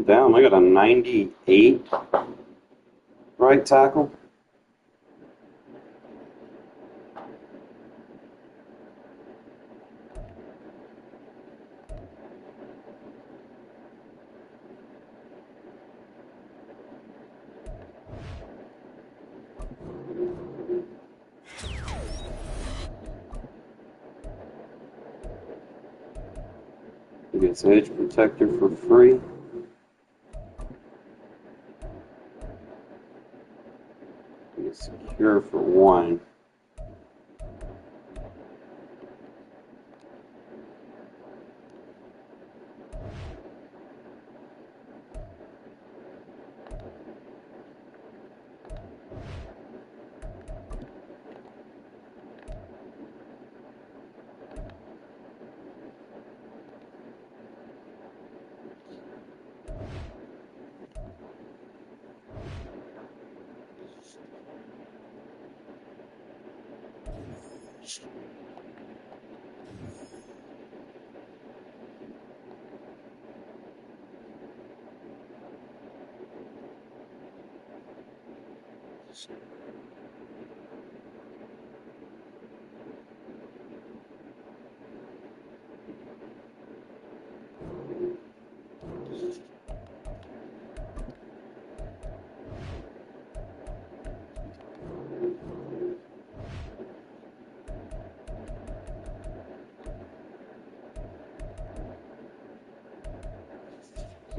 Damn, I got a 98 right tackle. He gets edge protector for free. He gets secure for 1.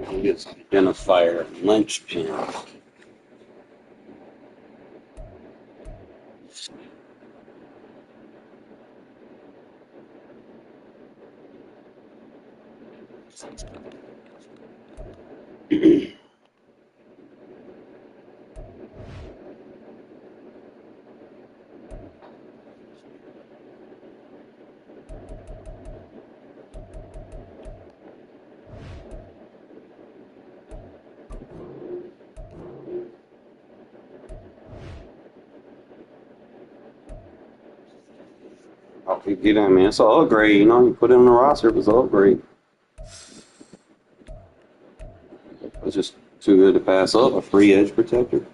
He gets identifier linchpin. I'll keep getting him, man. It's an upgrade, you know. You put him in the roster, it was an upgrade. It's just too good to pass up. A free edge protector.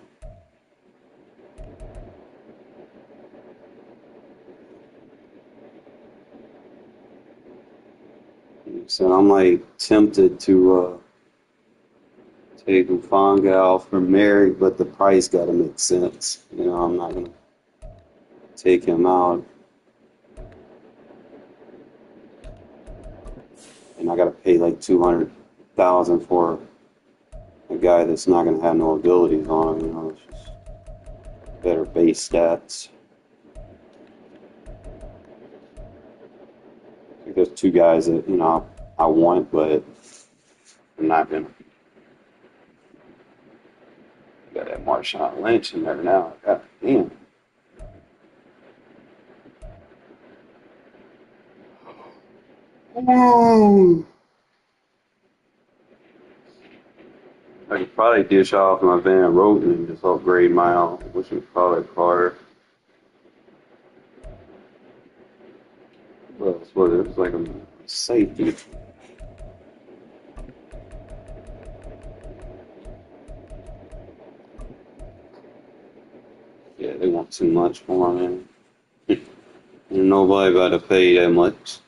So I'm like tempted to take Ufanga for Mary, but the price got to make sense. You know, I'm not gonna take him out, and I got to pay like 200,000 for a guy that's not gonna have no abilities on him. You know, it's just better base stats. I think there's 2 guys that I want, but I'm not gonna. Got that Marshawn Lynch in there now. God damn. Whoa. I could probably dish off my Van Roten and just upgrade my own, which would probably harder. Well, that's what it was like a safety. Yeah, they want too much for him. And nobody about to pay that much.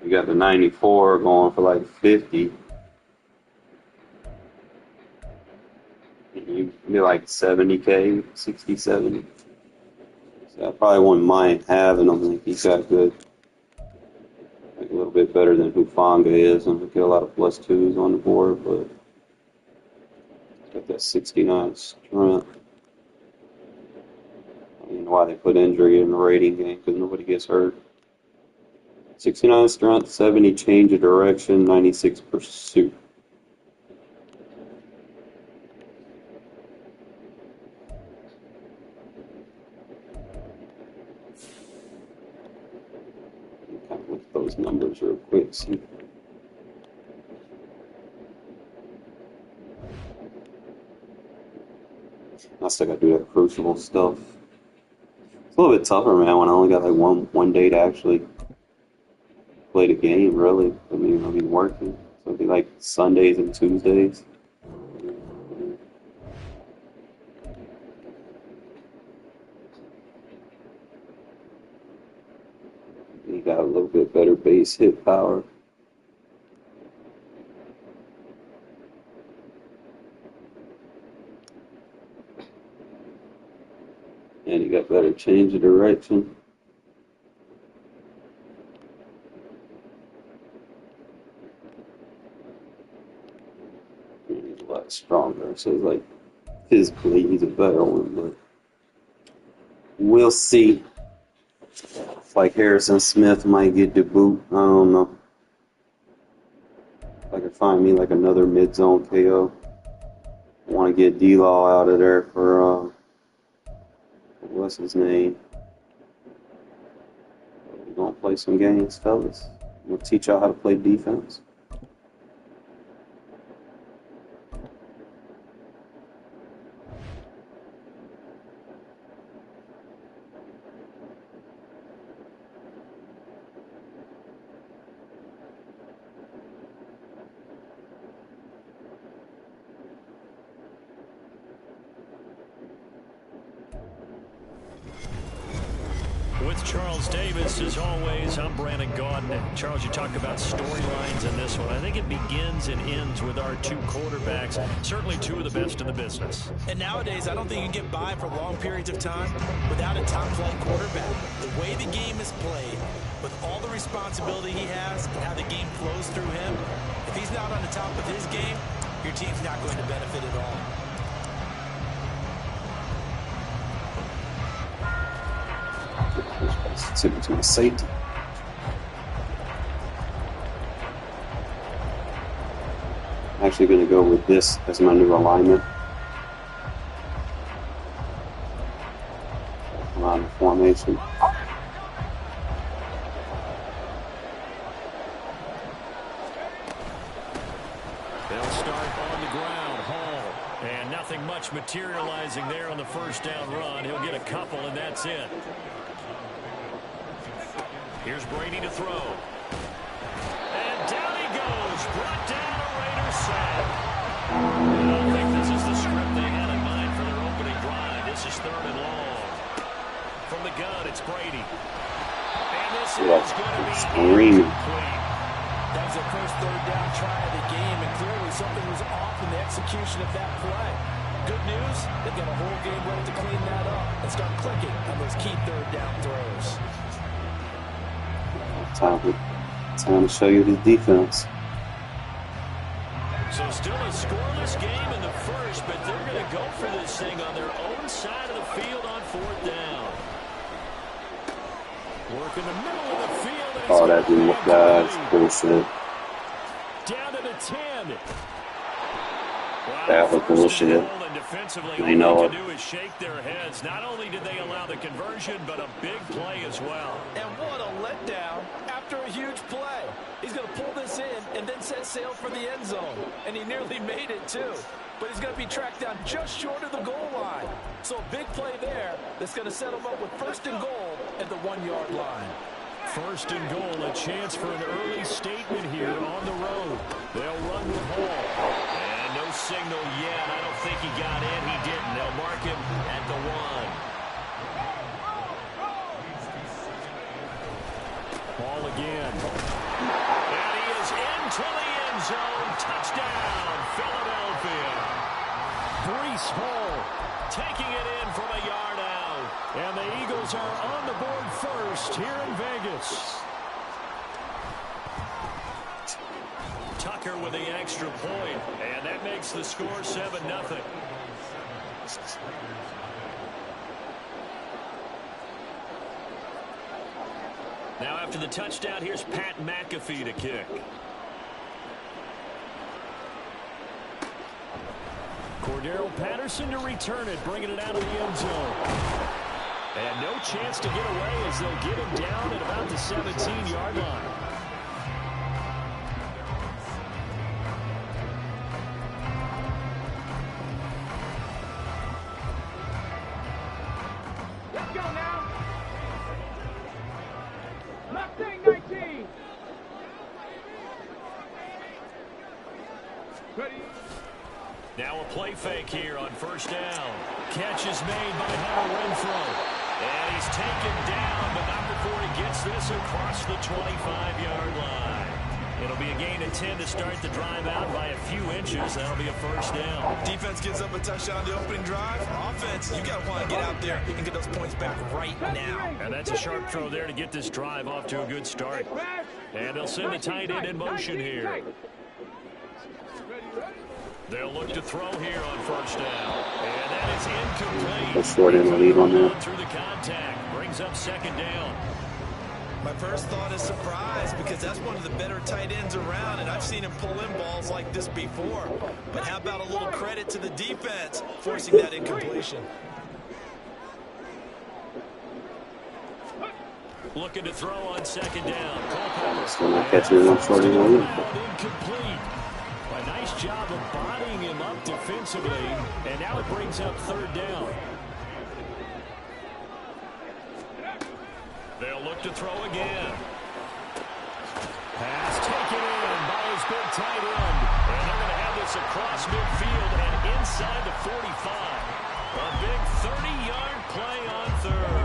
You got the 94 going for like 50. You be like 70K, 60, 70. So I probably wouldn't mind having him. Like he's got good, like a little bit better than Hufanga is, and we get a lot of +2s on the board, but got that 69 strength. I don't know why they put injury in the rating game because nobody gets hurt. 69 strength, 70 change of direction, 96 pursuit. Kind of look at those numbers real quick. See. I still got to do that crucible stuff. It's a little bit tougher, man, when I only got like one day to actually play the game, really. I mean, working. So it'd be like Sundays and Tuesdays. He got a little bit better base hit power. And he got better change of direction. He's a lot stronger, so it's like physically he's a better one, but we'll see. Like Harrison Smith might get the boot. I don't know. If I could find me like another mid-zone KO. I want to get D-Law out of there for what's his name? We're gonna play some games, fellas. We'll teach y'all how to play defense. With Charles Davis, as always, I'm Brandon Gaudin. Charles, you talk about storylines in this one. I think it begins and ends with our two quarterbacks, certainly two of the best in the business. And nowadays, I don't think you can get by for long periods of time without a top-flight quarterback. The way the game is played, with all the responsibility he has and how the game flows through him, if he's not on the top of his game, your team's not going to benefit at all. Took it to a safety. I'm actually going to go with this as my new alignment. On the formation. They'll start on the ground, Hall. And nothing much materializing there on the first down run. He'll get a couple, and that's it. Here's Brady to throw. And down he goes. Brought down a Raider sack. I don't think this is the script they had in mind for their opening drive. This is 3rd and long. From the gun, it's Brady. And this is going to be incomplete. That was their first 3rd down try of the game, and clearly something was off in the execution of that play. Good news, they've got a whole game ready to clean that up and start clicking on those key 3rd down throws. Time to show you his defense. So still a scoreless game in the first, but they're going to go for this thing on their own side of the field on 4th down. Work in the middle of the field. Oh, that didn't look bad. Bullshit. Down to the 10. Wow, that was bullshit. Defensively, I know all it. they can do is shake their heads. Not only did they allow the conversion, but a big play as well. And what a letdown after a huge play. He's going to pull this in and then set sail for the end zone. And he nearly made it, too. But he's going to be tracked down just short of the goal line. So a big play there that's going to set him up with 1st and goal at the 1-yard line. 1st and goal, a chance for an early statement here on the road. They'll run with Hall. And no signal yet. I don't think he got in. He didn't. They'll mark him at the 1. Ball again. And he is into the end zone. Touchdown, Philadelphia. Breece Hall taking it in from a yard out. And the Eagles are on the board first here in Vegas. Tucker with the extra point, and that makes the score 7-0. Now after the touchdown, here's Pat McAfee to kick. Cordero Patterson to return it, bringing it out of the end zone. And no chance to get away as they'll get him down at about the 17-yard line. Let's go now. Mustang 19. play fake here on first down. Catch is made by Hunter Renfrow. And he's taken down, but not before he gets this across the 25-yard line. It'll be a gain of 10 to start the drive out by a few inches. That'll be a first down. Defense gives up a touchdown the opening drive. Offense, you got to want to get out there and get those points back right now. And that's a sharp throw there to get this drive off to a good start. And they'll send the tight end in motion here. They'll look to throw here on first down. And that is incomplete. Let's short in the lead on that. Through the contact. Brings up second down. My first thought is surprise because that's one of the better tight ends around, and I've seen him pull in balls like this before. But how about a little credit to the defense forcing that incompletion? Looking to throw on second down. Just going to catch it on short in the lead. Incomplete. A nice job of bodying him up defensively, and now it brings up third down. They'll look to throw again. Pass taken in by his big tight end. And they're going to have this across midfield and inside the 45. A big 30-yard play on third.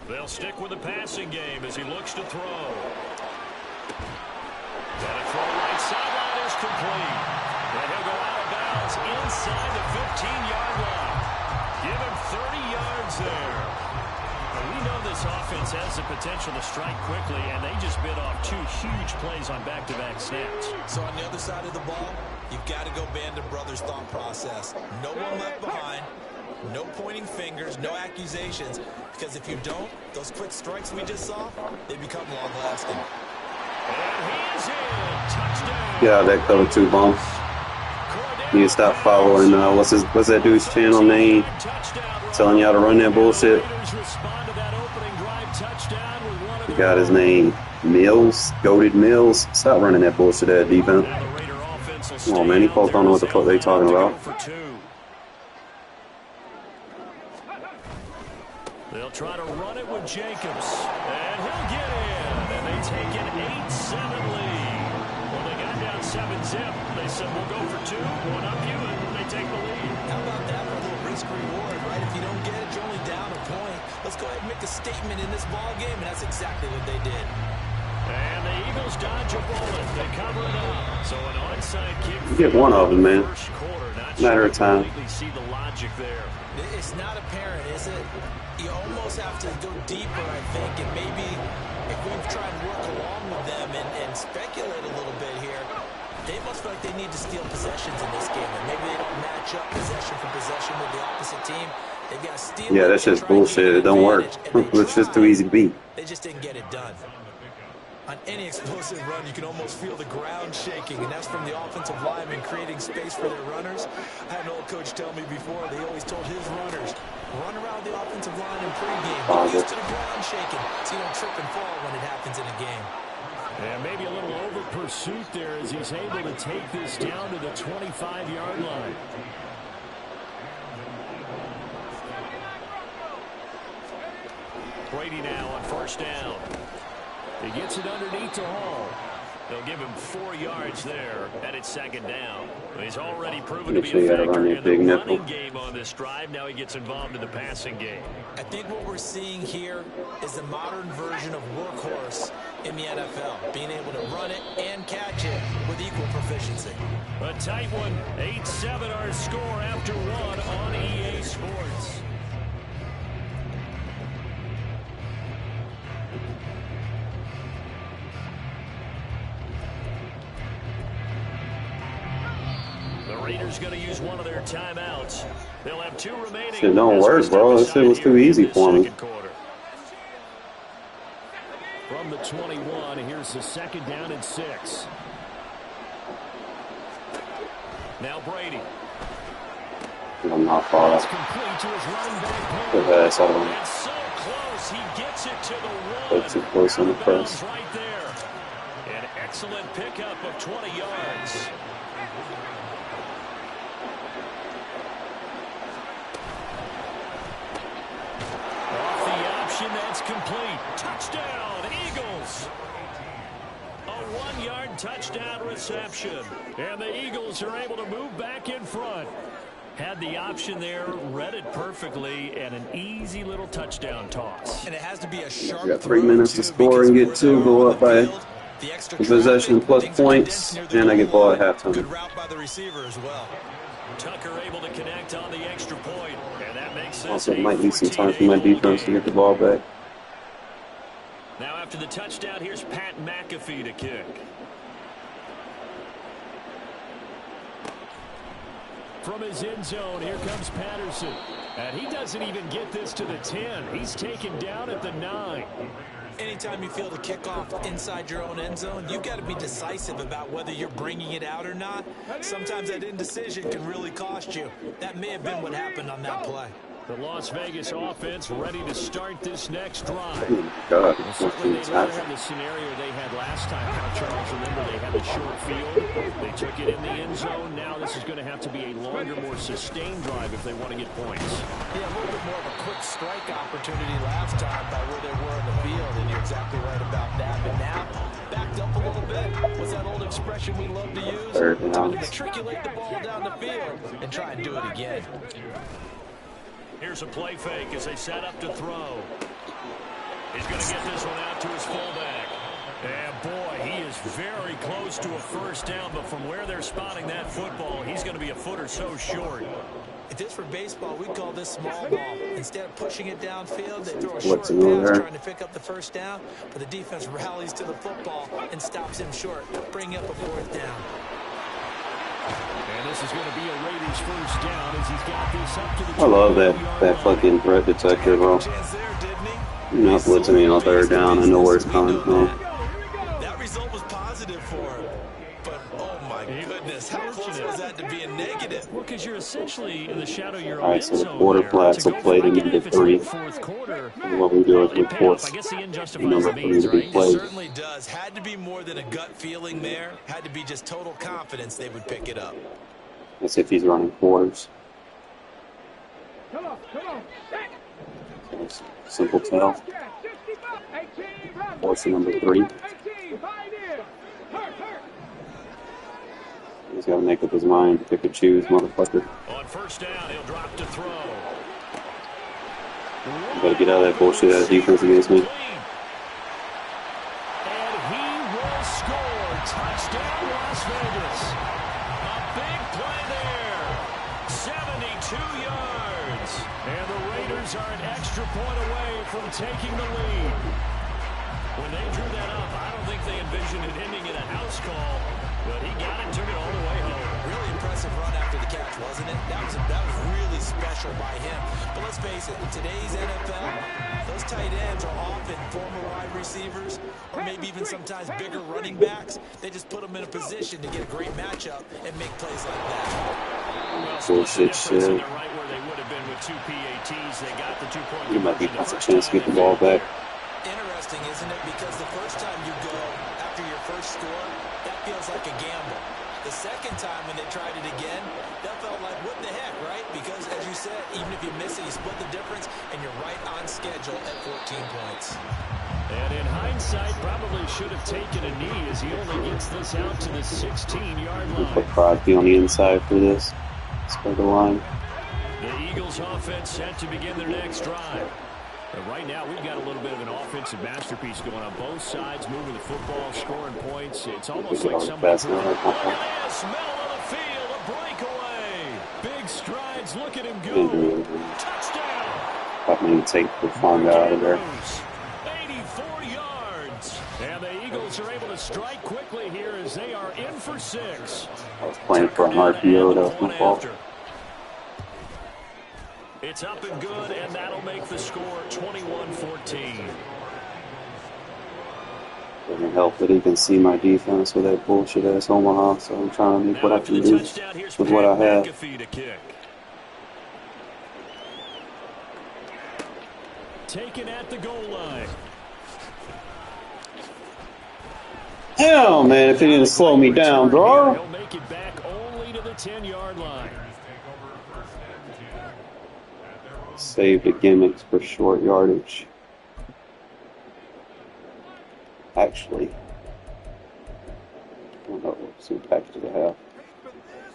They'll stick with the passing game as he looks to throw. And a throw right sideline is complete. And he'll go out of bounds inside the 15-yard line. Give him 30 yards there. But we know this offense has the potential to strike quickly, and they just bit off two huge plays on back-to-back snaps. So on the other side of the ball, you've got to go Band of Brothers thought process. No one left behind. No pointing fingers, no accusations, because if you don't, those quick strikes we just saw, they become long-lasting. And he is in. Touchdown. Yeah, that cover two bump. You need to stop following, what's that dude's channel name? Telling y'all to run that bullshit. He got his name, Mills, Goated Mills. Stop running that bullshit at defense. Come on, man, these folks don't know what the fuck they talking about. They'll try to run it with Jacobs, and he'll get in, and they take an 8-7 lead. Well, they got down 7-zip. They said, we'll go for two, one up you, and they take the lead. How about that for a little risk-reward, right? If you don't get it, you're only down a point. Let's go ahead and make a statement in this ball game, and that's exactly what they did. And the Eagles dodge a bullet. They cover it up. So an onside kick. You get one of them, man. Matter of time. See the logic there. It's not apparent, is it? You almost have to go deeper, I think, and maybe if we've tried to work along with them and speculate a little bit here, they must feel like they need to steal possessions in this game, and maybe they don't match up possession for possession with the opposite team. They've got to steal. Yeah, that's just bullshit. It don't work. It's just too easy to beat. They just didn't get it done. On any explosive run, you can almost feel the ground shaking, and that's from the offensive linemen creating space for their runners. I had an old coach tell me before, they always told his runners, run around the offensive line in pregame. Get used to the ground shaking so you don't trip and fall when it happens in a game. Yeah, maybe a little over pursuit there as he's able to take this down to the 25-yard line. Brady now on first down. He gets it underneath to Hall. They'll give him 4 yards there, and it's second down. He's already proven to be a factor in the running game on this drive. Now he gets involved in the passing game. I think what we're seeing here is a modern version of workhorse in the NFL, being able to run it and catch it with equal proficiency. A tight one, 8-7 our score after one on EA Sports. Raiders going to use one of their timeouts. They'll have 2 remaining. Shit don't work, bro. This shit was too easy for me. From the 21, here's the second down and 6. Now Brady. I'm not far off. Put that ass out of him. And so close, he gets it to the 1. Way too close on the press. Right there. An excellent pickup of 20 yards. reception that's complete. Touchdown, Eagles. A 1-yard touchdown reception. And the Eagles are able to move back in front. Had the option there, read it perfectly, and an easy little touchdown toss. And it has to be a sharp We got 3 minutes to score and get 2, go up by the possession plus points, and I get ball at halftime. Good route by the receiver as well. Tucker able to connect on the extra point, and that makes sense. Also, it might be some time for my defense to get the ball back. Now after the touchdown, here's Pat McAfee to kick. From his end zone, here comes Patterson. And he doesn't even get this to the 10. He's taken down at the 9. Anytime you feel the kickoff inside your own end zone, you've got to be decisive about whether you're bringing it out or not. Sometimes that indecision can really cost you. That may have been what happened on that play. The Las Vegas offense ready to start this next drive. Oh, God. Certainly they'd rather have the scenario they had last time. Now, Charles, remember they had the short field. They took it in the end zone. Now this is going to have to be a longer, more sustained drive if they want to get points. Yeah, a little bit more of a quick strike opportunity last time by where they were on the field, and you're exactly right about that. But now, backed up a little bit. What's that old expression we love to use? Trying to matriculate the ball down the field and try and do it again. Here's a play fake as they set up to throw. He's going to get this one out to his fullback. And boy, he is very close to a first down, but from where they're spotting that football, he's going to be a foot or so short. If this were baseball, we'd call this small ball. Instead of pushing it downfield, they throw a short pass trying to pick up the first down, but the defense rallies to the football and stops him short, bringing up a fourth down. And this is going to be a Raiders first down as he's got this up to the I love that fucking threat detector, bro. You're not blitzing me on 3rd down. I know where it's coming from. That result was positive for him. But, oh my goodness, how close was that to being negative? Well, because you're essentially in the shadow of your own All right, so the quarter flats will play to number 3. And what we do is we force number 3 to be It played. certainly does. Had to be more than a gut feeling there. Had to be just total confidence they would pick it up. That's if he's running quarters. So simple tell. Force number 3. He's got to make up his mind. Pick and choose, motherfucker. On first down, he'll drop to throw. You better get out of that bullshit out of defense against me. And he will score. Touchdown, Las Vegas. A big play there. 72 yards. And the Raiders are an extra point away from taking the lead. When they drew that up, I don't think they envisioned it ending in a house call. But he got it, took it all the way home. Really impressive run after the catch, wasn't it? That was really special by him. But let's face it, in today's NFL, those tight ends are often former wide receivers or maybe even sometimes bigger running backs. They just put them in a position to get a great matchup and make plays like that. Bullshit shit. They're right where they would have been with 2 PATs. They got the 2-point You might be conversion a chance to get the ball back. Interesting, isn't it? Because the first time you go after your first score, that feels like a gamble. The second time when they tried it again, that felt like, what the heck, right? Because, as you said, even if you miss it, you split the difference, and you're right on schedule at 14 points. And in hindsight, probably should have taken a knee as he only gets this out to the 16-yard line. Put Crosby on the inside for this. Spread the line. The Eagles offense set to begin their next drive. But right now, we've got a little bit of an offensive masterpiece going on both sides, moving the football, scoring points. It's almost like somebody... Look at this, middle of the field, a breakaway. Big strides, look at him go. Touchdown. Thought me to take the fun out of there. 84 yards. And the Eagles are able to strike quickly here as they are in for 6. I was playing for an RPO, that was my fault. It's up and good, and that'll make the score 21-14. Doesn't help that he can see my defense with that bullshit-ass Omaha, so I'm trying to make what I can do with what I have. Taken at the goal line. Hell, man, if he didn't slow me down, bro. He'll make it back only to the 10-yard line. Save the gimmicks for short yardage. Actually, I don't know. Let's see what packages I have.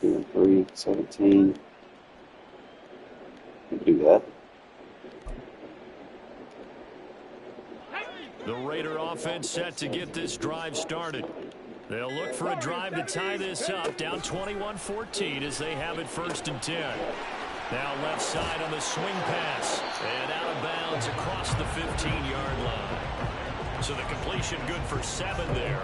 2 and 3, 17. You can do that. The Raider offense set to get this drive started. They'll look for a drive to tie this up, down 21-14 as they have it 1st and 10. Now left side on the swing pass, and out of bounds across the 15-yard line. So the completion good for 7 there,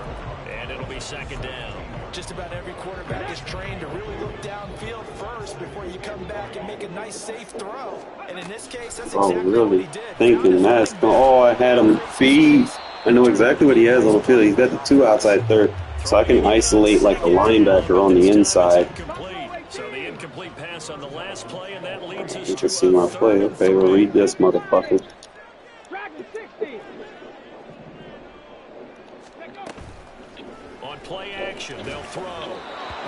and it'll be 2nd down. Just about every quarterback is trained to really look downfield first before you come back and make a nice, safe throw. And in this case, that's exactly what he did. Thinking that's I had him feed. I know exactly what he has on the field. He's got the 2 outside third, so I can isolate like a linebacker on the inside. So the incomplete pass on the last play, and that leads us You can see my play. Okay, we'll read this, motherfucker. On play action, they'll throw. He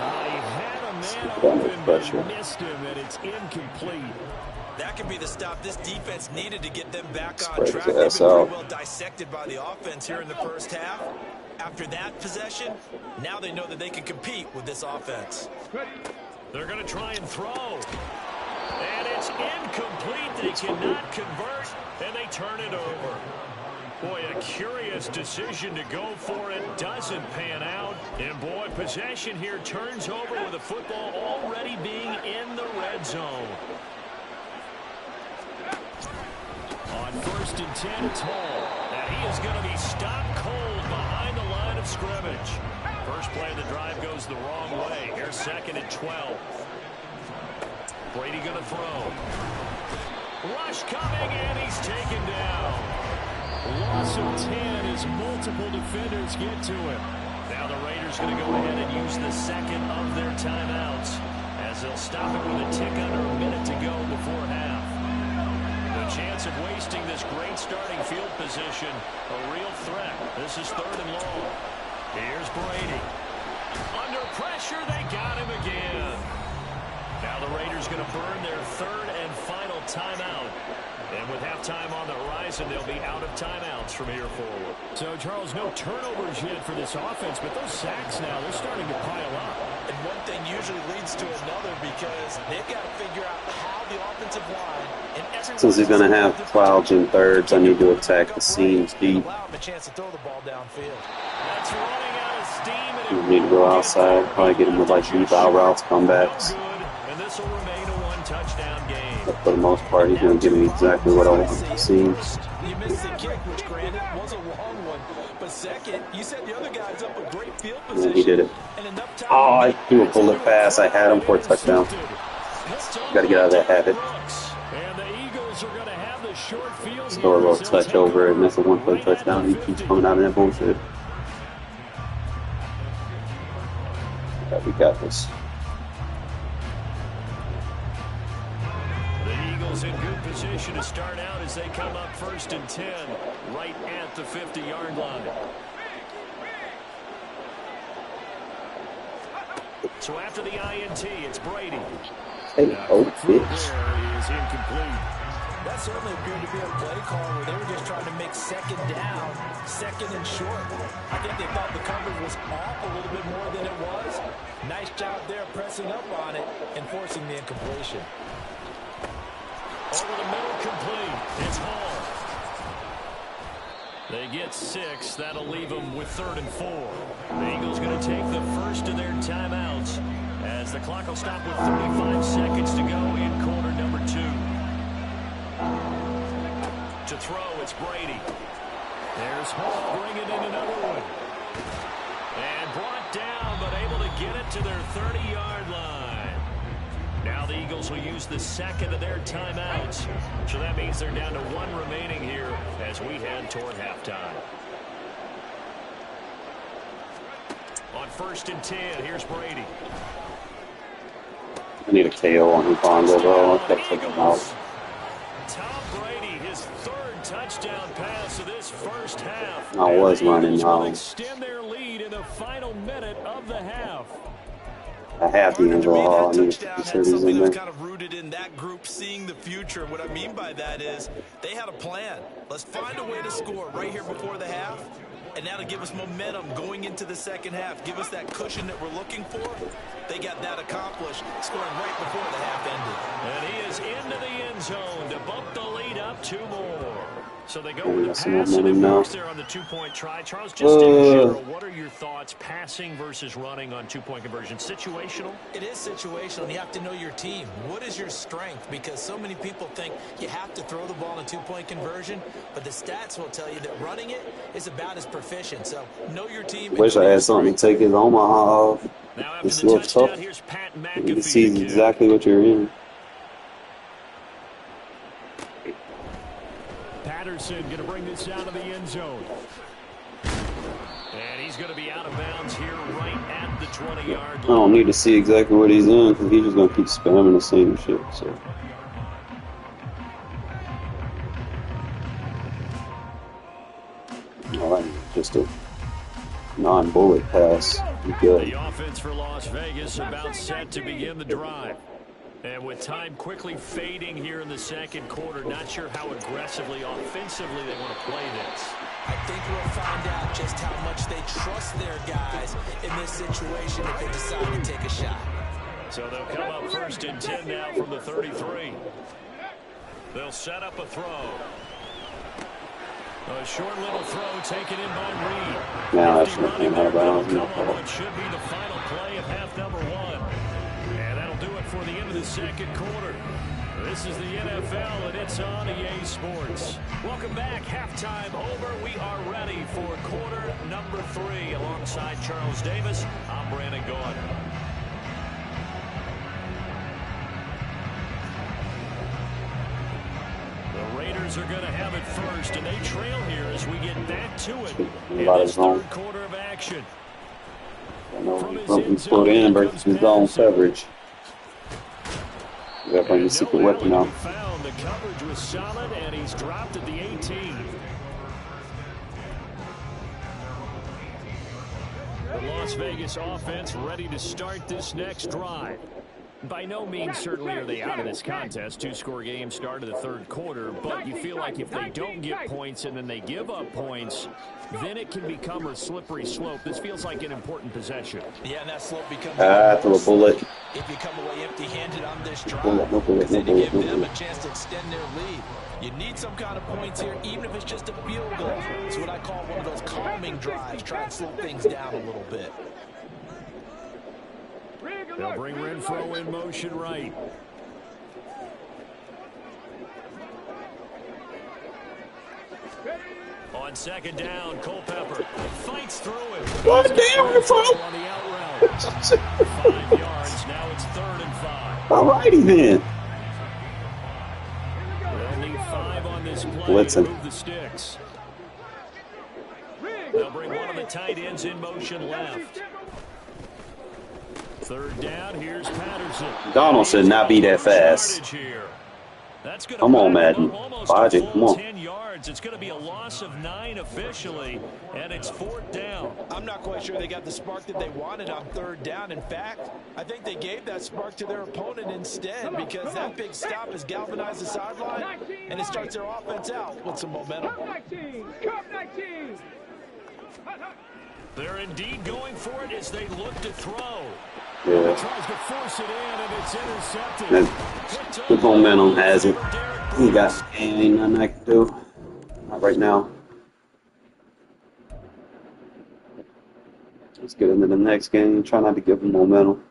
had a man open, but missed him, and it's incomplete. That could be the stop this defense needed to get them back on Spread track. his They've ass been very out. well dissected by the offense here in the first half. After that possession, now they know that they can compete with this offense. They're going to try and throw. And it's incomplete. They cannot convert, and they turn it over. Boy, a curious decision to go for it. Doesn't pan out. And, boy, possession here turns over with the football already being in the red zone. On 1st and 10, it's Hall. And he is going to be stopped cold behind the line of scrimmage. First play of the drive goes the wrong way. Here's 2nd and 12. Brady going to throw. Rush coming, and he's taken down. Loss of 10 as multiple defenders get to him. Now the Raiders going to go ahead and use the 2nd of their timeouts as they'll stop it with a tick under a minute to go before half. The chance of wasting this great starting field position, a real threat. This is 3rd and long. Here's Brady. Under pressure, they got him again. Now the Raiders going to burn their 3rd and final timeout. And with halftime on the horizon, they'll be out of timeouts from here forward. So, Charles, no turnovers yet for this offense, but those sacks now, they're starting to pile up. And one thing usually leads to another because they've got to figure out how the offensive line and everyone... Since he's going to have 12s and 3rds, I need to attack the seams deep. Allow him a chance to throw the ball downfield. That's running out of steam. We need to go outside, probably get him with like deep out routes, comebacks. And this will remain a one-touchdown game. But for the most part, he's going to give me exactly what I want to see. You missed the kick, which granted was a long one. But second, you set the other guys up a great field position. And he did it. And enough time Oh, I threw a bullet pass. I had him for a touchdown. Got to get out of that habit. And the Eagles are going to have the short field. Throw a little touch over, and that's a 1-play touchdown. He keeps coming out of that bullshit. Yeah, we got this. The Eagles in good position to start out as they come up 1st and 10, right at the 50-yard line. So after the INT, it's Brady. Hey, oh, bitch. Is incomplete. That certainly appeared to be a play call where they were just trying to make 2nd down, 2nd and short. I think they thought the coverage was off a little bit more than it was. Nice job there pressing up on it and forcing the incompletion. Over the middle, complete. It's Hall. They get 6. That'll leave them with 3rd and 4. The Eagles going to take the first of their timeouts as the clock will stop with 35 seconds to go in quarter number 2. To throw, it's Brady. There's Hall bringing in another one. And brought down, but able to get it to their 30-yard line. Now the Eagles will use the 2nd of their timeouts. So that means they're down to 1 remaining here as we head toward halftime. On 1st and 10, here's Brady. I need a KO on Hufanga, bro. I kept taking him out. Tom Brady, his 3rd touchdown pass of this first half. I was running now. Extend their lead in the final minute of the half. I have the Angel. I need to consider these in there. Kind of rooted in that group seeing the future. What I mean by that is they had a plan. Let's find a way to score right here before the half and that'll give us momentum going into the second half. Give us that cushion that we're looking for. They got that accomplished, scoring right before the half ended. And he is into the end zone to bump the lead up 2 more. So they go with the pass, and it works there on the two-point try. Charles, just in general, what are your thoughts passing versus running on two-point conversion? Situational? It is situational, and you have to know your team. What is your strength? Because so many people think you have to throw the ball in a two-point conversion, but the stats will tell you that running it is about as proficient. So know your team. Wish I had something to take his Omaha off. Now after It's the a little touchdown, tough. here's Pat You can McAfee. see exactly what you're in. Patterson going to bring this out of the end zone. And he's going to be out of bounds here right at the 20-yard line. I don't need to see exactly what he's in because he's just going to keep spamming the same shit. So. All right, just a non-bullet pass. You good. The offense for Las Vegas about set to begin the drive. And with time quickly fading here in the second quarter, not sure how aggressively, offensively they want to play this. I think we'll find out just how much they trust their guys in this situation if they decide to take a shot. So they'll come up 1st and 10 now from the 33. They'll set up a throw. A short little throw taken in by Reed. Now that's not came out of bounds. What should be the final play of half number 1. And that'll do it for the end of the second quarter. This is the NFL, and it's on EA Sports. Welcome back. Halftime over. We are ready for quarter number 3. Alongside Charles Davis, I'm Brandon Gaudin. The Raiders are going to have it first, and they trail here as we get back to it in this third quarter of action. I know he's put in versus his own coverage. We got to bring the secret weapon out. The coverage was solid, and he's dropped at the 18. The Las Vegas offense ready to start this next drive. By no means certainly are they out of this contest. 2-score game start of the third quarter, but you feel like if they don't get points and then they give up points, then it can become a slippery slope. This feels like an important possession. Yeah, and that slope becomes Throw a bullet. if you come away empty-handed on this drive. No bullet, Then you give them bullet. a chance to extend their lead. You need some kind of points here, even if it's just a field goal. It's what I call one of those calming drives. Try and slow things down a little bit. They'll bring Renfro in motion right. On second down, Culpepper fights through it. God damn, Renfro! On the out route. 5 yards. Now it's 3rd and 5. All righty then. They'll need 5 on this play Blitzing. to move the sticks. They'll bring one of the tight ends in motion left. 3rd down, here's Patterson. Donald should not be that fast. Come on, Madden. Dodge it. Come on. 10 yards. It's going to be a loss of 9 officially, and it's 4th down. I'm not quite sure they got the spark that they wanted on 3rd down. In fact, I think they gave that spark to their opponent instead because that big stop has galvanized the sideline, and it starts their offense out with some momentum. They're indeed going for it as they look to throw. Yeah. Tries to force it in, and it's intercepted. That's good momentum has it. He got ain't nothing I can do. Not right now. Let's get into the next game. Try not to give him momentum.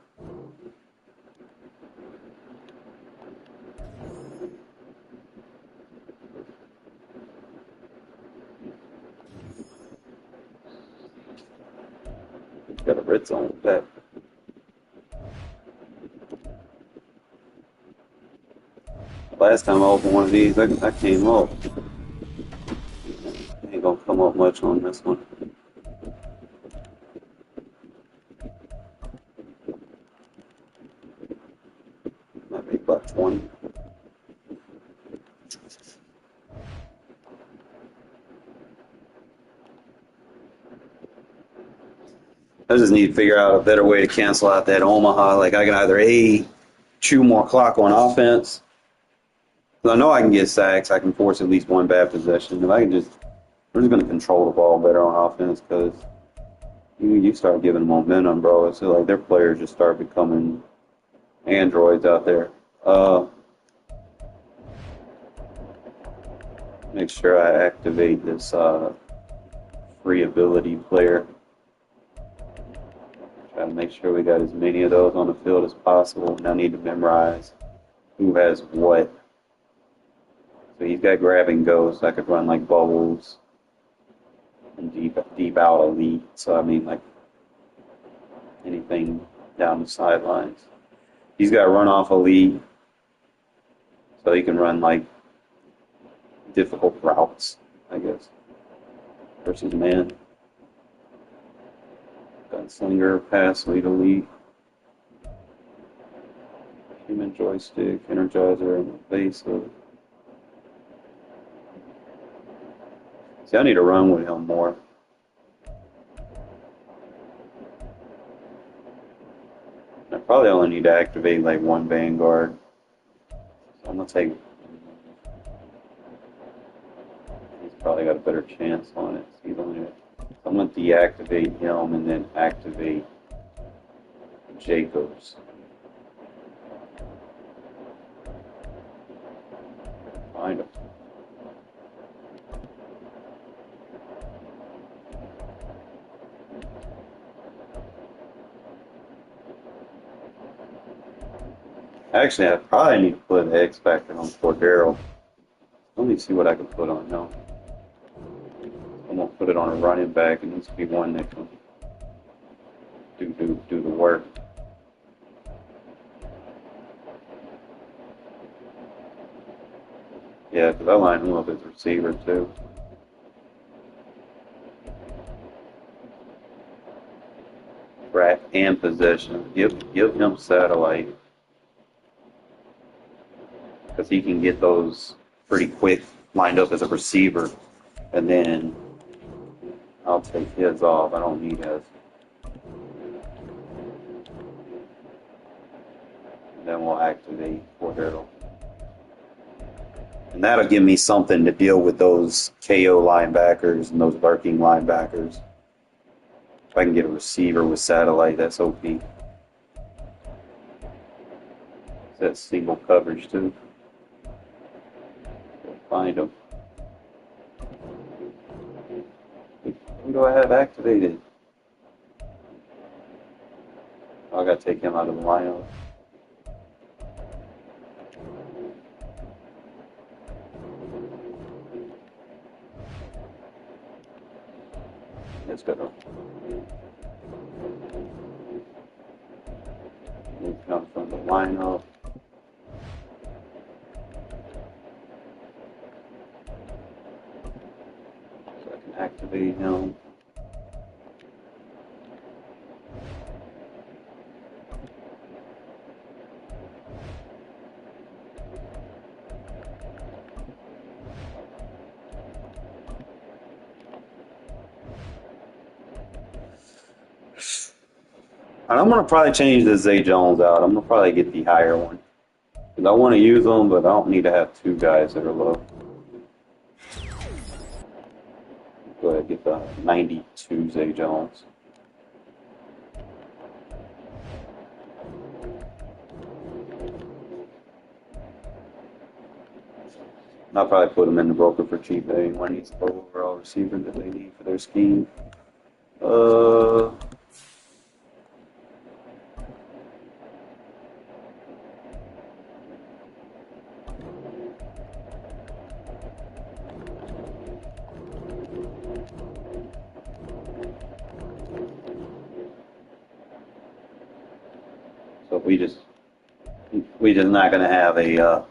Got a red zone with that. Last time I opened one of these, I came up. Ain't gonna come up much on this one. Might be about 20. I just need to figure out a better way to cancel out that Omaha. Like I can either chew more clock on offense. I know I can get sacks. I can force at least one bad possession. If I can just We're just going to control the ball better on offense because you start giving momentum, bro. It's like their players just start becoming androids out there. Make sure I activate this free ability player. Try to make sure we got as many of those on the field as possible. And I need to memorize who has what. So he's got grab and go, so I could run like bubbles and deep out elite. So I mean like anything down the sidelines. He's got run off elite, so he can run like difficult routes, I guess, versus man. Gunslinger, pass, lead elite. Human joystick, energizer, and evasive. See, I need to run with him more. I probably only need to activate like one Vanguard. So I'm gonna take. He's probably got a better chance on it. So I'm gonna deactivate him and then activate Jacobs. Find him. Actually, I probably need to put an X factor on Cordero. Let me see what I can put on him. I'm gonna put it on a running back. It needs to be one that can do the work. Yeah, because I line him up as receiver too. Track and possession. Give him satellite. Because he can get those pretty quick lined up as a receiver. And then I'll take his off. I don't need his. And then we'll activate Cordero. And that'll give me something to deal with those KO linebackers and those lurking linebackers. If I can get a receiver with satellite, that's OP. That's single coverage too. Find them. Who do I have activated? Oh, I gotta take him out of the lineup. Let's go. Move him from the lineup. So I can activate him. And I'm going to probably change the Zay Jones out. I'm going to probably get the higher one. Because I want to use them, but I don't need to have two guys that are low. Go ahead and get the 92 Zay Jones. I'll probably put him in the broker for cheap when he's the overall receiver that they need for their scheme. So we just not going to have a,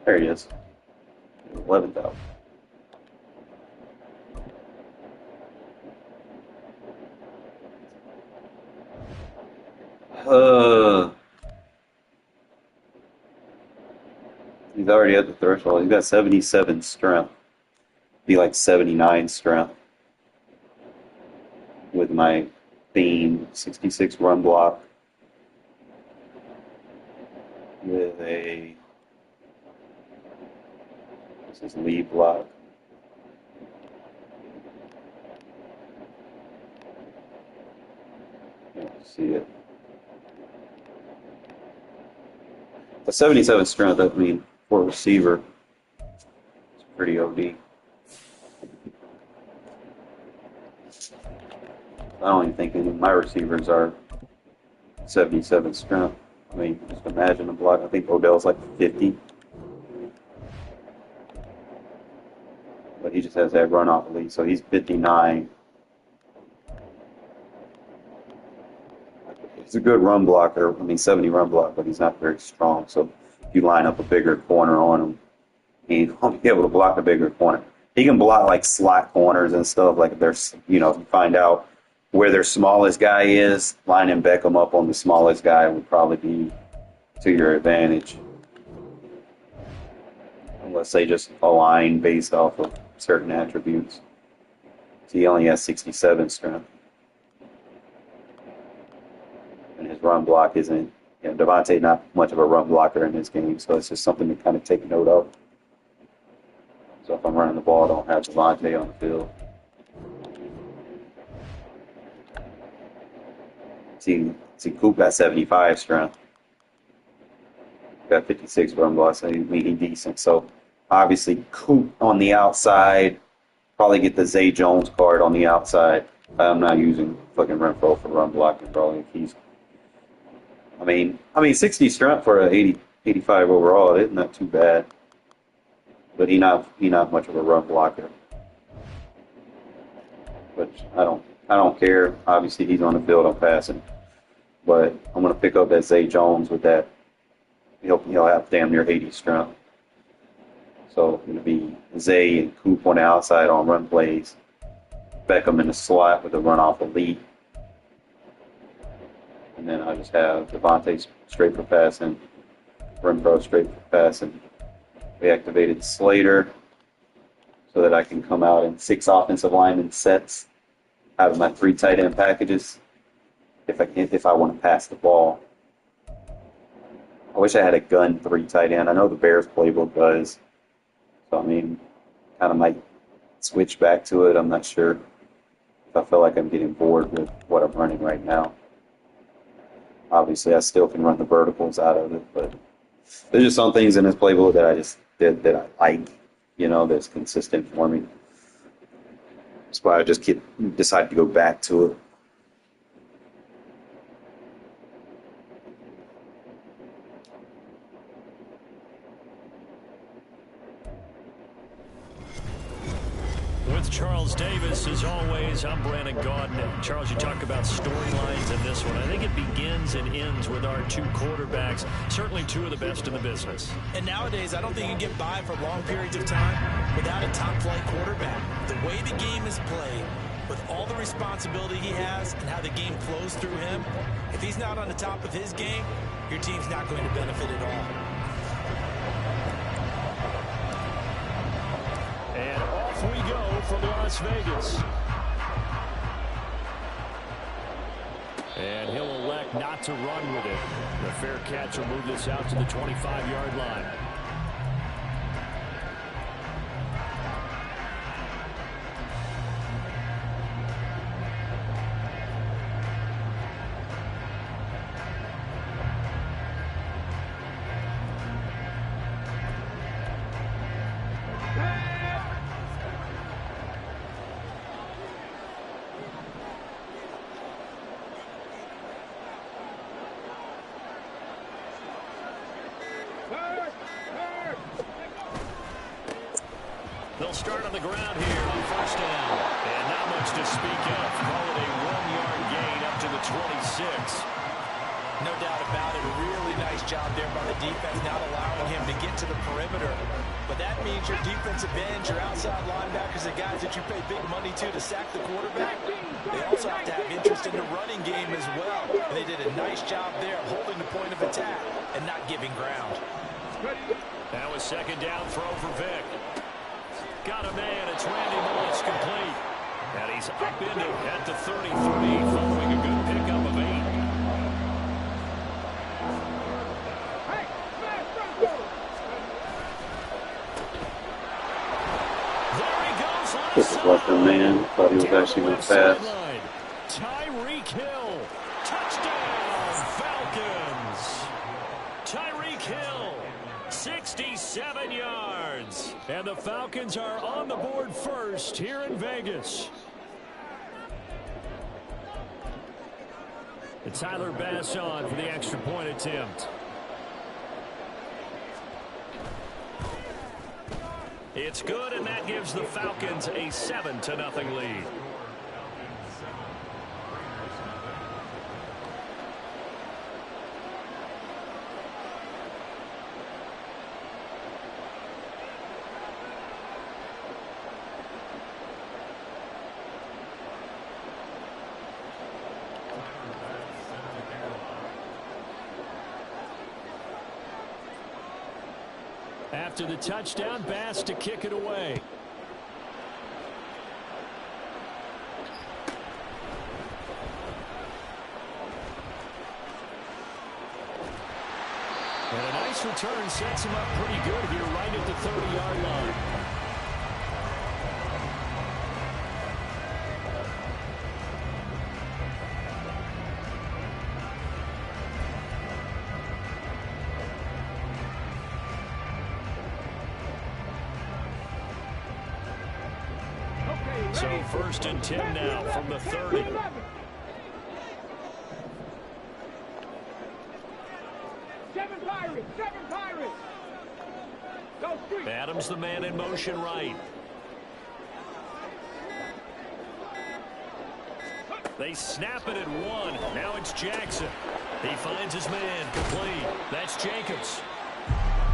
there he is, 11,000. He's already at the threshold. He's got 77 strength. Be like 79 strength with my theme 66 run block with a this is lead block See it. The 77 strength, I mean, for a receiver, it's pretty OD. I don't even think any of my receivers are 77 strength. I mean, just imagine the block. I think Odell's like 50. But he just has that run off elite, so he's 59. He's a good run blocker. I mean, 70 run block, but he's not very strong. So if you line up a bigger corner on him, he won't be able to block a bigger corner. He can block like slot corners and stuff. Like if there's, if you find out where their smallest guy is, lining Beckham up on the smallest guy would probably be to your advantage. Unless they just align based off of certain attributes. So he only has 67 strength. And his run block isn't, Devontae not much of a run blocker in this game, so it's just something to kind of take note of. So if I'm running the ball, I don't have Devontae on the field. See, Coop got 75 strength. Got 56 run blocks, so he's decent. So obviously Coop on the outside, probably get the Zay Jones card on the outside. I'm not using fucking Renfro for run blocking, bro. I mean 60 strength for a 85 overall, isn't that too bad? But he not much of a run blocker. But I don't care. Obviously he's on the field, I'm passing. But I'm gonna pick up that Zay Jones with that. He'll have damn near 80 strength. So it'll be Zay and Coop on the outside on run plays. Beckham in the slot with a run off elite. And then I just have Devontae straight for passing, Renfro straight for passing. We activated Slater so that I can come out in 6 offensive lineman sets out of my 3 tight end packages if I want to pass the ball. I wish I had a gun 3 tight end. I know the Bears playbook does. So, I mean, kind of might switch back to it. I'm not sure if I feel like I'm getting bored with what I'm running right now. Obviously, I still can run the verticals out of it, but there's just some things in this playbook that that I like, that's consistent for me. That's why I just decided to go back to it. With Charles Davis, as always, I'm Brandon Gaudin. Charles, you talk about storylines in this one. I think it begins and ends with our 2 quarterbacks, certainly 2 of the best in the business. And nowadays, I don't think you can get by for long periods of time without a top-flight quarterback. The way the game is played, with all the responsibility he has and how the game flows through him, if he's not on the top of his game, your team's not going to benefit at all. And off we go from Las Vegas. And he'll elect not to run with it. The fair catch will move this out to the 25-yard line. They'll start on the ground here on first down. And not much to speak of. Call it a 1-yard gain up to the 26. No doubt about it. A really nice job there by the defense, not allowing him to get to the perimeter. But that means your defensive ends, your outside linebackers, the guys that you pay big money to sack the quarterback, they also have to have interest in the running game as well. And they did a nice job there holding the point of attack and not giving ground. That was second down throw for Vic. Got a man. It's Randy Moss complete. And he's up into at the 33 following a good pickup of 8. This is what the man thought he was actually going to pass. Tyreek Hill Touchdown, Falcons. Tyreek Hill, 67 yards. And the Falcons are on the board first here in Vegas. And Tyler Bass on for the extra point attempt. It's good, and that gives the Falcons a 7-0 lead. After the touchdown, Bass to kick it away. And a nice return sets him up pretty good here right at the 30-yard line. So 1st and 10 now from the 30. Adams the man in motion right. They snap it at 1. Now it's Jackson. He finds his man complete. That's Jacobs.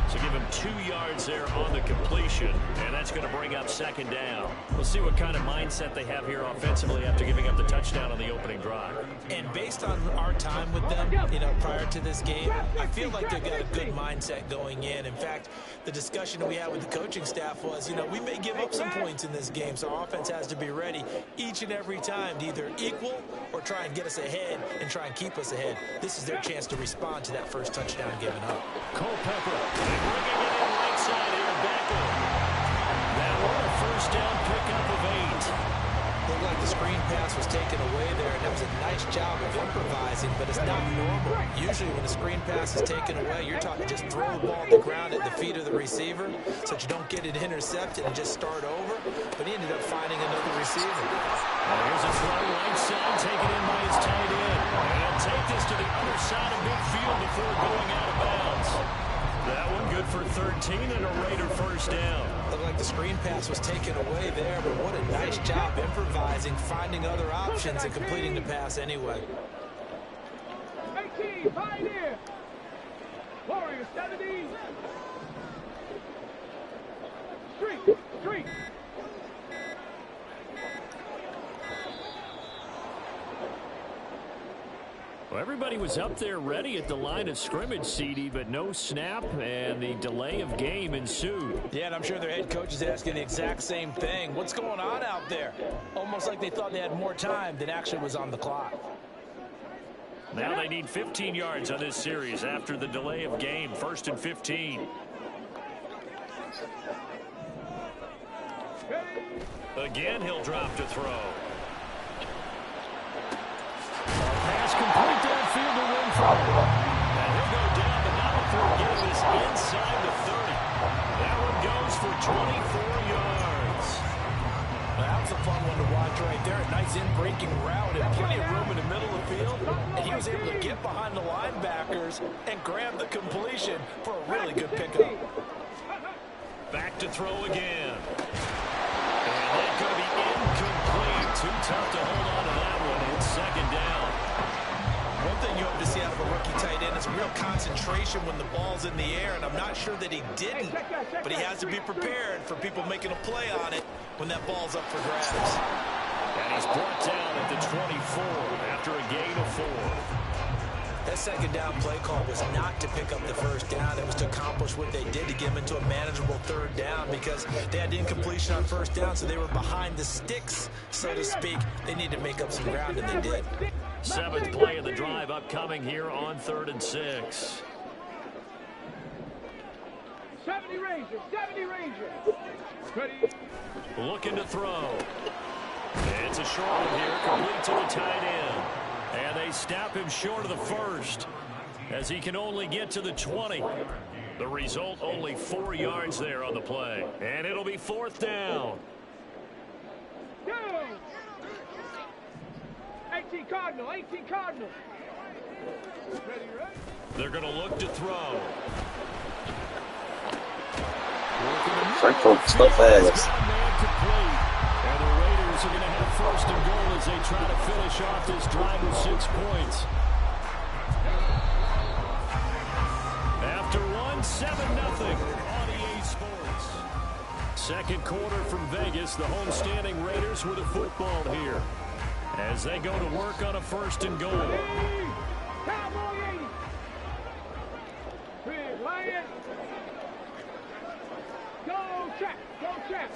So give him 2 yards there on the completion, and that's going to bring up 2nd down. We'll see what kind of mindset they have here offensively after giving up the touchdown on the opening drive. And based on our time with them, prior to this game, I feel like they've got a good mindset going in. In fact, the discussion that we had with the coaching staff was, we may give up some points in this game, so our offense has to be ready each and every time to either equal or try and get us ahead and try and keep us ahead. This is their chance to respond to that first touchdown given up. Culpepper. Bringing it in right side here, Beckham. That one a 1st down pickup of 8. Looked like the screen pass was taken away there, and that was a nice job of improvising, but it's not normal. Usually when a screen pass is taken away, you're talking just throw the ball to the ground at the feet of the receiver so that you don't get it intercepted and just start over, but he ended up finding another receiver. Here's a throw right side, taken in by his tight end. And he'll take this to the other side of midfield before going out of bounds. That one good for 13 and a Raider 1st down. Looked like the screen pass was taken away there, but what a nice job improvising, finding other options, and completing the pass anyway. 18, Pioneer. Warrior 70. Street. Well, everybody was up there ready at the line of scrimmage, CD, but no snap, and the delay of game ensued. Yeah, and I'm sure their head coach is asking the exact same thing. What's going on out there? Almost like they thought they had more time than actually was on the clock. Now they need 15 yards on this series after the delay of game. 1st and 15. Again, he'll drop to throw. Pass complete downfield to Winfrey. And he'll go down, but not before getting this inside the 30. That one goes for 24 yards. That was a fun one to watch right there. A nice in-breaking route and plenty of room in the middle of the field. And he was able to get behind the linebackers and grab the completion for a really good pickup. Back to throw again. And that's going to be incomplete. Too tough to hold on to that one. It's 2nd down. One thing you hope to see out of a rookie tight end is real concentration when the ball's in the air, and I'm not sure that he didn't, but he has to be prepared for people making a play on it when that ball's up for grabs. And he's brought down at the 24 after a gain of 4. That 2nd down play call was not to pick up the 1st down. It was to accomplish what they did to get them into a manageable 3rd down because they had incompletion on 1st down, so they were behind the sticks, so to speak. They needed to make up some ground, and they did. 7th play of the drive upcoming here on 3rd and 6. 70 Rangers. Ready. Looking to throw. It's a short one here, complete to the tight end. And they they snap him short of the first, as he can only get to the 20. The result, only 4 yards there on the play. And it'll be 4th down. Go! 18 Cardinal, 18 Cardinal. Ready, ready? They're going to look to throw. Frank Folks, stuff fast. And the Raiders are going to have 1st and goal as they try to finish off this drive with 6 points. After 7-0 on EA Sports. Second quarter from Vegas. The homestanding Raiders with a football here as they go to work on a 1st and goal. Cowboy 80. Big Lion. Go check, go check.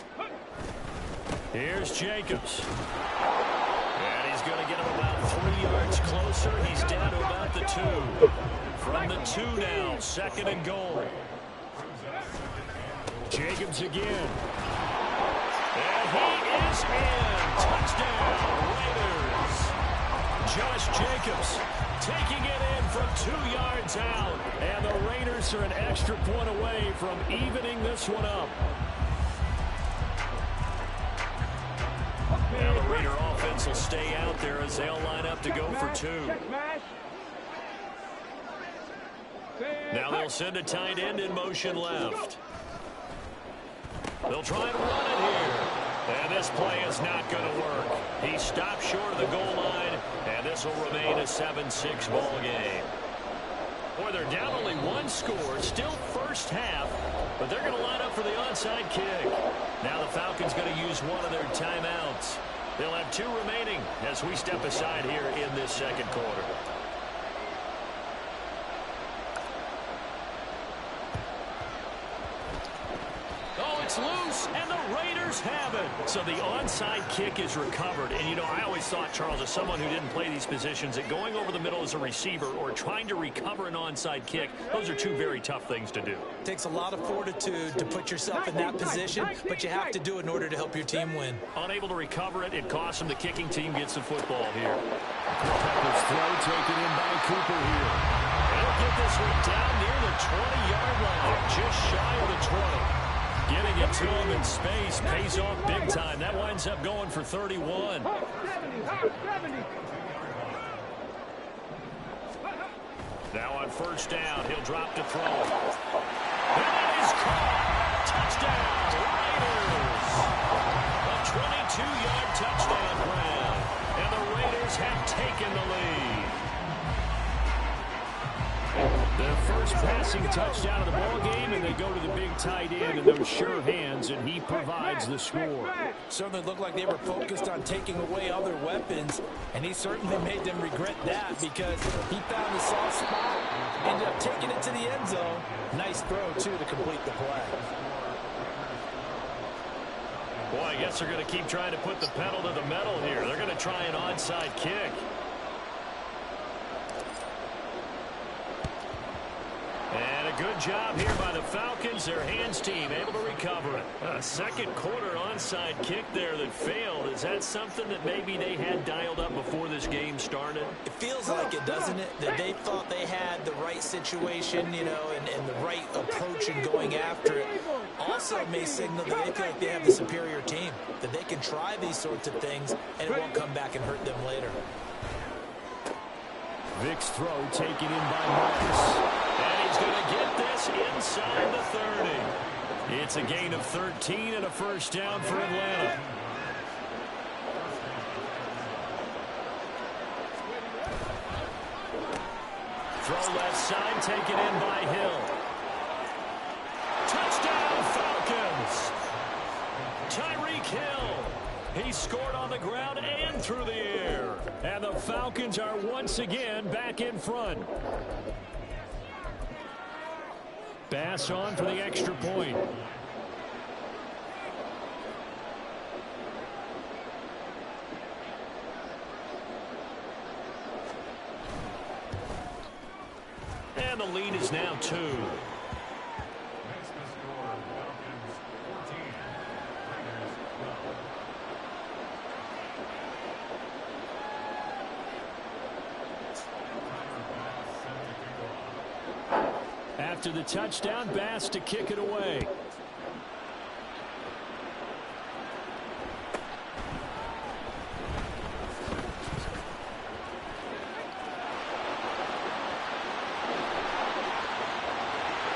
Here's Jacobs. And he's going to get him about 3 yards closer. He's down to about the 2. From the 2 now, 2nd and goal. Jacobs again. And he is in. Touchdown, Raiders. Josh Jacobs taking it in from 2 yards out. And the Raiders are an extra point away from evening this one up. Now the Raider offense will stay out there as they'll line up to go for 2. Now they'll send a tight end in motion left. They'll try and run it here. And this play is not going to work. He stopped short of the goal line, and this will remain a 7-6 ball game. Boy, they're down only 1 score, still first half, but they're going to line up for the onside kick. Now the Falcons going to use one of their timeouts. They'll have 2 remaining as we step aside here in this second quarter. It's loose, and the Raiders have it. So the onside kick is recovered. And, you know, I always thought, Charles, as someone who didn't play these positions, that going over the middle as a receiver or trying to recover an onside kick, those are 2 very tough things to do. It takes a lot of fortitude to put yourself in that position, but you have to do it in order to help your team win. Unable to recover it, it costs them. The kicking team gets the football here. Pepper's throw taken in by Cooper here. They'll get this one down near the 20-yard line, just shy of the 20. Getting it to him in space pays off big time. That winds up going for 31. Now on 1st down, he'll drop to throw. That is caught. Touchdown, Raiders. A 22-yard touchdown grab. And the Raiders have taken the lead. Their first passing touchdown of the ball game, and they go to the big tight end in those sure hands, and he provides the score. Certainly looked like they were focused on taking away other weapons, and he certainly made them regret that because he found the soft spot, ended up taking it to the end zone. Nice throw, too, to complete the play. Boy, I guess they're going to keep trying to put the pedal to the metal here. They're going to try an onside kick. And a good job here by the Falcons. Their hands team able to recover it. A second quarter onside kick there that failed. Is that something that maybe they had dialed up before this game started? It feels like it, doesn't it? That they thought they had the right situation, you know, and the right approach in going after it. Also may signal that they feel like they have the superior team, that they can try these sorts of things and it won't come back and hurt them later. Vic's throw taken in by Marcus. And he's going to get this inside the 30. It's a gain of 13 and a first down for Atlanta. Throw left side, taken in by Hill. Touchdown, Falcons! Tyreek Hill. He scored on the ground and through the air. And the Falcons are once again back in front. Bass on for the extra point. And the lead is now 2. after the touchdown, Bass to kick it away.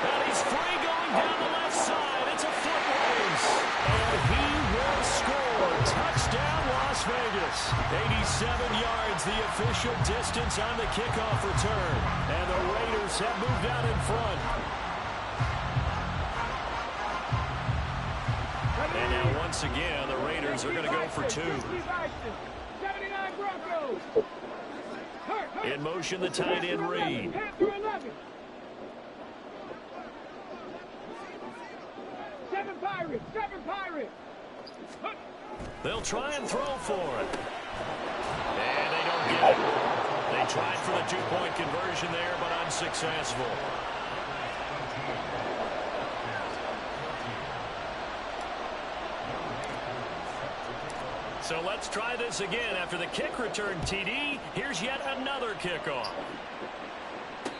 And he's free going down the left side. It's a foot race. And he will score. Touchdown, Las Vegas. 87 yards, the official distance on the kickoff return. And the Raiders have moved out in front. And now once again, the Raiders are going to go for two. 79 Broncos. In motion, the tight end Reed. Panther 11. 7 Pirates. 7 Pirates. They'll try and throw for it. And they don't get it. They tried for the two-point conversion there, but unsuccessful. So let's try this again. After the kick return TD, here's yet another kickoff.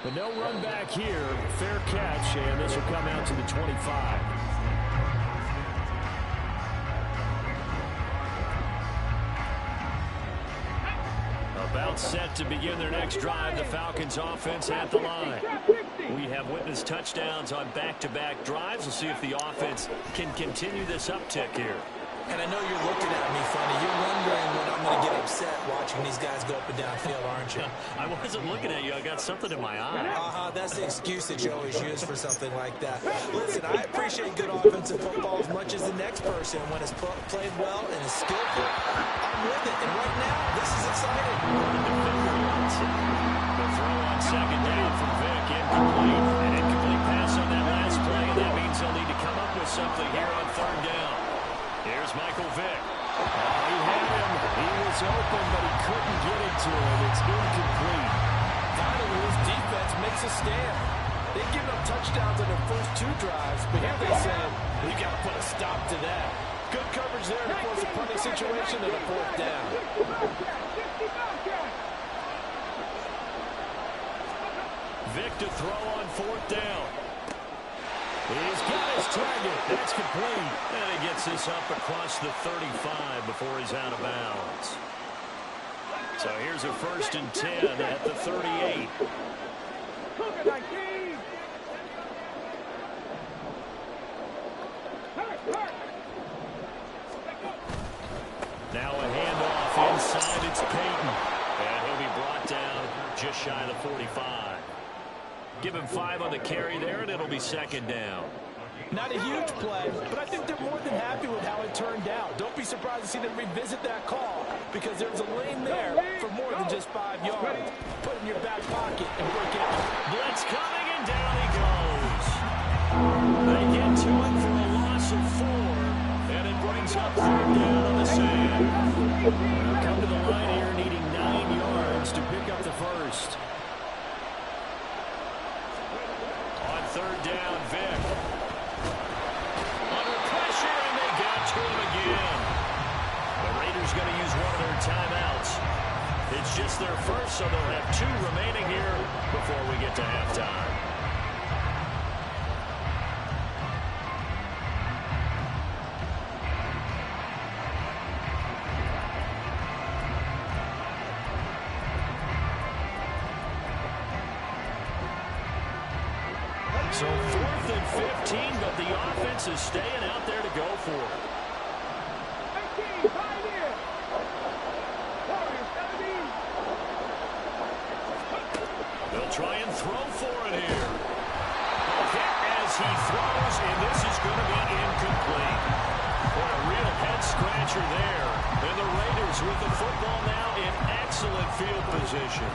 But no run back here. Fair catch, and this will come out to the 25. About set to begin their next drive, the Falcons offense at the line. We have witnessed touchdowns on back-to-back drives. We'll see if the offense can continue this uptick here. And I know you're looking at me funny. You're wondering when I'm going to get upset watching these guys go up and down field, aren't you? I wasn't looking at you. I got something in my eye. That's the excuse that you always use for something like that. Listen, I appreciate good offensive football as much as the next person. When it's played well and is skillful, I'm with it. And right now, this is exciting. The throw on second down from Vick, incomplete. An incomplete pass on that last play, and that means they'll need to come up with something here on third down. Here's Michael Vick. He had him. He was open, but he couldn't get it to him. It's incomplete. Finally, his defense makes a stand. They've given up touchdowns on their first two drives, but here they said, we got to put a stop to that. Good coverage there to force a punting situation and a fourth down. Vick to throw on fourth down. He's got his target. That's complete. And he gets this up across the 35 before he's out of bounds. So here's a 1st and 10 at the 38. Now a handoff inside. It's Peyton. And he'll be brought down just shy of the 45. Give him 5 on the carry there, and it'll be second down. Not a huge play, but I think they're more than happy with how it turned out. Don't be surprised to see them revisit that call, because there's a lane there for more than just 5 yards. Put it in your back pocket and break it. Blitz coming, and down he goes. They get to it for a loss of 4, and it brings up third down on the sand. They'll come to the line here needing 9 yards to pick up the first. On third down, Vick. Under pressure, and they got to him again. The Raiders going to use one of their timeouts. It's just their first, so they'll have 2 remaining here before we get to halftime. So 4th and 15, but the offense is staying out there to go for it. They'll try and throw for it here. Hit as he throws, and this is going to be incomplete. What a real head-scratcher there. And the Raiders with the football now in excellent field position.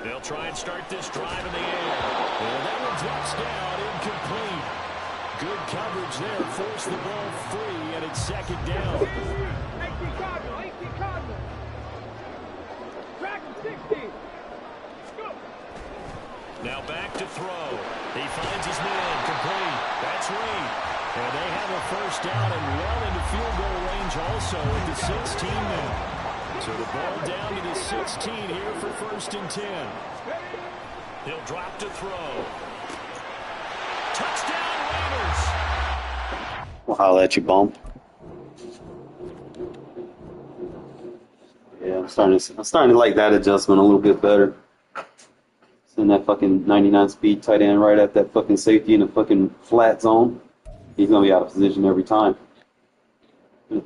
They'll try and start this drive in the air. And that one drops down, incomplete. Good coverage there, force the ball free, and it's second down. 18 Cardinal, 18 Cardinal. Track him, 60. Go. Now back to throw. He finds his man, complete. That's Reed. And they have a first down and well into field goal range also at the 16 now. So the ball down to the 16 here for 1st and 10. He'll drop to throw. Touchdown Raiders. Well, holla at you, bump. Yeah, I'm starting to like that adjustment a little bit better. Send that fucking 99 speed tight end right at that fucking safety in the fucking flat zone. He's gonna be out of position every time.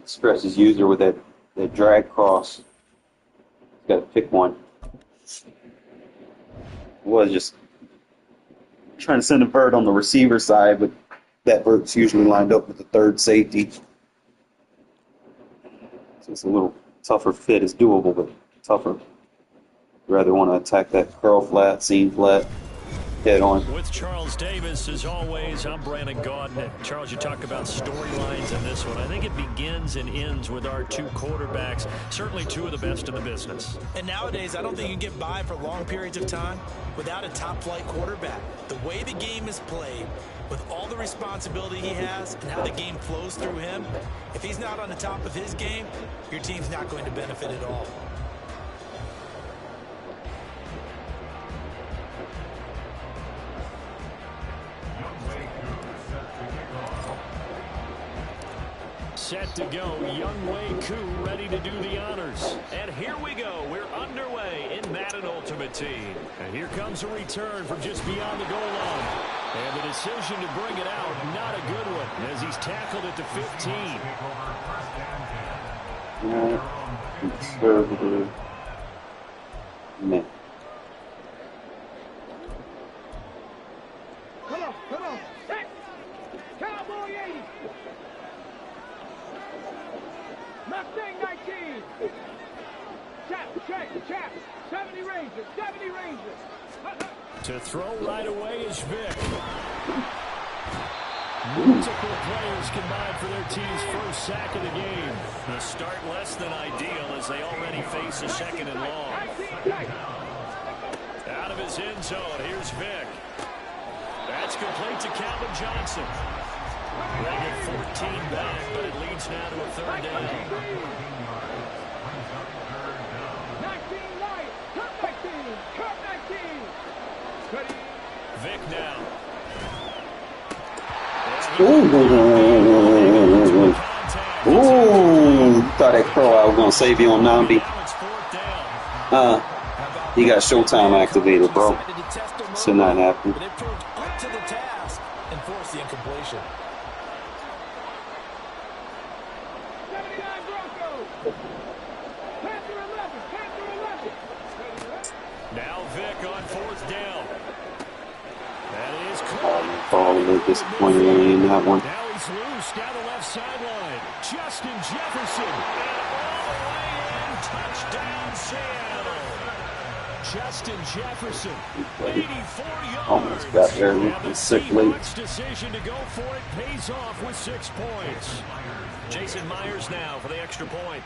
Stretch his user with that drag cross. He's got to pick one. Was just trying to send a bird on the receiver side, but that bird's usually lined up with the third safety. So it's a little tougher fit. It's doable, but tougher. Rather want to attack that curl flat, seam flat, head on. With Charles Davis, as always, I'm Brandon Gaudin. Charles, you talk about storylines in this one. I think it begins and ends with our two quarterbacks, certainly two of the best in the business. And nowadays, I don't think you can get by for long periods of time without a top-flight quarterback. The way the game is played, with all the responsibility he has and how the game flows through him, if he's not on the top of his game, your team's not going to benefit at all. Set to go, Younghoe Koo ready to do the honors. And here we go, we're underway in Madden Ultimate Team. And here comes a return from just beyond the goal line. And the decision to bring it out, not a good one, as he's tackled at the 15. Yeah, conservative. Man. Come on. Hit. Cowboy 80. Mustang 19. Chap. 70 Rangers. To throw right away is Vic. Multiple players combined for their team's first sack of the game. The start less than ideal as they already face a 2nd and long. Out of his end zone, here's Vic. That's complete to Calvin Johnson. They get 14 back, but it leads now to a 3rd down. 19 right. Cut 19. Vic now. Ooh, thought that crow I was gonna save you on Nambi. He got Showtime activated, bro. Should not happen. But they proved up to the task and forced the incompletion. 79 Broncos. Panther 11. Now Vic on 4th down. That is Ball a little disappointed in that one. Now he's loose down the left sideline. Justin Jefferson. And all the way in. Touchdown, Seattle. Justin Jefferson. 84 yards. Almost got there with the sick late. Seahawks' decision to go for it pays off with 6 points. Jason Myers now for the extra point.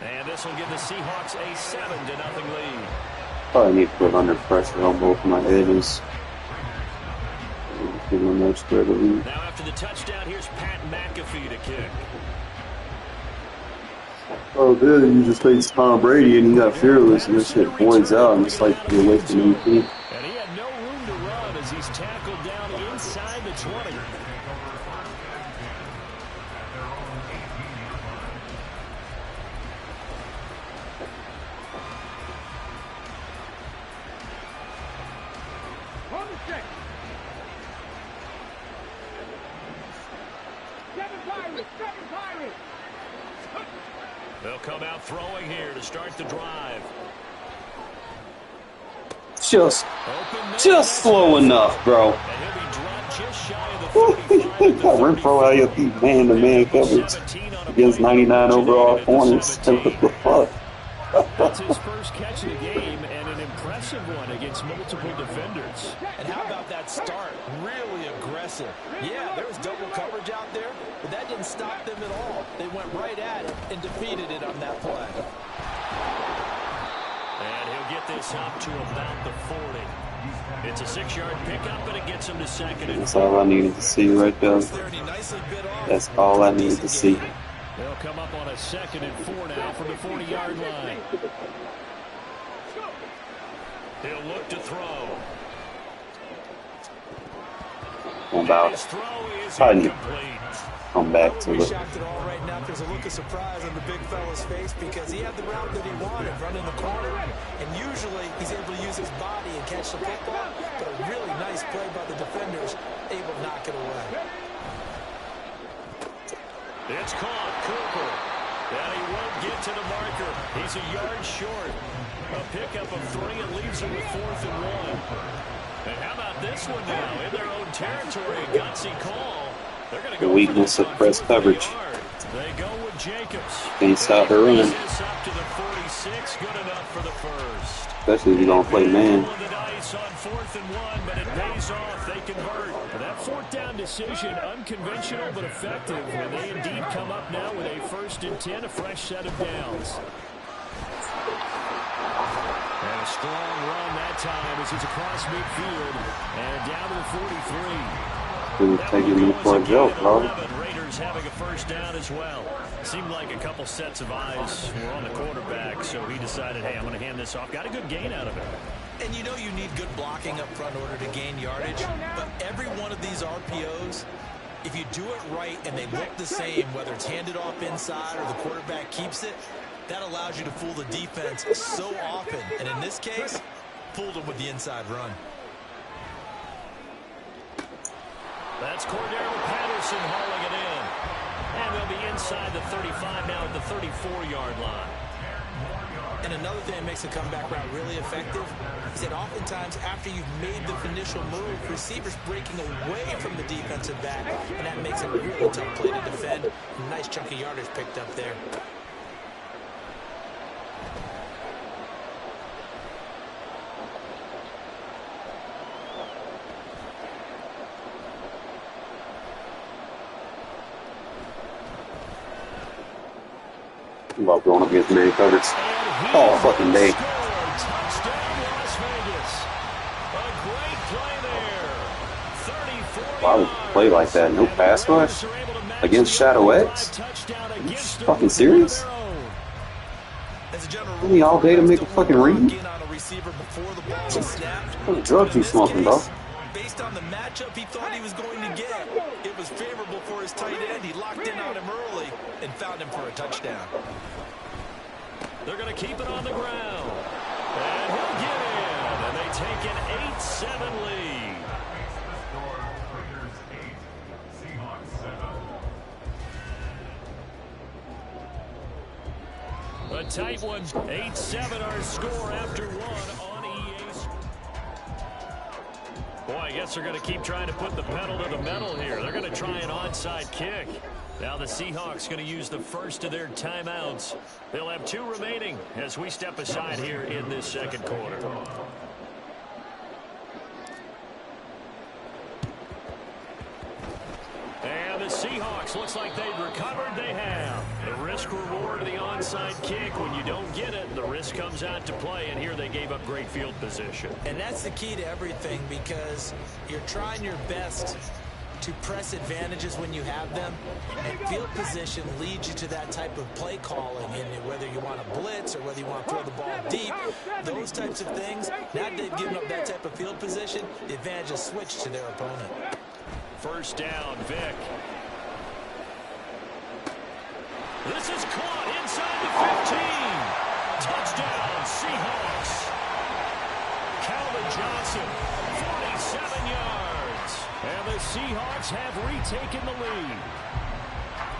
And this will give the Seahawks a 7-0 lead. Probably need to put under pressure on both of my edges. Give them an extra lead. Now after the touchdown, here's Pat McAfee to kick. Oh, good. You just faced Tom Brady and he got fearless and this shit points out and it's like you're wasting anything. And he had no room to run as he's tackled down inside the 20. On the 6. 7 Pirates. They'll come out throwing here to start the drive. Just slow enough, bro. And he'll be dropped just shy of the 35. We're throwing out your feet man-to-man coverage against 99 overall corners. What the fuck? That's his first catch of the game and an impressive one against multiple defenders. And how about that start? Really aggressive. Yeah, there was double coverage out there, but that didn't stop them at all. They went right at it and defeated it on that play. And he'll get this up to about the 40. It's a 6-yard pickup, and it gets him to second and That's all I needed to see right there. That's all I needed to see. They'll come up on a 2nd and 4 now from the 40-yard line. He'll look to throw. About His throw is probably incomplete. come back to Be the shocked at all right now if there's a look of surprise on the big fella's face because he had the route that he wanted, running the corner, and usually he's able to use his body and catch the football, but a really nice play by the defenders, able to knock it away. It's caught. Cooper. And he won't get to the marker. He's a yard short. A pickup of 3 and leaves him with 4th and 1. And how about this one now? In their own territory, a gutsy call. They're going to go the weakness of press coverage. They go with Jacobs. Can't stop her running. This up to the 46. Good enough for the first. Especially if you don't play man. Rolling the dice on 4th and 1, but it pays off. They convert. That 4th down decision, unconventional but effective. And they indeed come up now with a 1st and 10, a fresh set of downs. And a strong run that time as he's across midfield and down to the 43. Dude, taking me for a joke, bro. Raiders having a 1st down as well. Seemed like a couple sets of eyes were on the quarterback, so he decided, hey, I'm going to hand this off. Got a good gain out of it. And you know you need good blocking up front in order to gain yardage, but every one of these RPOs, if you do it right and they look the same, whether it's handed off inside or the quarterback keeps it, that allows you to fool the defense so often. And in this case, fooled them with the inside run. That's Cordero Patterson hauling it in. And they'll be inside the 35 now at the 34-yard line. And another thing that makes the comeback route really effective is that oftentimes after you've made the initial move, receivers breaking away from the defensive back, and that makes it a really tough play to defend. A nice chunk of yardage picked up there. About going up against man coverage all fucking day. Touchdown, Las Vegas. A great play there. 34 Why would you play like that? No pass rush against Shadow X? Are you fucking serious? Only all day to make a fucking read? What drugs you smoking, bro? Based on the matchup he thought he was going to get, it was favorable for his tight end. He locked in on him early and found him for a touchdown. They're going to keep it on the ground. And he'll get in. And they take an 8-7 lead. A tight one. 8-7 our score after one on EA's. Boy, I guess they're going to keep trying to put the pedal to the metal here. They're going to try an onside kick. Now the Seahawks going to use the first of their timeouts. They'll have 2 remaining as we step aside here in this second quarter. And the Seahawks, looks like they've recovered. They have. The risk reward of the onside kick. When you don't get it, the risk comes out to play. And here they gave up great field position. And that's the key to everything, because you're trying your best to press advantages when you have them, and field position leads you to that type of play calling, and whether you want to blitz or whether you want to throw the ball deep, those types of things. Now that they've given up that type of field position, the advantage is switched to their opponent. First down, Vic. This is caught inside the 15. Touchdown, Seahawks. Calvin Johnson, 47 yards. And the Seahawks have retaken the lead.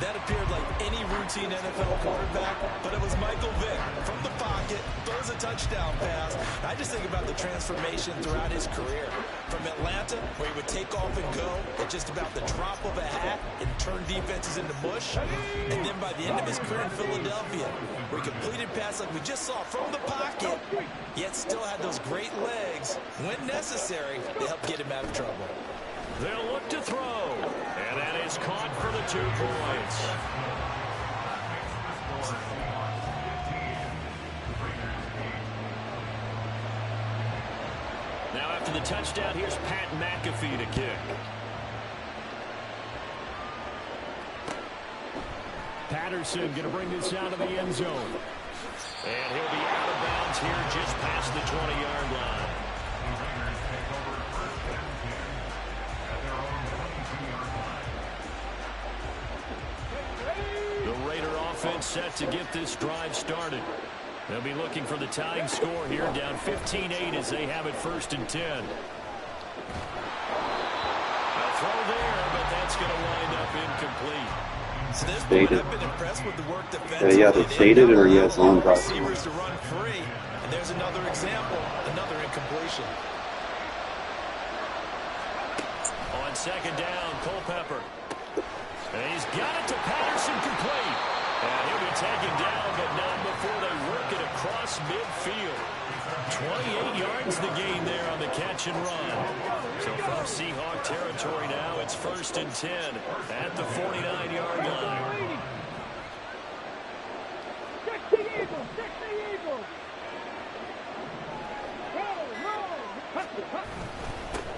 That appeared like any routine NFL quarterback, but it was Michael Vick from the pocket, throws a touchdown pass. I just think about the transformation throughout his career. From Atlanta, where he would take off and go at just about the drop of a hat and turn defenses into mush. And then by the end of his career in Philadelphia, where he completed pass like we just saw from the pocket, yet still had those great legs. When necessary, they helped get him out of trouble. They'll look to throw. And that is caught for the 2 points. Now after the touchdown, here's Pat McAfee to kick. Patterson going to bring this out of the end zone. And he'll be out of bounds here just past the 20-yard line. The Raider offense set to get this drive started. They'll be looking for the tying score here, down 15-8 as they have it 1st and 10. A throw there, but that's going to wind up incomplete. So this Faded. point, I've been impressed with the work defensively. Yeah, either faded or he has own drive. Receivers to run free, and there's another example, another incompletion. On 2nd down, Culpepper. And he's got it to Patterson, complete. And he'll be taken down, but not before they work it across midfield. 28 yards the gain there on the catch and run. So from Seahawk territory now, it's 1st and 10 at the 49-yard line. Check the Eagles! Check the Eagles!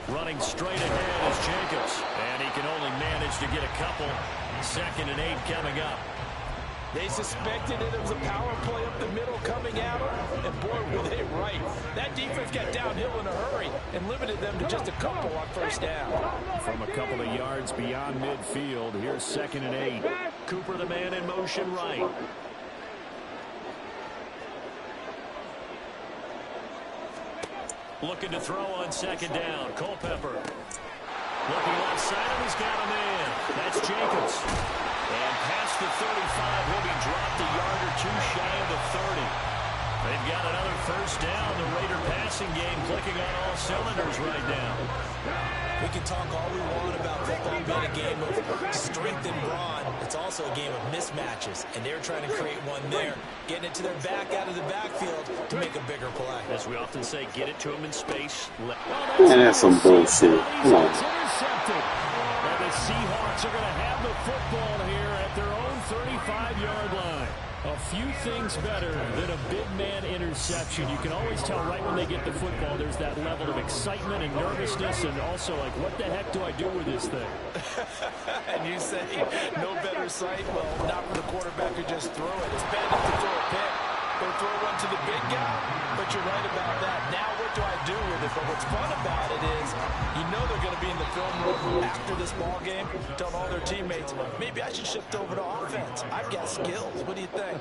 Running straight ahead is Jacobs. And he can only manage to get a couple. 2nd and 8 coming up. They suspected it was a power play up the middle coming at them, and boy, were they right. That defense got downhill in a hurry and limited them to just a couple on 1st down. From a couple of yards beyond midfield, here's 2nd and 8. Cooper, the man in motion right. Looking to throw on 2nd down. Culpepper. Looking left side, and he's got a man. That's Jacobs. And past the 35, he'll be dropped a yard or two shy of the 30. They've got another 1st down. The Raider passing game clicking on all cylinders right now. We can talk all we want about football being a game of strength and brawn. It's also a game of mismatches, and they're trying to create one there, getting it to their back out of the backfield to make a bigger play. As we often say, get it to him in space. Man, that's some bullshit. Come on. It's intercepted. And the Seahawks are going to have the football here at their own 35-yard line. A few things better than a big man interception. You can always tell right when they get the football, there's that level of excitement and nervousness, and also like, what the heck do I do with this thing? And you say, no better sight? Well, not for the quarterback who just threw it. It's bad enough to throw a pick. Go throw one to the big guy. But you're right about that. Now what do I do with it? But what's fun about it is you know they're going to be in the film room after this ball game, telling all their teammates, maybe I should shift over to offense. I've got skills. What do you think?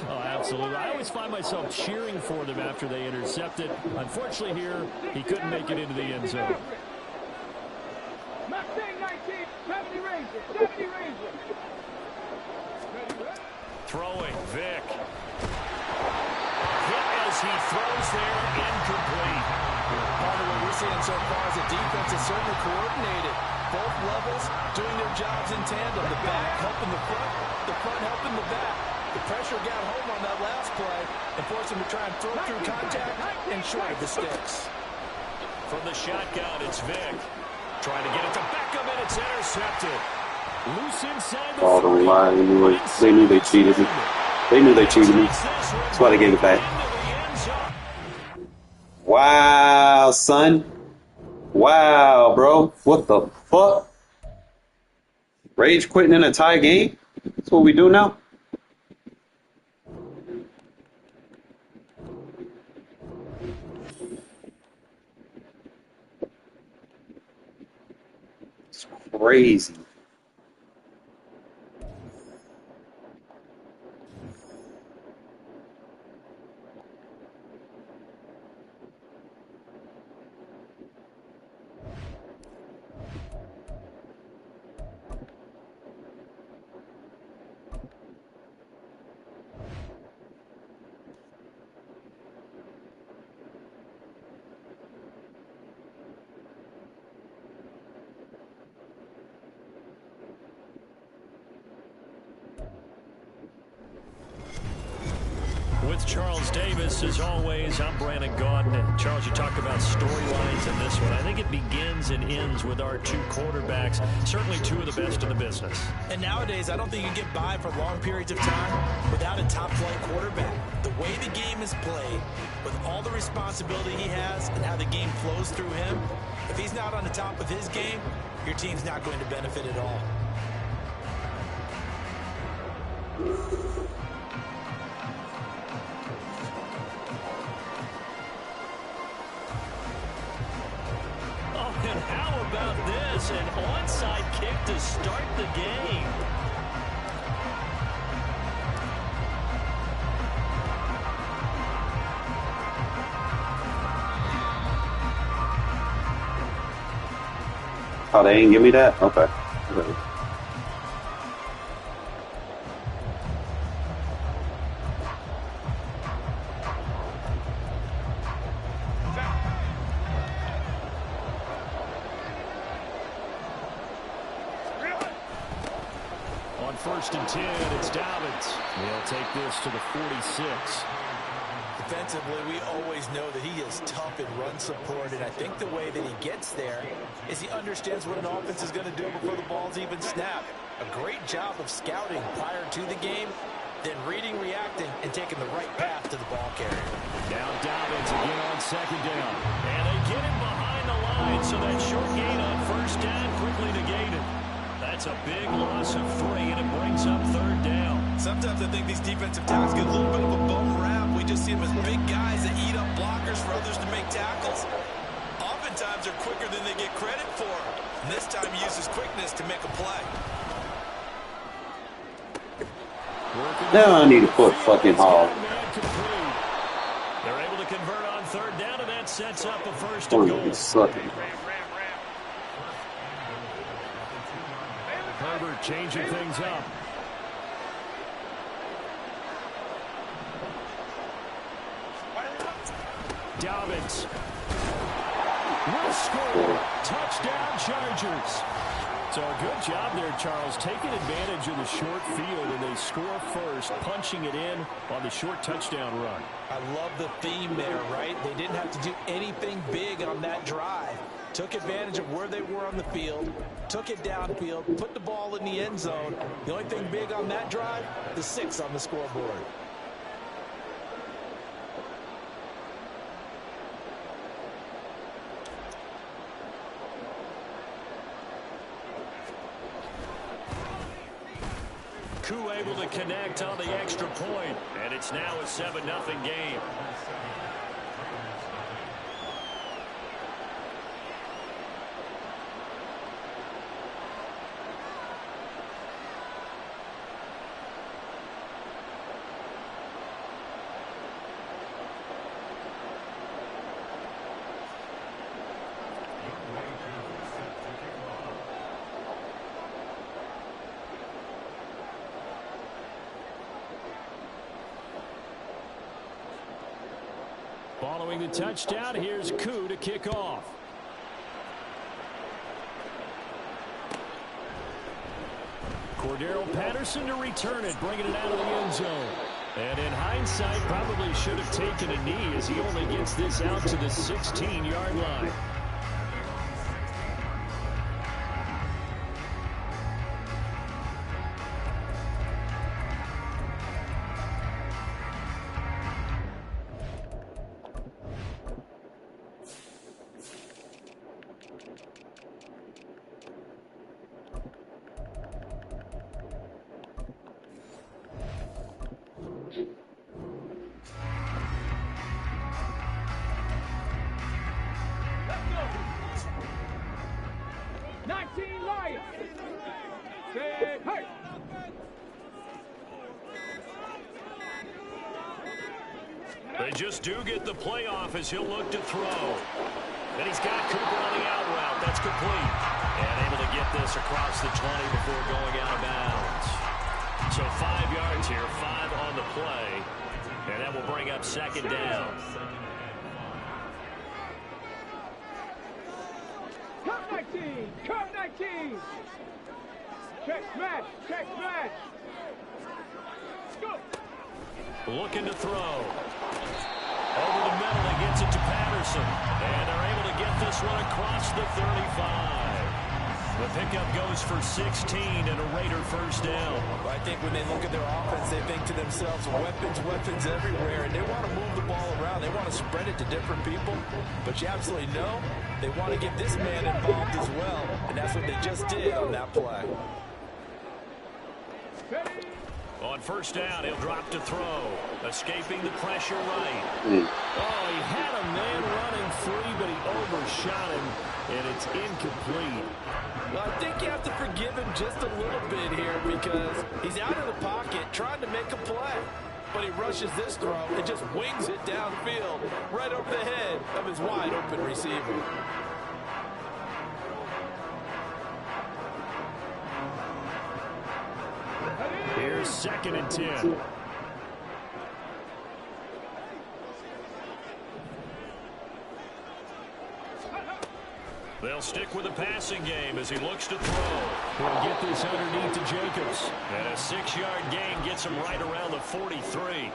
Oh, absolutely. I always find myself cheering for them after they intercept it. Unfortunately here, he couldn't make it into the end zone. Mustang 19, 70 Rangers, 70 Rangers. Throwing, Vic. Hit as he throws there, incomplete. Part of what we're seeing so far is the defense is certainly coordinated. Both levels doing their jobs in tandem. The back helping the front helping the back. The pressure got home on that last play and forced him to try and throw through contact and short of the sticks. From the shotgun, it's Vic. Trying to get it to Beckham, and it's intercepted. Loose inside the All the lie. They knew they cheated me. They knew they cheated me. That's why they gave it back. Wow, son. Wow, bro. What the fuck? Rage quitting in a tie game? That's what we do now? It's crazy. With Charles Davis, as always, I'm Brandon Gaudin. And Charles, you talked about storylines in this one. I think it begins and ends with our two quarterbacks, certainly two of the best in the business. And nowadays, I don't think you get by for long periods of time without a top-flight quarterback. The way the game is played, with all the responsibility he has and how the game flows through him, if he's not on the top of his game, your team's not going to benefit at all. Oh, and how about this? An onside kick to start the game. Oh, they didn't give me that? Okay. Okay. On 1st and 10, it's Dobbins. They'll take this to the 46. Defensively, we always know that he is tough in run support, and I think the way that he gets there is he understands what an offense is going to do before the ball's even snapped. A great job of scouting prior to the game, then reading, reacting, and taking the right path to the ball carrier. Now Dobbins again on 2nd down. And they get him behind the line, so that short gain on 1st down quickly negated. That's a big loss of 3, and it brings up 3rd down. Sometimes I think these defensive tackles get a little bit of a bum rap. We just see them as big guys that eat up blockers for others to make tackles. Oftentimes they're quicker than they get credit for. And this time he uses quickness to make a play. Now I need to put fucking Hall. They're able to convert on 3rd down, and that sets up a 1st and goal. Sucking. Herbert changing things up. Dobbins will score. Touchdown, Chargers. So a good job there, Charles, taking advantage of the short field, and they score first, punching it in on the short touchdown run. I love the theme there, right? They didn't have to do anything big on that drive. Took advantage of where they were on the field, took it downfield, put the ball in the end zone. The only thing big on that drive, the 6 on the scoreboard. Koo able to connect on the extra point, and it's now a 7-0 game. Following the touchdown, here's Koo to kick off. Cordero Patterson to return it, bringing it out of the end zone. And in hindsight, probably should have taken a knee as he only gets this out to the 16-yard line. They just do get the playoff as he'll look to throw. And he's got Cooper on the out route. That's complete. And able to get this across the 20 before going out of bounds. So 5 yards here, 5 on the play. And that will bring up 2nd down. Come 19! Come 19! Check smash! Check smash! Go! Looking to throw. Over the middle, he gets it to Patterson. And they're able to get this one across the 35. The pickup goes for 16 and a Raider first down. I think when they look at their offense, they think to themselves, weapons, weapons everywhere, and they want to move the ball around. They want to spread it to different people, but you absolutely know they want to get this man involved as well, and that's what they just did on that play. On first down, he'll drop to throw. Escaping the pressure right. Oh, he had a man running free, but he overshot him, and it's incomplete. Well, I think you have to forgive him just a little bit here because he's out of the pocket trying to make a play. But he rushes this throw and just wings it downfield right over the head of his wide-open receiver. Here's 2nd and 10. They'll stick with the passing game as he looks to throw. He'll get this underneath to Jacobs. And a 6-yard gain gets him right around the 43.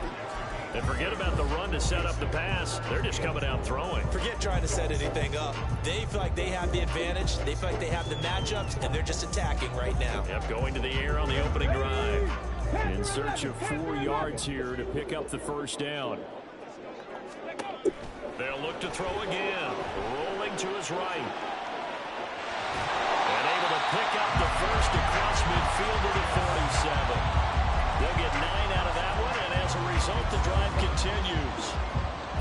And forget about the run to set up the pass. They're just coming out throwing. Forget trying to set anything up. They feel like they have the advantage. They feel like they have the matchups, and they're just attacking right now. Yep, going to the air on the opening drive. In search of 4 yards here to pick up the first down. They'll look to throw again. Rolling to his right. And able to pick up the first across midfield to the 47. They'll get 9 out of that one, and as a result, the drive continues.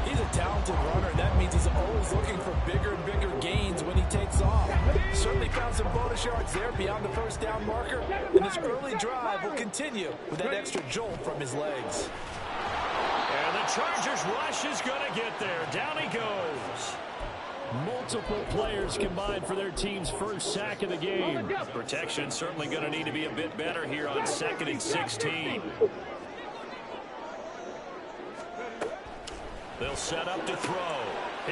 He's a talented runner, and that means he's always looking for bigger and bigger gains when he takes off. Certainly found some bonus yards there beyond the first down marker, and this early drive will continue with that extra jolt from his legs. And the Chargers rush is going to get there. Down he goes. Multiple players combined for their team's first sack of the game. Protection certainly going to need to be a bit better here on 2nd and 16. They'll set up to throw.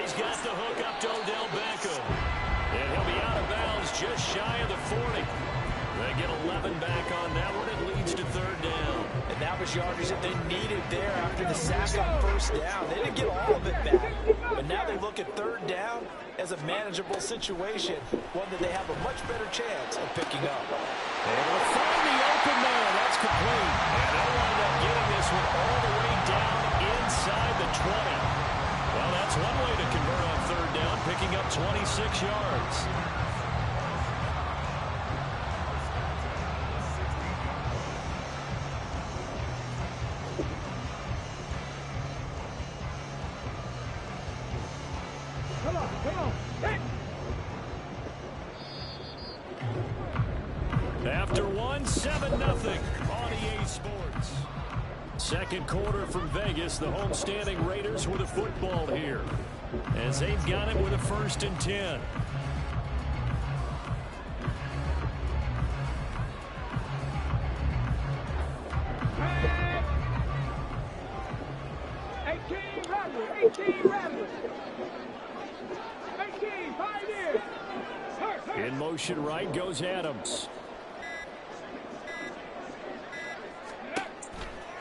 He's got the hook up to Odell Beckham. And he'll be out of bounds just shy of the 40. They get 11 back on that one. It leads to 3rd down. And that was yardage that they needed there after the sack on first down. They didn't get all of it back. But now they look at 3rd down as a manageable situation, one that they have a much better chance of picking up. And we'll find the open man. That's complete. And they'll wind up getting this one all the way down inside the 20. Well, that's one way to convert on 3rd down, picking up 26 yards. Come on. Hey. After one, 7-0 on EA Sports. Second quarter from Vegas. The homestanding Raiders with a football here, as they've got it with a 1st and 10. In motion right goes Adams.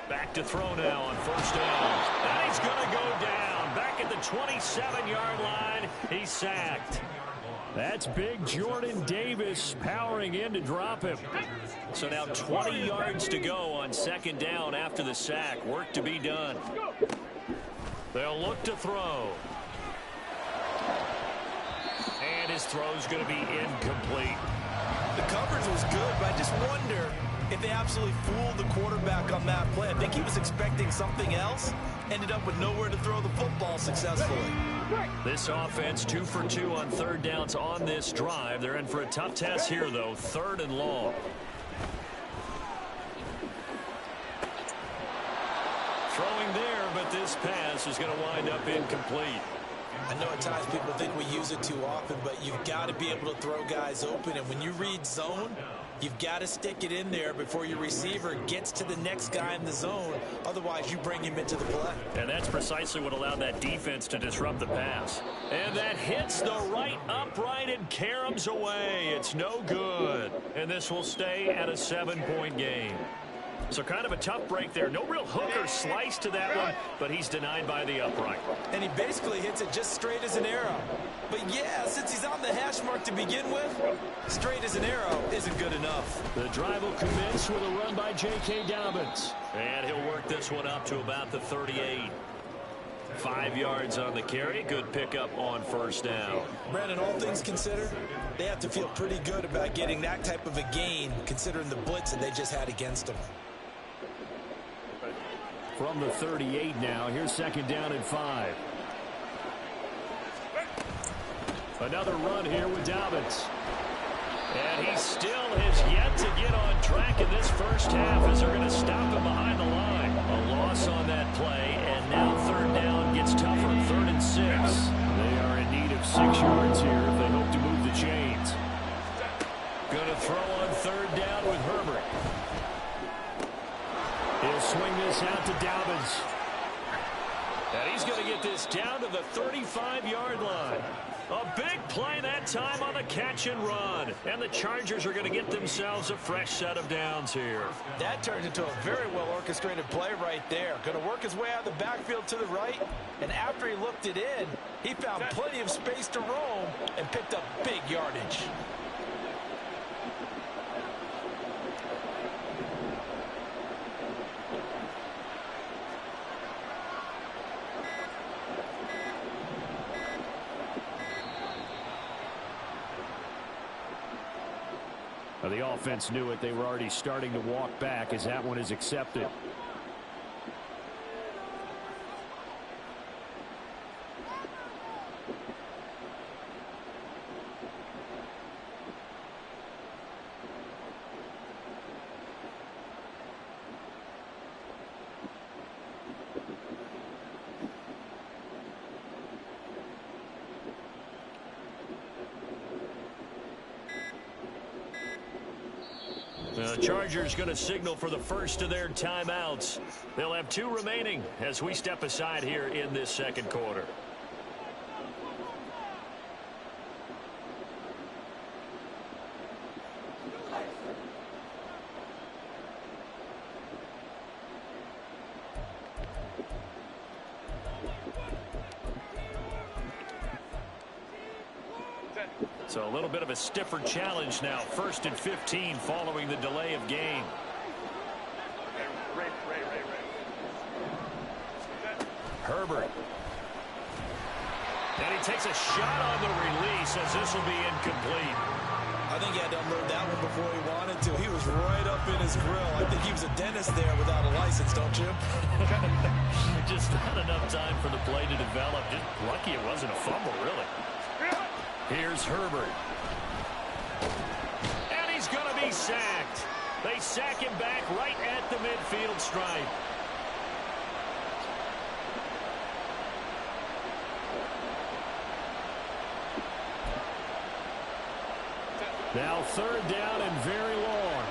Back to throw now on first down. And he's going to go down. Back at the 27-yard line. He's sacked. That's big Jordan Davis powering in to drop him. So now 20 yards to go on 2nd down after the sack. Work to be done. They'll look to throw. And his throw's going to be incomplete. The coverage was good, but I just wonder if they absolutely fooled the quarterback on that play. I think he was expecting something else. Ended up with nowhere to throw the football successfully. This offense 2 for 2 on 3rd downs on this drive. They're in for a tough test here, though. 3rd and long. Throwing there, but this pass is going to wind up incomplete. I know at times people think we use it too often, but you've got to be able to throw guys open. And when you read zone, you've got to stick it in there before your receiver gets to the next guy in the zone. Otherwise, you bring him into the play. And that's precisely what allowed that defense to disrupt the pass. And that hits the right upright and caroms away. It's no good. And this will stay at a 7-point game. So kind of a tough break there. No real hook or slice to that one, but he's denied by the upright. And he basically hits it just straight as an arrow. But yeah, since he's on the hash mark to begin with, straight as an arrow isn't good enough. The drive will commence with a run by J.K. Dobbins. And he'll work this one up to about the 38. 5 yards on the carry. Good pickup on first down. Brandon, all things considered, they have to feel pretty good about getting that type of a gain, considering the blitz that they just had against them. From the 38 now, here's second down and 5. Another run here with Dobbins. And he still has yet to get on track in this first half as they're going to stop him behind the line. A loss on that play, and now third down gets tougher. 3rd and 6. They are in need of 6 yards here if they hope to move the chains. Going to throw on 3rd down with Herbert. He'll swing this out to Dobbins. And he's going to get this down to the 35-yard line. A big play that time on the catch and run. And the Chargers are going to get themselves a fresh set of downs here. That turns into a very well-orchestrated play right there. Going to work his way out of the backfield to the right. And after he looked it in, he found plenty of space to roam and picked up big yardage. The offense knew it. They were already starting to walk back as that one is accepted. The Chargers going to signal for the first of their timeouts. They'll have 2 remaining as we step aside here in this second quarter. So a little bit of a stiffer challenge now. 1st and 15 following the delay of game. Herbert. And he takes a shot on the release as this will be incomplete. I think he had to unload that one before he wanted to. He was right up in his grill. I think he was a dentist there without a license, don't you? Just not enough time for the play to develop. Just lucky it wasn't a fumble, really. Here's Herbert. And he's going to be sacked. They sack him back right at the midfield stripe. Now 3rd down and very long.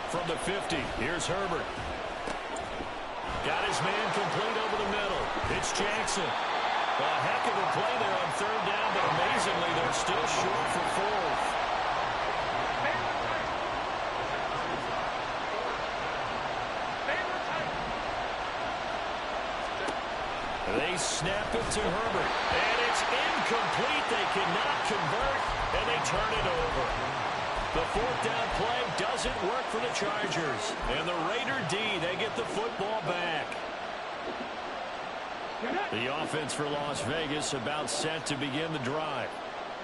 From the 50, here's Herbert. Got his man complete over the middle. It's Jackson. A heck of a play there on 3rd down, but amazingly, they're still short for 4th. They snap it to Herbert, and it's incomplete. They cannot convert, and they turn it over. The 4th down play doesn't work for the Chargers, and the Raider D, they get the football back. The offense for Las Vegas about set to begin the drive.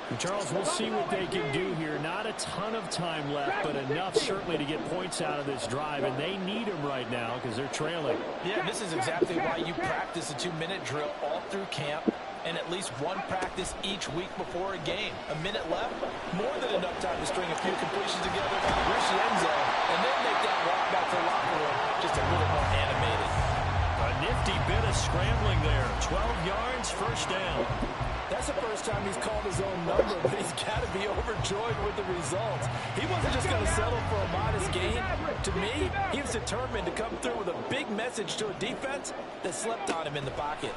And Charles, we'll see what they can do here. Not a ton of time left, but enough certainly to get points out of this drive, and they need them right now because they're trailing. Yeah, this is exactly why you practice a 2-minute drill all through camp and at least one practice each week before a game. A minute left, more than enough time to string a few completions together, reach the end zone, and then make that walk back to the locker room just a little more animated. A nifty bit of scrambling there. 12 yards, first down. That's the first time he's called his own number, but he's got to be overjoyed with the results. He wasn't just going to settle for a modest gain. To me, he was determined to come through with a big message to a defense that slept on him in the pocket.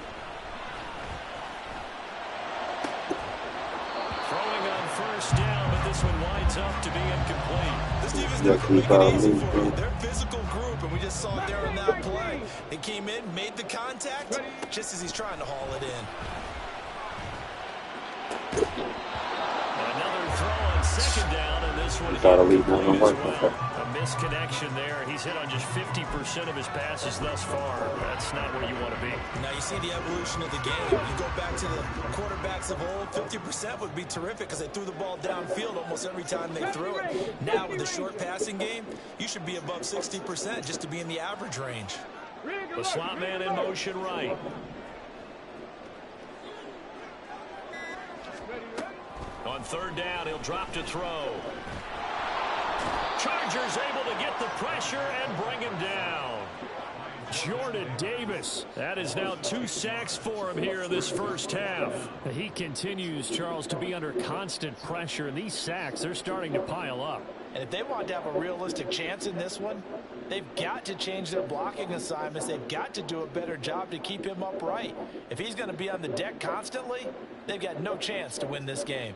Throwing on 1st first down, but this one winds up to be incomplete. This defense not going to make it easy for you. They're a physical group, and we just saw it there in that play. It came in, made the contact, just as he's trying to haul it in. Another throw on second down, and this one incomplete as well. A misconnection there. He's hit on just 50% of his passes thus far. That's not where you want to be. Now you see the evolution of the game. You go back to the quarterbacks of old, 50% would be terrific because they threw the ball downfield almost every time they threw it. Now with the short passing game, you should be above 60% just to be in the average range. The slot man in motion right. On third down, he'll drop to throw. Chargers able to get the pressure and bring him down. Jordan Davis. That is now 2 sacks for him here in this first half. He continues, Charles, to be under constant pressure, and these sacks, they're starting to pile up. And if they want to have a realistic chance in this one, they've got to change their blocking assignments. They've got to do a better job to keep him upright. If he's going to be on the deck constantly, they've got no chance to win this game.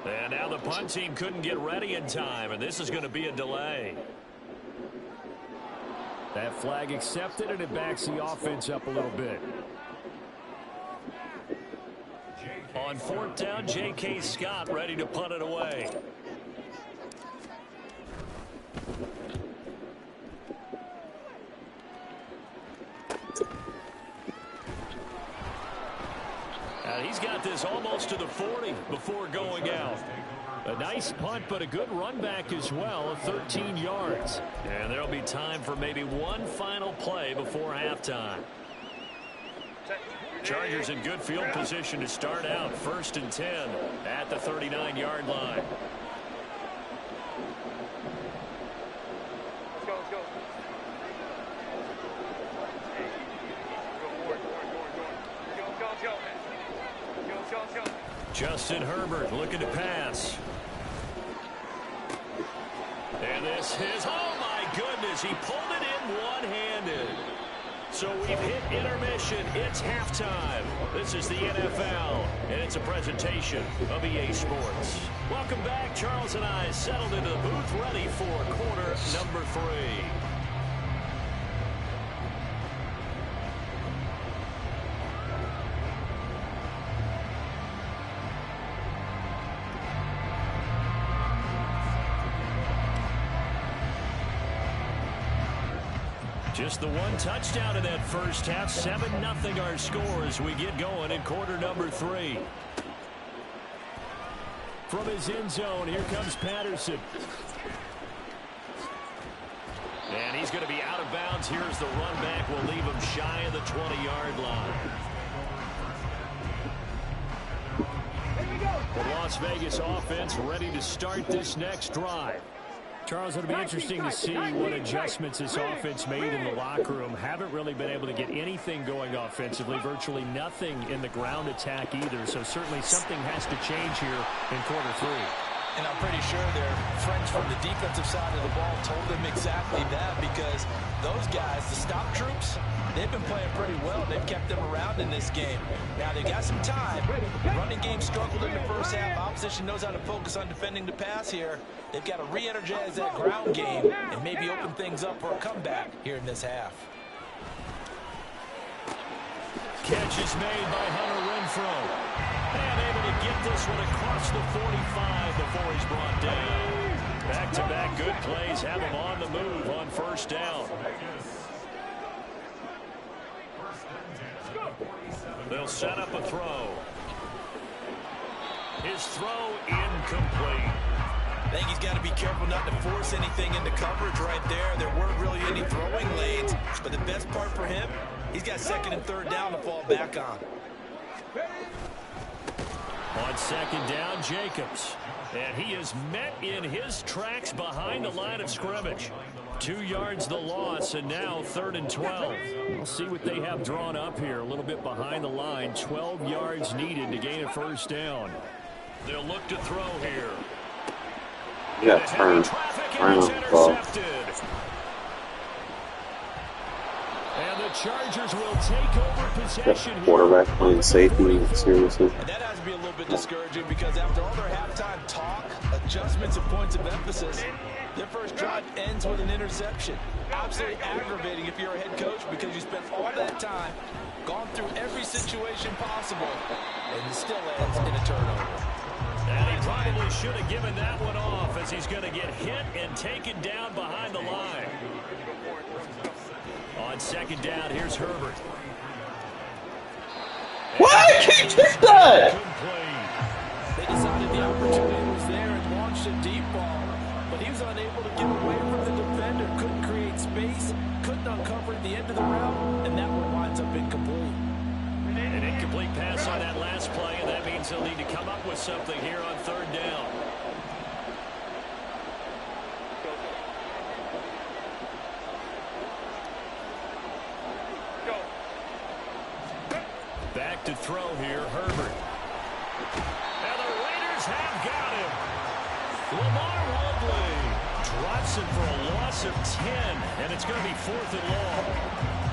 And now the punt team couldn't get ready in time, and this is going to be a delay. That flag accepted, and it backs the offense up a little bit. On fourth down, J.K. Scott ready to punt it away. And he's got this almost to the 40 before going out. A nice punt, but a good run back as well, 13 yards. And there'll be time for maybe one final play before halftime. Chargers in good field position to start out, 1st and 10 at the 39-yard line. Justin Herbert looking to pass. And this is, oh my goodness, he pulled it in one-handed. So we've hit intermission. It's halftime. This is the NFL, and it's a presentation of EA Sports. Welcome back. Charles and I settled into the booth, ready for quarter number 3. Just the one touchdown in that first half. 7-0 our score as we get going in quarter number 3. From his end zone, here comes Patterson. And he's going to be out of bounds. Here's the run back. We'll leave him shy of the 20-yard line. The Las Vegas offense ready to start this next drive. Charles, it'll be interesting to see what adjustments this offense made in the locker room. Haven't really been able to get anything going offensively, virtually nothing in the ground attack either. So certainly something has to change here in quarter 3. And I'm pretty sure their friends from the defensive side of the ball told them exactly that, because those guys, the stop troops, they've been playing pretty well. They've kept them around in this game. Now, they got some time. The running game struggled in the first half. Opposition knows how to focus on defending the pass here. They've got to re-energize that ground game and maybe open things up for a comeback here in this half. Catch is made by Hunter Renfrow. And able to get this one across the 45 before he's brought down. Back-to-back good plays have him on the move on first down. They'll set up a throw. His throw incomplete. I think he's got to be careful not to force anything into coverage right there. There weren't really any throwing lanes, but the best part for him, he's got 2nd and 3rd down to fall back on. On 2nd down, Jacobs. And he is met in his tracks behind the line of scrimmage. 2 yards the loss, and now 3rd and 12. We'll see what they have drawn up here. A little bit behind the line. 12 yards needed to gain a first down. They'll look to throw here. Yeah, turn. Traffic, and it's intercepted. And the Chargers will take over possession here. Quarterback playing safety, seriously. And that has to be a little bit discouraging because after all their halftime talk, adjustments and points of emphasis, their first drive ends with an interception. Absolutely aggravating if you're a head coach because you spent all that time, gone through every situation possible, and it still ends in a turnover. And he probably should have given that one off as he's going to get hit and taken down behind the line. On second down, here's Herbert. Why can't you hit that? They decided the opportunity was there and launched a deep ball, but he was unable to get away from the defender, couldn't create space, couldn't uncover at the end of the route, and that one winds up incomplete. An incomplete pass on that last play, and that means they'll need to come up with something here on third down. Back to throw here, Herbert. And the Raiders have got him. Lamar Woodley drops him for a loss of 10, and it's going to be 4th and long.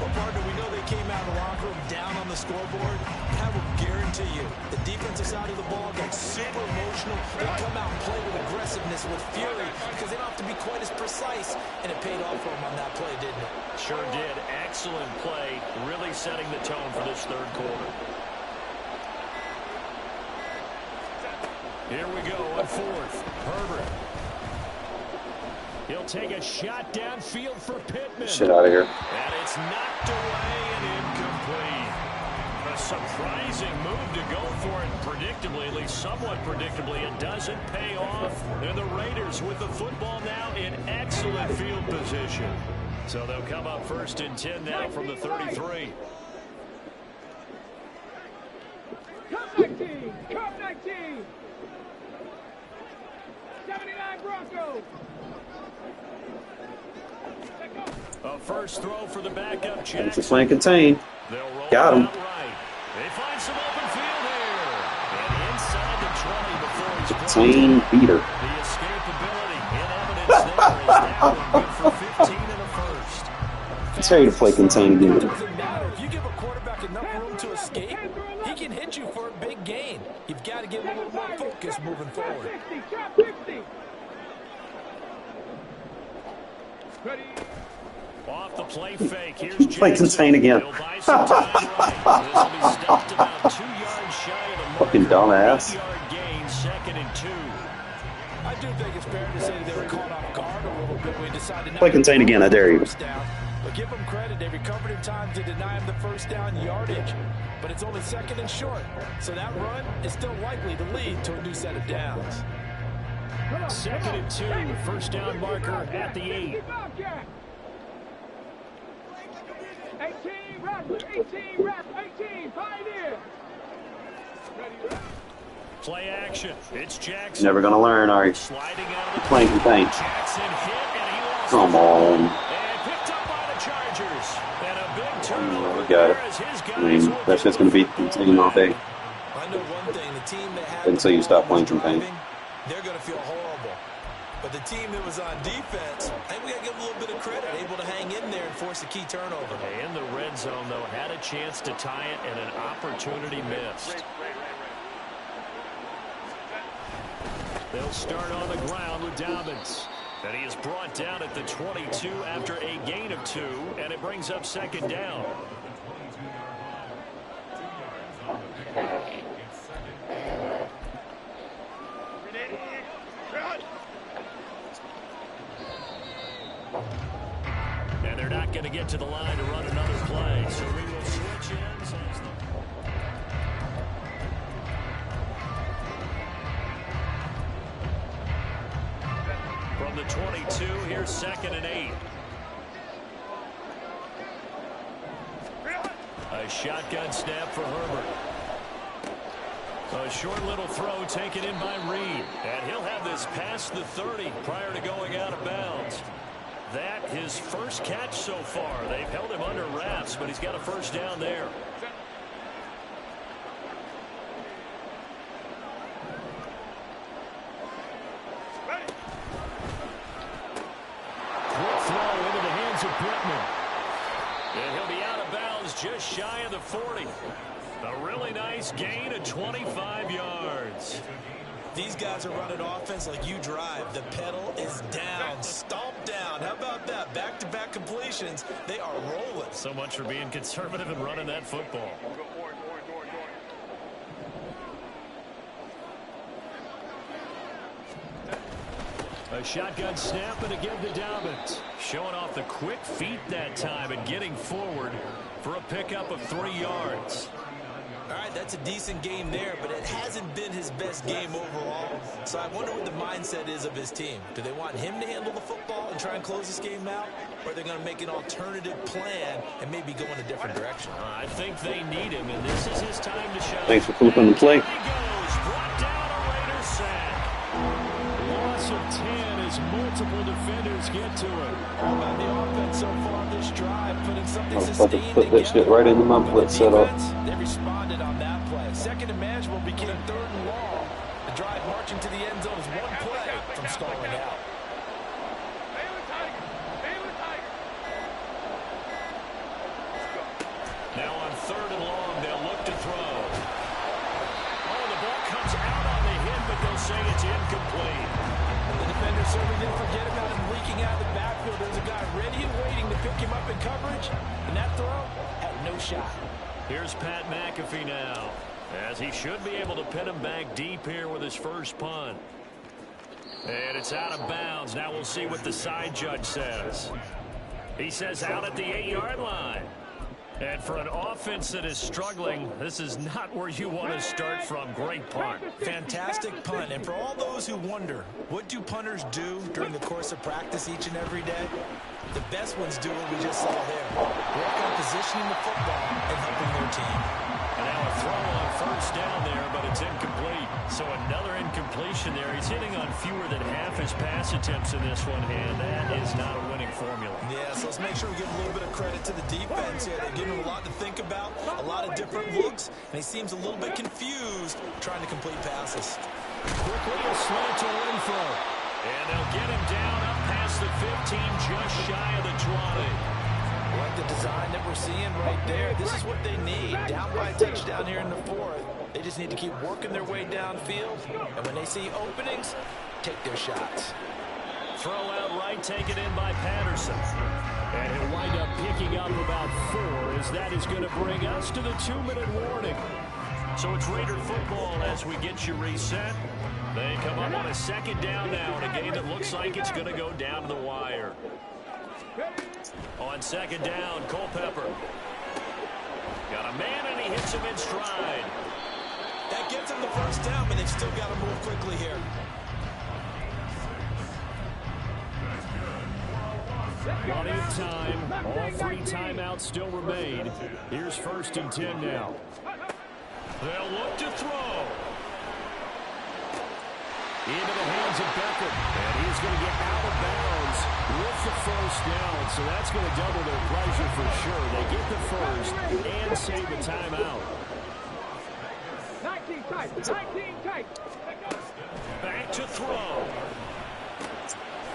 Well, partner, we know they came out of the locker room down on the scoreboard. I will guarantee you, the defensive side of the ball got super emotional. They come out and play with aggressiveness, with fury, because they don't have to be quite as precise. And it paid off for them on that play, didn't it? Sure did. Excellent play, really setting the tone for this third quarter. Here we go on 4th. Herbert. He'll take a shot downfield for Pittman. Shit out of here. And it's knocked away and incomplete. A surprising move to go for it. Predictably, at least somewhat predictably, it doesn't pay off. And the Raiders with the football now in excellent field position. So they'll come up 1st and 10 now from the 33. Cup 19! Cup 19! 79 Broncos! A first throw for the backup Jackson. Just playing contain. Got him. Right. They find some open field here. And inside the 20 before he's Contain beater. The escapability in evidence there is now good for 15 in the first. It's ready to play contain again. It doesn't matter. If you give a quarterback enough room to escape, he can hit you for a big gain. You've got to give him a little more focus moving forward. 60, Cup 60! Ready? Off the play fake. Here's Play contain again. He'll buy some time right. This will be stopped about 2 yards shy of the mark. Fucking dumbass. 8-yard gain, 2nd and 2. I do think it's fair to say that they were caught off guard a little bit when we decided not Play contain to again, I dare you. first down. But give them credit. They recovered in time to deny him the first down yardage. But it's only 2nd and short. So that run is still likely to lead to a new set of downs. 2nd and 2. First down marker at the 8. 18, rep, 18, rep, 18, Pioneer. Play action. It's Jackson. Never gonna learn, are you? Sliding out of the Playing contain. Jackson hit and he lost Come it. on. And picked up by the Chargers. And a big turnover We got there it. as his guys I mean, will that's get just gonna be the contain all day. I know one thing. The team that had Until you the stop ball playing was contain. driving, they're going to feel horrible. But the team that was on defense, I think we got to give them a little bit of credit, able to hang in there and force a key turnover. In the red zone, though, had a chance to tie it and an opportunity missed. They'll start on the ground with Dobbins. And he is brought down at the 22 after a gain of 2, and it brings up 2nd down. And they're not going to get to the line to run another play, so we will switch ends. From the 22, here's 2nd and 8. A shotgun snap for Herbert. A short little throw taken in by Reed. And he'll have this past the 30 prior to going out of bounds. That his first catch so far. They've held him under wraps, but he's got a first down there. Quick throw into the hands of Pittman. And he'll be out of bounds just shy of the 40. A really nice gain of 25 yards. These guys are running offense like you drive. The pedal is down, stomped down. How about that? Back-to-back completions. They are rolling. So much for being conservative and running that football. A shotgun snap and again to Dobbins. Showing off the quick feet that time and getting forward for a pickup of 3 yards. All right, that's a decent game there, but it hasn't been his best game overall. So I wonder what the mindset is of his team. Do they want him to handle the football and try and close this game out? Or are they going to make an alternative plan and maybe go in a different direction? I think they need him, and this is his time to shine. Thanks for flipping the play. There he goes, brought down a Raiders sack. Loss of 10 as multiple defenders get to it. All about the offense so far this drive, putting something I was about to sustained put that shit right into my blitz setup. They responded on that play. Second and manageable became third and long. The drive marching to the end zone is one play from stalling out. Now on third and long, they'll look to throw. Oh, the ball comes out on the hit, but they'll say it's incomplete. The defender certainly didn't forget about him leaking out of the backfield. There's a guy ready and waiting to pick him up in coverage, and that throw had no shot. Here's Pat McAfee now, as he should be able to pin him back deep here with his first punt. And it's out of bounds. Now we'll see what the side judge says. He says out at the 8-yard line. And for an offense that is struggling, this is not where you want to start from. Great punt. Fantastic punt. And for all those who wonder, what do punters do during the course of practice each and every day? The best ones do what we just saw there. Work on positioning the football and helping their team. And now a throw on first down there, but it's incomplete. So another incompletion there. He's hitting on fewer than half his pass attempts in this one, and that is not a winning formula. Yeah, so let's make sure we give a little bit of credit to the defense here. They're giving him a lot to think about, a lot of different looks, and he seems a little bit confused trying to complete passes. Quickly a slant to Renfro. And they'll get him down up past the 15, just shy of the 20. I like the design that we're seeing right there. This is what they need. Down by a touchdown here in the fourth. They just need to keep working their way downfield. And when they see openings, take their shots. Throw out right, taken in by Patterson. And he'll wind up picking up about 4, as that is going to bring us to the 2-minute warning. So it's Raider football as we get you reset. They come up on a second down now in a game that looks like it's going to go down to the wire. On second down, Culpepper. Got a man, and he hits him in stride. That gets him the first down, but they've still got to move quickly here. Plenty of time. All 3 timeouts still remain. Here's 1st and 10 now. They'll look to throw. Into the hands of Beckham. And he's going to get out of bounds with the first down. So that's going to double their pleasure for sure. They get the first and save the timeout. 19 tight. Back to throw.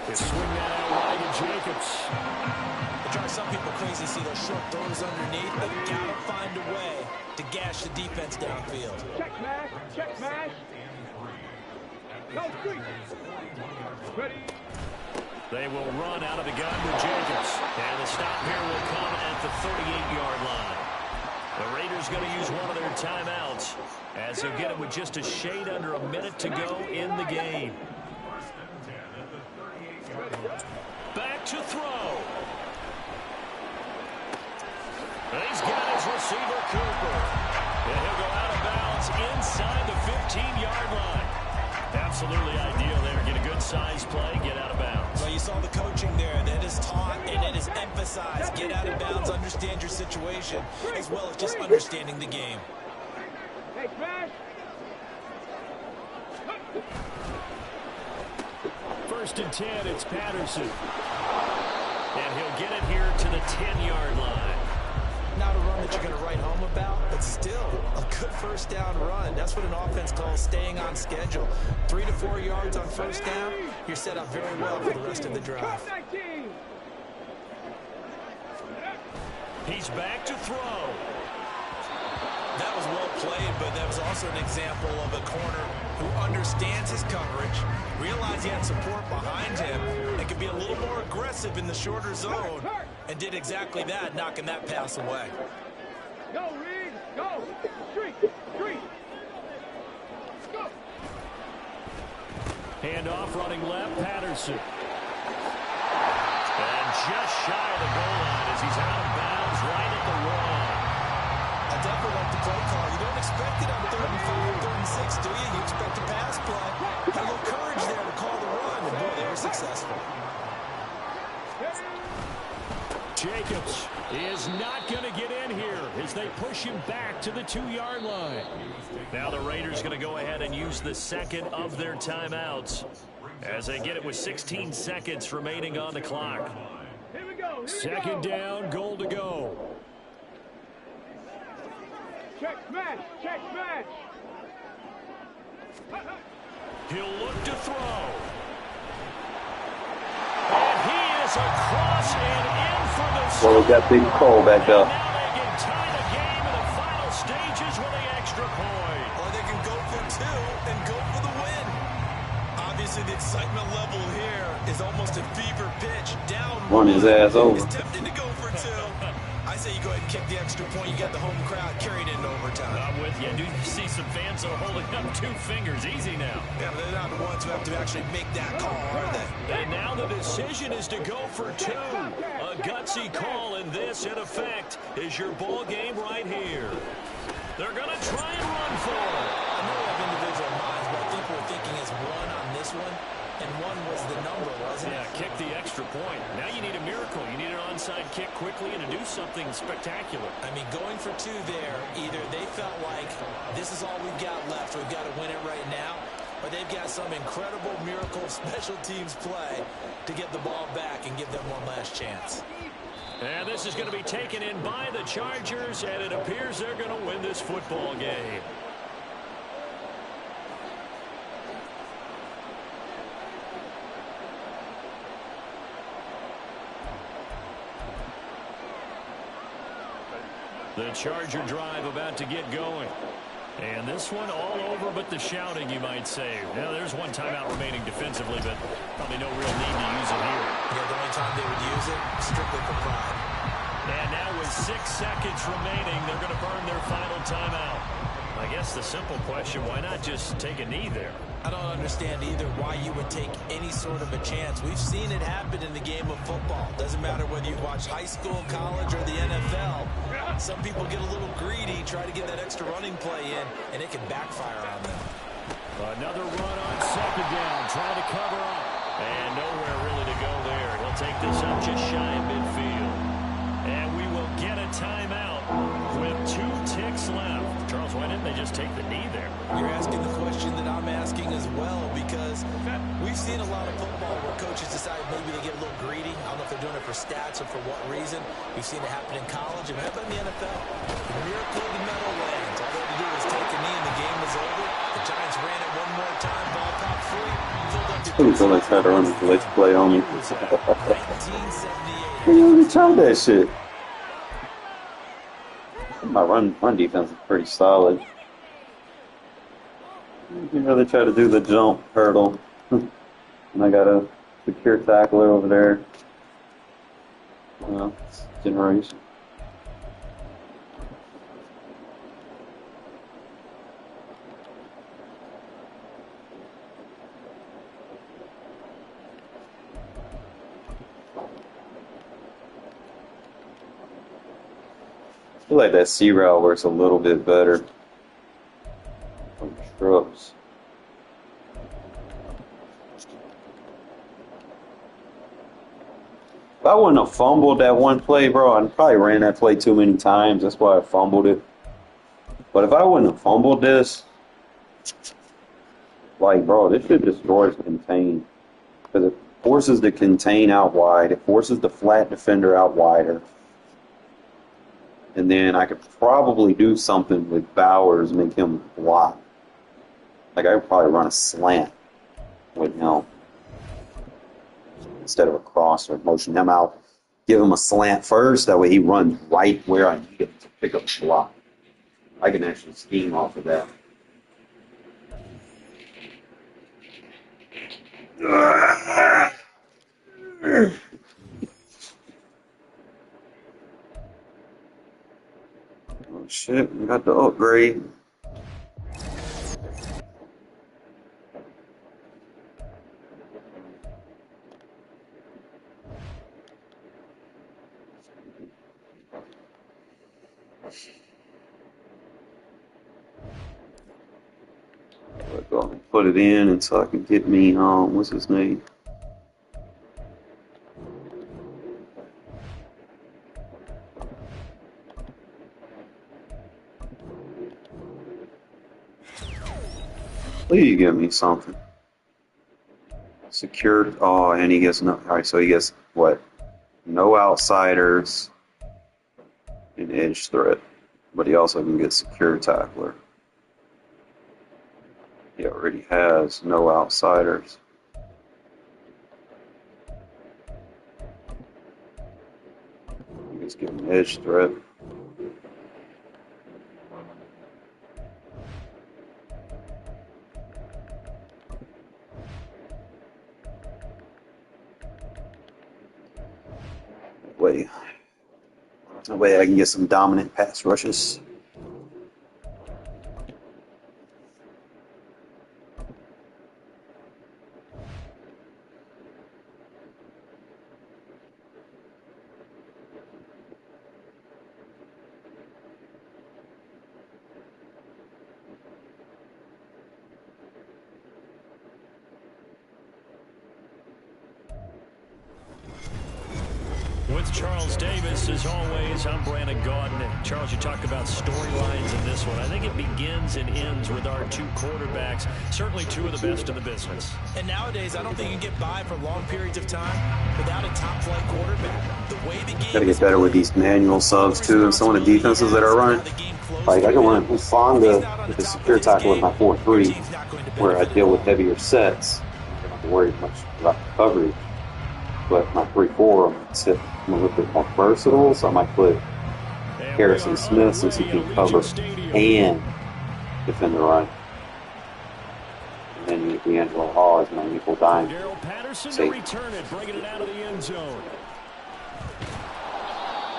They swing that out wide to Jacobs. It drives some people crazy to see those short throws underneath. They've got to find a way to gash the defense downfield. Check smash. No street. Ready. They will run out of the gun with Jacobs. And the stop here will come at the 38-yard line. The Raiders going to use one of their timeouts as they'll get it with just a shade under a minute to go in the game. Back to throw. And he's got his receiver, Cooper. And he'll go out of bounds inside the 15-yard line. Absolutely ideal there. Get a good size play, get out of bounds. Well, you saw the coaching there. That is taught and it is emphasized. Get out of bounds, understand your situation, as well as just understanding the game. Hey, smash. 1st and 10, it's Patterson. And he'll get it here to the 10-yard line. Not a run that you're going to write home about, but still a good first down run. That's what an offense calls staying on schedule. 3 to 4 yards on first down, you're set up very well for the rest of the drive. He's back to throw. That was well played, but that was also an example of a corner who understands his coverage, realized he had support behind him, and could be a little more aggressive in the shorter zone, and did exactly that, knocking that pass away. Go, Reed, go. Street, street. Go. Handoff running left, Patterson. And just shy of the goal line as he's out of bounds right at the one. I definitely like the play call. You don't expect it on 3rd and 5, 3rd and 6, do you? You expect a pass play. Had a little courage there to call the run, and boy, they were successful. Jacobs is not going to get in here as they push him back to the 2-yard line. Now the Raiders going to go ahead and use the second of their timeouts as they get it with 16 seconds remaining on the clock. Here we go. Second down, goal to go. Check smash, check smash. He'll look to throw. And he is across and in for the Well, we got Big Cole back and up. now they can tie the game in the final stages with the extra point. Or they can go for 2 and go for the win. Obviously, the excitement level here is almost a fever pitch. Down Run his ass over. He's tempted to go for 2. I say you go ahead and kick the extra point. You got the home crowd carried into overtime. I'm with you. Do you see some fans that are holding up 2 fingers? Easy now. Yeah, but they're not the ones who have to actually make that call, are they? And now the decision is to go for 2. A gutsy call, and this, in effect, is your ball game right here. They're going to try and run for it. I know we have individual minds, but I think we're thinking as 1 on this one, and 1 was the number, wasn't it? Yeah, kick the extra point. Now you need a miracle. You need an onside kick quickly and to do something spectacular. I mean, going for 2 there, either they felt like this is all we've got left, we've got to win it right now, or they've got some incredible miracle special teams play to get the ball back and give them one last chance. And this is going to be taken in by the Chargers, and it appears they're going to win this football game. The Charger drive about to get going. And this one all over but the shouting, you might say. Now, there's one timeout remaining defensively, but probably no real need to use it here. Yeah, the only time they would use it, strictly for pride. And now with 6 seconds remaining, they're going to burn their final timeout. I guess the simple question, why not just take a knee there? I don't understand either why you would take any sort of a chance. We've seen it happen in the game of football. Doesn't matter whether you watch high school, college, or the NFL. Some people get a little greedy, try to get that extra running play in, and it can backfire on them. Another run on second down, trying to cover up. And nowhere really to go there. He'll take this up just shy of midfield. And we will get a timeout with 2 ticks left. Charles, why didn't they just take the knee there? You're asking the question that I'm asking as well, because we've seen a lot of football where coaches decide maybe they get a little greedy. I don't know if they're doing it for stats or for what reason. We've seen it happen in college and it happened in the NFL. The miracle of the medal lands. All they had to do was take a knee and the game was over. The Giants ran it one more time, ball popped free. Who feel like trying to run the let's play on me? 1978. You tell that shit. My run defense is pretty solid. You really try to do the jump hurdle. And I got a secure tackler over there. Well, it's generation. I feel like that C route works a little bit better from shrubs. If I wouldn't have fumbled that one play, bro, I probably ran that play too many times. That's why I fumbled it. But if I wouldn't have fumbled this, like, bro, this should destroy contain. Because it forces the contain out wide. It forces the flat defender out wider. And then I could probably do something with Bowers, make him block. Like, I could probably run a slant with him instead of a cross or motion him out give him a slant first. That way he runs right where I need him to pick up the block. I can actually scheme off of that. Oh shit, we got the upgrade. I'll go and put it in until I can get me, what's his name? Please give me something. Secured. Oh, and he gets no. Alright, so he gets what? No outsiders and edge threat. But he also can get secure tackler. He already has no outsiders. You just give him edge threat. That way I can get some dominant pass rushes. With Charles Davis, as always, I'm Brandon Gaudin. And Charles, you talk about storylines in this one. I think it begins and ends with our two quarterbacks, certainly two of the best in the business. And nowadays, I don't think you can get by for long periods of time without a top-flight quarterback. The way the game Gotta get better with these manual subs too, and some of the defenses that are running. Like I can run Fonga with the secure tackle with my 4-3, where I deal with heavier sets. I don't have to worry much about the coverage. But my 3-4, I'm a little bit more versatile, so I might put Harrison Smith since he can cover and defend the run. And then you get D'Angelo Hall as my equal dime. Daryl Patterson to return it, bringing it out of the end zone.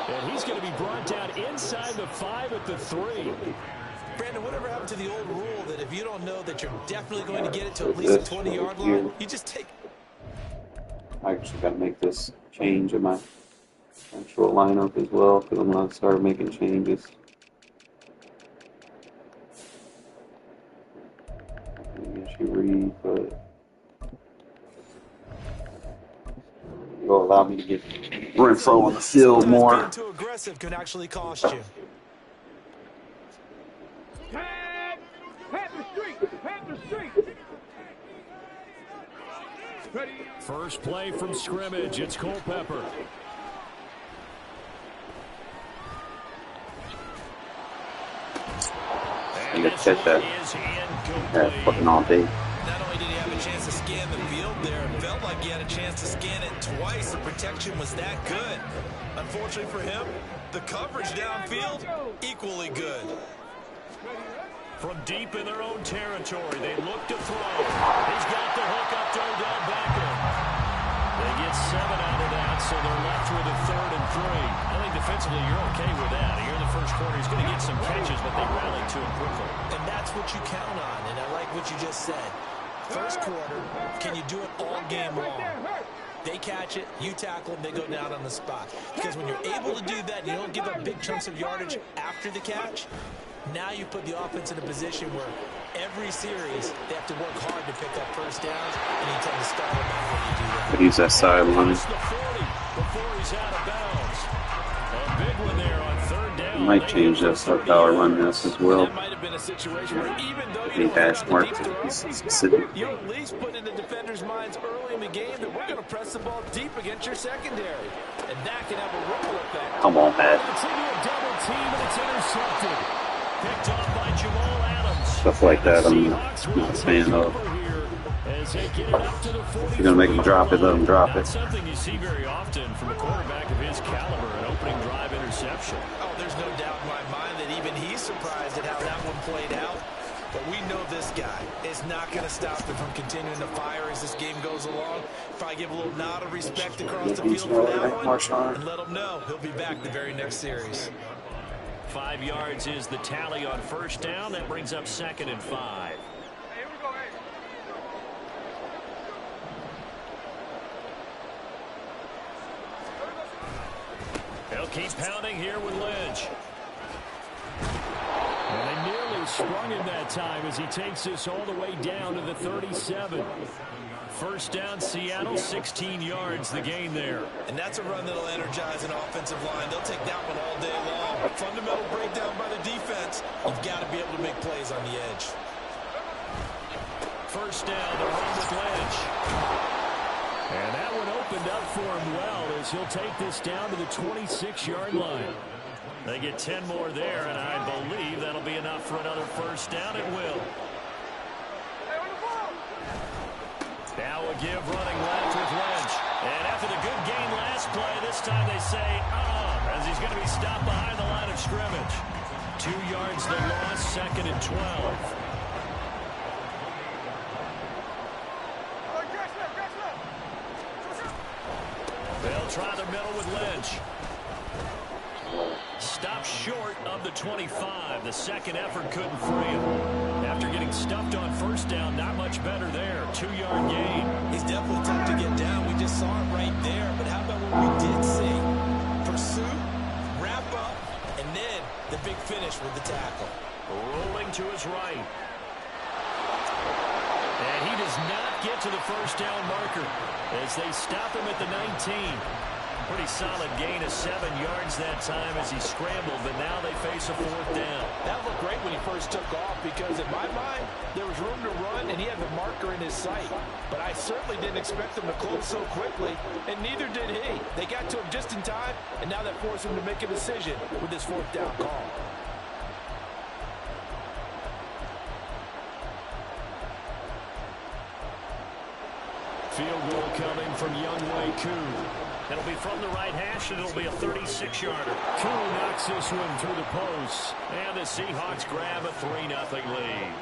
And he's going to be brought down inside the 5 at the 3. Brandon, whatever happened to the old rule that if you don't know that you're definitely going to get it to at least the 20-yard line, you just take... I actually got to make this change in my actual lineup as well, because I'm going to start making changes. I guess you read, but it'll allow me to get Renfro on the field more. Being too aggressive can actually cost you. Panther Street! Panther Street! Ready? First play from scrimmage, it's Culpepper. You got to catch that. Fucking all day. Not only did he have a chance to scan the field there, it felt like he had a chance to scan it twice. The protection was that good. Unfortunately for him, the coverage downfield, equally good. From deep in their own territory, they look to throw. He's got the hook up to Odell Beckham. They get 7 out of that, so they're left with a 3rd and 3. I think defensively you're okay with that. Here in the first quarter, he's going to get some catches, but they rally to him quickly. And that's what you count on, and I like what you just said. First quarter, can you do it all game long? They catch it, you tackle them, they go down on the spot. Because when you're able to do that, you don't give up big chunks of yardage after the catch. Now you put the offense in a position where every series they have to work hard to pick up first downs, and you tend to start them out when you do that. Could use that sideline. Before he's out of bounds. A big one there on 3rd down. I might change that stuff how I run this as well. That might have been a situation where even though Any you hash marks to be specific. you at least put in the defenders' minds early in the game that we're going to press the ball deep against your secondary. And that can have a ripple effect. Come on, Matt. It's into a double team, and it's intercepted. Picked off by Jamal Adams. Stuff like that I'm not a fan of. as they get it up to the 40. If you're going to make him drop it, let him drop Not it. something you see very often from a quarterback of his caliber, an opening drive interception. Oh, there's no doubt in my mind that even he's surprised at how that one played out. But we know this guy is not going to stop him from continuing to fire as this game goes along. Probably give a little nod of respect across the field for that one, and let him know he'll be back the very next series. 5 yards is the tally on first down. That brings up 2nd and 5. They'll keep pounding here with Lynch. And they nearly sprung him that time as he takes this all the way down to the 37. First down, Seattle, 16 yards the gain there. And that's a run that'll energize an offensive line. They'll take that one all day long. Fundamental breakdown by the defense. You've got to be able to make plays on the edge. First down, the run with Lynch. And that one opened up for him well as he'll take this down to the 26-yard line. They get 10 more there, and I believe that'll be enough for another first down. It will. Now a give running left with Lynch. And after the good game last play, this time they say, as he's going to be stopped behind the line of scrimmage. 2 yards the loss, 2nd and 12. They'll try the middle with Lynch. Stopped short of the 25. The second effort couldn't free him. After getting stuffed on first down, not much better there. 2-yard gain. He's definitely tough to get down. We just saw it right there. But how about what we did see? Pursuit, wrap up, and then the big finish with the tackle. Rolling to his right. And he does not get to the first down marker as they stop him at the 19. Pretty solid gain of 7 yards that time as he scrambled, but now they face a 4th down. That looked great when he first took off because in my mind, there was room to run and he had the marker in his sight. But I certainly didn't expect him to close so quickly, and neither did he. They got to him just in time, and now that forced him to make a decision with this 4th down call. Field goal coming from Younghoe Koo. It'll be from the right hash, and it'll be a 36-yarder. Koo knocks this one through the post, and the Seahawks grab a 3-0 lead.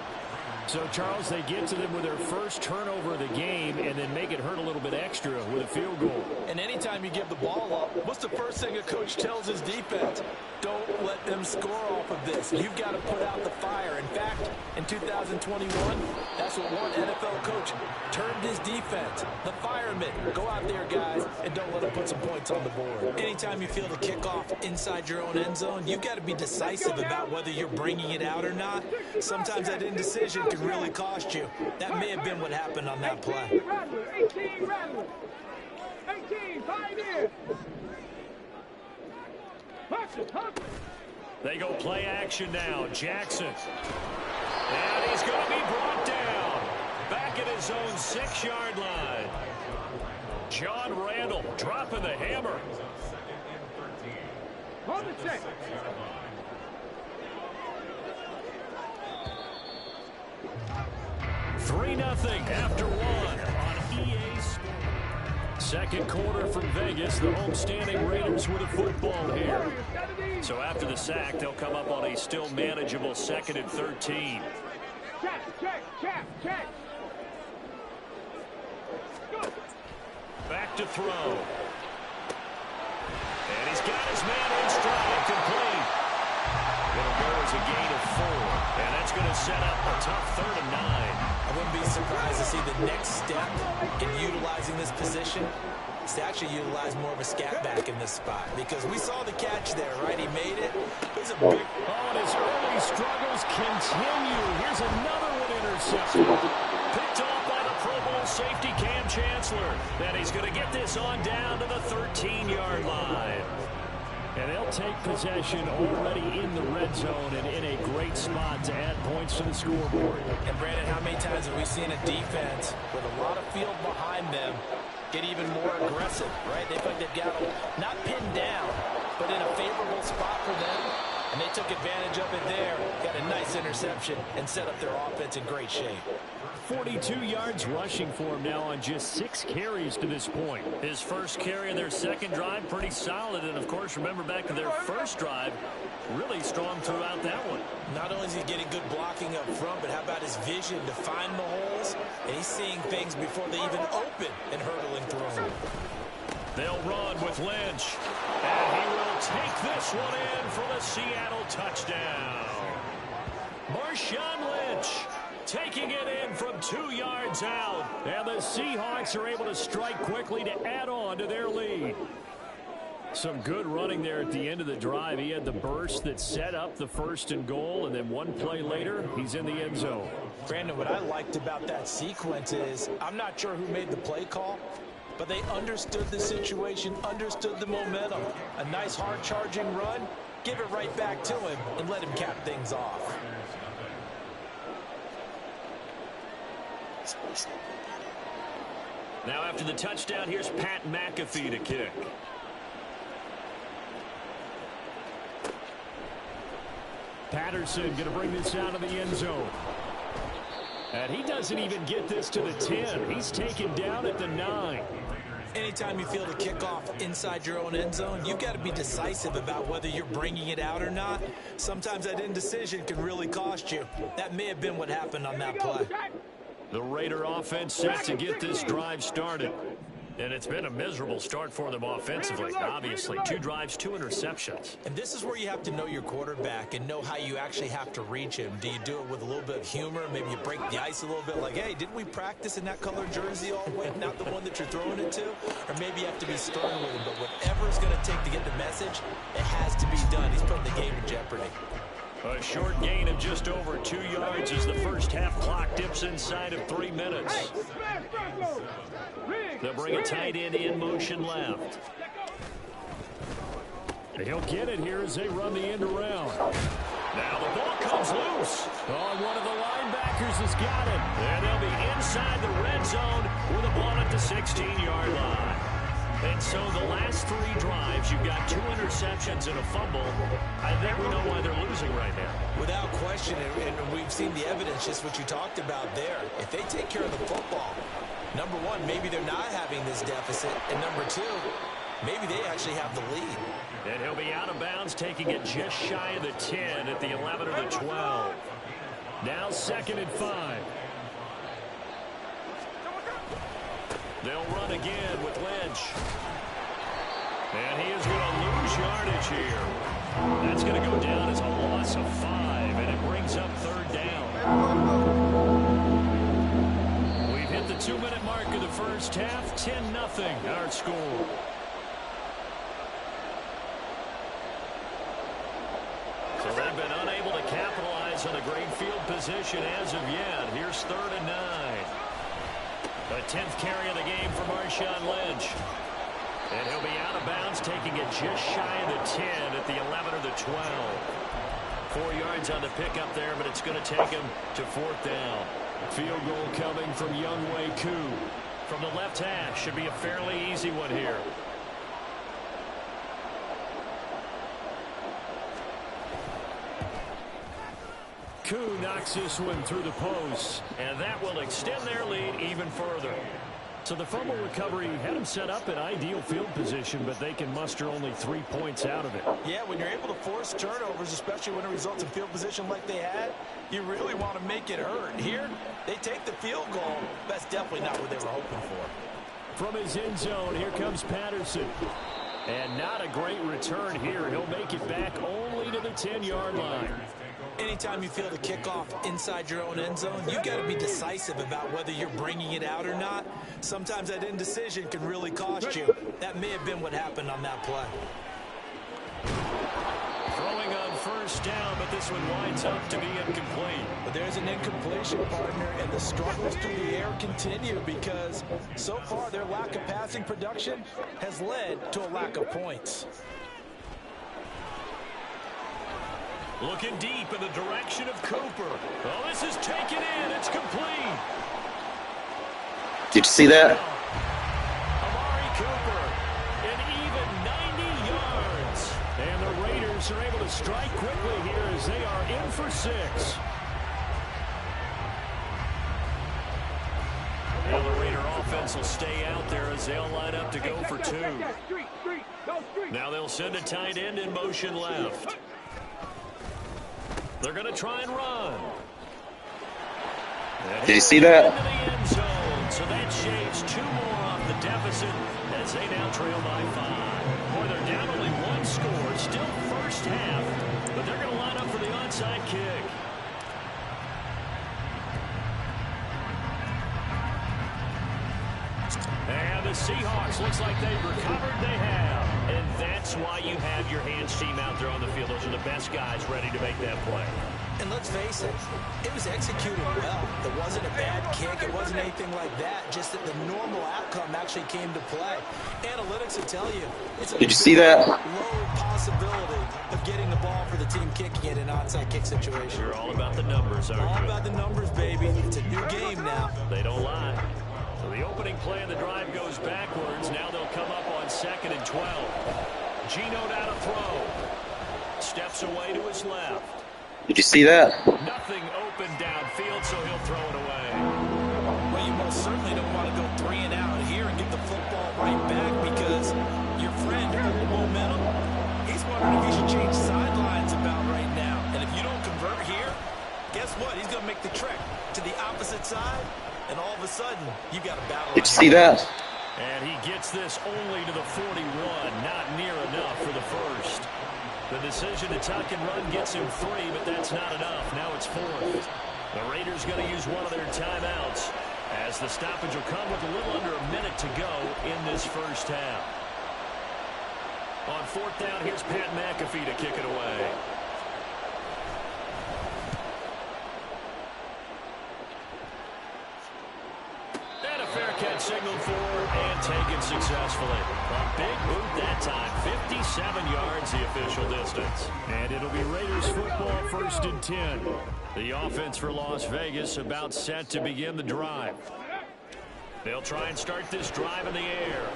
So, Charles, they get to them with their first turnover of the game and then make it hurt a little bit extra with a field goal. And anytime you give the ball up, what's the first thing a coach tells his defense? Don't let them score off of this. You've got to put out the fire. In fact, in 2021, that's what one NFL coach termed his defense. The firemen. Go out there, guys, and don't let them put some points on the board. Anytime you feel the kickoff inside your own end zone, you've got to be decisive about whether you're bringing it out or not. Sometimes that indecision can really cost you. That may have been what happened on that play. 18, 5 years. They go play action now. Jackson. And he's going to be brought down. Back at his own 6-yard line. John Randall dropping the hammer. Hold the check. Three 3-0 after one on EA Sports. Second quarter from Vegas. The homestanding Raiders with a football here. So after the sack, they'll come up on a still manageable 2nd and 13. Check. Back to throw. And he's got his man in stride, complete. It'll go as a gain of 4. And that's going to set up a tough 3rd and 9. I wouldn't be surprised to see the next step in utilizing this position is to actually utilize more of a scat back in this spot. Because we saw the catch there, right? He made it. It was a big... Oh, and his early struggles continue. Here's another one intercepted. Picked off by the Pro Bowl safety Cam Chancellor. Then he's going to get this on down to the 13-yard line. And they'll take possession already in the red zone and in a great spot to add points to the scoreboard. And Brandon, how many times have we seen a defense with a lot of field behind them get even more aggressive, right? They feel like they've got them not pinned down, but in a favorable spot for them. And they took advantage of it there, got a nice interception, and set up their offense in great shape. 42 yards rushing for him now on just 6 carries to this point. His first carry of their second drive, pretty solid. And, of course, remember back to their first drive, really strong throughout that one. Not only is he getting good blocking up front, but how about his vision to find the holes? And he's seeing things before they even open and hurdling through them. They'll run with Lynch. And he will take this one in for the Seattle touchdown. Marshawn Lynch taking it in from 2 yards out. And the Seahawks are able to strike quickly to add on to their lead. Some good running there at the end of the drive. He had the burst that set up the 1st and goal, and then one play later, he's in the end zone. Brandon, what I liked about that sequence is I'm not sure who made the play call, but they understood the situation, understood the momentum. A nice hard-charging run, give it right back to him, and let him cap things off. Now after the touchdown, here's Pat McAfee to kick. Patterson going to bring this out of the end zone. And he doesn't even get this to the 10. He's taken down at the 9. Anytime you feel the kickoff inside your own end zone, you've got to be decisive about whether you're bringing it out or not. Sometimes that indecision can really cost you. That may have been what happened on that play. The Raider offense set to get this drive started. And it's been a miserable start for them offensively, obviously. 2 drives, 2 interceptions. And this is where you have to know your quarterback and know how you actually have to reach him. Do you do it with a little bit of humor? Maybe you break the ice a little bit like, hey, didn't we practice in that colored jersey all week, not the one that you're throwing it to? Or maybe you have to be stern with him. But whatever it's going to take to get the message, it has to be done. He's putting the game in jeopardy. A short gain of just over 2 yards as the first half clock dips inside of 3 minutes. They'll bring a tight end in motion left. He'll get it here as they run the end around. Now the ball comes loose. Oh, one of the linebackers has got it. And they'll be inside the red zone with a ball at the 16-yard line. And so the last 3 drives, you've got 2 interceptions and a fumble. I think we know why they're losing right now. Without question, and we've seen the evidence, just what you talked about there. If they take care of the football, number one, maybe they're not having this deficit. And number 2, maybe they actually have the lead. And he'll be out of bounds, taking it just shy of the 10 at the 11 or the 12. Now 2nd and 5. They'll run again with Lynch. And he is going to lose yardage here. That's going to go down as a loss of 5, and it brings up 3rd down. We've hit the 2-minute mark of the first half. 10-0 our score. So they've been unable to capitalize on a great field position as of yet. Here's 3rd and 9. The 10th carry of the game for Marshawn Lynch. And he'll be out of bounds, taking it just shy of the 10 at the 11 or the 12. 4 yards on the pickup there, but it's going to take him to 4th down. Field goal coming from Younghoe Koo. From the left hash, should be a fairly easy one here. Koo knocks this one through the post, and that will extend their lead even further. So the fumble recovery had them set up in ideal field position, but they can muster only 3 points out of it. Yeah, when you're able to force turnovers, especially when it results in field position like they had, you really want to make it hurt. Here, they take the field goal. That's definitely not what they were hoping for. From his end zone, here comes Patterson. And not a great return here. He'll make it back only to the 10-yard line. Anytime you feel the kickoff inside your own end zone, you've got to be decisive about whether you're bringing it out or not. Sometimes that indecision can really cost you. That may have been what happened on that play. Throwing on 1st down, but this one winds up to be incomplete. But there's an incompletion, partner, and the struggles through the air continue because so far their lack of passing production has led to a lack of points. Looking deep in the direction of Cooper. Oh, this is taken in. It's complete. Did you see that? Amari Cooper, an even 90 yards. And the Raiders are able to strike quickly here as they are in for 6. defense will stay out there as they'll line up to go for two. Now they'll send a tight end in motion left. They're going to try and run. Did you see that? Into the end zone. So that shaves 2 more off the deficit as they now trail by 5. Boy, they're down only 1 score. Still first half, but they're going to line up for the onside kick. And the Seahawks, looks like they've recovered. They have. And that's why you have your hands team out there on the field. Those are the best guys ready to make that play. And let's face it, it was executed well. It wasn't a bad kick. It wasn't anything like that. Just that the normal outcome actually came to play. Analytics will tell you it's a Did you see that? low possibility of getting the ball for the team kicking it in an onside kick situation. You're all about the numbers, aren't you? All about the numbers, baby. It's a new game now. They don't lie. So the opening play of the drive goes backwards. Now they'll come up on 2nd and 12. Geno down to throw. Steps away to his left. Did you see that? Nothing open downfield, so he'll throw it away. Well, you most certainly don't want to go 3 and out here and get the football right back because your friend, the momentum, he's wondering if he should change sidelines about right now. And if you don't convert here, guess what? He's going to make the trek to the opposite side, and all of a sudden, you got a battle. Did you see that? And he gets this only to the 41, not near enough for the first. The decision to tuck and run gets him 3, but that's not enough. Now it's 4th. The Raiders going to use one of their timeouts as the stoppage will come with a little under a minute to go in this first half. On 4th down, here's Pat McAfee to kick it away. And a fair catch signaled for and taken successfully. A big boot that time. 57 yards the official distance. And it'll be Raiders football 1st and 10. The offense for Las Vegas about set to begin the drive. They'll try and start this drive in the air.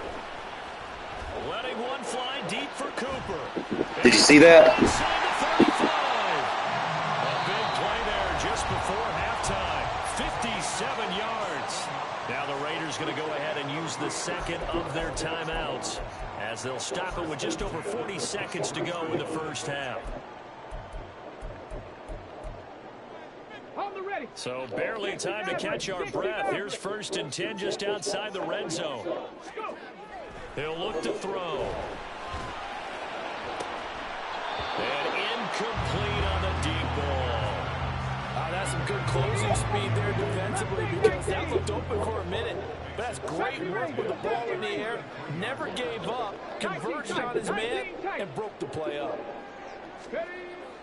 Letting one fly deep for Cooper. Did you see that? Inside the 35. A big play there just before halftime. 57 yards. Now the Raiders going to go ahead and use the 2nd of their timeouts as they'll stop it with just over 40 seconds to go in the first half. So barely time to catch our breath. Here's 1st and 10 just outside the red zone. He'll look to throw. And incomplete on the deep ball. That's some good closing speed there defensively because that looked open for a minute. But that's great work with the ball in the air. Never gave up, converged on his man, and broke the play up.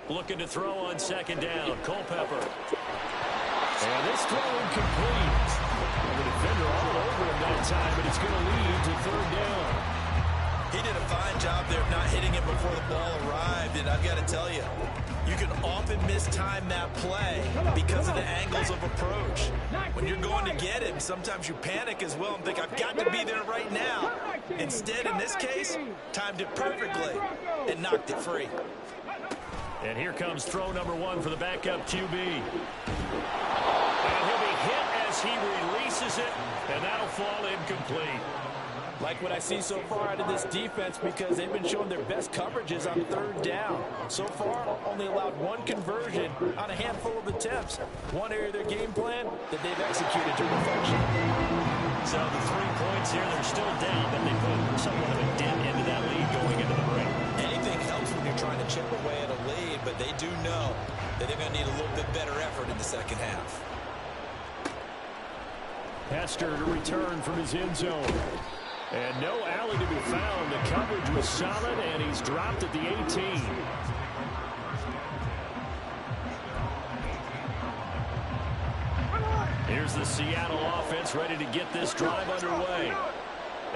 Looking to throw on 2nd down. Culpepper. And this throw incomplete. The defender all over him that time, but it's going to lead to 3rd down. He did a fine job there of not hitting it before the ball arrived, and I've got to tell you, you can often mistime that play because of the angles of approach. When you're going to get him, sometimes you panic as well and think, I've got to be there right now. Instead, in this case, timed it perfectly and knocked it free. And here comes throw number 1 for the backup QB. And he'll be hit as he releases it, and that'll fall incomplete. Like what I see so far out of this defense because they've been showing their best coverages on 3rd down. So far, only allowed 1 conversion on a handful of attempts. One area of their game plan that they've executed to perfection. So the 3 points here, they're still down, but they put somewhat of a dent into that lead going into the break. Anything helps when you're trying to chip away at a lead, but they do know that they're going to need a little bit better effort in the second half. Hester to return from his end zone. And no alley to be found. The coverage was solid, and he's dropped at the 18. Here's the Seattle offense ready to get this drive underway.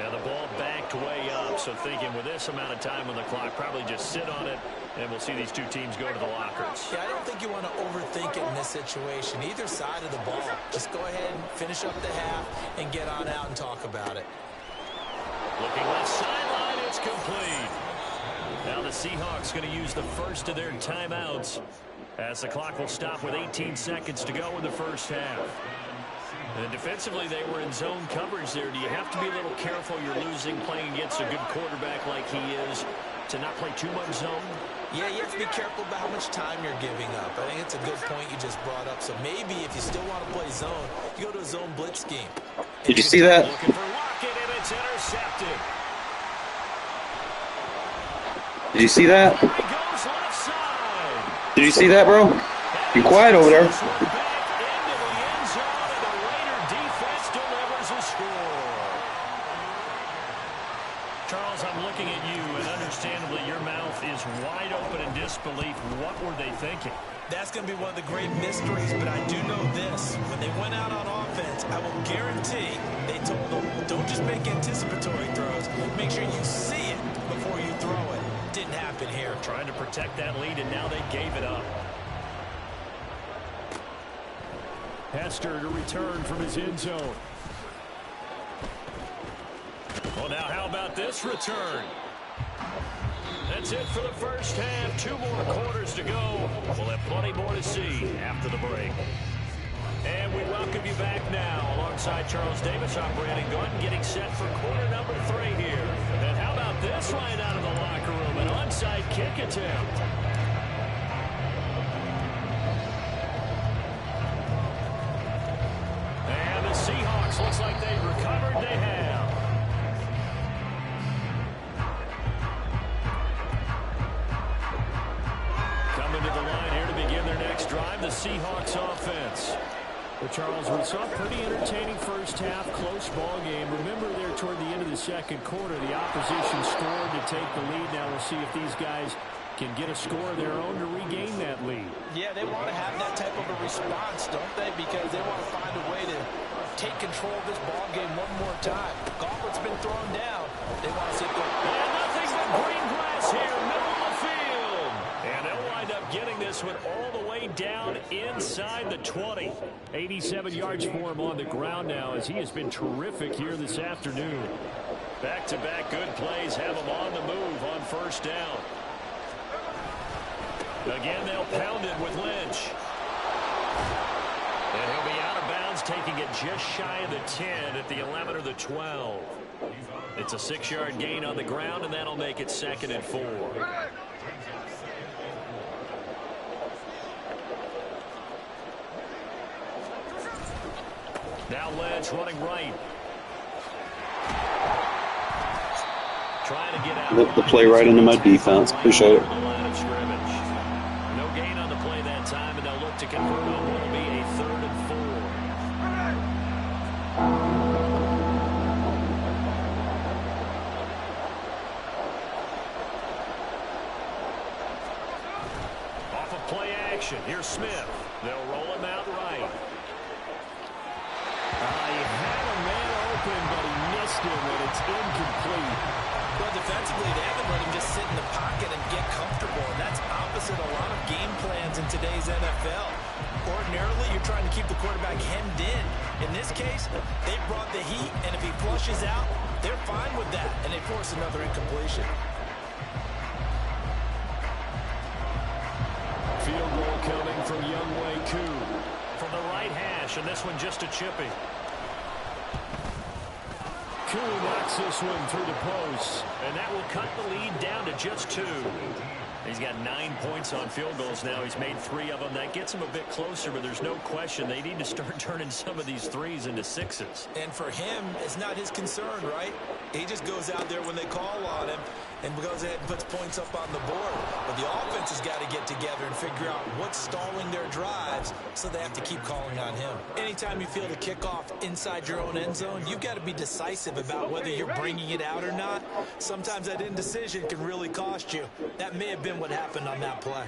And the ball backed way up, so thinking with this amount of time on the clock, probably just sit on it, and we'll see these two teams go to the lockers. Yeah, I don't think you want to overthink it in this situation. Either side of the ball. Just go ahead and finish up the half and get on out and talk about it. Looking left sideline, it's complete. Now the Seahawks going to use the first of their timeouts as the clock will stop with 18 seconds to go in the first half. And defensively, they were in zone coverage there. Do you have to be a little careful you're losing playing against a good quarterback like he is to not play too much zone? Yeah, you have to be careful about how much time you're giving up. I think it's a good point you just brought up. So maybe if you still want to play zone, you go to a zone blitz scheme. Did you see that? Looking for Lockett, and it's intercepted. Did you see that? He goes left side. Did you see that, bro? You quiet over there. Back into the end zone, and the Raider defense delivers a score. Charles, I'm looking at you, and understandably, your mouth is wide open in disbelief. What were they thinking? That's going to be one of the great mysteries, but I do know this. When they went out on offense, I will guarantee they told them, don't just make anticipatory throws. Make sure you see it before you throw it. Didn't happen here. Trying to protect that lead, and now they gave it up. Hester to return from his end zone. Well, now how about this return? That's it for the first half. 2 more quarters to go. We'll have plenty more to see after the break. And we welcome you back now alongside Charles Davis. I'm Brandon Gunn getting set for quarter number 3 here. And how about this right out of the locker room? An onside kick attempt. And the Seahawks looks like they've recovered. They have. Coming to the line here to begin their next drive, the Seahawks offense. Well, Charles, we saw a pretty entertaining first half, close ball game. Remember there toward the end of the second quarter, the opposition scored to take the lead. Now we'll see if these guys can get a score of their own to regain that lead. Yeah, they want to have that type of a response, don't they? Because they want to find a way to take control of this ball game one more time. Gauntlet's been thrown down. They want to see if they're... And nothing but green grass here, middle of the field. And they'll wind up getting this one all the way down inside the 20. 87 yards for him on the ground now as he has been terrific here this afternoon. Back-to-back good plays have him on the move on first down. Again, they'll pound it with Lynch. And he'll be out of bounds, taking it just shy of the 10 at the 11 or the 12. It's a 6-yard gain on the ground, and that'll make it 2nd and 4. Now Lynch running right. Trying to get out. The play right into my defense. Appreciate it. No gain on the play that time, and they'll look to convert on what will be a 3rd and 4. Off of play action, here's Smith. They'll roll him out right. He had a man open, but he missed him, and it's incomplete. Well, defensively, they haven't let him just sit in the pocket and get comfortable, and that's opposite a lot of game plans in today's NFL. Ordinarily, you're trying to keep the quarterback hemmed in. In this case, they brought the heat, and if he flushes out, they're fine with that, and they force another incompletion. Field goal coming from Younghoe Koo from the right hash, and this one just a chippy. Koo knocks this one through the post, and that will cut the lead down to just 2. He's got 9 points on field goals now. He's made 3 of them. That gets him a bit closer, but there's no question they need to start turning some of these 3s into 6s. And for him, it's not his concern, right? He just goes out there when they call on him and goes ahead and puts points up on the board. But the offense has got to get together and figure out what's stalling their drives, so they have to keep calling on him. Anytime you feel the kickoff inside your own end zone, you've got to be decisive about whether you're bringing it out or not. Sometimes that indecision can really cost you. That may have been what happened on that play.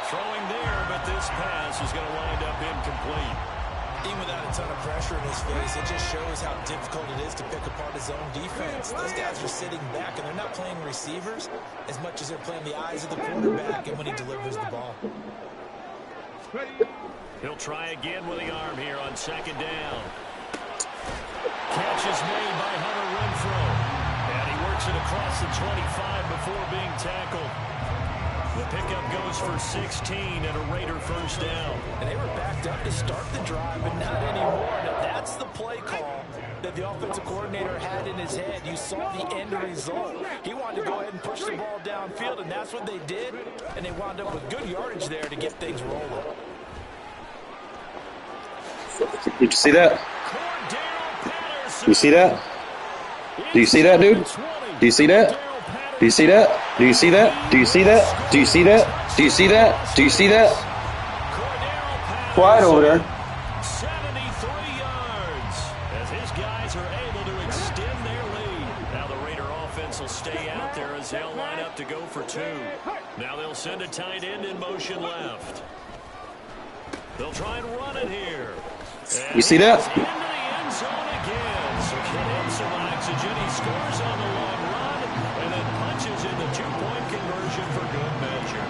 Throwing there, but this pass is going to wind up incomplete. Even without a ton of pressure in his face, it just shows how difficult it is to pick apart his own defense. Those guys are sitting back, and they're not playing receivers as much as they're playing the eyes of the quarterback and when he delivers the ball. He'll try again with the arm here on 2nd down. Catch is made by Hunter Renfrow. And he works it across the 25 before being tackled. The pickup goes for 16 and a Raider first down. And they were backed up to start the drive, but not anymore. Now, that's the play call that the offensive coordinator had in his head. You saw the end result. He wanted to go ahead and push the ball downfield, and that's what they did. And they wound up with good yardage there to get things rolling. Did you see that? You see that? Do you see that, dude? Do you see that? Do you see that? Do you see that? Do you see that? Do you see that? Do you see that? Do you see that? Quiet over there. 73 yards as his guys are able to extend their lead. Now the Raider offense will stay out there as they'll line up to go for two. Now they'll send a tight end in motion left. They'll try and run it here. You see that? Into the end zone again. So get him some oxygen. He scores on the long run and then punches in the two-point conversion for good measure.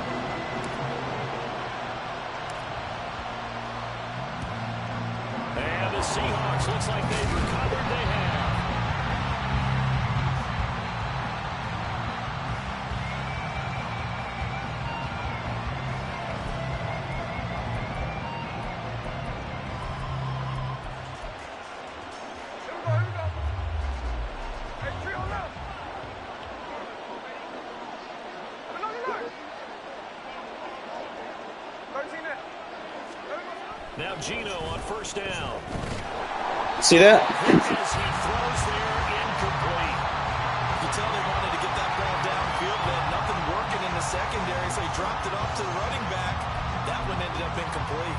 And the Seahawks looks like they've recovered. They have. Now Gino on first down. See that? As he throws there, incomplete. You can tell they wanted to get that ball downfield. They had nothing working in the secondary, so he dropped it off to the running back. That one ended up incomplete.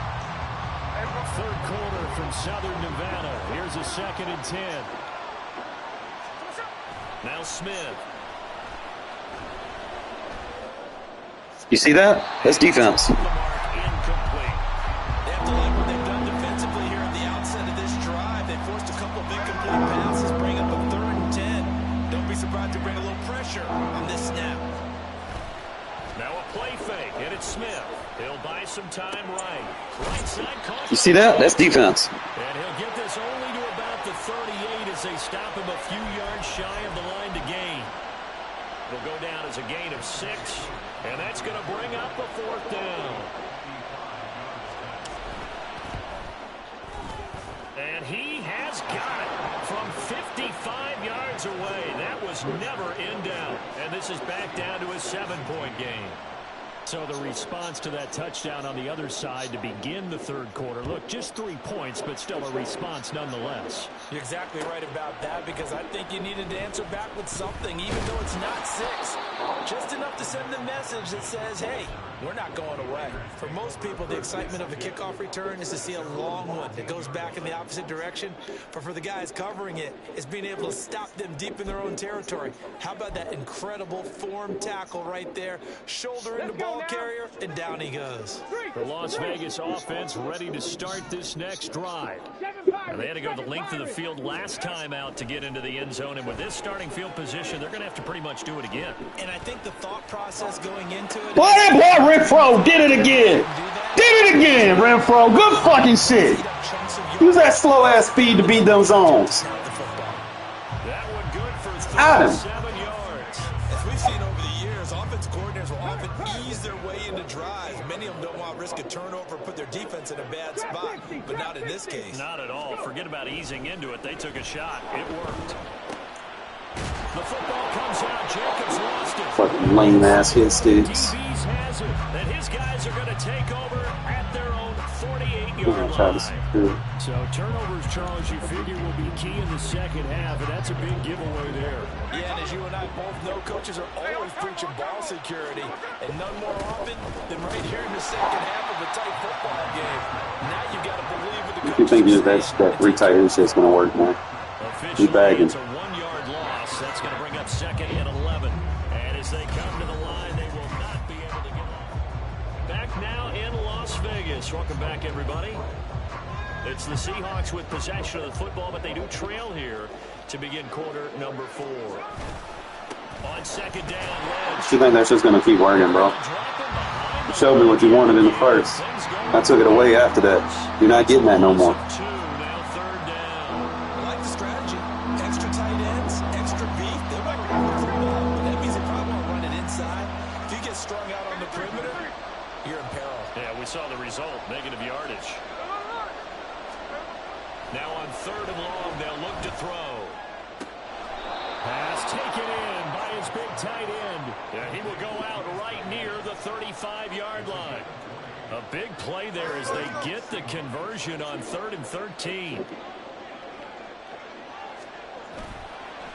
Third quarter from Southern Nevada. Here's a 2nd and 10. Now Smith. You see that? That's defense. The mark, incomplete. They have to like what they've done defensively here at the outset of this drive. They forced a couple of incomplete passes, bring up a 3rd and 10. Don't be surprised to bring a little pressure on this snap. Now a play fake, and it's Smith. He'll buy some time right. Right side caught. You see that? That's defense. And he'll get this only to about the 38 as they stop him a few yards shy of the line to gain. It'll go down as a gain of 6, and that's going to bring up a 4th down. And he has got it from 55 yards away. That was never in doubt. And this is back down to a 7-point game. So the response to that touchdown on the other side to begin the third quarter. Look, just 3 points, but still a response nonetheless. You're exactly right about that, because I think you needed to answer back with something, even though it's not 6. Just enough to send a message that says, hey, we're not going away. For most people, the excitement of a kickoff return is to see a long one that goes back in the opposite direction. But for the guys covering it, it's being able to stop them deep in their own territory. How about that incredible form tackle right there? Shoulder in the ball carrier, and down he goes. The Las Vegas offense ready to start this next drive. And they had to go the length of the field last time out to get into the end zone. And with this starting field position, they're going to have to pretty much do it again. And I think the thought process going into it... Boy, that boy Renfro did it again. Did it again, Renfro. Good fucking shit. Use that slow-ass speed to beat them zones. That one good for Adam. 37 yards. As we've seen over the years, offensive coordinators will often ease their way into drives. Many of them don't want to risk a turnover or put their defense in a bad spot, but not in this case. Not at all. Forget about easing into it. They took a shot. It worked. The football comes out. Jacobs lost it. Fucking lame-ass hit sticks. DBs has it. And his guys are going to take over at their own 48-yard line. So turnovers, Charles, you figure will be key in the second half, and that's a big giveaway there. Yeah, and as you and I both know, coaches are always preaching ball security, and none more often than right here in the second half of a tight football game. Now you've got to believe with the coaches. You think that retight end shit's gonna work, man? He bagging. It's a 1-yard loss. That's going to bring up 2nd and 11. And as they come to the line, they will not be able to get off. Back now in Las Vegas. Welcome back, everybody. It's the Seahawks with possession of the football, but they do trail here to begin quarter number 4. On 2nd down, Lynch. You think that's just gonna keep working, bro? You showed me what you wanted in the first. I took it away after that. You're not getting that no more. I like the strategy. Extra tight ends, extra beef. They want to run the football, but that means they probably want to run it inside. If you get strung out on the perimeter, result, negative yardage. Now on 3rd and long, they'll look to throw. Pass taken in by his big tight end. Yeah, he will go out right near the 35-yard line. A big play there as they get the conversion on 3rd and 13.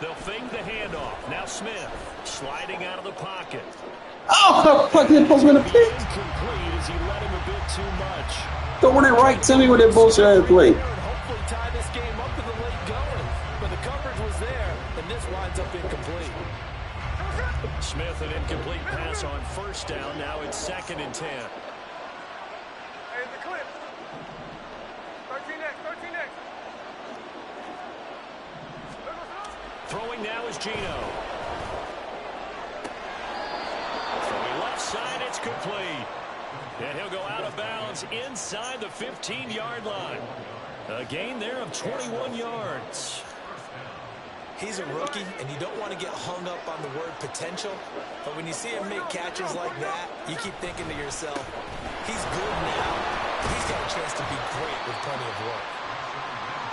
They'll fake the handoff. Now Smith sliding out of the pocket. Oh, fucking supposed to be a pick. Incomplete as he let him a bit too much. Throwing it right to me with that bullshit ass play. Hopefully tie this game up in the late going. But the coverage was there, and this winds up incomplete. Smith, an incomplete pass on 1st down. Now it's 2nd and 10. Here's the clip. 13 next. Throwing now is Gino. Throwing left side, it's complete. And he'll go out of bounds inside the 15-yard line. A gain there of 21 yards. He's a rookie, and you don't want to get hung up on the word potential. But when you see him make catches like that, you keep thinking to yourself, he's good now. He's got a chance to be great with plenty of work.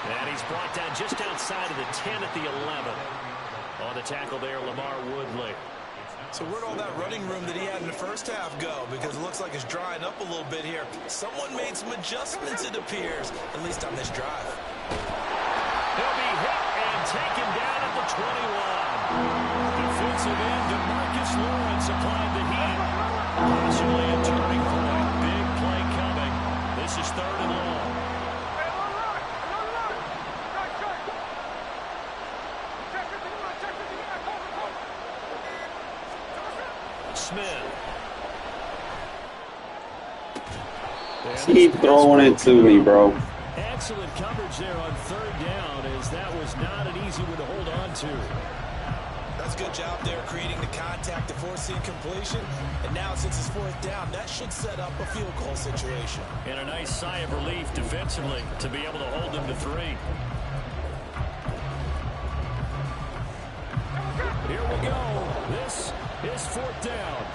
And he's brought down just outside of the 10 at the 11. On the tackle there, Lamar Woodley. So where'd all that running room that he had in the first half go? Because it looks like it's drying up a little bit here. Someone made some adjustments, it appears, at least on this drive. He'll be hit and taken down at the 21. Defensive end DeMarcus Lawrence applied the heat. Possibly a turning point. Big play coming. This is 3rd and long. Smith. Keep throwing it to me, bro. Excellent coverage there on 3rd down, as that was not an easy one to hold on to. That's a good job there creating the contact to force the incompletion. And now since it's 4th down, that should set up a field goal situation. And a nice sigh of relief defensively to be able to hold them to 3. Here we go. This is 4th down.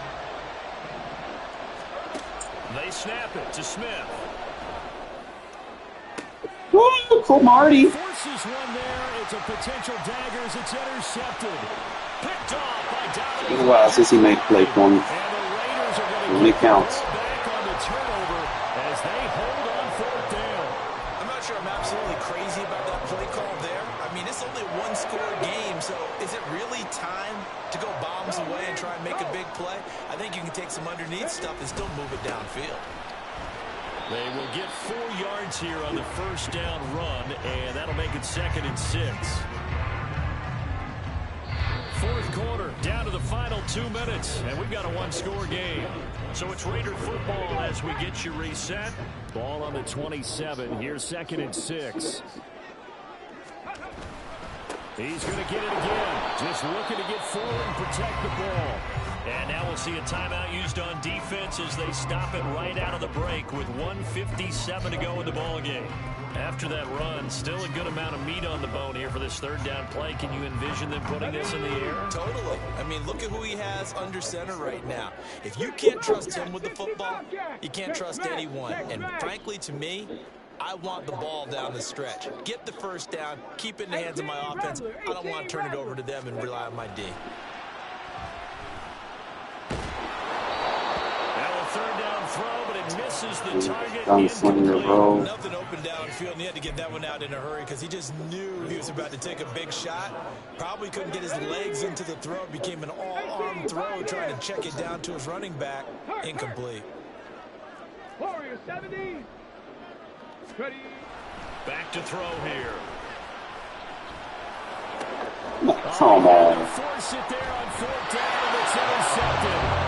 They snap it to Smith. Woo, Cromartie. Forces one there. It's a potential dagger as it's intercepted. Picked off by It's Dominic. been a while since he made play for me. And the Raiders are going When to it counts. back on the turnover as they hold on 4th down. I'm not sure I'm absolutely crazy about that play call there. I mean, it's only a one-score game, so is it really time to go bombs away and try and make a big play? I think you can take some underneath stuff and still move it downfield. They will get 4 yards here on the 1st down run, and that'll make it 2nd and 6. 4th quarter, down to the final 2 minutes, and we've got a one-score game. So it's Raider football as we get you reset. Ball on the 27. Here's 2nd and 6. He's going to get it again. Just looking to get forward and protect the ball. And now we'll see a timeout used on defense as they stop it right out of the break with 1:57 to go in the ball game. After that run, still a good amount of meat on the bone here for this 3rd down play. Can you envision them putting this in the air? Totally. I mean, look at who he has under center right now. If you can't trust him with the football, you can't trust anyone. And frankly, to me, I want the ball down the stretch. Get the 1st down, keep it in the hands of my offense. I don't want to turn it over to them and rely on my D. Now a 3rd down throw, but it misses the target. Gunslinger, bro. Nothing open downfield, and he had to get that one out in a hurry because he just knew he was about to take a big shot. Probably couldn't get his legs into the throw. It became an all-arm throw, trying to check it down to his running back. Incomplete. Warrior 70. Ready. Back to throw here. Come on. Force it there on 4th down, and it's intercepted.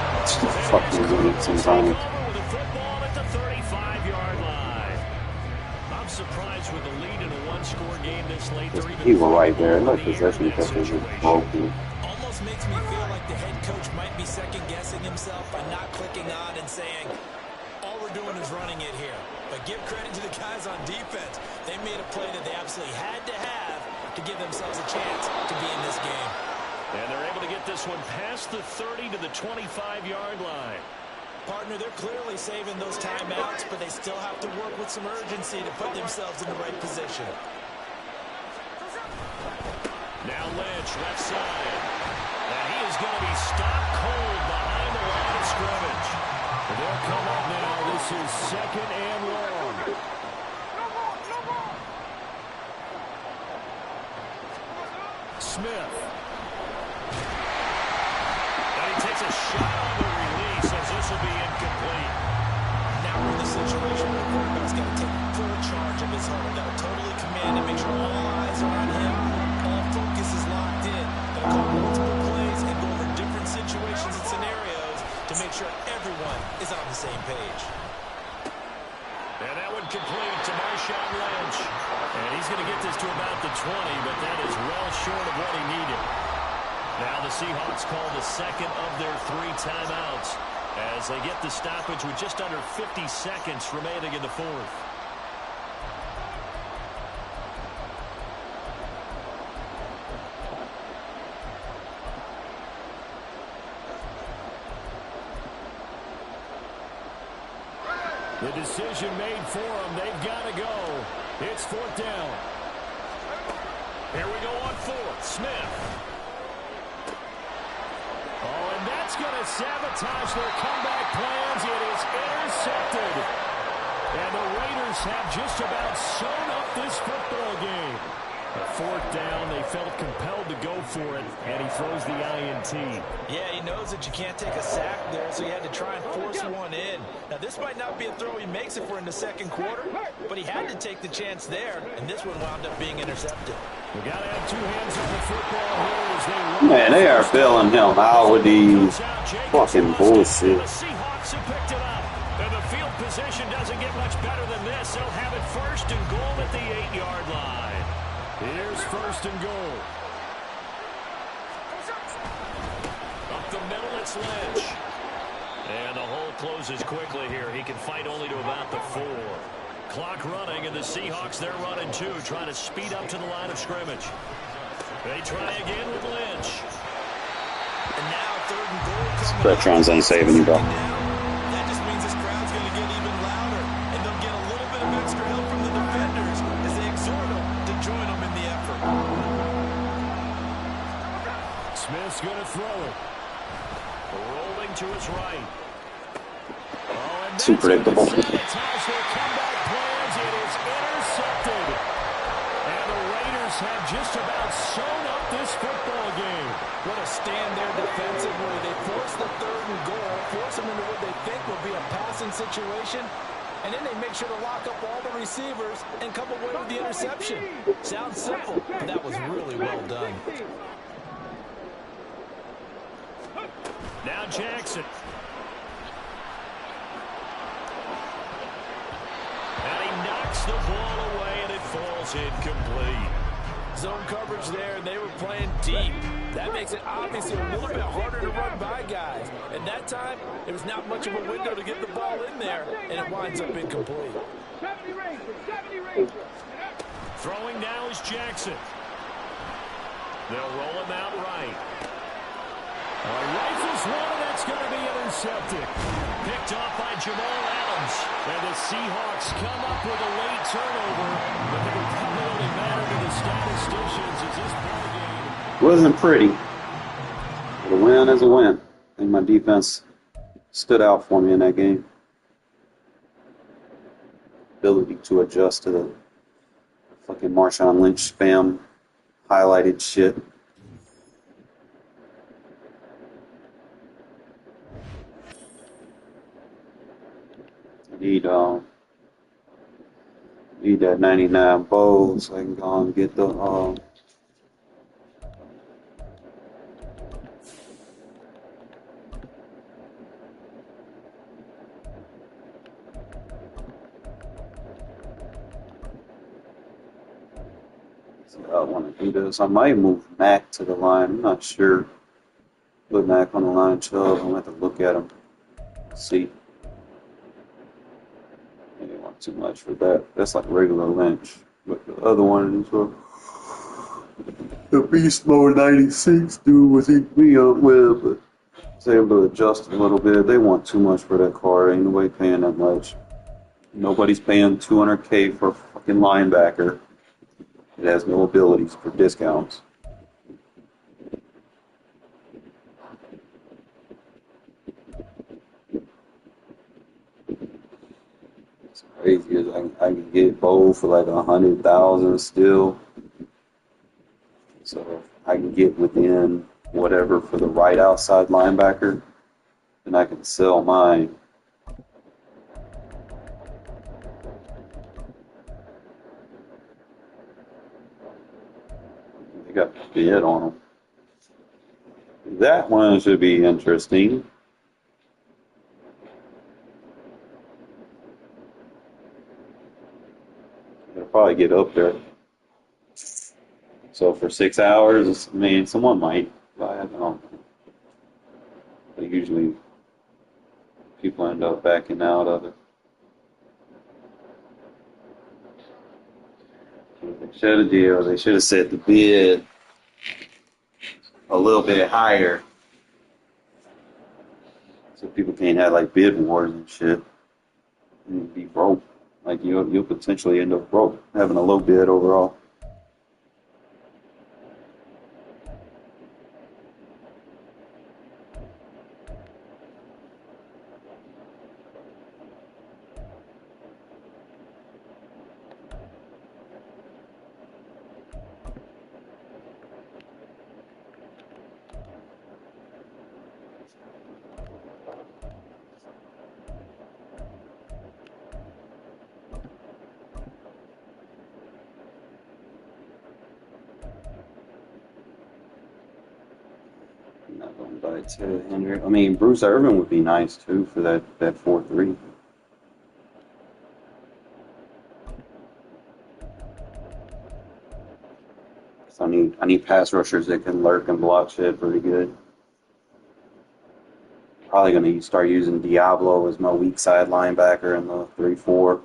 Fucking idiot sometimes. With the football at the 35-yard line. I'm surprised with the lead in a one-score game this late. He was right there. Look, possession catches is broken. Almost makes me feel like the head coach might be second-guessing himself by not clicking on and saying, all we're doing is running it here. But give credit to the guys on defense. They made a play that they absolutely had to have to give themselves a chance to be in this game. And they're able to get this one past the 30 to the 25-yard line. Partner, they're clearly saving those timeouts, but they still have to work with some urgency to put themselves in the right position. Now Lynch, left side. And he is going to be stopped cold behind the line of scrimmage. They'll come up now. This is 2nd and long. Smith. And he takes a shot on the release as this will be incomplete. Now we're in the situation where the quarterback's got to take full charge of his huddle. Got to totally command and make sure all eyes are on him. All focus is locked in. Got to call multiple plays and go over different situations and scenarios to make sure everyone is on the same page. And that one complete to Marshawn Lynch. And he's going to get this to about the 20, but that is well short of what he needed. Now the Seahawks call the second of their 3 timeouts as they get the stoppage with just under 50 seconds remaining in the 4th. The decision made for them. They've got to go. It's 4th down. Here we go on 4th. Smith. Oh, and that's going to sabotage their comeback plans. It is intercepted. And the Raiders have just about sewn up this football game. A 4th down, they felt compelled to go for it, and he throws the INT. Yeah, he knows that you can't take a sack there, so he had to try and force one in. Now, this might not be a throw he makes if we're in the 2nd quarter, but he had to take the chance there, and this one wound up being intercepted. We got to have 2 hands on the football here as they look. Man, they are bailing him out with these fucking bullshit. The Seahawks have picked it up, and the field position doesn't get much better than this. They'll have it 1st and goal at the 8-yard line. Here's 1st and goal. Up the middle, it's Lynch. And the hole closes quickly here. He can fight only to about the 4. Clock running, and the Seahawks, they're running too, trying to speed up to the line of scrimmage. They try again with Lynch. And now 3rd and goal. Spectrons ain't saving you, bro. That just means this crowd's going to get even louder, and they'll get a little bit of extra help from the defenders as they exhort them to join them in the effort. Smith's going to throw it. Rolling to his right. Oh, and Too predictable. sabotage their comeback plans. It is intercepted. And the Raiders have just about sewn up this football game. What a stand there defensively. They force the 3rd and goal, force them into what they think will be a passing situation, and then they make sure to lock up all the receivers and come away with the interception. Sounds simple, but that was really well done. Now Jackson. And he knocks the ball away, and it falls incomplete. Zone coverage there, and they were playing deep. That makes it obviously a little bit harder to run by guys. And that time, there was not much of a window to get the ball in there, and it winds up incomplete. 70 Rangers. Throwing now is Jackson. They'll roll him out right. Rifles one, and that's going to be intercepted. Picked off by Jamal Adams. And the Seahawks come up with a late turnover, but they will probably only matter to the statisticians as this ball game. Wasn't pretty. But a win is a win. I think my defense stood out for me in that game. Ability to adjust to the fucking Marshawn Lynch spam highlighted shit. Need that 99 bowl so I can go and get the so I want to do this. I might move Mac to the line. I'm not sure. Put Mac on the line, Chubb. I'm going to have to look at him. See. I didn't want too much for that. That's like regular Lynch. But the other one is the Beast Mode 96 dude was in me up with, but able to adjust a little bit. They want too much for that card. Ain't nobody paying that much. Nobody's paying $200K for a fucking linebacker. It has no abilities for discounts. It's crazy. I can get Bo for like 100,000 still. So I can get within whatever for the right outside linebacker, then I can sell mine. They got a bid on them. That one should be interesting. It'll probably get up there. So for 6 hours, I mean, someone might buy it. I don't know. But usually people end up backing out of it. They should have deal. They should have set the bid a little bit higher, so people can't have like bid wars and shit and be broke. Like you'll potentially end up broke having a low bid overall. Not going to buy Ted Henry. I mean, Bruce Irvin would be nice too for that 4-3. So I need pass rushers that can lurk and block shit pretty good. Probably going to start using Diablo as my weak side linebacker in the 3-4.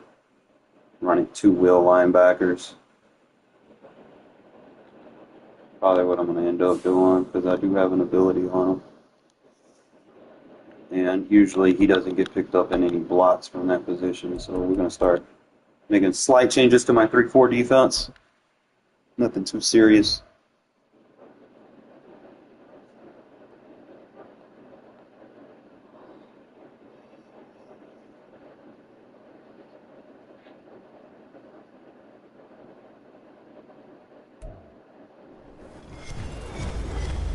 Running 2 wheel linebackers. Probably what I'm going to end up doing because I do have an ability on him. And usually he doesn't get picked up in any blocks from that position. So we're going to start making slight changes to my 3-4 defense. Nothing too serious.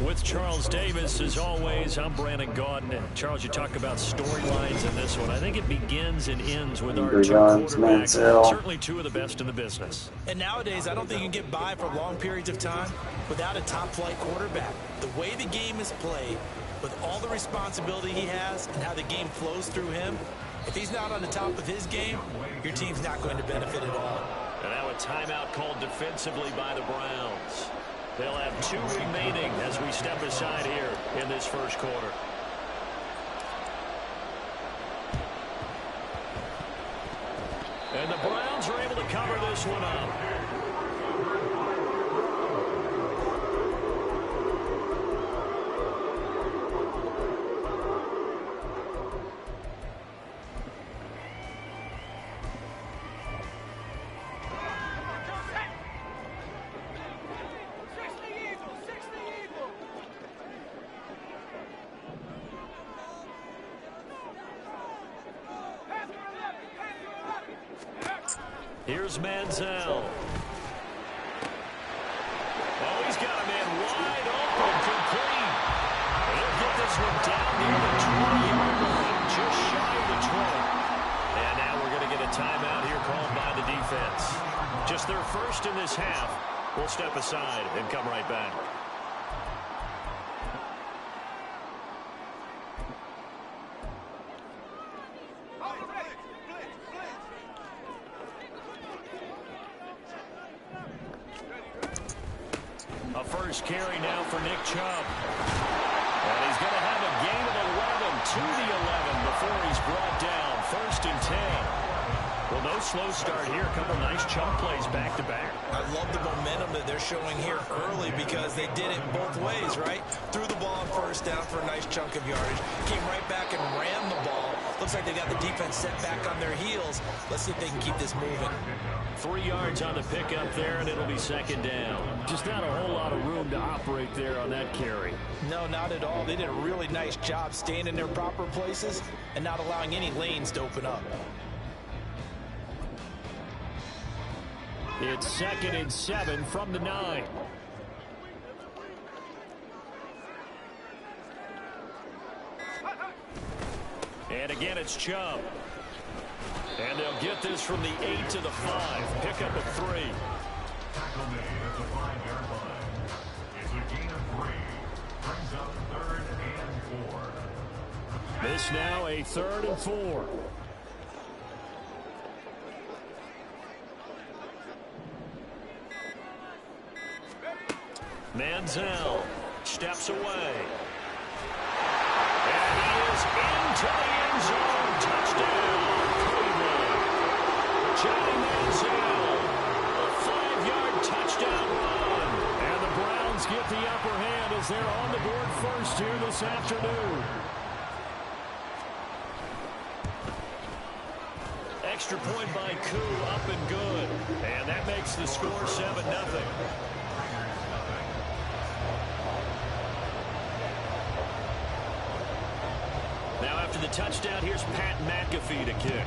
With Charles Davis, as always, I'm Brandon Gaudin. And Charles, you talk about storylines in this one. I think it begins and ends with our two quarterbacks. Certainly two of the best in the business. And nowadays, I don't think you can get by for long periods of time without a top-flight quarterback. The way the game is played, with all the responsibility he has and how the game flows through him, if he's not on the top of his game, your team's not going to benefit at all. And now a timeout called defensively by the Browns. They'll have 2 remaining as we step aside here in this first quarter. And the Browns are able to cover this one up. Here's Manziel. Oh, he's got a man wide open, complete. And he'll get this one down near the 20-yard line, just shy of the 20. And now we're going to get a timeout here called by the defense. Just their first in this half. We'll step aside and come right back. A first carry now for Nick Chubb. And he's going to have a gain of 11 to the 11 before he's brought down. 1st and 10. Well, no slow start here. A couple nice chunk plays back-to-back. I love the momentum that they're showing here early because they did it both ways, right? Threw the ball on first down for a nice chunk of yardage. Came right back and ran the ball. Looks like they got the defense set back on their heels. Let's see if they can keep this moving. 3 yards on the pickup there, and it'll be second down. Just not a whole lot of room to operate there on that carry. No, not at all. They did a really nice job staying in their proper places and not allowing any lanes to open up. It's 2nd and 7 from the 9. And again, it's Chubb. And they'll get this from the 8 to the 5. Pickup of 3. Tackle made at the 5-yard line. It's a gain of 3. Brings up 3rd and 4. This now a 3rd and 4. Manziel steps away. And he is into the end zone. Touchdown, Cleveland. Johnny Manziel, a 5-yard touchdown run. And the Browns get the upper hand as they're on the board first here this afternoon. Extra point by Koo, up and good. And that makes the score 7-0. Now after the touchdown, here's Pat McAfee to kick.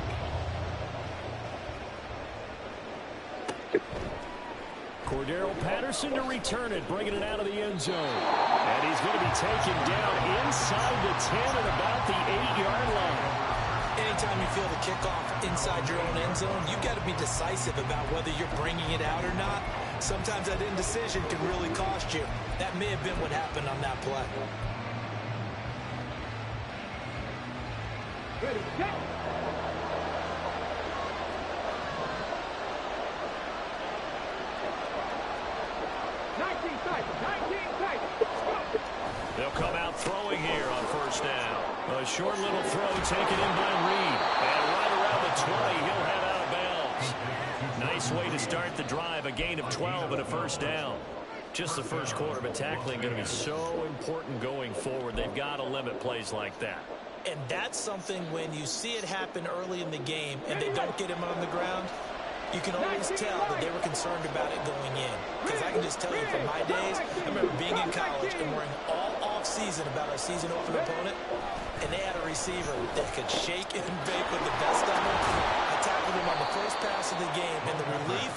Cordero Patterson to return it, bringing it out of the end zone. And he's going to be taken down inside the 10 at about the 8-yard line. Anytime you feel the kickoff inside your own end zone, you've got to be decisive about whether you're bringing it out or not. Sometimes that indecision can really cost you. That may have been what happened on that play. Ready, set. They'll come out throwing here on first down. A short little throw taken in by Reed. And right around the 20, he'll head out of bounds. Nice way to start the drive. A gain of 12 and a first down. Just the first quarter, but tackling going to be so important going forward. They've got to limit plays like that. And that's something when you see it happen early in the game and they don't get him on the ground, you can always tell that they were concerned about it going in. Because I can just tell you from my days, I remember being in college and worrying all off-season about our season opener opponent, and they had a receiver that could shake and bake with the best of them. I tackled him on the first pass of the game, and the relief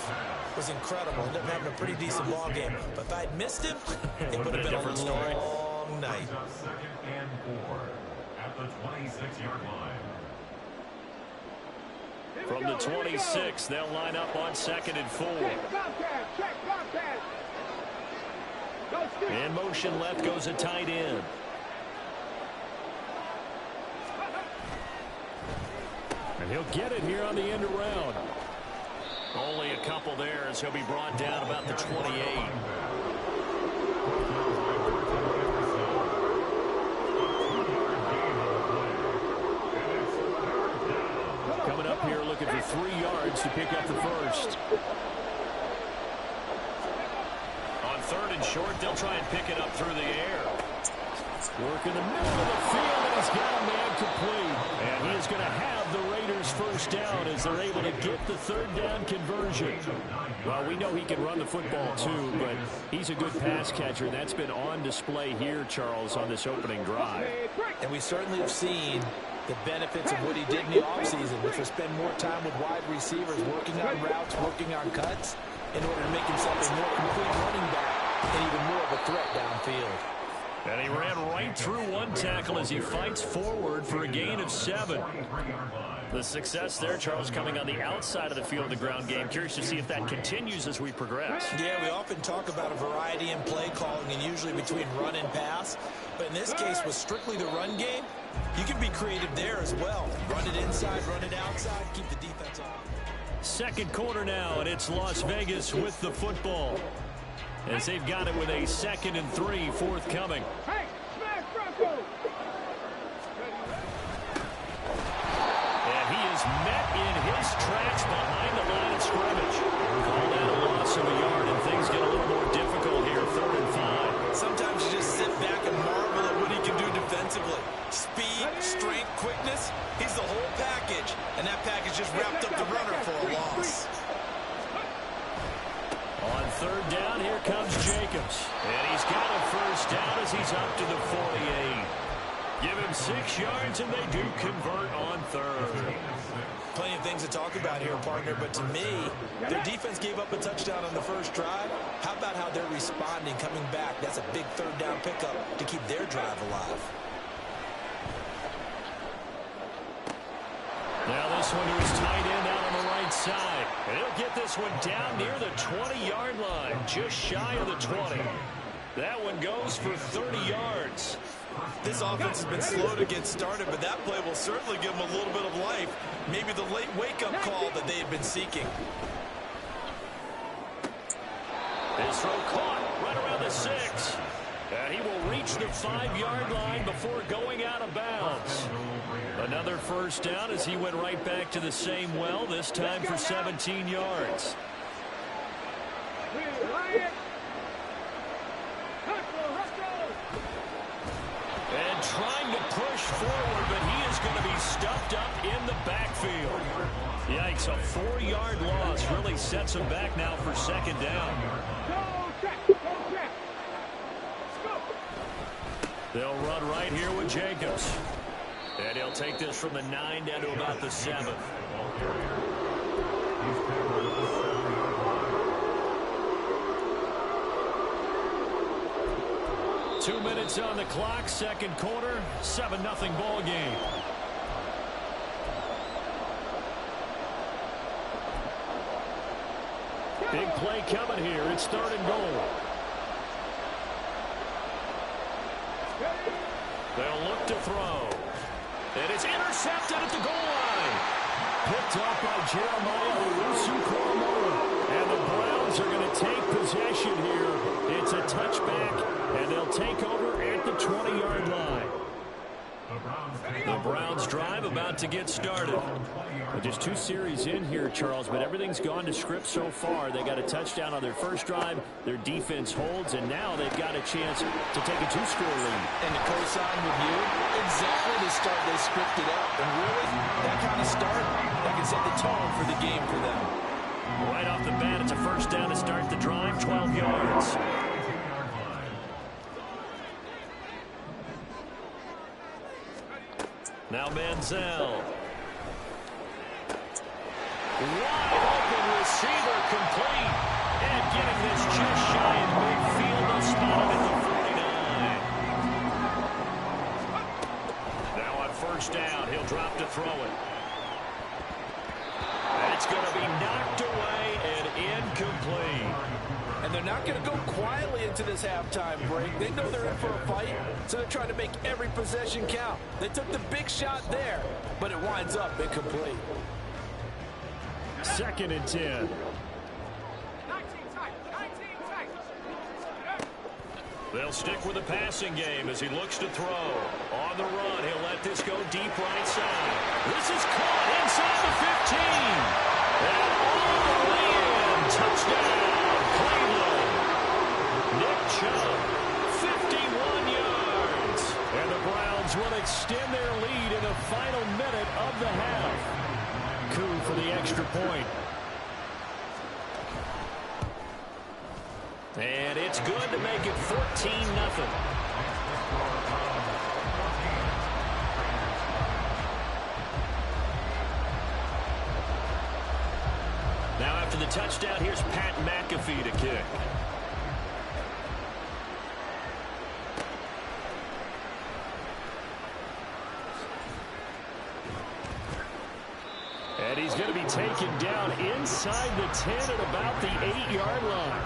was incredible. Ended up having a pretty decent ball game. But if I'd missed him, it would have been a different story. long night. 2nd and 4 at the 26-yard line. From the 26, they'll line up on 2nd and 4. In motion left goes a tight end. And he'll get it here on the end around. Only a couple there as he'll be brought down about the 28. Coming up here looking for 3 yards to pick up the first. On 3rd and short, they'll try and pick it up through the air. Work in the middle of the field, and he's got a man complete. And he is going to have the Raiders first down as they're able to get the 3rd down conversion. Well, we know he can run the football too, but he's a good pass catcher. That's been on display here, Charles, on this opening drive. And we certainly have seen the benefits of what he did in the offseason, which was spend more time with wide receivers, working on routes, working on cuts, in order to make himself a more complete running back and even more of a threat downfield. And he ran right through one tackle as he fights forward for a gain of 7. The success there, Charles, coming on the outside of the field of the ground game. Curious to see if that continues as we progress. Yeah, we often talk about a variety in play calling and usually between run and pass. But in this case, with strictly the run game, you can be creative there as well. Run it inside, run it outside, keep the defense on. 2nd quarter now, and it's Las Vegas with the football, as they've got it with a 2nd and 3 forthcoming. Hey, smash Bronco! And he is met in his tracks behind the line of scrimmage. Call that a loss of a yard, and things get a little more difficult here, 3rd and 5. Sometimes you just sit back and marvel at what he up to the 48. Give him 6 yards, and they do convert on third. Plenty of things to talk about here, partner, but to me, their defense gave up a touchdown on the first drive. How about how they're responding, coming back? That's a big third down pickup to keep their drive alive. Now this one to his tight end out on the right side. And he'll get this one down near the 20-yard line, just shy of the 20. That one goes for 30 yards. This offense has been slow to get started, but that play will certainly give them a little bit of life. Maybe the late wake-up call that they had been seeking. His throw caught right around the 6. And he will reach the 5-yard line before going out of bounds. Another first down as he went right back to the same well, this time for 17 yards. And trying to push forward, but he is going to be stuffed up in the backfield. Yikes, a 4-yard loss really sets him back now for second down. They'll run right here with Jacobs. And he'll take this from the 9 down to about the 7. 2 minutes on the clock, second quarter, 7-0 ball game. Big play coming here. It's 3rd and goal. They'll look to throw. And it's intercepted at the goal line. Picked up by Jeremiah Owusu-Koramoah. And the Browns are going to take possession here. It's a touchback, and they'll take over at the 20-yard line. The Browns drive about to get started. Just 2 series in here, Charles, but everything's gone to script so far. They got a touchdown on their first drive. Their defense holds, and now they've got a chance to take a 2-score lead. And to co-sign with you, exactly the start they scripted up. And really, that kind of start, that can set the tone for the game for them. Right off the bat, it's a first down to start the drive, 12 yards. Now Manziel. Wide open receiver complete. And getting this just shy of midfield. They'll spot him at the 49. Now on first down, he'll drop to throw it. It's going to be knocked away and incomplete. And they're not going to go quietly into this halftime break. They know they're in for a fight, so they're trying to make every possession count. They took the big shot there, but it winds up incomplete. 2nd and 10. They'll stick with the passing game as he looks to throw. On the run, he'll let this go deep right side. This is caught inside the 15. And all the way in. Touchdown, Cleveland. Nick Chubb, 51 yards. And the Browns will extend their lead in the final minute of the half. Coup for the extra point. And it's good to make it 14-0. Now after the touchdown, here's Pat McAfee to kick. And he's going to be taken down inside the 10 at about the 8-yard line.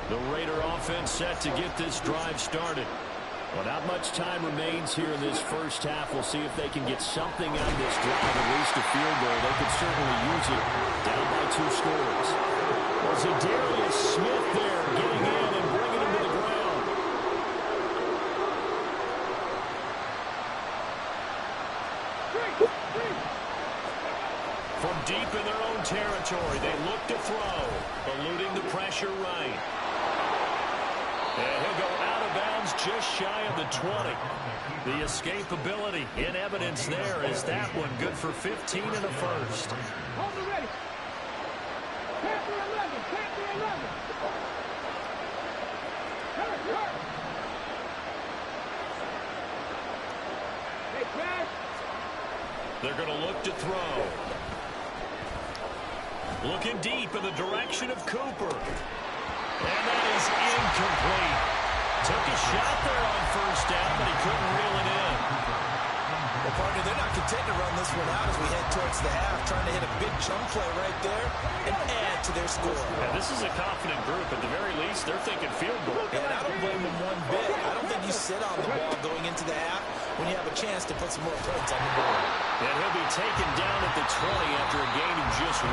The Raider offense set to get this drive started. Well, not much time remains here in this first half. We'll see if they can get something out of this drive, at least a field goal. They could certainly use it down by 2 scores. Well, Zadarius Smith there getting in and bringing him to the ground. From deep in their own territory, they look to throw, eluding the pressure right. And he'll go out of bounds just shy of the 20. The escapability in evidence there is that one good for 15 and a first. Hold it ready. Take the 11. Hurt. Hey, Chad. They're going to look to throw. Looking deep in the direction of Cooper. And that is incomplete. Took a shot there on first down, but he couldn't reel it in. Well, partner, they're not content to run this one out as we head towards the half, trying to hit a big chunk play right there and add to their score. Yeah, this is a confident group. At the very least, they're thinking field goal. And I don't blame them one bit. I don't think you sit on the ball going into the half when you have a chance to put some more points on the board. And he'll be taken down at the 20 after a gain of just 1.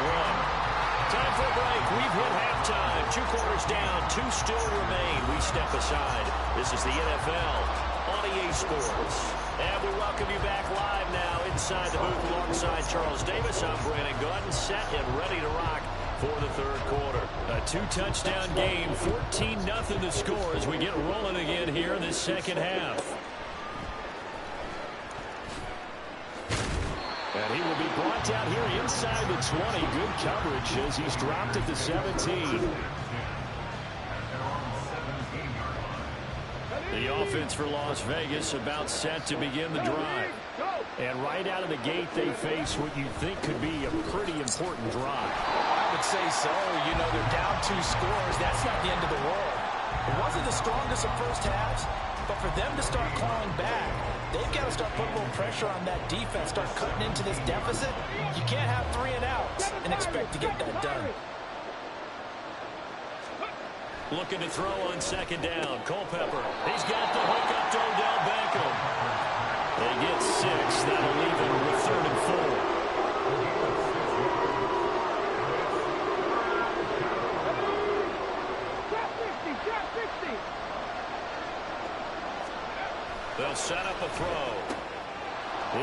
Time for a break. We've hit halftime. 2 quarters down. 2 still remain. We step aside. This is the NFL on EA Sports. And we welcome you back live now inside the booth alongside Charles Davis. I'm Brandon Gordon, set and ready to rock for the third quarter. A 2-touchdown game. 14-0 the score as we get rolling again here in this second half. And he will be brought down here inside the 20. Good coverage as he's dropped at the 17. The offense for Las Vegas about set to begin the drive. And right out of the gate, they face what you think could be a pretty important drive. I would say so. You know, they're down 2 scores. That's not the end of the world. It wasn't the strongest of first halves, but for them to start clawing back, they've got to start putting a little pressure on that defense, start cutting into this deficit. You can't have 3 and outs and expect to get that done. Looking to throw on second down. Culpepper. He's got the hook up to Odell Beckham. They get 6. That'll leave him with 3rd and 4. They'll set up a throw.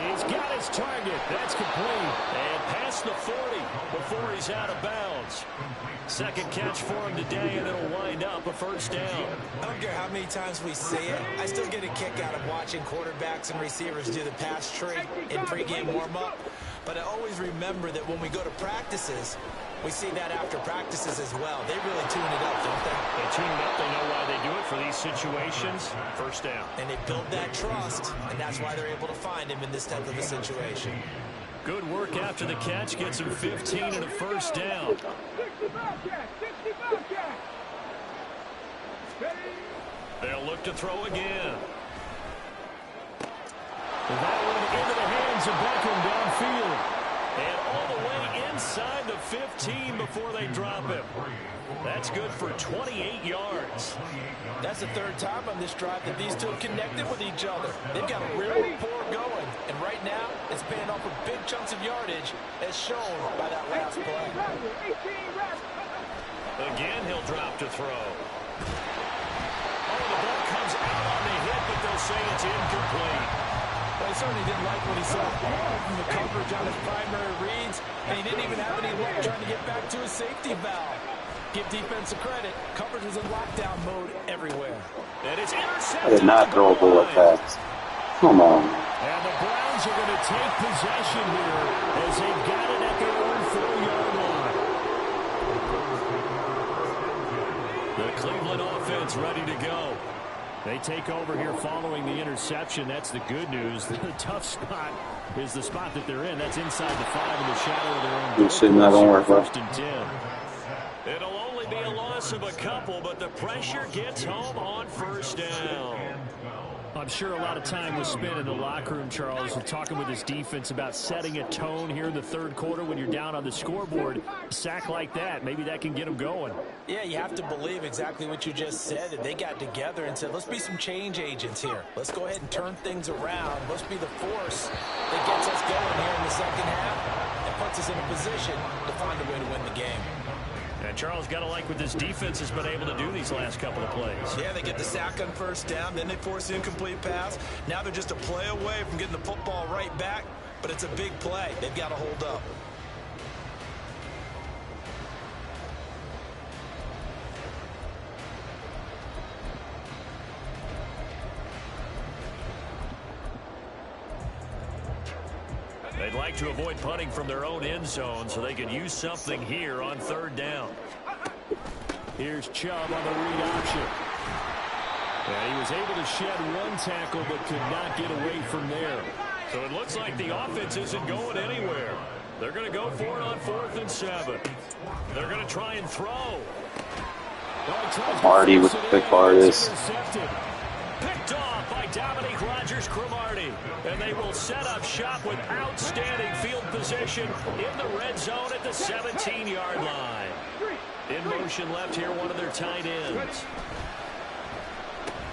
He's got his target. That's complete. And past the 40 before he's out of bounds. Second catch for him today, and it'll wind up a first down. I don't care how many times we see it. I still get a kick out of watching quarterbacks and receivers do the pass tree in pregame warm-up. But I always remember that when we go to practices, we see that after practices as well. They really tune it up, don't they? They tune it up. They know why they do it for these situations. First down. And they build that trust, and that's why they're able to find him in this type of a situation. Good work after the catch. Gets him 15 and a first down. They'll look to throw again. And that one into the hands of Beckham downfield. And all the way inside the 15 before they drop him. That's good for 28 yards. That's the 3rd time on this drive that these two have connected with each other. They've got a real rapport going. And right now, it's paying off with big chunks of yardage as shown by that last play. Again, he'll drop to throw. Oh, the ball comes out on the hit, but they'll say it's incomplete. Well, he certainly didn't like what he saw from the coverage on his primary reads, and he didn't even have any luck trying to get back to his safety valve. Give defense credit. Coverage was in lockdown mode everywhere. And it's intercepted. I did not throw a bullet pass. Come on. And the Browns are going to take possession here as they've got it at their own 4-yard line. The Cleveland offense ready to go. They take over here following the interception. That's the good news. The tough spot is the spot that they're in. That's inside the 5 in the shadow of their own goal. You're sitting that on work, First and 10. It'll only be a loss of a couple, but the pressure gets home on first down. I'm sure a lot of time was spent in the locker room, Charles, talking with his defense about setting a tone here in the third quarter when you're down on the scoreboard. A sack like that, maybe that can get them going. Yeah, you have to believe exactly what you just said. That they got together and said, let's be some change agents here. Let's go ahead and turn things around. Let's be the force that gets us going here in the second half and puts us in a position to find a way to win the game. And Charles, got to like what this defense has been able to do these last couple of plays. Yeah, they get the sack on first down, then they force the incomplete pass. Now they're just a play away from getting the football right back, but it's a big play. They've got to hold up. They'd like to avoid punting from their own end zone so they can use something here on third down. Here's Chubb on the read option. And he was able to shed one tackle but could not get away from there. So it looks like the offense isn't going anywhere. They're going to go for it on 4th and 7. They're going to try and throw. Cromartie with the pick artist. Picked off by Dominique Rodgers-Cromartie. And they will set up shop with outstanding field position in the red zone at the 17-yard line. In motion left here, one of their tight ends.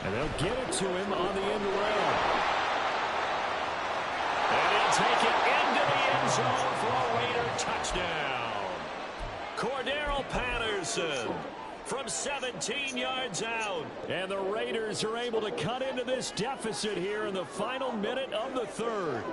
And they'll get it to him on the end around. And he'll take it into the end zone for a Raider touchdown. Cordero Patterson from 17 yards out. And the Raiders are able to cut into this deficit here in the final minute of the third.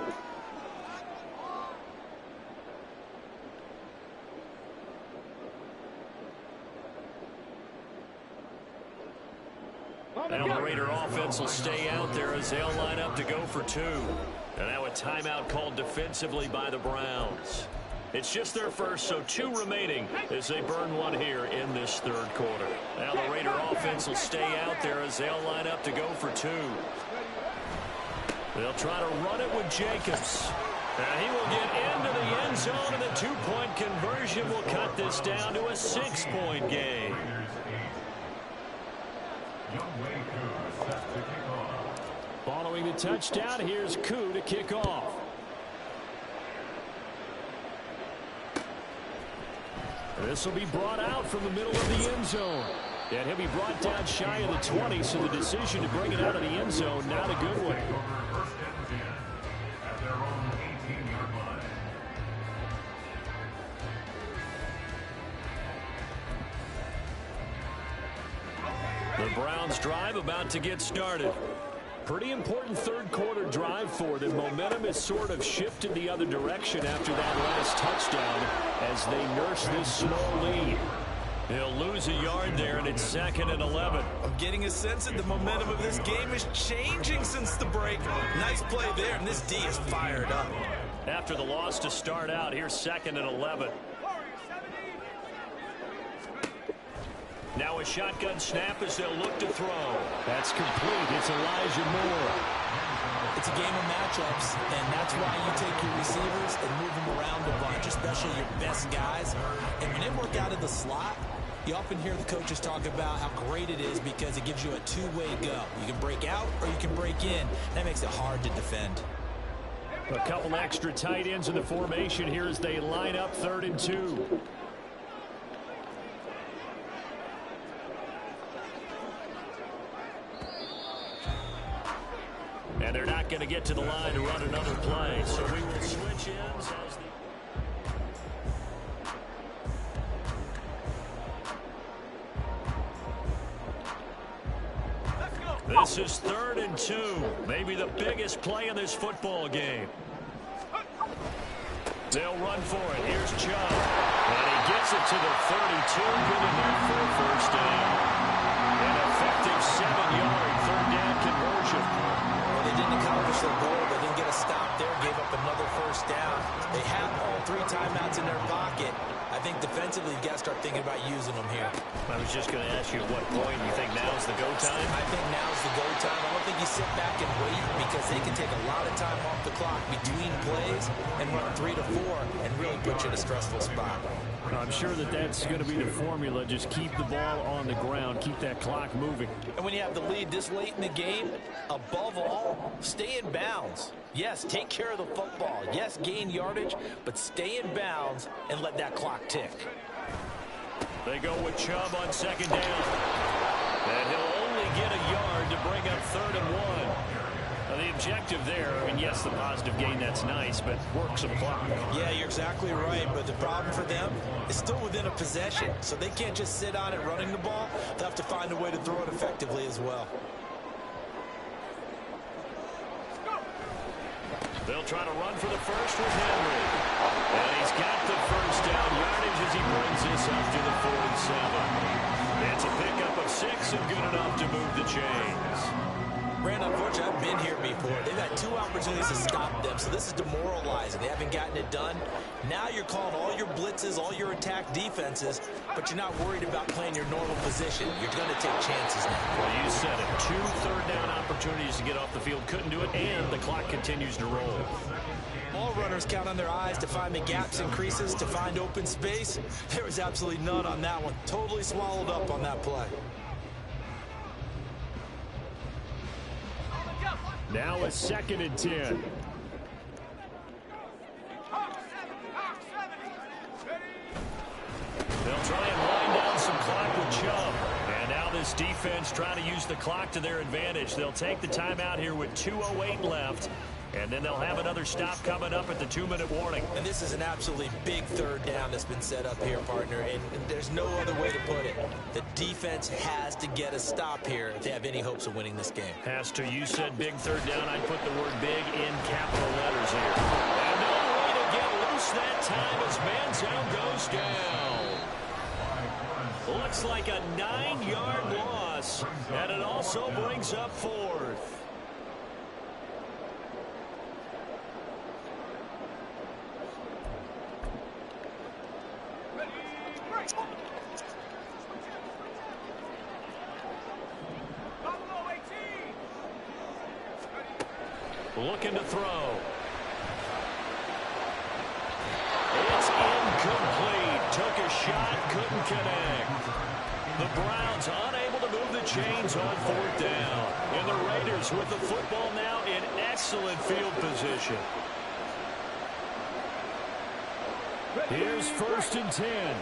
Now the Raider offense will stay out there as they'll line up to go for 2. And now a timeout called defensively by the Browns. It's just their first, so 2 remaining as they burn one here in this third quarter. Now the Raider offense will stay out there as they'll line up to go for 2. They'll try to run it with Jacobs. And he will get into the end zone, and the 2-point conversion will cut this down to a 6-point game. Following the touchdown, here's Koo to kick off. This will be brought out from the middle of the end zone. And he'll be brought down shy of the 20, so the decision to bring it out of the end zone, not a good one. The Browns drive about to get started. Pretty important third quarter drive for them. Momentum has sort of shifted the other direction after that last touchdown as they nurse this small lead. They'll lose a yard there, and it's 2nd and 11. I'm getting a sense that the momentum of this game is changing since the break. Nice play there, and this D is fired up. After the loss to start out, here's 2nd and 11. Now a shotgun snap as they'll look to throw. That's complete. It's Elijah Moore. It's a game of matchups, and that's why you take your receivers and move them around a bunch, especially your best guys. And when they work out of the slot, you often hear the coaches talk about how great it is because it gives you a two-way go. You can break out or you can break in. That makes it hard to defend. A couple extra tight ends in the formation here as they line up 3rd and 2. And they're not going to get to the line to run another play. So we will switch ends as This is 3rd and 2. Maybe the biggest play in this football game. They'll run for it. Here's Chubb. And he gets it to the 32. Good enough for a first down. An effective 7-yard third down conversion. Well, they didn't accomplish their goal. They didn't get a stop there. Gave up another first down. They have all 3 timeouts in their pocket. I think defensively, you got to start thinking about using them here. I was just going to ask you at what point you think now's the go time? I think now's the go time. I don't think you sit back and wait because they can take a lot of time off the clock between plays and run 3 to 4 and really put you in a stressful spot. I'm sure that that's going to be the formula. Just keep the ball on the ground. Keep that clock moving. And when you have the lead this late in the game, above all, stay in bounds. Yes, take care of the football. Yes, gain yardage, but stay in bounds and let that clock tick. They go with Chubb on 2nd down. And he'll only get a yard to bring up 3rd and 1. The objective there, I mean, yes, the positive gain, that's nice, but work some clock. Yeah, you're exactly right, but the problem for them is still within a possession, so they can't just sit on it running the ball. They'll have to find a way to throw it effectively as well. They'll try to run for the first with Henry. And he's got the first down yardage as he brings this up to the 47. It's a pickup of 6 and good enough to move the chains. Brandon, unfortunately, I've been here before. They've had 2 opportunities to stop them, so this is demoralizing. They haven't gotten it done. Now you're calling all your blitzes, all your attack defenses but you're not worried about playing your normal position. You're going to take chances now. Well, you said it. 2 third-down opportunities to get off the field. Couldn't do it, and the clock continues to roll. All runners count on their eyes to find the gaps and creases, to find open space. There was absolutely none on that one. Totally swallowed up on that play. Now a 2nd and 10. They'll try and wind down some clock with Chubb. And now this defense trying to use the clock to their advantage. They'll take the timeout here with 2:08 left. And then they'll have another stop coming up at the 2-minute warning. And this is an absolutely big third down that's been set up here, partner. And there's no other way to put it. The defense has to get a stop here if they have any hopes of winning this game. Has to. You said big third down. I'd put the word big in capital letters here. And no way to get loose that time as Manziel goes down. Looks like a 9-yard loss. And it also brings up 4th. Looking to throw. It's incomplete. Took a shot, couldn't connect. The Browns unable to move the chains on 4th down. And the Raiders with the football now in excellent field position. Here's 1st and 10.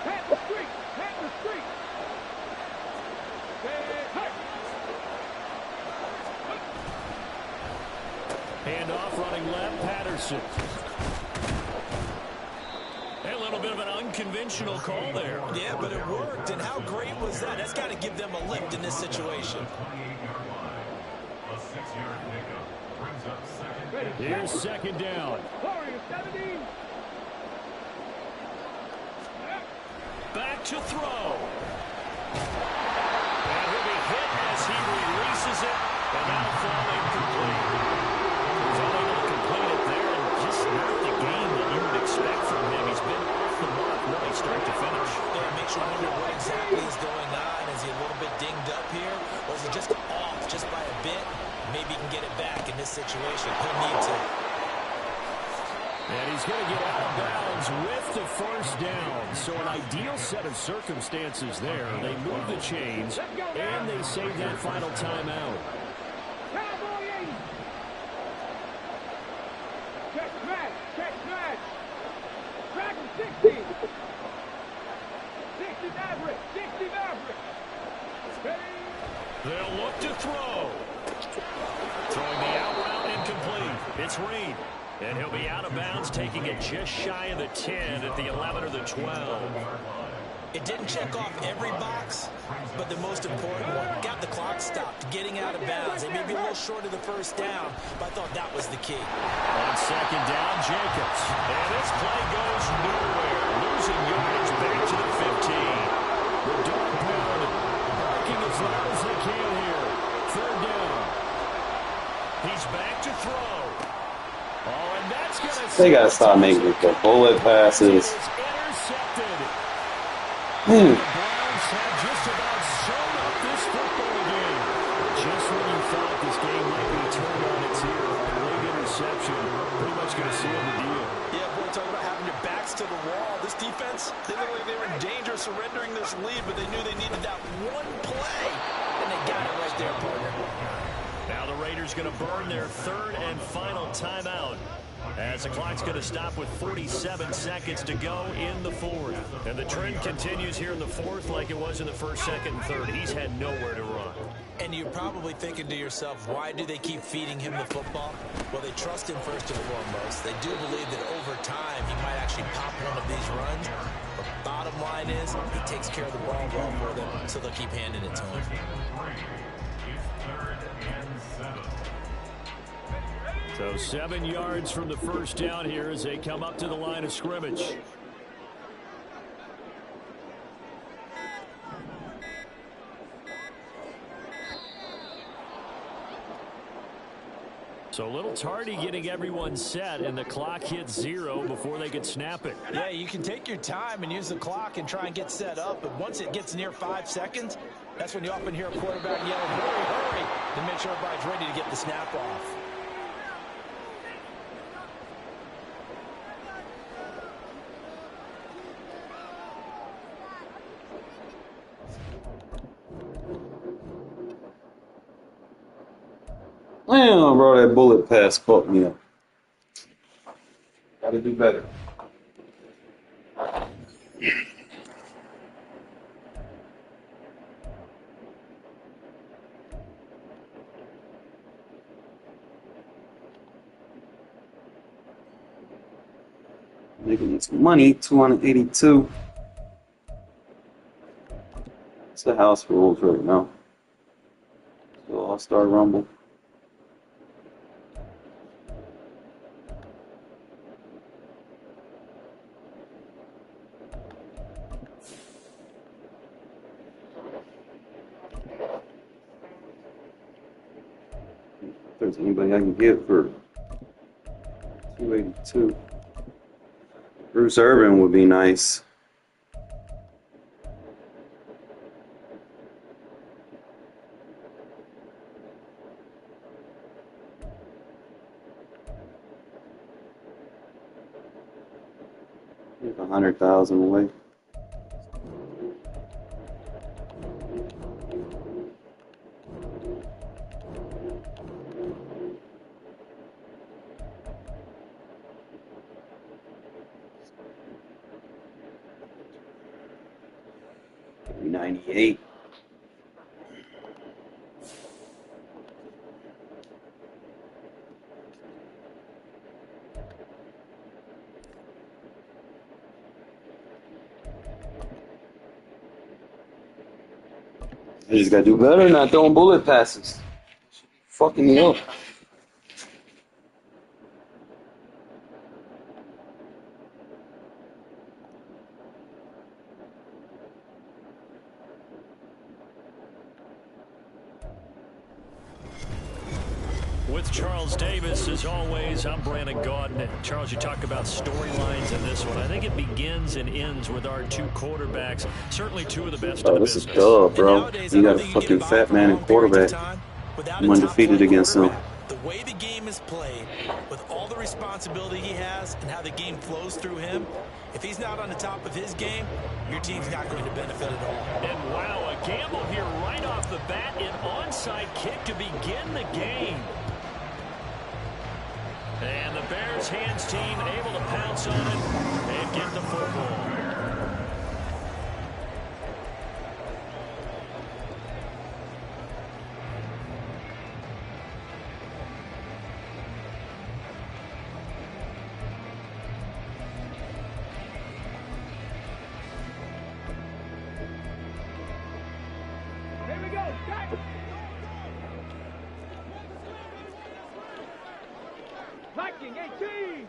Pat the street! Pat the street! Handoff running left, Patterson. A little bit of an unconventional call there. Yeah, but it worked. And how great was that? That's got to give them a lift in this situation. A 6-yard pickup brings up 2nd. Here's 2nd down. Warriors 17! Back to throw. And he'll be hit as he releases it. And that'll fall incomplete. He's unable to complete it there, and just not the game that you would expect from him. He's been off the mark really start to finish. Yeah, it makes you wonder what exactly is going on. Is he a little bit dinged up here? Or is he just off just by a bit? Maybe he can get it back in this situation. He'll need to. And he's going to get out of bounds with the 1st down. So an ideal set of circumstances there. They move the chains, and they save that final timeout. Cowboy 80! Check smash! Check smash! Track 60! 60 Maverick! 60 Maverick! They'll look to throw. Throwing the out route incomplete. It's Reed. And he'll be out of bounds, taking it just shy of the 10 at the 11 or the 12. It didn't check off every box, but the most important one, got the clock stopped, getting out of bounds. It may be a little short of the 1st down, but I thought that was the key. On 2nd down, Jacobs. And this play goes nowhere. Losing yardage back to the 15. The dog pound barking as loud as they can here. 3rd down. He's back to throw. Oh, and that's going to... They got to stop making the bullet passes. Intercepted. Hmm. The Browns have just about sewn up this football game. Just when you thought this game might be turned on its ear, a late interception pretty much going to seal the deal. Yeah, boy, talk about having your backs to the wall. This defense, they looked like they were in danger of surrendering this lead, but they knew they needed that one play, and they got it right there, partner. Now the Raiders going to burn their 3rd and final timeout as the clock's going to stop with 47 seconds to go in the 4th. And the trend continues here in the 4th like it was in the 1st, 2nd, and 3rd. He's had nowhere to run. And you're probably thinking to yourself, why do they keep feeding him the football? Well, they trust him first and foremost. They do believe that over time he might actually pop one of these runs. But bottom line is, he takes care of the ball well for them, so they'll keep handing it to him. It's 3rd and 7. So 7 yards from the 1st down here as they come up to the line of scrimmage. So a little tardy getting everyone set, and the clock hits 0 before they could snap it. Yeah, you can take your time and use the clock and try and get set up, but once it gets near 5 seconds, that's when you often hear a quarterback yell, hurry, hurry, to make sure everybody's ready to get the snap off. Damn, bro, that bullet pass fucked me up. Gotta do better. Making some money, 282. It's the house rules right now. So All-Star Rumble. If there's anybody I can get for 282. Bruce Irvin would be nice. Give 100,000 away. Maybe 98. I just gotta do better, not throwing bullet passes. Fucking me up. With Charles Davis, as always, I'm Brandon Gaudin. Charles, you talk about storylines in this one. I think it begins and ends with our two quarterbacks. Certainly two of the best in the This is business. dub, bro. You got a fucking fat man and quarterback. I'm undefeated against him. The way the game is played, with all the responsibility he has and how the game flows through him, if he's not on the top of his game, your team's not going to benefit at all. And wow, a gamble here right off the bat, an onside kick to begin the game. And the Bears hands team able to pounce on it and get the football. Here we go. Start. Viking 18.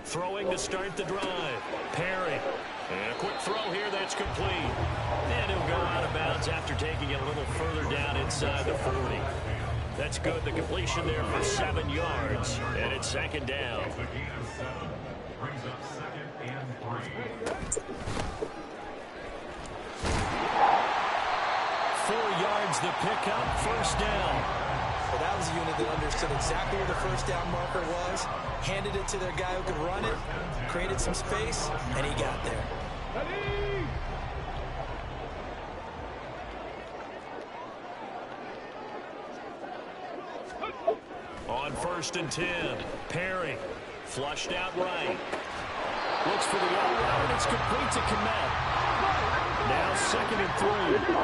Throwing to start the drive. Perry. And a quick throw here that's complete. And he'll go out of bounds after taking it a little further down inside the 40. That's good. The completion there for 7 yards. And it's second down. The gain of 7 brings up 2nd and 3. 4 yards the pickup, first down. Well, that was a unit that understood exactly where the first down marker was, handed it to their guy who could run it, created some space, and he got there. Ready. On 1st and 10, Perry flushed out right. Looks for the out route, and it's complete to Komet. Now 2nd and 3.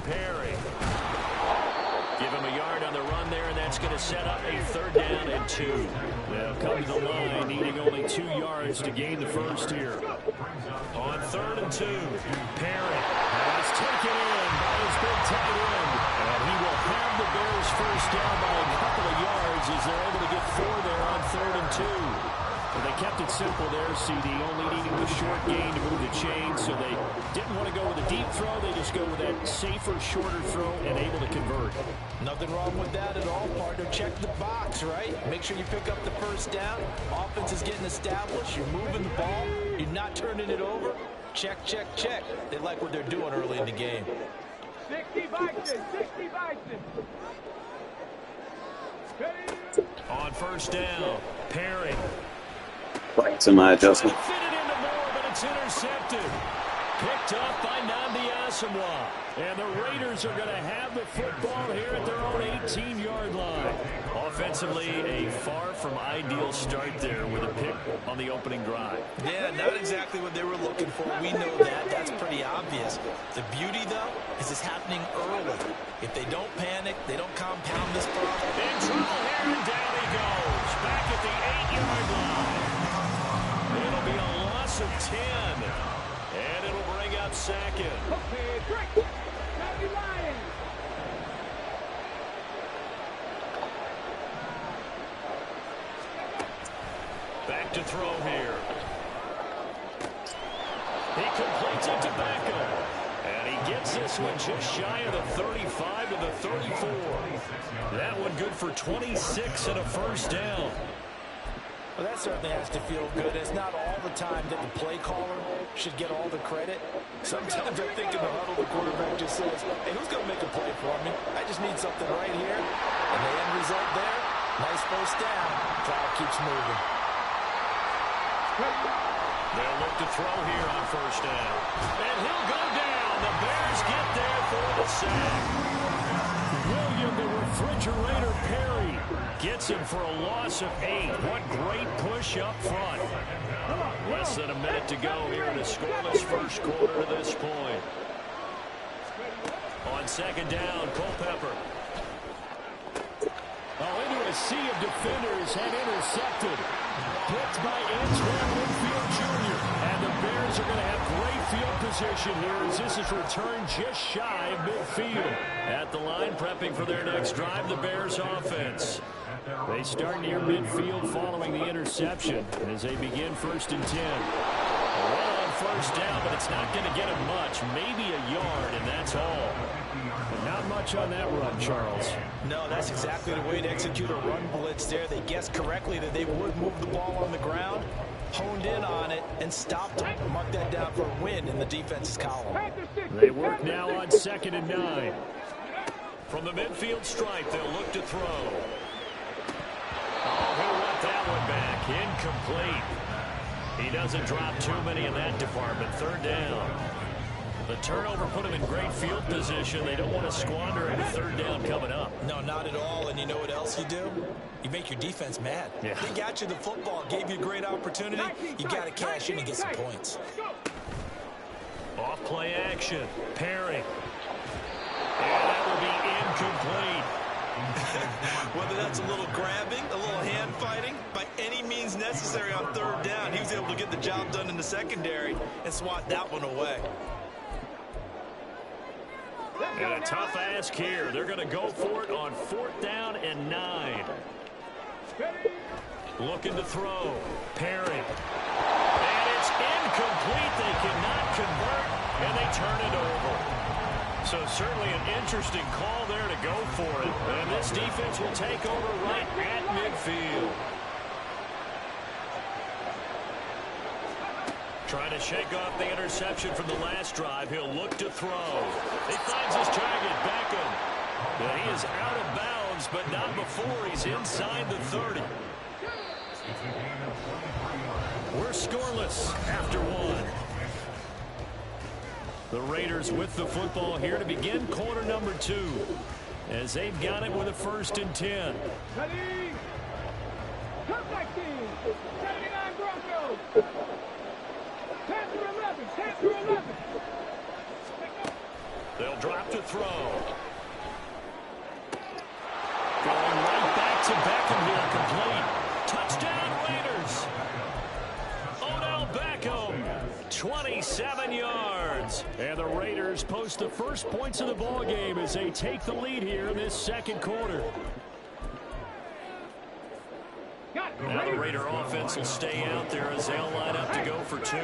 Perry. Give him a yard on the run there, and that's going to set up a 3rd down and 2. They'll come to the line, needing only 2 yards to gain the first here. On 3rd and 2, Perry has taken in by his big tight end. And he will have the Bears first down by a couple of yards as they're able to get 4 there on 3rd and 2. Well, they kept it simple there, CD, only needing the short gain to move the chain, so they didn't want to go with a deep throw. They just go with that safer, shorter throw and able to convert. Nothing wrong with that at all, partner. Check the box, right? Make sure you pick up the first down. Offense is getting established. You're moving the ball. You're not turning it over. Check, check, check. They like what they're doing early in the game. 60 Bison, 60 Bison. On first down, Perry. Right to my adjustment. Fit it into Moore, but it's intercepted. Picked up by Nnamdi Asomugha. And the Raiders are going to have the football here at their own 18-yard line. Offensively, a far from ideal start there with a pick on the opening drive. Yeah, not exactly what they were looking for. We know that. That's pretty obvious. The beauty, though, is it's happening early. If they don't panic, they don't compound this problem. In trouble here, and down he goes. Back at the 8-yard line. It'll be a loss of 10. And it'll bring up second. Okay, break. Happy Lions. Back to throw here. He completes it to Beckham. And he gets this one just shy of the 35 to the 34. That one good for 26 and a first down. Well, that certainly has to feel good. It's not all the time that the play caller should get all the credit. Sometimes I think in the huddle, the quarterback just says, hey, who's going to make a play for me? I just need something right here. And the end result there, nice first down. Cloud keeps moving. They'll look to throw here on first down. And he'll go down. The Bears get there for the sack. William the Refrigerator Perry gets him for a loss of 8. What great push up front. Less than a minute to go here in a scoreless first quarter to this point. On second down, Culpepper. Oh, into a sea of defenders and intercepted. Picked by Antoine Winfield Jr. And the Bears are going to have great field position here as this is returned just shy of midfield. At the line, prepping for their next drive, the Bears offense. They start near midfield following the interception as they begin first and 10. Well on first down, but it's not going to get him much. Maybe a yard, and that's all. Not much on that run, Charles. No, that's exactly the way to execute a run blitz there. They guessed correctly that they would move the ball on the ground, honed in on it, and stopped it. Mark that down for a win in the defense's column. They work now on second and 9. From the midfield stripe, they'll look to throw. Oh, he'll want that one back. Incomplete. He doesn't drop too many in that department. Third down. The turnover put him in great field position. They don't want to squander any third down coming up. No, not at all. And you know what else you do? You make your defense mad. Yeah. They got you the football, gave you a great opportunity. You got to cash in and get some points. Off play action. Perry. And that will be incomplete. Whether that's a little grabbing, a little hand fighting, by any means necessary on third down, he was able to get the job done in the secondary and swat that one away. And a tough ask here. They're going to go for it on 4th down and 9. Looking to throw. Perry. And it's incomplete. They cannot convert, and they turn it over. So certainly an interesting call there to go for it. And this defense will take over right at midfield. Trying to shake off the interception from the last drive. He'll look to throw. He finds his target, Beckham. But he is out of bounds, but not before he's inside the 30. We're scoreless after 1. The Raiders with the football here to begin quarter number 2. As they've got it with a 1st and 10. Comeback team, 79 Broncos. 10 through 11. They'll drop to throw. Going right back to Beckham here, complete. Touchdown Raiders. Odell Beckham, 27 yards. And the Raiders post the first points of the ball game as they take the lead here in this second quarter. Got Now the Raider offense will stay out there as they'll line up to go for 2.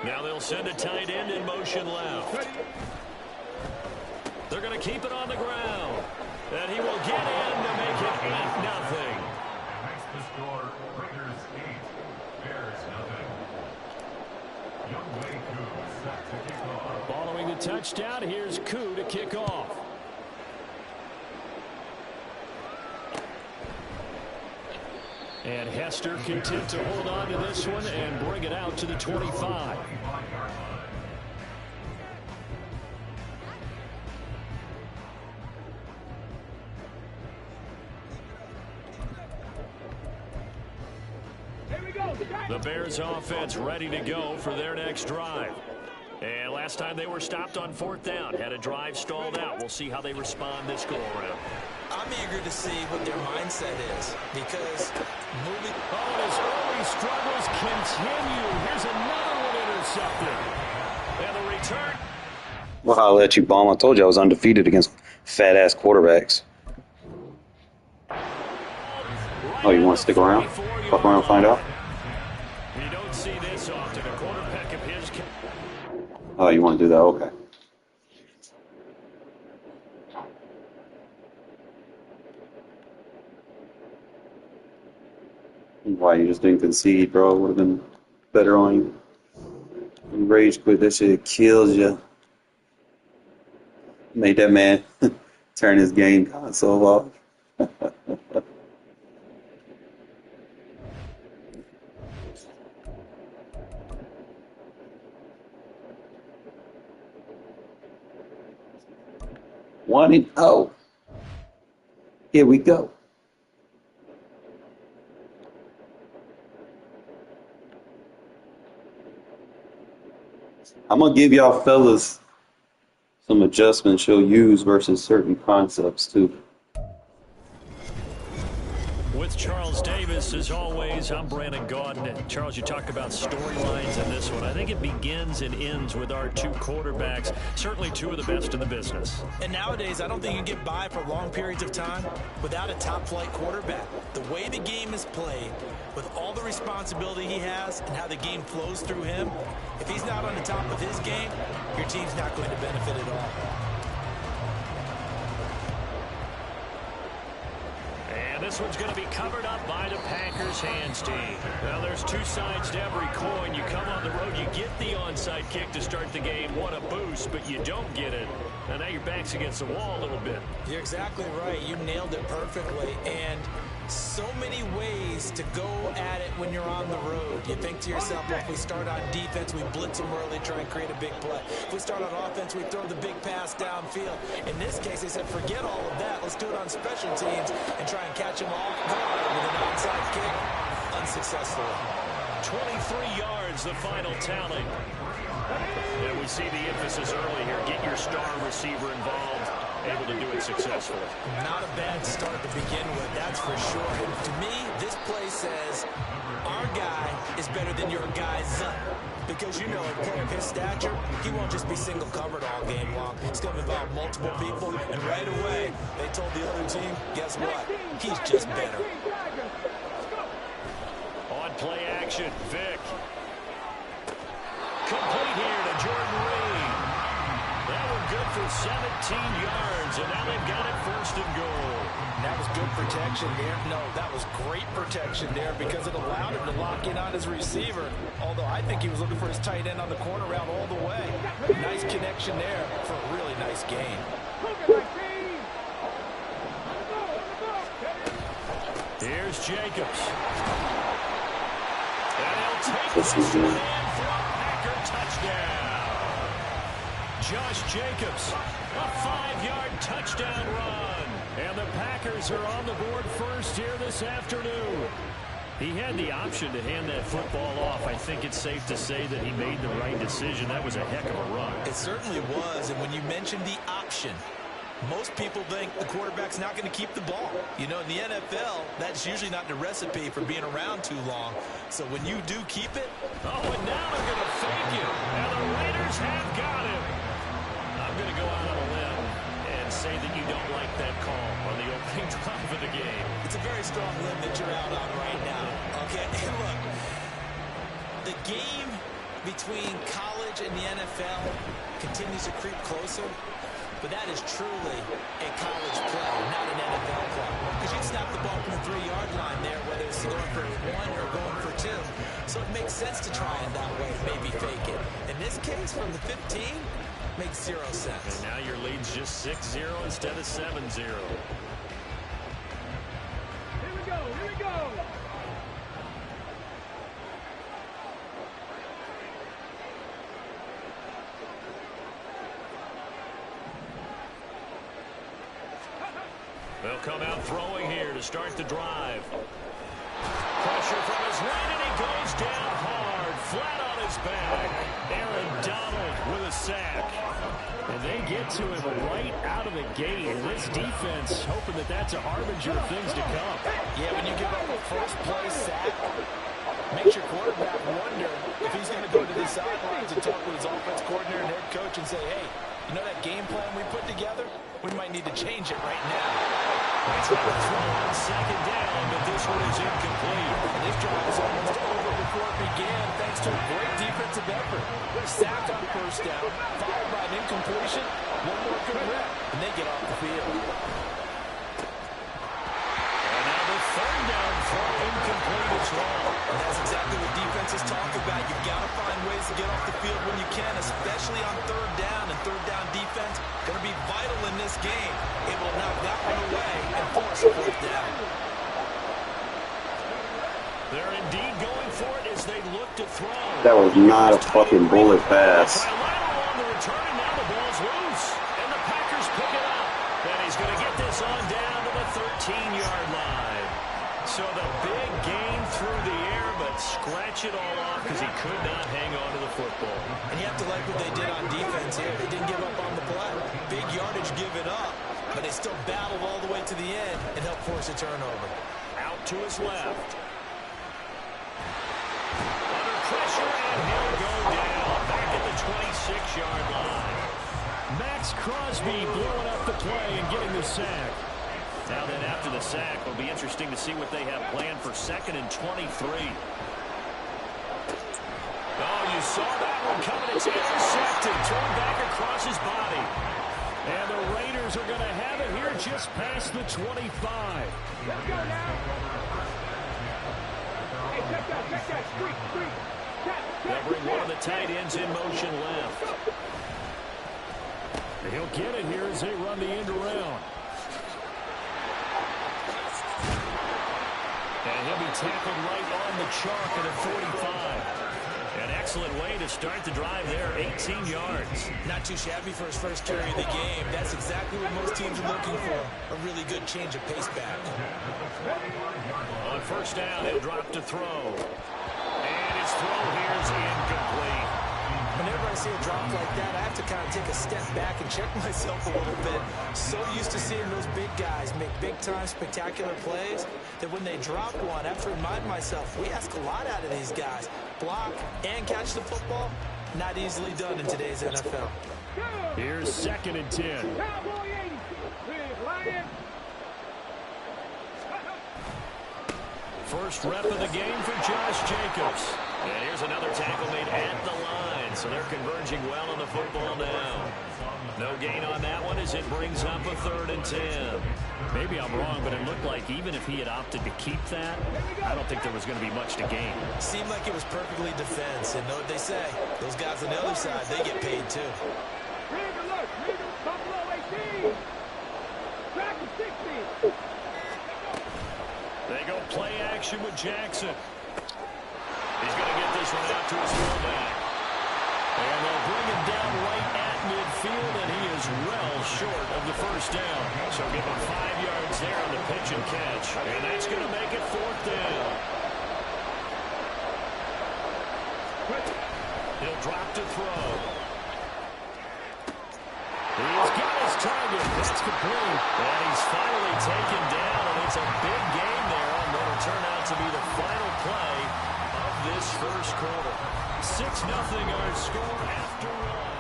Now they'll send a tight end in motion left. They're going to keep it on the ground. And he will get in to make it 8-0. And makes the score Raiders 8, Bears 0. Young Wei Koo set to kick off. Following the touchdown, here's Koo to kick off. And Hester content to hold on to this one and bring it out to the 25. The Bears offense ready to go for their next drive. And last time they were stopped on 4th down, had a drive stalled out. We'll see how they respond this go-around. I'm eager to see what their mindset is because moving. Oh, and his early struggles continue. Here's another one intercepted. And the return. Well, I'll let you bomb. I told you I was undefeated against fat-ass quarterbacks. Oh, you want to stick around? Fuck around and find out? You don't see this often. A quarterback of his. Oh, you want to do that? Okay. Why, you just didn't concede, bro? Would have been better on you. And rage quit, that shit kills you. Made that man turn his game console off. One and oh. Here we go. I'm going to give y'all fellas some adjustments you'll use versus certain concepts, too. With Charles Davis, as always, I'm Brandon Gaudin. And Charles, you talk about storylines in this one. I think it begins and ends with our 2 quarterbacks, certainly 2 of the best in the business. And nowadays, I don't think you can get by for long periods of time without a top-flight quarterback. The way the game is played, with all the responsibility he has and how the game flows through him, if he's not on the top of his game, your team's not going to benefit at all. And this one's going to be covered up by the Packers hands team. Now, there's 2 sides to every coin. You come on the road, you get the onside kick to start the game. What a boost, but you don't get it. And now your back's against the wall a little bit. You're exactly right. You nailed it perfectly. And so many ways to go at it when you're on the road. You think to yourself, well, if we start on defense, we blitz them early, try and create a big play. If we start on offense, we throw the big pass downfield. In this case, they said, forget all of that. Let's do it on special teams and try and catch them off guard with an onside kick. Unsuccessfully. 23 yards, the final tally. And we see the emphasis early here. Get your star receiver involved. Able to do it successfully. Not a bad start to begin with, that's for sure. And to me, this play says our guy is better than your guy's. Because, you know, a player of his stature, he won't just be single covered all game long. It's going to involve multiple people. And right away, they told the other team, guess what? He's just better. On play action, Vic. Complete here to Jordan Reed. That one good for 17 yards, and now they've got it 1st and goal. That was good protection there. No, that was great protection there because it allowed him to lock in on his receiver. Although I think he was looking for his tight end on the corner route all the way. Nice connection there for a really nice gain. Here's Jacobs. And he'll take this one in for a Packer touchdown. Josh Jacobs, a 5-yard touchdown run. And the Packers are on the board first here this afternoon. He had the option to hand that football off. I think it's safe to say that he made the right decision. That was a heck of a run. It certainly was. And when you mentioned the option, most people think the quarterback's not going to keep the ball. You know, in the NFL, that's usually not the recipe for being around too long. So when you do keep it. Oh, and now they're going to fake it. And the Raiders have got him. I'm going to go out on a limb and say that you don't like that call on the opening drive of the game. strong limb that you're out on right now. Okay, and look, the game between college and the NFL continues to creep closer, but that is truly a college play, not an NFL play. Because you can snap the ball from the 3-yard line there, whether it's going for 1 or going for 2. So it makes sense to try it that way, maybe fake it. In this case, from the 15, makes 0 sense. And now your lead's just 6-0 instead of 7-0. Here we go, here we go. They'll come out throwing here to start the drive. Pressure from his right, and he goes down hard, flat on his back. Aaron Donald with a sack. And they get to him right out of the gate. And this defense hoping that that's a harbinger of things to come. Yeah, when you give up a first-place sack, makes your quarterback wonder if he's going to go to the sidelines and talk with his offense coordinator and head coach and say, hey, you know that game plan we put together? We might need to change it right now. That's got a throw on second down, but this one is incomplete. And this drive was almost over before it began thanks to a great defensive effort. Sack on first down, followed by an incompletion, one more good rep, and they get off the field. And now the third down throw incomplete as well. And that's exactly what defenses talk about. You've got to find ways to get off the field when you can, especially on third down. And third down defense going to be vital in this game. Able to knock that one away and force a fourth down. They're indeed going for it as they look to throw. That was not a fucking bullet pass. On the return, and now the ball's loose. And the Packers pick it up. And he's going to get this on down to the 13-yard line. So the big gain through the air, but scratch it all off because he could not hang on to the football. And you have to like what they did on defense here. They didn't give up on the play. Big yardage given up, but they still battled all the way to the end and helped force a turnover. Out to his left. Under pressure, and he'll go down back at the 26-yard line. Max Crosby blowing up the play and getting the sack. Now then, after the sack, it'll be interesting to see what they have planned for 2nd and 23. Oh, you saw that one coming. It's intercepted, turned back across his body. And the Raiders are going to have it here just past the 25. Let's go now. Hey, check that. Street. They'll bring one of the tight ends in motion left. He'll get it here as they run the end around. And he'll be tackled right on the chalk at a 45. An excellent way to start the drive there, 18 yards. Not too shabby for his first carry of the game. That's exactly what most teams are looking for. A really good change of pace back. On first down, he'll drop to throw. And his throw here is incomplete. Whenever I see a drop like that, I have to kind of take a step back and check myself a little bit. So used to seeing those big guys make big-time spectacular plays that when they drop one, I have to remind myself, we ask a lot out of these guys. Block and catch the football, not easily done in today's NFL. Here's 2nd and 10. Cowboy 80. Big Lion. First rep of the game for Josh Jacobs. And here's another tackle made at the line, so they're converging well on the football now. No gain on that one as it brings up a 3rd and 10. Maybe I'm wrong, but it looked like even if he had opted to keep that, I don't think there was going to be much to gain. Seemed like it was perfectly defense, and know what they say. Those guys on the other side, they get paid too. Read alert. Buffalo 18. Track is 16. They go play action with Jackson. He's going to get this one out to his fullback. And they'll bring him down right at midfield, and he is well short of the first down. So give him 5 yards there on the pitch and catch. And that's going to make it 4th down. He'll drop to throw. He's got his target. That's complete. And he's finally taken down, and it's a big game there, and that'll turn out to be the final play of this first quarter. 6-0 our score after one.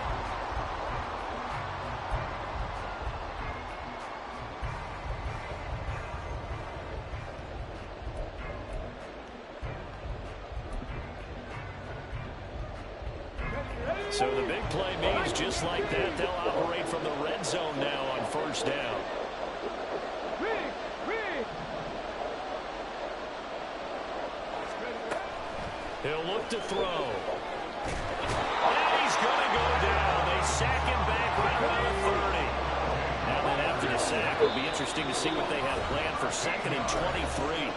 So the big play means just like that, they'll operate from the red zone now on first down. He'll look to throw. And he's going to go down. They sack him back right around the 30. Now then after the sack, it'll be interesting to see what they have planned for 2nd and 23.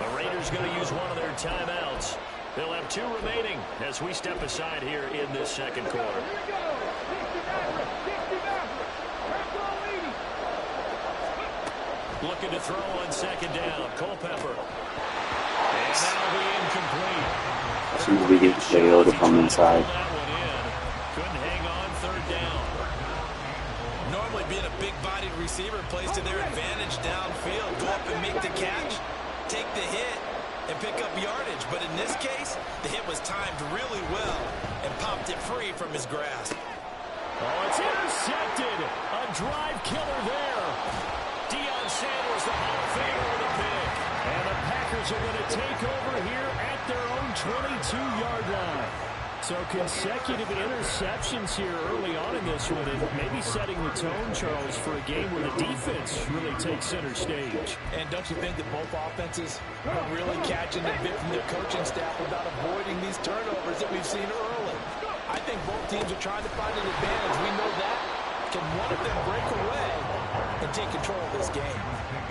The Raiders going to use one of their timeouts. They'll have 2 remaining as we step aside here in this second quarter. Looking to throw on 2nd down. Culpepper. And that'll be incomplete. Seems to be getting failed to come inside. Couldn't hang on 3rd down. Normally being a big-bodied receiver plays to their advantage downfield. Go up and make the catch, take the hit, and pick up yardage. But in this case, the hit was timed really well and popped it free from his grasp. Oh, it's intercepted. A drive killer there. Deion Sanders, the Hall of Famer with a pick. And the Packers are going to take over here at their own 22-yard line. So consecutive interceptions here early on in this one, and maybe setting the tone, Charles, for a game where the defense really takes center stage. And don't you think that both offenses are really catching a bit from their coaching staff about avoiding these turnovers that we've seen early? I think both teams are trying to find an advantage. We know that. Can one of them break away and take control of this game?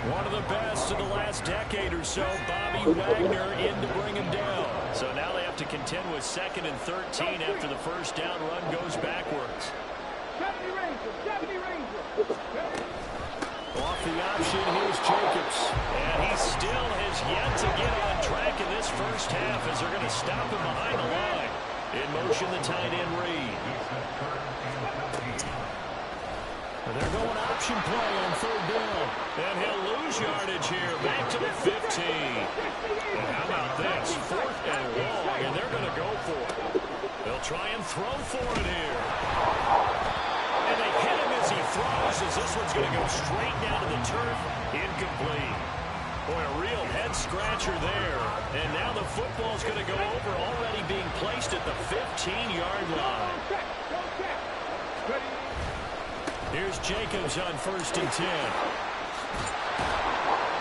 One of the best of the last decade or so, Bobby Wagner in to bring him down. So now they have to contend with 2nd and 13 after the first down run goes backwards. Off the option, here's Jacobs. And he still has yet to get on track in this first half as they're going to stop him behind the line. In motion, the tight end Reed. They're going option play on 3rd down. And he'll lose yardage here. Back to the 15. And how about this? 4th and long, and they're going to go for it. They'll try and throw for it here. And they hit him as he throws, as this one's going to go straight down to the turf. Incomplete. Boy, a real head-scratcher there. And now the football's going to go over, already being placed at the 15-yard line. Here's Jacobs on 1st and 10.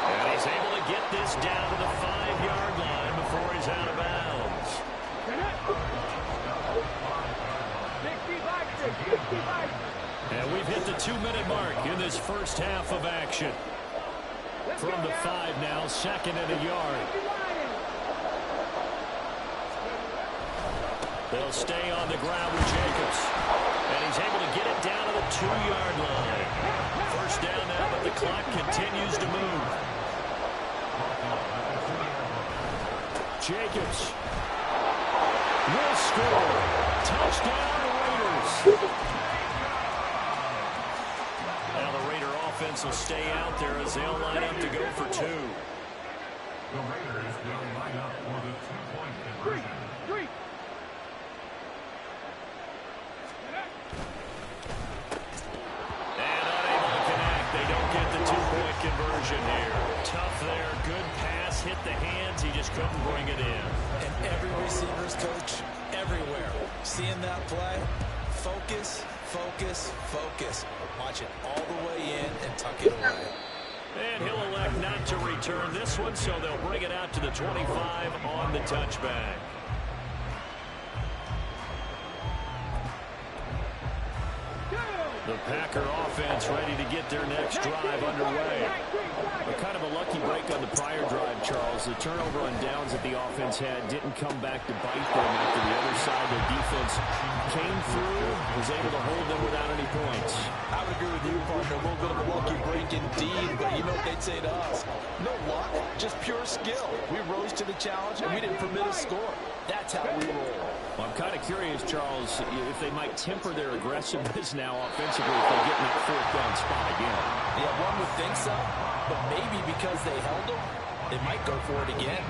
And he's able to get this down to the 5-yard line before he's out of bounds. And we've hit the 2-minute mark in this first half of action. From the 5 now, 2nd and a yard. They'll stay on the ground with Jacobs. And he's able to get it down to the 2-yard line. First down now, but the clock continues to move. Jacobs will score. Touchdown, Raiders. Now the Raider offense will stay out there as they'll line up to go for 2. The Raiders will line up for the 2-point conversion. Conversion here. Tough there. Good pass. Hit the hands. He just couldn't bring it in. And every receiver's coach everywhere. Seeing that play, focus, focus, focus. Watch it all the way in and tuck it away. And he'll elect not to return this one, so they'll bring it out to the 25 on the touchback. The Packer offense ready to get their next drive underway. But kind of a lucky break on the prior drive, Charles. The turnover on downs that the offense had didn't come back to bite them after the other side. Their defense came through, was able to hold them without any points. I would agree with you, partner. A little bit of a lucky break indeed, but you know what they'd say to us? No luck, just pure skill. We rose to the challenge, and we didn't permit a score. That's how we roll. Well, I'm kind of curious, Charles, if they might temper their aggressiveness now offensively if they get in that 4th down spot again. Yeah, one would think so, but maybe because they held them, they might go for it again.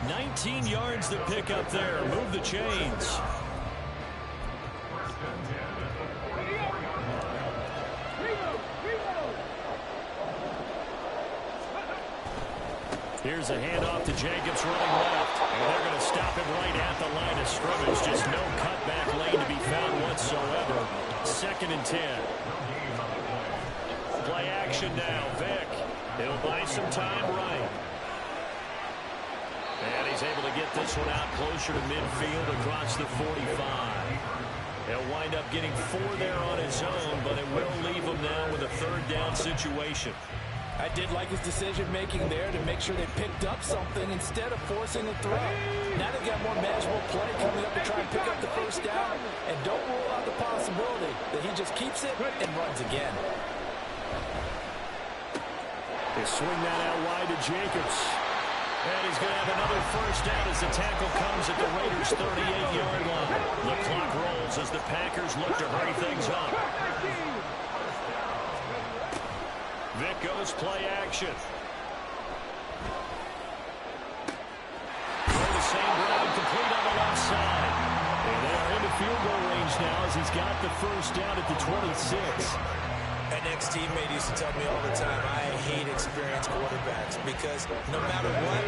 19 yards to pick up there. Move the chains. Here's a handoff to Jacobs running left. And they're going to stop him right at the line of scrimmage. Just no cutback lane to be found whatsoever. 2nd and 10. Play action now. Vick. He'll buy some time right. And he's able to get this one out closer to midfield across the 45. He'll wind up getting 4 there on his own, but it will leave him now with a 3rd down situation. I did like his decision-making there to make sure they picked up something instead of forcing a throw. Now they've got more manageable play coming up to try and pick up the 1st down. And don't rule out the possibility that he just keeps it and runs again. They swing that out wide to Jacobs. And he's going to have another 1st down as the tackle comes at the Raiders' 38-yard line. The clock rolls as the Packers look to hurry things up. Vick goes play action. Throw the same ground, complete on the left side. And they are into field goal range now as he's got the 1st down at the 26. An ex-teammate used to tell me all the time, I hate experienced quarterbacks because no matter what,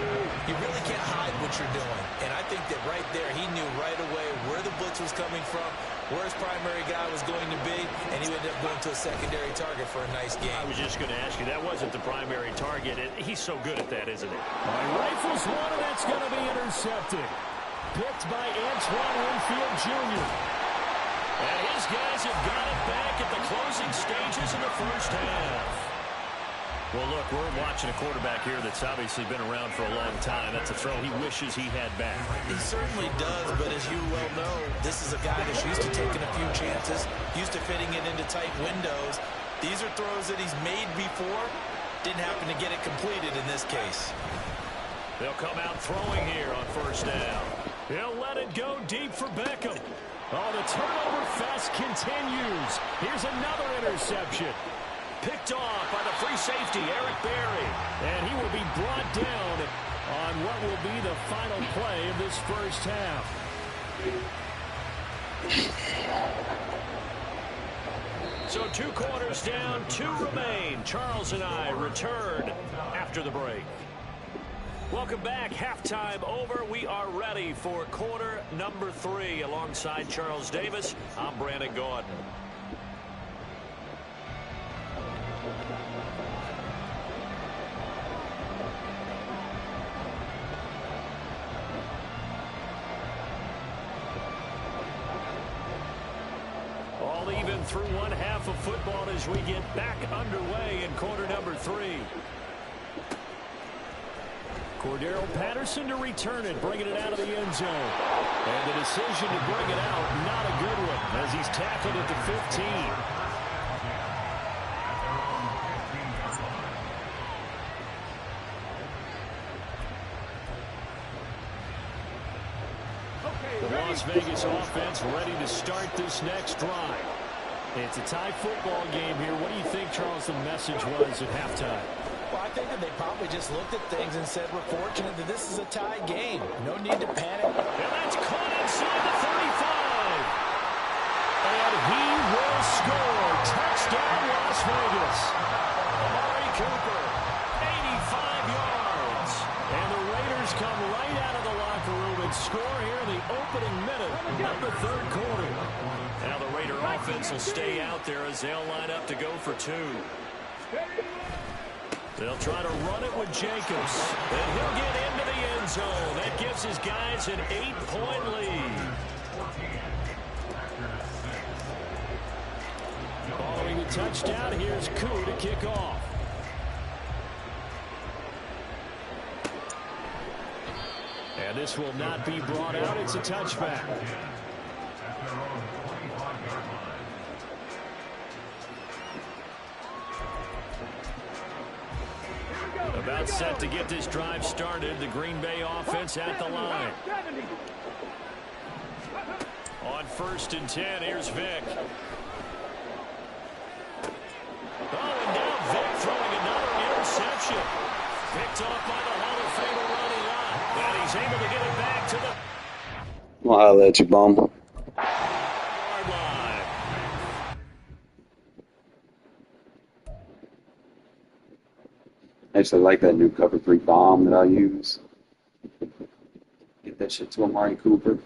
you really can't hide what you're doing. And I think that right there, he knew right away where the blitz was coming from, where his primary guy was going to be, and he ended up going to a secondary target for a nice game. I was just going to ask you, that wasn't the primary target. He's so good at that, isn't he? Rifles one, and that's going to be intercepted. Picked by Antoine Winfield Jr. And his guys have got it back at the closing stages of the 1st half. Well, look, we're watching a quarterback here that's obviously been around for a long time. That's a throw he wishes he had back. He certainly does, but as you well know, this is a guy that's used to taking a few chances, used to fitting it into tight windows. These are throws that he's made before. Didn't happen to get it completed in this case. They'll come out throwing here on 1st down. He'll let it go deep for Beckham. Oh, the turnover fest continues. Here's another interception. Picked off by the free safety, Eric Berry. And he will be brought down on what will be the final play of this 1st half. So 2 quarters down, 2 remain. Charles and I return after the break. Welcome back. Halftime over. We are ready for quarter number 3. Alongside Charles Davis, I'm Brandon Gordon. All even through 1 half of football as we get back underway in quarter number 3. Cordero Patterson to return it, bringing it out of the end zone. And the decision to bring it out, not a good one, as he's tackled at the 15. The Las Vegas offense ready to start this next drive. It's a tie football game here. What do you think, Charles, the message was at halftime? Well, I think that they probably just looked at things and said, we're fortunate that this is a tie game. No need to panic. And that's caught inside the 35. And he will score. Touchdown, Las Vegas. Amari Cooper, 85 yards. And the Raiders come right out of the locker room and score here in the opening minute of the 3rd quarter. Now the Raider offense will stay out there as they'll line up to go for 2. They'll try to run it with Jacobs. And he'll get into the end zone. That gives his guys an 8-point lead. Following the touchdown, here's Koo to kick off. And this will not be brought out. It's a touchback. About set to get this drive started. The Green Bay offense at the line. On 1st and 10, here's Vick. Oh, and now Vick throwing another interception. Picked off by the Hall of Famer Ronnie Lott. And he's able to get it back to the... Well, I'll let you bum. Yard line. actually like that new cover 3 bomb that I use. Get that shit to Amari Cooper.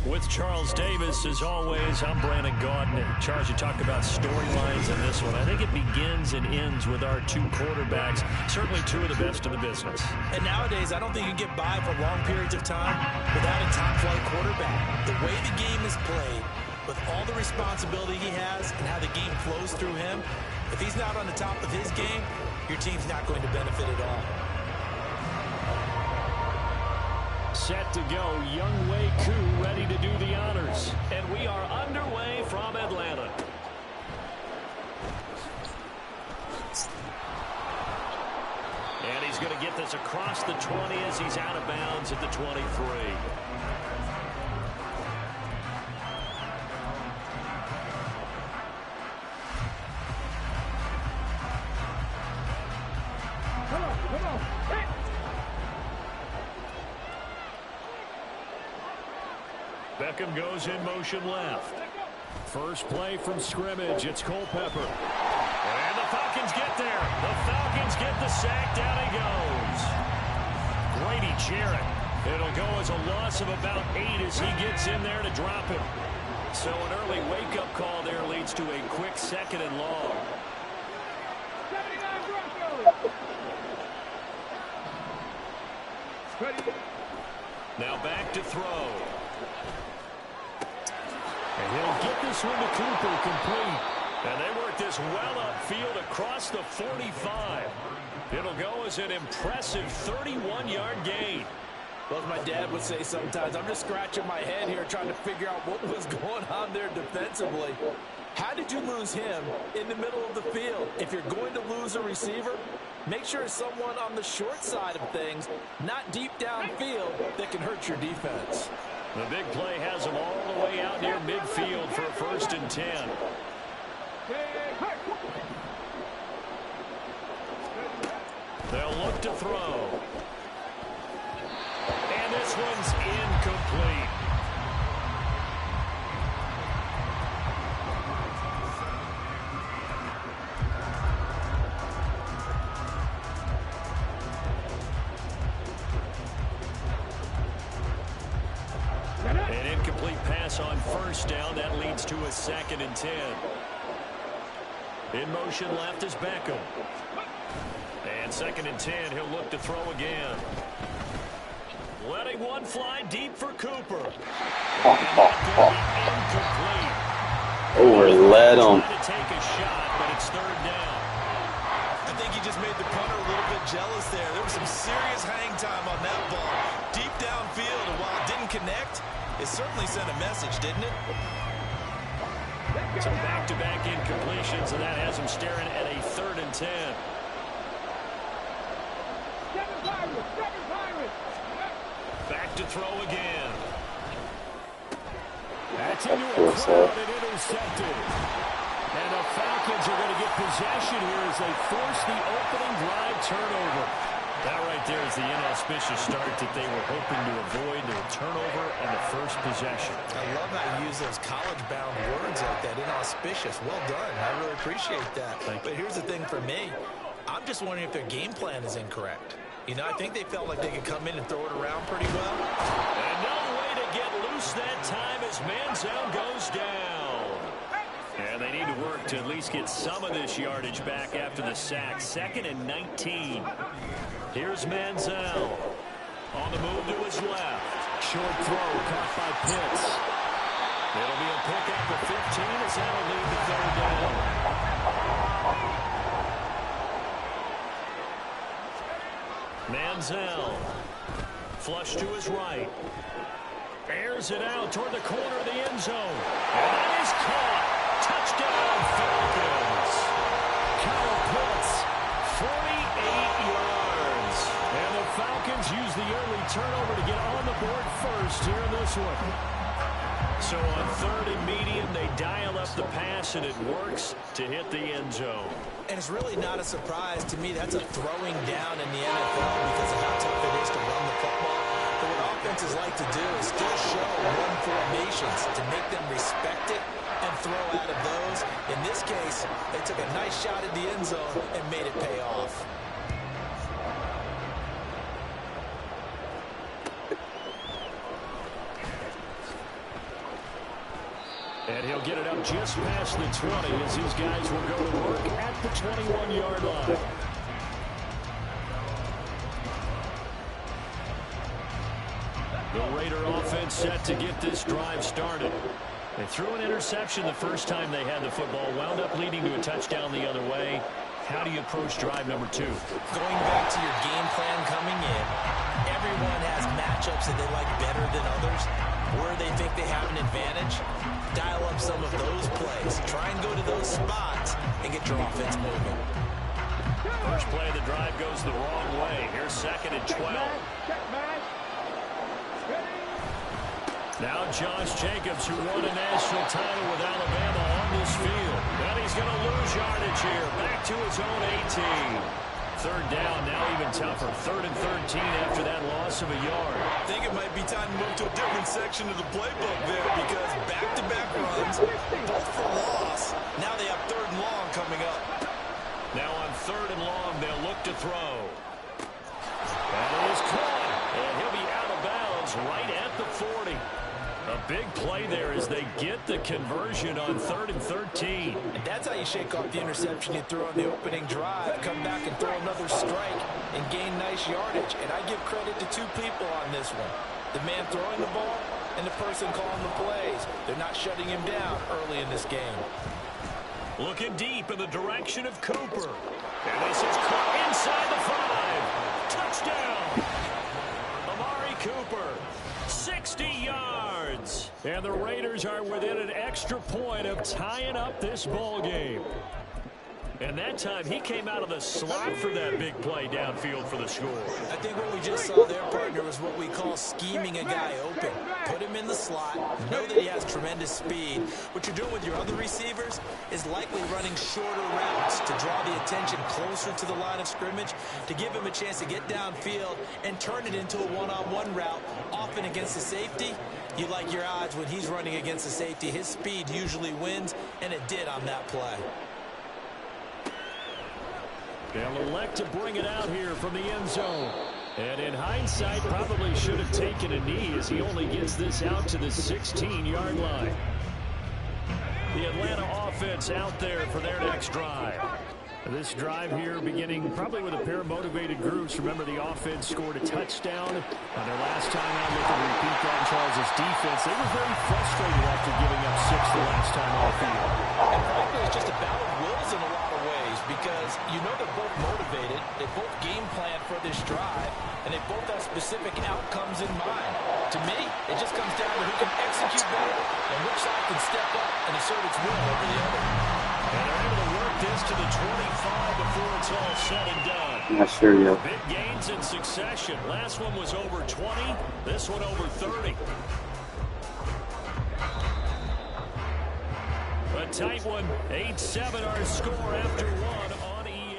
With Charles Davis, as always, I'm Brandon Gaudin. Charles, you talk about storylines in this one. I think it begins and ends with our two quarterbacks, certainly two of the best in the business. And nowadays, I don't think you can get by for long periods of time without a top-flight quarterback. The way the game is played, with all the responsibility he has and how the game flows through him, if he's not on the top of his game, your team's not going to benefit at all. Set to go, Younghoe Koo ready to do the honors. And we are underway from Atlanta. And he's going to get this across the 20 as he's out of bounds at the 23. Come on. Hit. Beckham goes in motion left. First play from scrimmage. It's Culpepper. And the Falcons get there. The Falcons get the sack. Down he goes. Grady Jarrett. It'll go as a loss of about 8 as he gets in there to drop him. So an early wake-up call there leads to a quick 2nd and long. 79 Broncos. Ready. Now back to throw. And he'll get this one to Cooper complete. And they work this well upfield across the 45. It'll go as an impressive 31-yard gain. Well, as my dad would say sometimes, I'm just scratching my head here trying to figure out what was going on there defensively. How did you lose him in the middle of the field? If you're going to lose a receiver, make sure it's someone on the short side of things, not deep downfield, that can hurt your defense. The big play has them all the way out near midfield for a 1st and 10. They'll look to throw. And this one's incomplete. An incomplete pass on 1st down. That leads to a 2nd and 10. In motion left is Beckham. And 2nd and 10. He'll look to throw again. Letting one fly deep for Cooper. Incomplete. Overled him. Trying to take a shot, but it's 3rd down. I think he just made the punter a little bit jealous there. There was some serious hang time on that ball. Deep downfield, and while it didn't connect, it certainly sent a message, didn't it? So back-to-back incompletions, and that has him staring at a 3rd and 10. Seven Pirates. Back to throw again. That's into a crowd and intercepted. And the Falcons are going to get possession here as they force the opening drive turnover. That right there is the inauspicious start that they were hoping to avoid, the turnover and the first possession. I love how you use those college-bound words like that, inauspicious. Well done. I really appreciate that. But here's the thing for me. I'm just wondering if their game plan is incorrect. You know, I think they felt like they could come in and throw it around pretty well. And no way to get loose that time as Manziel goes down. And they need to work to at least get some of this yardage back after the sack. 2nd and 19. Here's Manziel. On the move to his left. Short throw caught by Pitts. It'll be a pickup of 15 as that'll lead the third down. Manziel. Flush to his right. Airs it out toward the corner of the end zone. And that is caught. Touchdown, Falcons. Kyle Pitts, 48 yards. And the Falcons use the early turnover to get on the board first here in this one. So on third and medium, they dial up the pass, and it works to hit the end zone. And it's really not a surprise to me. That's a throwing down in the NFL because of how tough it is to run the football. But what offenses like to do is still show run formations to make them respect it and throw out of those. In this case, they took a nice shot at the end zone and made it pay off. And he'll get it up just past the 20 as these guys will go to work at the 21-yard line. The Raider offense set to get this drive started. They threw an interception the first time they had the football, wound up leading to a touchdown the other way. How do you approach drive number 2? Going back to your game plan coming in, everyone has matchups that they like better than others, where they think they have an advantage. Dial up some of those plays. Try and go to those spots and get your offense moving. First play of the drive goes the wrong way. Here's 2nd and 12. Now Josh Jacobs, who won a national title with Alabama on this field. And he's going to lose yardage here. Back to his own 18. Third down, now even tougher. 3rd and 13 after that loss of a yard. I think it might be time to move to a different section of the playbook there because back-to-back runs, both for loss. Now they have 3rd and long coming up. Now on 3rd and long, they'll look to throw. And it is caught. And he'll be out of bounds right at the 40. A big play there as they get the conversion on 3rd and 13. And that's how you shake off the interception you threw on the opening drive. Come back and throw another strike and gain nice yardage. And I give credit to 2 people on this one. The man throwing the ball and the person calling the plays. They're not shutting him down early in this game. Looking deep in the direction of Cooper. And this is caught inside the 5. Touchdown. Amari Cooper. 60 yards. And the Raiders are within an extra point of tying up this ball game. And that time he came out of the slot for that big play downfield for the score. I think what we just saw there, partner, was what we call scheming a guy open. Put him in the slot, know that he has tremendous speed. What you're doing with your other receivers is likely running shorter routes to draw the attention closer to the line of scrimmage, to give him a chance to get downfield and turn it into a one-on-one route, often against the safety. You like your odds when he's running against the safety. His speed usually wins, and it did on that play. They'll elect to bring it out here from the end zone. And in hindsight, probably should have taken a knee as he only gets this out to the 16-yard line. The Atlanta offense out there for their next drive. This drive here beginning probably with a pair of motivated groups. Remember, the offense scored a touchdown on their last time out. Looking to repeat that in Charles' defense. They were very frustrated after giving up 6 the last time on the field. And frankly, it's just a battle of wills in a lot of ways because you know they're both motivated. They both game plan for this drive, and they both have specific outcomes in mind. To me, it just comes down to who can execute better and which side can step up and assert its will over the other. And they're able to work this to the 25 before it's all said and done. Not sure yet. Big gains in succession. Last one was over 20. This one over 30. A tight one. 8-7 our score after one on EA.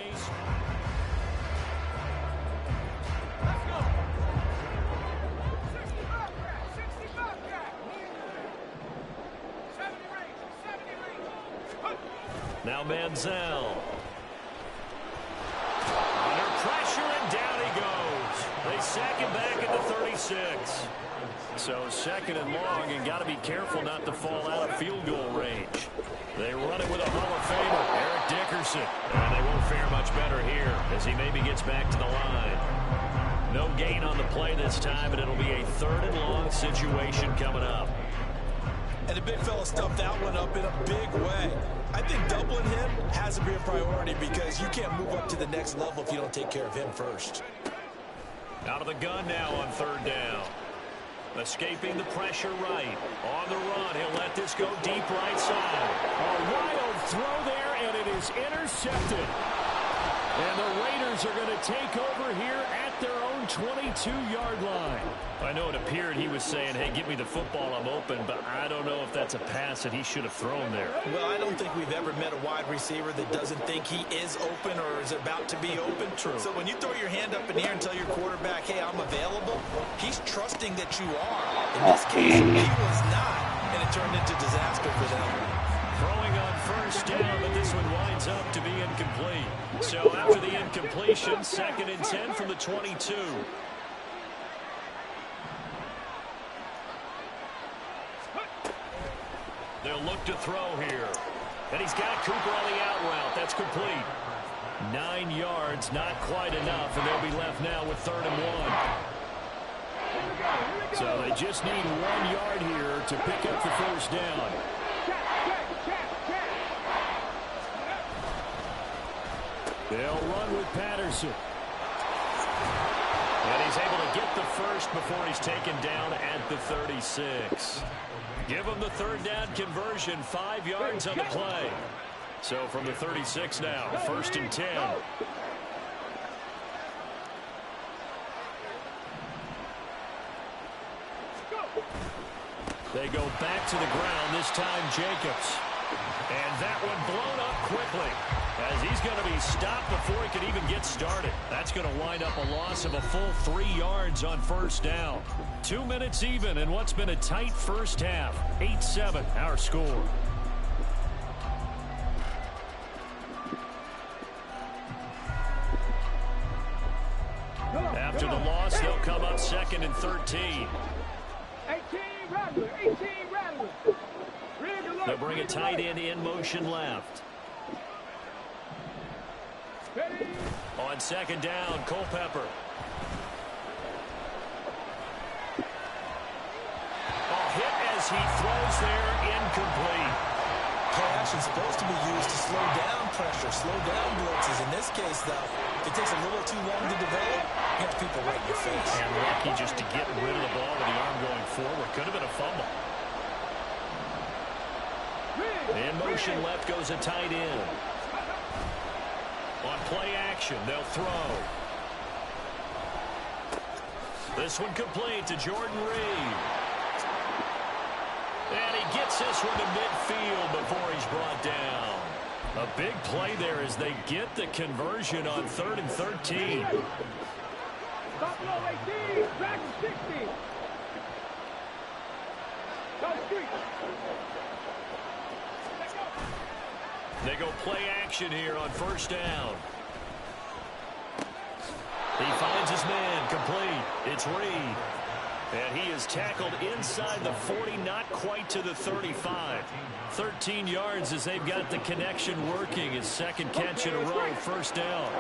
Now Manziel. Under pressure and down he goes. They sack him back at the 36. So 2nd and long, and got to be careful not to fall out of field goal range. They run it with a Hall of Famer, Eric Dickerson. And they won't fare much better here as he maybe gets back to the line. No gain on the play this time, and it'll be a 3rd and long situation coming up. And the big fella stuffed that one up in a big way. I think doubling him has to be a priority because you can't move up to the next level if you don't take care of him first. Out of the gun now on third down. Escaping the pressure right. On the run, he'll let this go deep right side. A wild throw there, and it is intercepted. And the Raiders are going to take over here at their own 22-yard line. I know it appeared he was saying, hey, give me the football, I'm open, but I don't know if that's a pass that he should have thrown there. Well, I don't think we've ever met a wide receiver that doesn't think he is open or is about to be open. True. So when you throw your hand up in the air and tell your quarterback, hey, I'm available, he's trusting that you are. In this case, he was not, and it turned into disaster for them. Throwing on first down, but this one winds up to be incomplete. So after the incompletion, 2nd and 10 from the 22. They'll look to throw here. And he's got Cooper on the out route. That's complete. 9 yards, not quite enough, and they'll be left now with 3rd and 1. So they just need 1 yard here to pick up the first down. They'll run with Patterson. And he's able to get the first before he's taken down at the 36. Give him the 3rd down conversion, 5 yards on the play. So from the 36 now, 1st and 10. They go back to the ground, this time Jacobs. And that one blown up quickly as he's going to be stopped before he could even get started. That's going to wind up a loss of a full 3 yards on first down. 2 minutes even in what's been a tight first half. 8-7 our score. After the loss, they'll come up 2nd and 13. 18 Rattler, 18 Rattler. They'll bring a tight end in motion left. On 2nd down, Culpepper. A hit as he throws there, incomplete. Play action supposed to be used to slow down pressure, slow down blitzes. In this case, though, if it takes a little too long to develop, you have people right in your face. And lucky just to get rid of the ball with the arm going forward. Could have been a fumble. In motion left goes a tight end. On play action, they'll throw. This one complete to Jordan Reed. And he gets this one to midfield before he's brought down. A big play there as they get the conversion on 3rd and 13. Stop low 18, back to 60. Go street. They go play action here on first down. He finds his man, complete. It's Reed. And he is tackled inside the 40, not quite to the 35. 13 yards as they've got the connection working. His 2nd catch in a row, first down.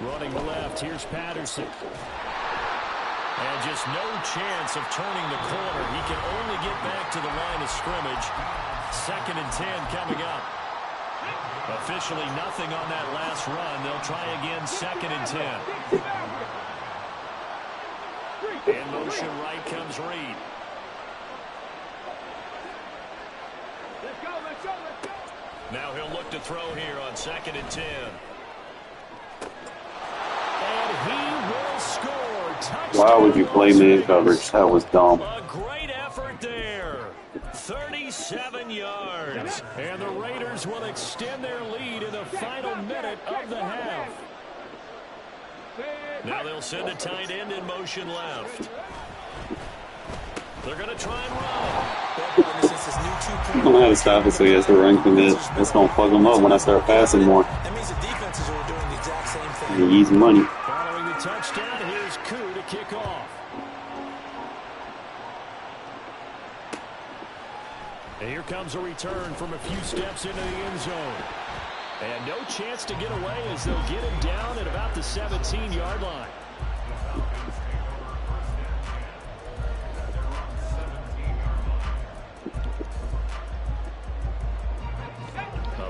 Running left, here's Patterson. And just no chance of turning the corner. He can only get back to the line of scrimmage. 2nd and 10 coming up. Officially nothing on that last run. They'll try again, 2nd and 10. In motion right comes Reed. Let's go, let's go, let's go. Now he'll look to throw here on 2nd and 10. And he will score. Touchdown. Why would you play man coverage? That was dumb. A great effort there. 37 yards. And the Raiders will extend their lead in the final minute of the half. Now they'll send a tight end in motion left. They're going to try and run. I'm going to have to stop it so he has to run commit. That's going to fuck him up when I start passing more. That means the defenses are doing the exact same thing. And easy money. Following the touchdown, here's Koo to kick off. And here comes a return from a few steps into the end zone. And no chance to get away as they'll get him down at about the 17-yard line.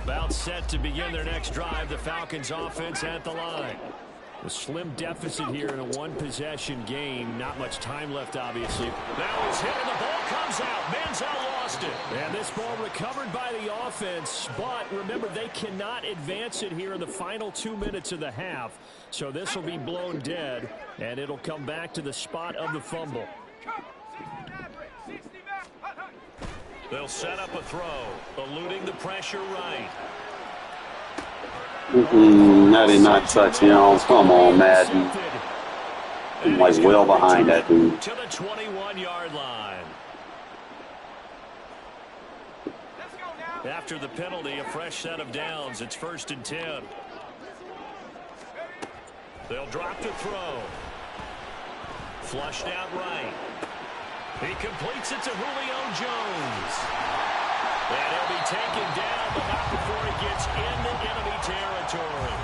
About set to begin their next drive. The Falcons offense at the line. A slim deficit here in a one-possession game. Not much time left, obviously. Now he's hit and the ball comes out. Manziel lost it. And this ball recovered by the offense. But remember, they cannot advance it here in the final 2 minutes of the half. So this will be blown dead, and it'll come back to the spot of the fumble. They'll set up a throw, eluding the pressure right. That did not touch him. Come on, Madden. I'm like well behind that dude. To the 21-yard line. After the penalty, a fresh set of downs. It's 1st and 10. They'll drop the throw. Flushed out right. He completes it to Julio Jones. And he'll be taken down, but not before he gets into enemy territory.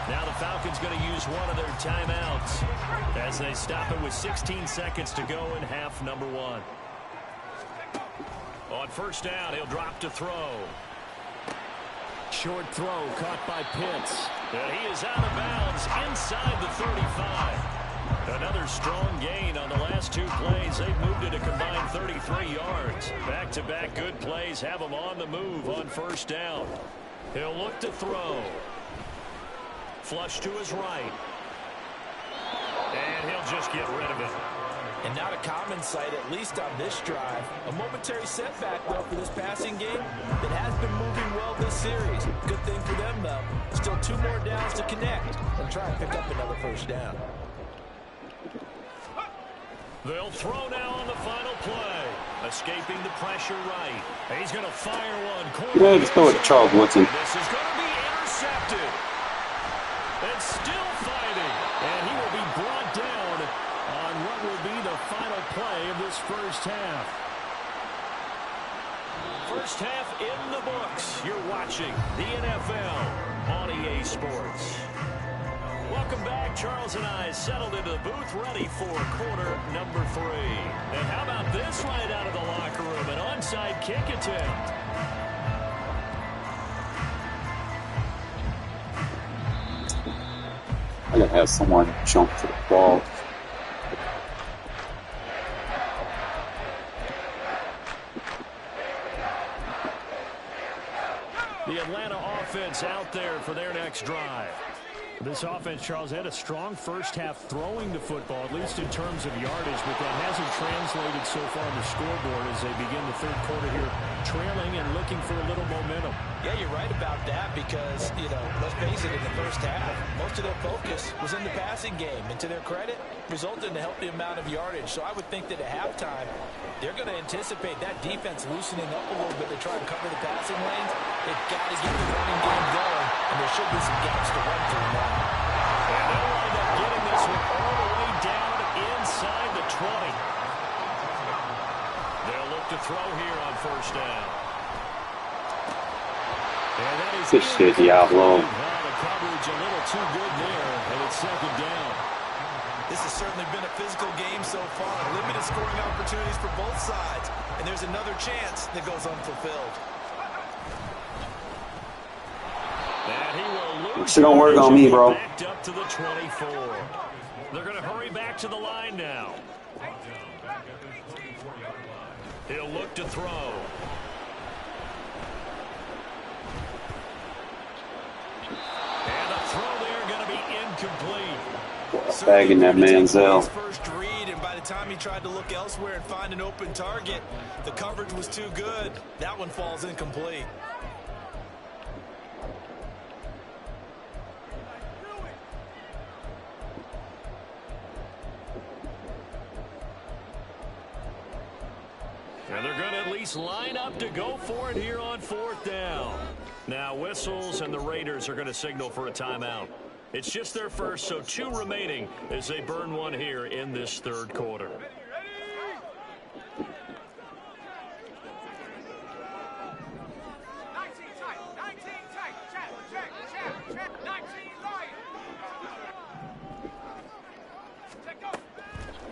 Now the Falcons going to use one of their timeouts as they stop it with 16 seconds to go in half number 1. On 1st down, he'll drop to throw. Short throw caught by Pitts. And he is out of bounds inside the 35. Another strong gain on the last 2 plays. They've moved it a combined 33 yards. Back-to-back good plays have them on the move on 1st down. He'll look to throw. Flush to his right. And he'll just get rid of it. And not a common sight, at least on this drive. A momentary setback, though, for this passing game that has been moving well this series. Good thing for them, though. Still 2 more downs to connect and try and pick up another 1st down. They'll throw now on the final play. Escaping the pressure right. He's going to fire one. Yeah, just throw it to Charles Woodson. This is going to be intercepted. And still fighting. And he will be brought down on what will be the final play of this 1st half. 1st half in the books. You're watching the NFL on EA Sports. Welcome back. Charles and I settled into the booth, ready for quarter number 3. And how about this right out of the locker room? An onside kick attempt. I gotta have someone jump to the ball. The Atlanta offense out there for their next drive. This offense, Charles, had a strong 1st half throwing the football, at least in terms of yardage, but that hasn't translated so far on the scoreboard as they begin the 3rd quarter here, trailing and looking for a little momentum. Yeah, you're right about that because, let's face it, in the 1st half, most of their focus was in the passing game. And to their credit, resulted in a healthy amount of yardage. So I would think that at halftime, they're going to anticipate that defense loosening up a little bit to try and cover the passing lanes. They've got to get the running game going, and there should be some gaps to run through now. And they'll wind up getting this one all the way down inside the 20. They'll look to throw here on 1st down. And that is Good shit, Diablo. The coverage a little too good there, and it's 2nd down. This has certainly been a physical game so far. Limited scoring opportunities for both sides. And there's another chance that goes unfulfilled. And he will lose. Shit don't work on me, bro. Backed up to the 24. They're going to hurry back to the line now. He'll look to throw. And the throw there going to be incomplete. Bagging that Manziel. First read, and by the time he tried to look elsewhere and find an open target, the coverage was too good. That one falls incomplete. And they're going to at least line up to go for it here on 4th down. Now whistles, and the Raiders are going to signal for a timeout. It's just their first, so 2 remaining as they burn one here in this 3rd quarter.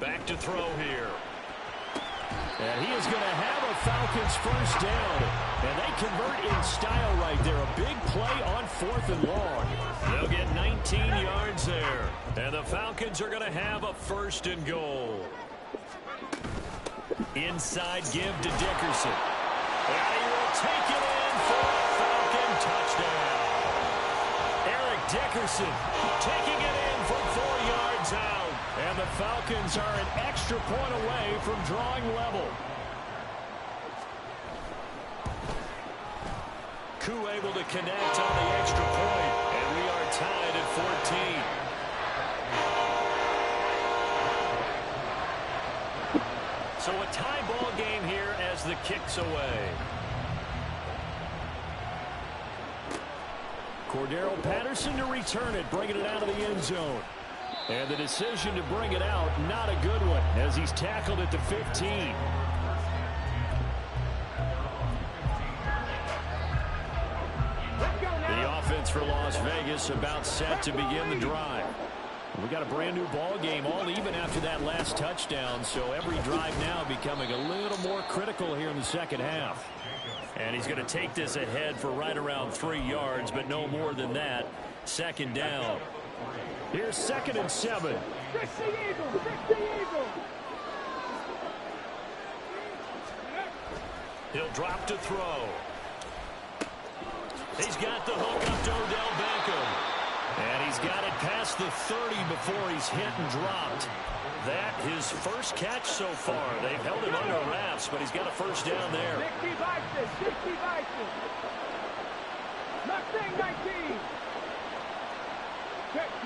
Back to throw here. And he is going to have a Falcons first down. And they convert in style right there. A big play on 4th and long. They'll get 19 yards there. And the Falcons are going to have a first and goal. Inside give to Dickerson. And he will take it in for a Falcon touchdown. Eric Dickerson taking it in from 4 yards out. And the Falcons are an extra point away from drawing level. Koo able to connect on the extra point. And we are tied at 14. So a tie ball game here as the kick's away. Cordero Patterson to return it, bringing it out of the end zone. And the decision to bring it out, not a good one, as he's tackled at the 15. The offense for Las Vegas about set to begin the drive. We got a brand new ball game, all even after that last touchdown, so every drive now becoming a little more critical here in the second half. And he's going to take this ahead for right around 3 yards, but no more than that. Second down. Here's 2nd and 7. He'll drop to throw. He's got the hook up to Odell Beckham. And he's got it past the 30 before he's hit and dropped. That his first catch so far. They've held him under wraps, but he's got a first down there.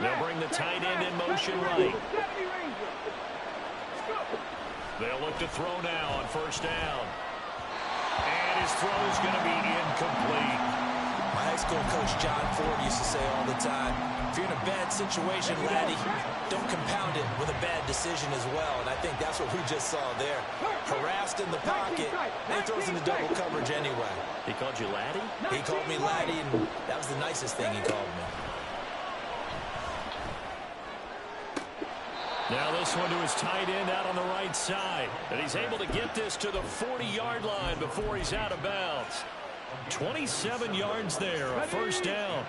They'll bring the tight end in motion right. They'll look to throw now on first down. And his throw is going to be incomplete. My high school coach John Ford used to say all the time, if you're in a bad situation, laddie, don't compound it with a bad decision as well. And I think that's what we just saw there. Harassed in the pocket, and he throws into double coverage anyway. He called you laddie? He called me laddie, and that was the nicest thing he called me. Now this one to his tight end out on the right side. And he's able to get this to the 40-yard line before he's out of bounds. 27 yards there, a first down.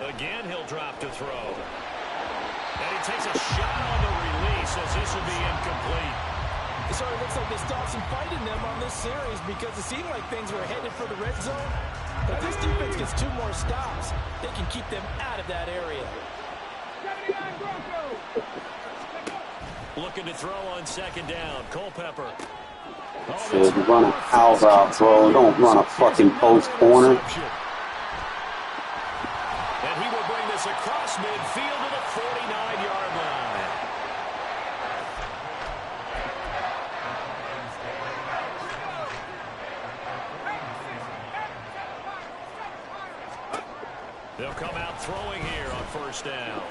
Again, he'll drop to throw. And he takes a shot on the release as this will be incomplete. It sort of looks like they stopped some fight in them on this series because it seemed like things were headed for the red zone. But this defense gets 2 more stops. They can keep them out of that area. Looking to throw on second down. Culpepper. Should run a house out, bro. Don't run a fucking post corner. And he will bring this across midfield to the 49-yard line. They'll come out throwing here on first down.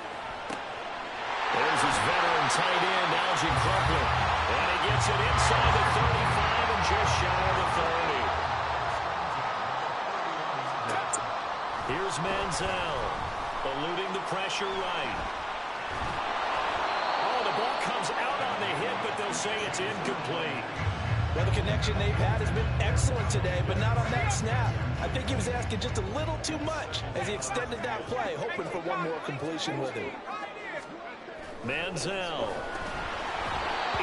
There's his veteran tight end, Algie Crumpler. And he gets it inside the 35 and just shy of the 30. Here's Manziel, eluding the pressure right. Oh, the ball comes out on the hit, but they'll say it's incomplete. Well, the connection they've had has been excellent today, but not on that snap. I think he was asking just a little too much as he extended that play, hoping for one more completion with it. Manziel.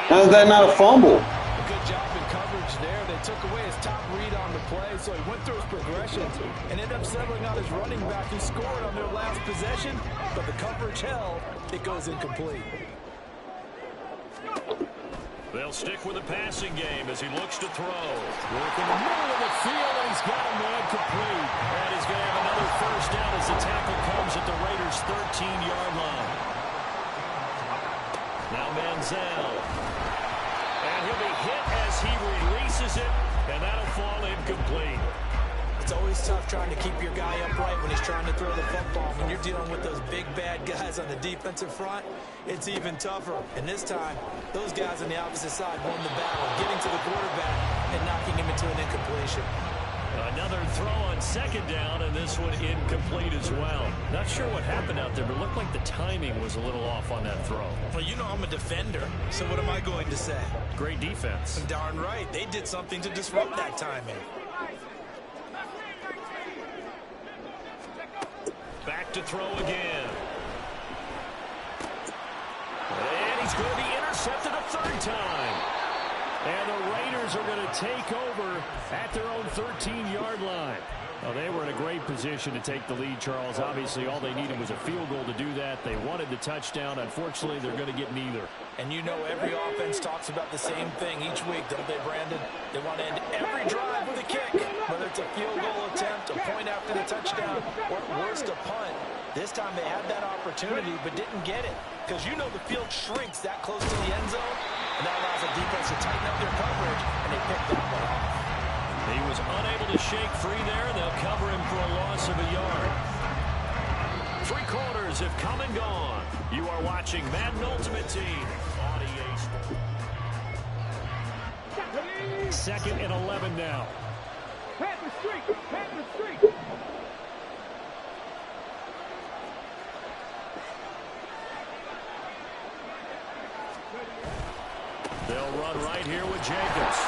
How is that not a fumble? A good job in coverage there. They took away his top read on the play, so he went through his progressions and ended up settling on his running back who scored on their last possession, but the coverage held. It goes incomplete. They'll stick with the passing game as he looks to throw. Work in the middle of the field, and he's got a man complete. And he's going to have another first down as the tackle comes at the Raiders' 13-yard line. Now Manziel. And he'll be hit as he releases it, and that'll fall incomplete. It's always tough trying to keep your guy upright when he's trying to throw the football. When you're dealing with those big, bad guys on the defensive front, it's even tougher. And this time, those guys on the opposite side won the battle, getting to the quarterback and knocking him into an incompletion. Another throw on second down, and this one incomplete as well. Not sure what happened out there, but it looked like the timing was a little off on that throw. Well, you know I'm a defender, so what am I going to say? Great defense. Darn right. They did something to disrupt that timing. Back to throw again. And he's going to be intercepted a third time. And the Raiders are going to take over at their own 13-yard line. Well, they were in a great position to take the lead, Charles. Obviously, all they needed was a field goal to do that. They wanted the touchdown. Unfortunately, they're going to get neither. And you know every offense talks about the same thing each week, don't they, Brandon? They want to end every drive with a kick, whether it's a field goal attempt, a point after the touchdown, or at worst, a punt. This time they had that opportunity but didn't get it because you know the field shrinks that close to the end zone, and that allows the defense to tighten up their coverage, and they picked that one off. He was unable to shake free there. They'll cover him for a loss of a yard. 3 quarters have come and gone. You are watching Madden Ultimate Team on EA Sports. Second and 11 now. Pat the street. Pat the street. They'll run right here with Jacobs.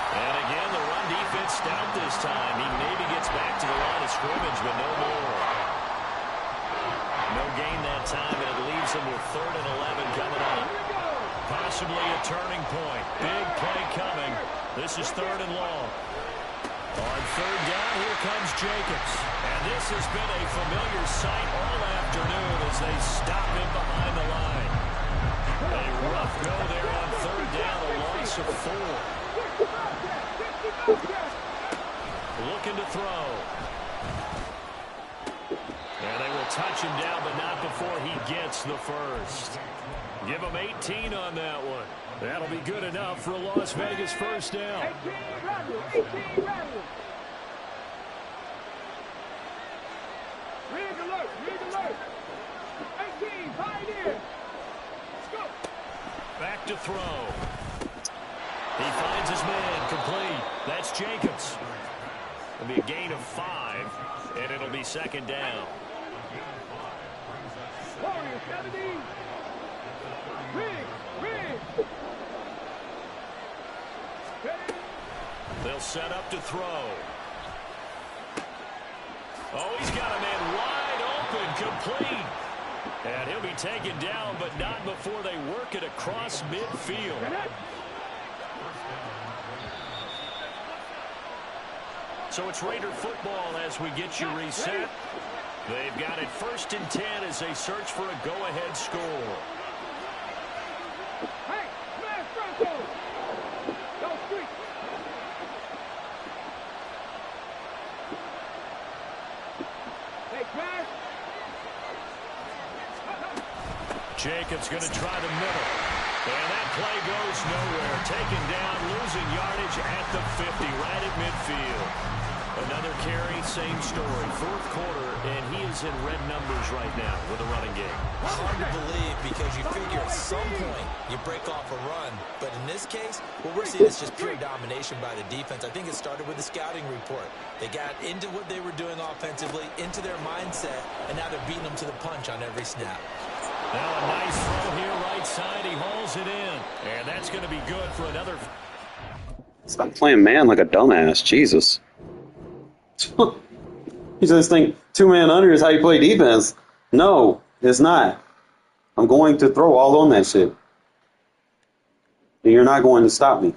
And again, the run defense stout this time. He maybe gets back to the line of scrimmage, but no more. No gain that time, and it leaves him with 3rd and 11 coming up. Possibly a turning point. Big play coming. This is 3rd and long. On 3rd down, here comes Jacobs. And this has been a familiar sight all afternoon as they stop him behind the line. A rough go there on 3rd down, a loss of 4. Looking to throw. And they will touch him down, but not before he gets the first. Give him 18 on that one. That'll be good enough for a Las Vegas first down. 18 rattle. Rig alert. 18, pioneer. Let's go. Back to throw. He finds his man, complete. That's Jacobs. It'll be a gain of 5, and it'll be 2nd down. Warrior 70. Rig. They'll set up to throw. Oh, he's got a man wide open, complete. And he'll be taken down, but not before they work it across midfield. So it's Raider football as we get you reset. They've got it 1st and 10 as they search for a go-ahead score. Hey, smash Bronco. Go street. Hey, smash. Jacobs going to try the middle. And that play goes nowhere. Taken down, losing yardage at the 50, right at midfield. Another carry, same story. 4th quarter, and he is in red numbers right now with a running game. Hard to believe because you figure at some point you break off a run. But in this case, what we're seeing is just pure domination by the defense. I think it started with the scouting report. They got into what they were doing offensively, into their mindset, and now they're beating them to the punch on every snap. Now a nice throw here right side. He hauls it in. And that's going to be good for another. Stop playing man like a dumbass. Jesus. You just think 2-man under is how you play defense. No, it's not. I'm going to throw all on that shit. And you're not going to stop me.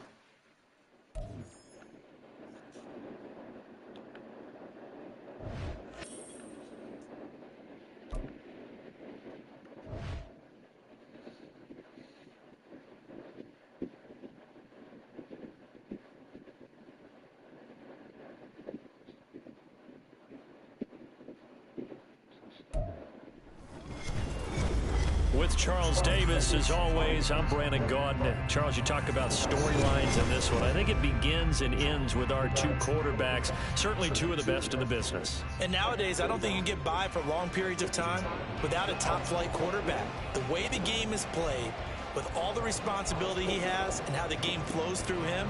With Charles Davis, as always, I'm Brandon Gaudin. Charles, you talk about storylines in this one. I think it begins and ends with our 2 quarterbacks, certainly 2 of the best in the business. And nowadays, I don't think you can get by for long periods of time without a top-flight quarterback. The way the game is played, with all the responsibility he has and how the game flows through him,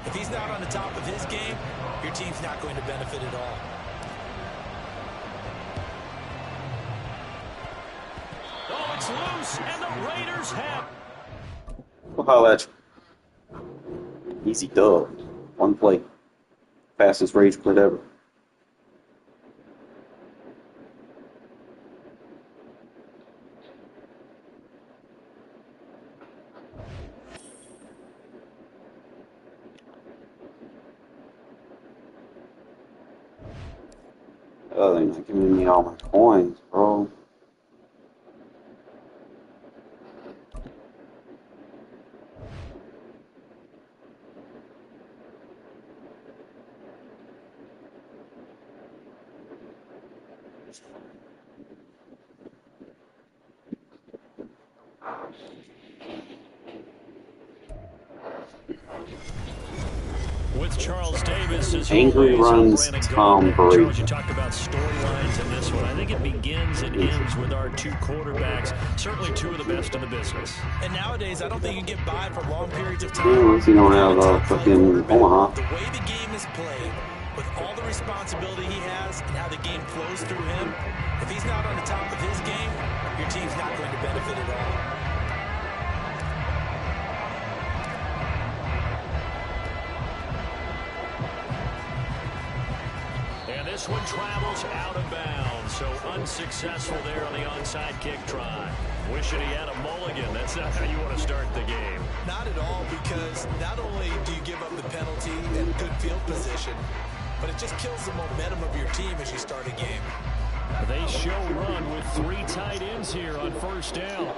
if he's not on the top of his game, you're your team's not going to benefit at all. Oh, it's loose, and the Raiders have. We'll holler at you. Easy dub. One play. Fastest rage quit ever. Oh, they're not giving me all my coins, bro. With Charles Davis as Angry always, runs Brandon Tom Gault. Brady. Charles, you talk about storylines in this one. I think it begins and ends with our two quarterbacks, certainly two of the best in the business. And nowadays, I don't think you can get by for long periods of time. Yeah, unless you don't have fucking Omaha. The way the game is played, with all the responsibility he has and how the game flows through him, if he's not on the top of his game, your team's not going to benefit at all. This one travels out of bounds, so unsuccessful there on the onside kick try. Wishing he had a mulligan. That's not how you want to start the game. Not at all, because not only do you give up the penalty and good field position, but it just kills the momentum of your team as you start a game. They show run with 3 tight ends here on first down.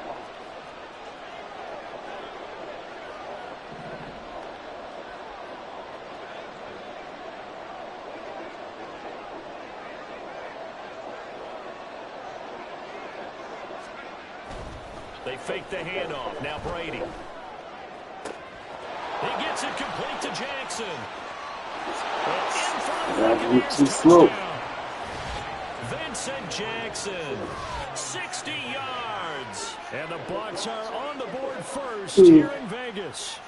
They fake the handoff. Now Brady. He gets it complete to Jackson. That's too slow. Vincent Jackson, 60 yards. And the Bucs are on the board first here in Vegas.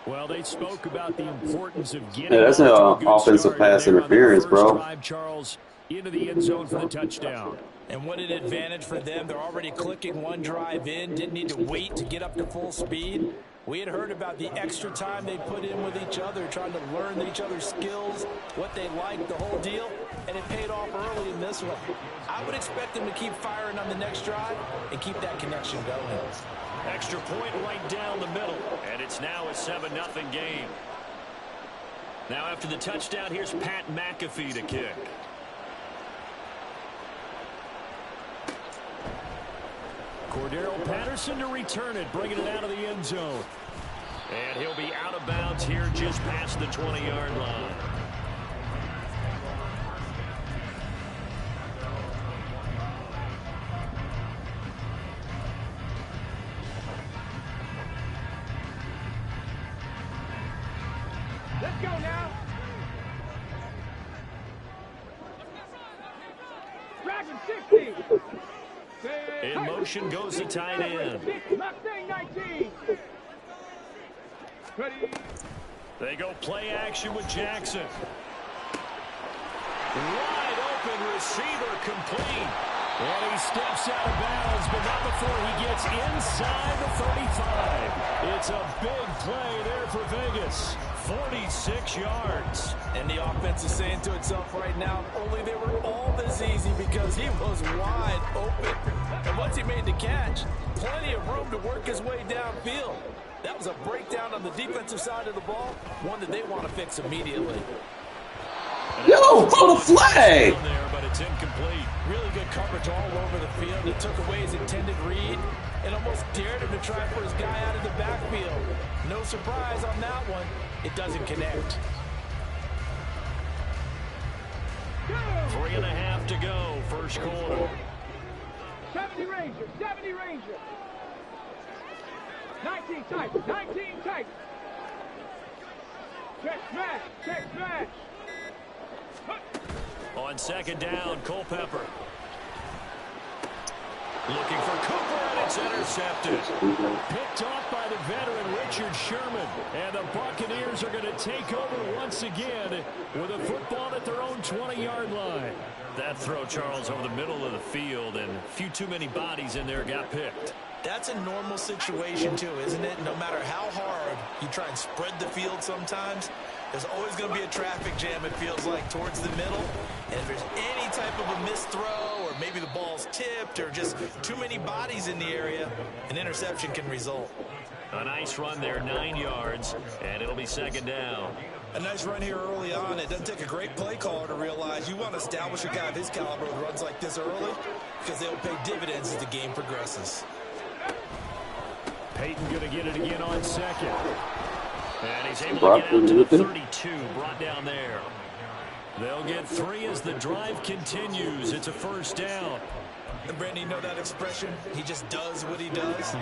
Well, they spoke about the importance of getting that's an off to a good offensive start pass there on their interference, first bro. drive, Charles, into the end zone for the touchdown. And what an advantage for them. They're already clicking one drive in, didn't need to wait to get up to full speed. We had heard about the extra time they put in with each other, trying to learn each other's skills, what they liked, the whole deal, and it paid off early in this one. I would expect them to keep firing on the next drive and keep that connection going. Extra point right down the middle, and it's now a 7-0 game. Now after the touchdown, here's Pat McAfee to kick. Cordero Patterson to return it, bringing it out of the end zone. And he'll be out of bounds here just past the 20-yard line. Let's go now. Dragon 60. In motion goes the tight end. Mustang 19. Ready. They go play action with Jackson. Wide open receiver complete. And he steps out of bounds, but not before he gets inside the 35. It's a big play there for Vegas. 46 yards. And the offense is saying to itself right now, only they were all this easy because he was wide open. And once he made the catch, plenty of room to work his way downfield. That was a breakdown on the defensive side of the ball, one that they want to fix immediately. Yo, throw the flag! There, but it's incomplete. Really good coverage all over the field. It took away his intended read and almost dared him to try for his guy out of the backfield. No surprise on that one. It doesn't connect. 3.5 to go, first quarter. 70 Ranger, 70 Ranger. 19 tight, 19 tight. Check smash, check smash. On second down, Culpepper. Looking for Cooper, and it's it's intercepted. Picked off by the veteran Richard Sherman. And the Buccaneers are going to take over once again with a football at their own 20-yard line. That throw, Charles, over the middle of the field, and a few too many bodies in there got picked. That's a normal situation, too, isn't it? No matter how hard you try and spread the field sometimes, there's always going to be a traffic jam, it feels like, towards the middle. And if there's any type of a missed throw, or maybe the ball's tipped, or just too many bodies in the area, an interception can result. A nice run there, 9 yards, and it'll be second down. A nice run here early on. It doesn't take a great play caller to realize you want to establish a guy of his caliber with runs like this early, because they'll pay dividends as the game progresses. Peyton going to get it again on second. And he's able to get out to the 32, brought down there. They'll get 3 as the drive continues. It's a first down. And Brandon, you know that expression? He just does what he does.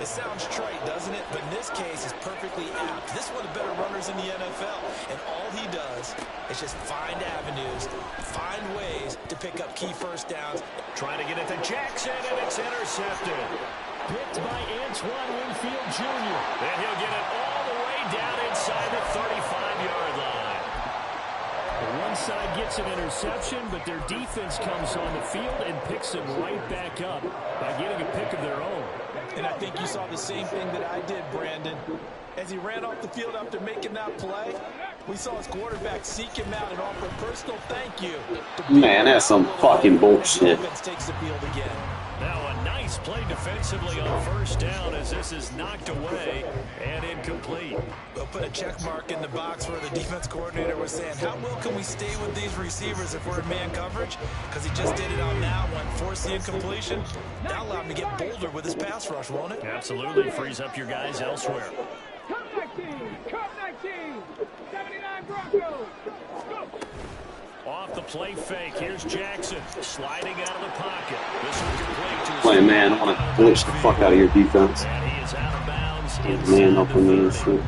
It sounds trite, doesn't it? But in this case, it's perfectly apt. This is one of the better runners in the NFL. And all he does is just find avenues, find ways to pick up key first downs. Trying to get it to Jackson, and it's intercepted. Picked by Antoine Winfield Jr. And he'll get it all the way down inside the 35-yard line. One side gets an interception, but their defense comes on the field and picks them right back up by getting a pick of their own. And I think you saw the same thing that I did, Brandon. As he ran off the field after making that play, we saw his quarterback seek him out and offer a personal thank you. Man, that's some fucking bullshit. Takes the field again. Now a nice play defensively on first down as this is knocked away and incomplete. We'll put a check mark in the box where the defense coordinator was saying, how well can we stay with these receivers if we're in man coverage? Because he just did it on that one, forced the incompletion. That allowed him to get bolder with his pass rush, won't it? Absolutely, frees up your guys elsewhere. Come 19, come 19, 79 Broncos. Go. Off the play fake, here's Jackson sliding out of the pocket. This one complete to his Play, man, I want to glitch the fuck out of your defense. and he is out of bounds. Man, up on me and shit.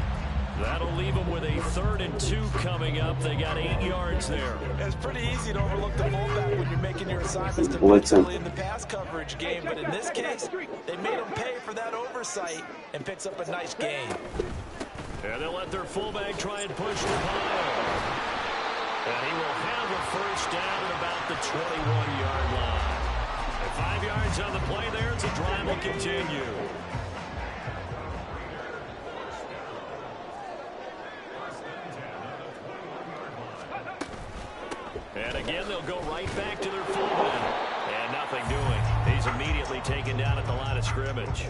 That'll leave them with a 3rd and 2 coming up. They got 8 yards there. It's pretty easy to overlook the fullback when you're making your assignments Blitzing. defensively in the pass coverage game. But in this case, they made him pay for that oversight and picks up a nice gain. And they'll let their fullback try and push the pile. And he will have a first down at about the 21-yard line. And 5 yards on the play there as the drive will continue. And again, they'll go right back to their fullback. And nothing doing. He's immediately taken down at the line of scrimmage.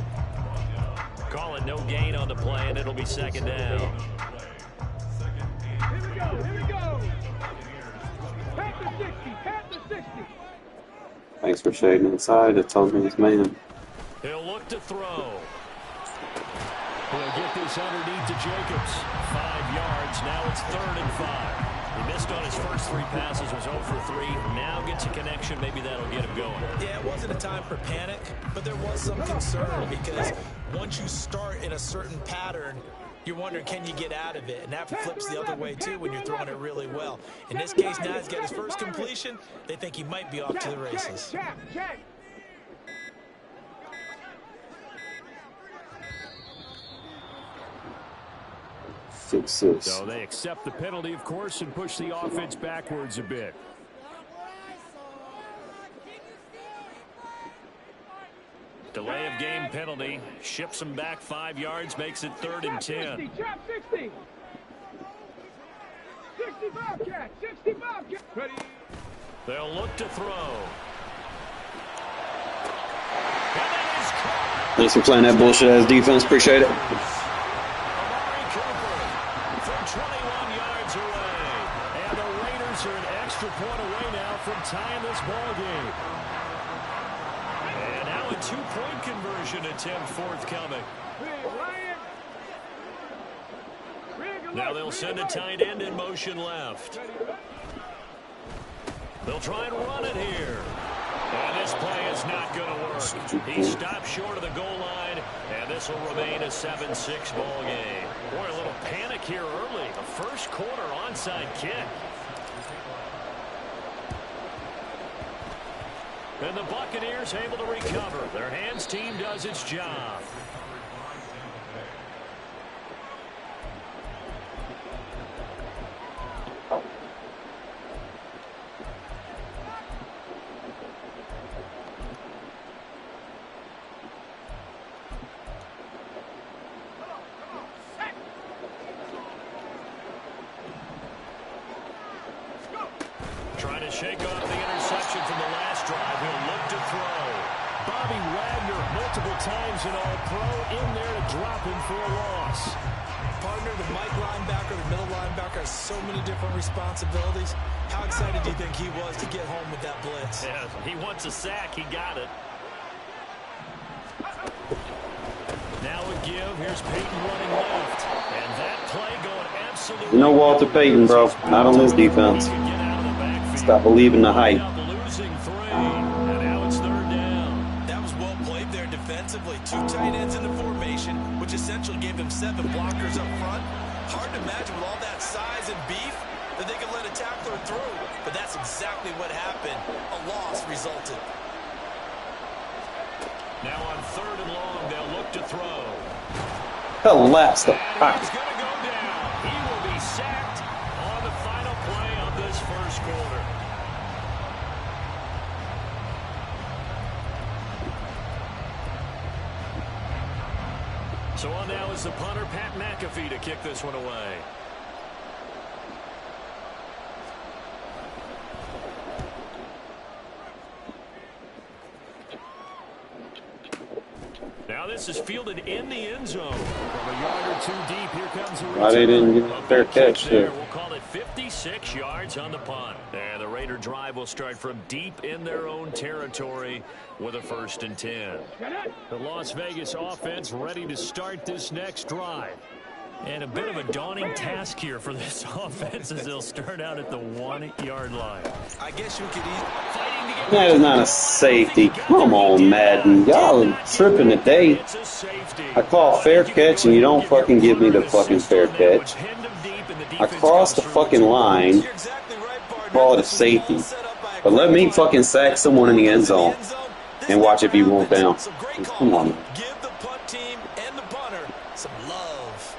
Call it no gain on the play, and it'll be second down. Here we go, here we go. Past the 60, past the 60. Thanks for shading inside. It tells me it's man. He'll look to throw. He'll get this underneath to Jacobs. 5 yards. Now it's 3rd and 5. He missed on his first 3 passes, was 0 for 3. Now gets a connection. Maybe that'll get him going. Yeah, it wasn't a time for panic, but there was some concern because once you start in a certain pattern, you're wondering, can you get out of it? And that flips the other way, too, when you're throwing it really well. In this case, now he's got his first completion. They think he might be off to the races. Check. 6-6. So they accept the penalty, of course, and push the offense backwards a bit. Delay of game penalty. Ships them back 5 yards, makes it 3rd and 10. 60. 60 Bobcat, 60 Bobcat. Ready. They'll look to throw. And that is caught. Thanks for playing that bullshit-ass defense. Appreciate it. Amari Cooper from 21 yards away. And the Raiders are an extra point away now from tying this ball game. And now a 2-point conversion attempt forthcoming. Now they'll send a tight end in motion left. They'll try and run it here. And this play is not going to work. He stopped short of the goal line, and this will remain a 7-6 ball game. Boy, a little panic here early. A first quarter onside kick. And the Buccaneers able to recover. Their hands team does its job. Trying to shake off the interception from the last drive. He'll look to throw. Bobby Wagner, multiple times an All-Pro, in there to drop him for a loss. Partner, the Mike linebacker, the middle linebacker has so many different responsibilities. How excited do you think he was to get home with that blitz? Yeah, he wants a sack. He got it. Now a give. Here's Peyton running left. And that play going absolutely... No Walter Payton, bro. Not on this defense. Stop believing the hype. Losing 3. And now it's 3rd down. That was well played there defensively. 2 tight ends in the formation, which essentially gave them 7 blockers up front. Hard to imagine with all that size and beef that they could let a tackler through. But that's exactly what happened. A loss resulted. Now on 3rd and long, they'll look to throw. Collapse the And he's going to go down. He will be sacked on the final play of this first quarter. So on now is the punter, Pat McAfee, to kick this one away. Now this is fielded in the end zone. From a yard or 2 deep, here comes a return. Why they didn't get a fair catch there? We'll call it 56 yards on the punt. And the Raider drive will start from deep in their own territory with a 1st and 10. The Las Vegas offense ready to start this next drive. And a bit of a daunting task here for this offense as they'll start out at the 1-yard line. I guess you could fighting to get That is not a safety. Come on, Madden. Y'all are tripping today. It's a safety. I call fair catch and you don't fucking give me the fucking fair catch. I cross the fucking line, You're exactly right, partner. call it a This was safety. all set up by a But let me great fucking sack someone in the end zone This and watch it be never rolled down. happens. So great call. Come on. Give the punt team and the punter some love.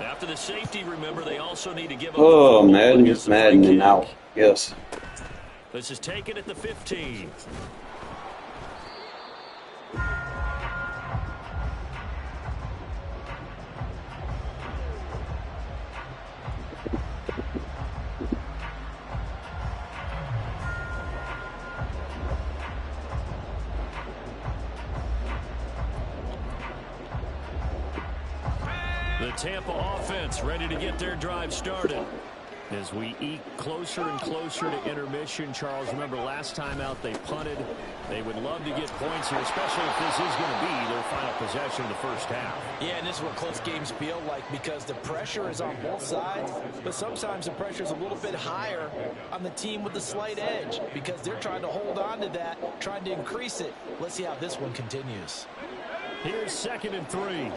After the safety, remember, they also need to give up. Oh, the Madden against is the free maddening kick. out. Yes. This is taken at the 15. The Tampa offense ready to get their drive started. As we eke closer and closer to intermission, Charles, remember last time out they punted. They would love to get points here, especially if this is going to be their final possession of the first half. Yeah, and this is what close games feel like because the pressure is on both sides, but sometimes the pressure is a little bit higher on the team with the slight edge because they're trying to hold on to that, trying to increase it. Let's see how this one continues. Here's 2nd and 3.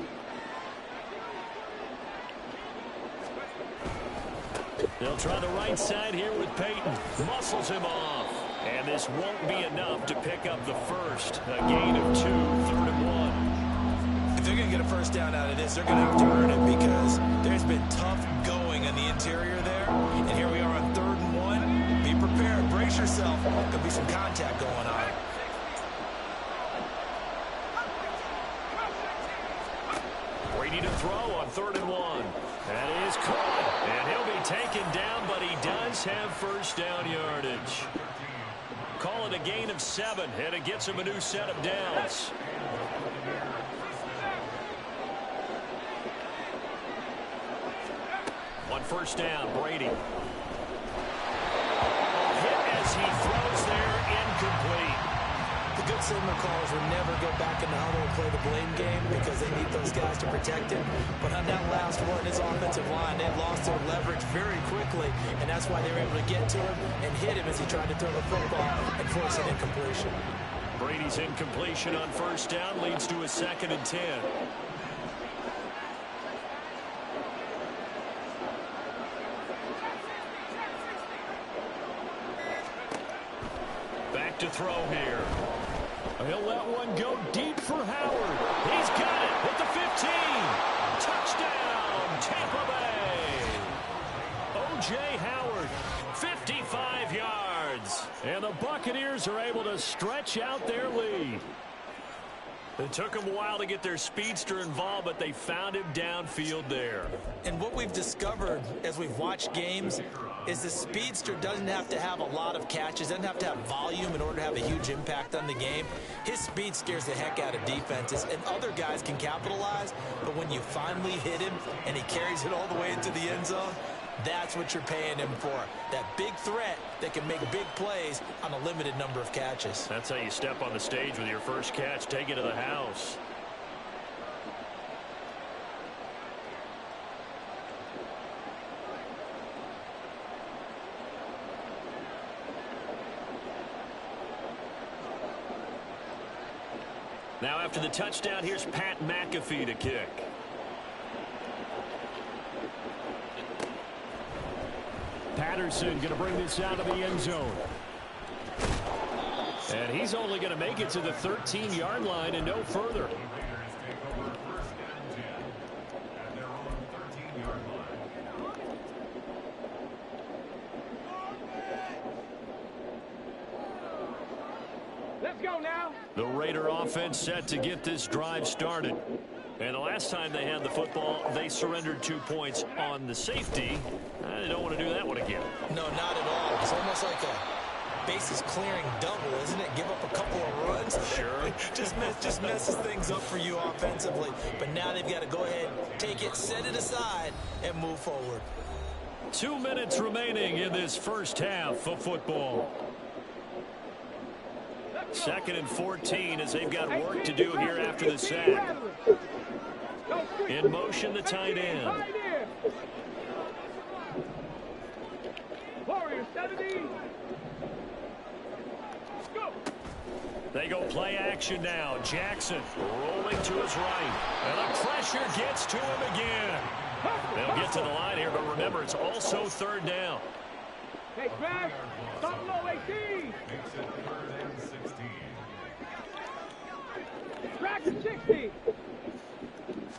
They'll try the right side here with Peyton. Muscles him off. And this won't be enough to pick up the first. A gain of 2, 3rd and 1. If they're going to get a first down out of this, they're going to have to earn it because there's been tough going on the interior there. And here we are on 3rd and 1. Be prepared. Brace yourself. There'll be some contact going on. Brady to throw on 3rd and 1. That is caught. And he'll be taken down, but he does have first down yardage. Call it a gain of 7, and it gets him a new set of downs. On 1st down, Brady. A hit as he throws there, incomplete. The good signal callers will never go back in the huddle and play the blame game because they need those guys to protect him. But on that last one, his offensive line, they lost their leverage very quickly, and that's why they were able to get to him and hit him as he tried to throw the football and force an incompletion. Brady's incompletion on 1st down leads to a 2nd and 10. back to throw here. He'll let one go deep for Howard. He's got it at the 15. Touchdown, Tampa Bay. O.J. Howard, 55 yards. And the Buccaneers are able to stretch out their lead. It took them a while to get their speedster involved, but they found him downfield there. And what we've discovered as we've watched games is the speedster doesn't have to have a lot of catches, doesn't have to have volume in order to have a huge impact on the game. His speed scares the heck out of defenses, and other guys can capitalize, but when you finally hit him and he carries it all the way into the end zone, that's what you're paying him for. That big threat that can make big plays on a limited number of catches. That's how you step on the stage with your first catch. Take it to the house. Now after the touchdown, here's Pat McAfee to kick. Patterson going to bring this out of the end zone. And he's only going to make it to the 13-yard line and no further. Let's go now. The Raider offense set to get this drive started. And the last time they had the football, they surrendered 2 points on the safety. They don't want to do that one again. No, not at all. It's almost like a bases clearing double, isn't it? Give up a couple of runs. Sure. just messes things up for you offensively. But now they've got to go ahead, take it, set it aside, and move forward. 2 minutes remaining in this first half of football. 2nd and 14 as they've got work to do here after the sack. In motion, the tight end. Warriors 70. Go. They go play action now. Jackson rolling to his right. And the pressure gets to him again. They'll get to the line here, but remember, it's also 3rd down. Hey, smash. Stop low 18. Track 60.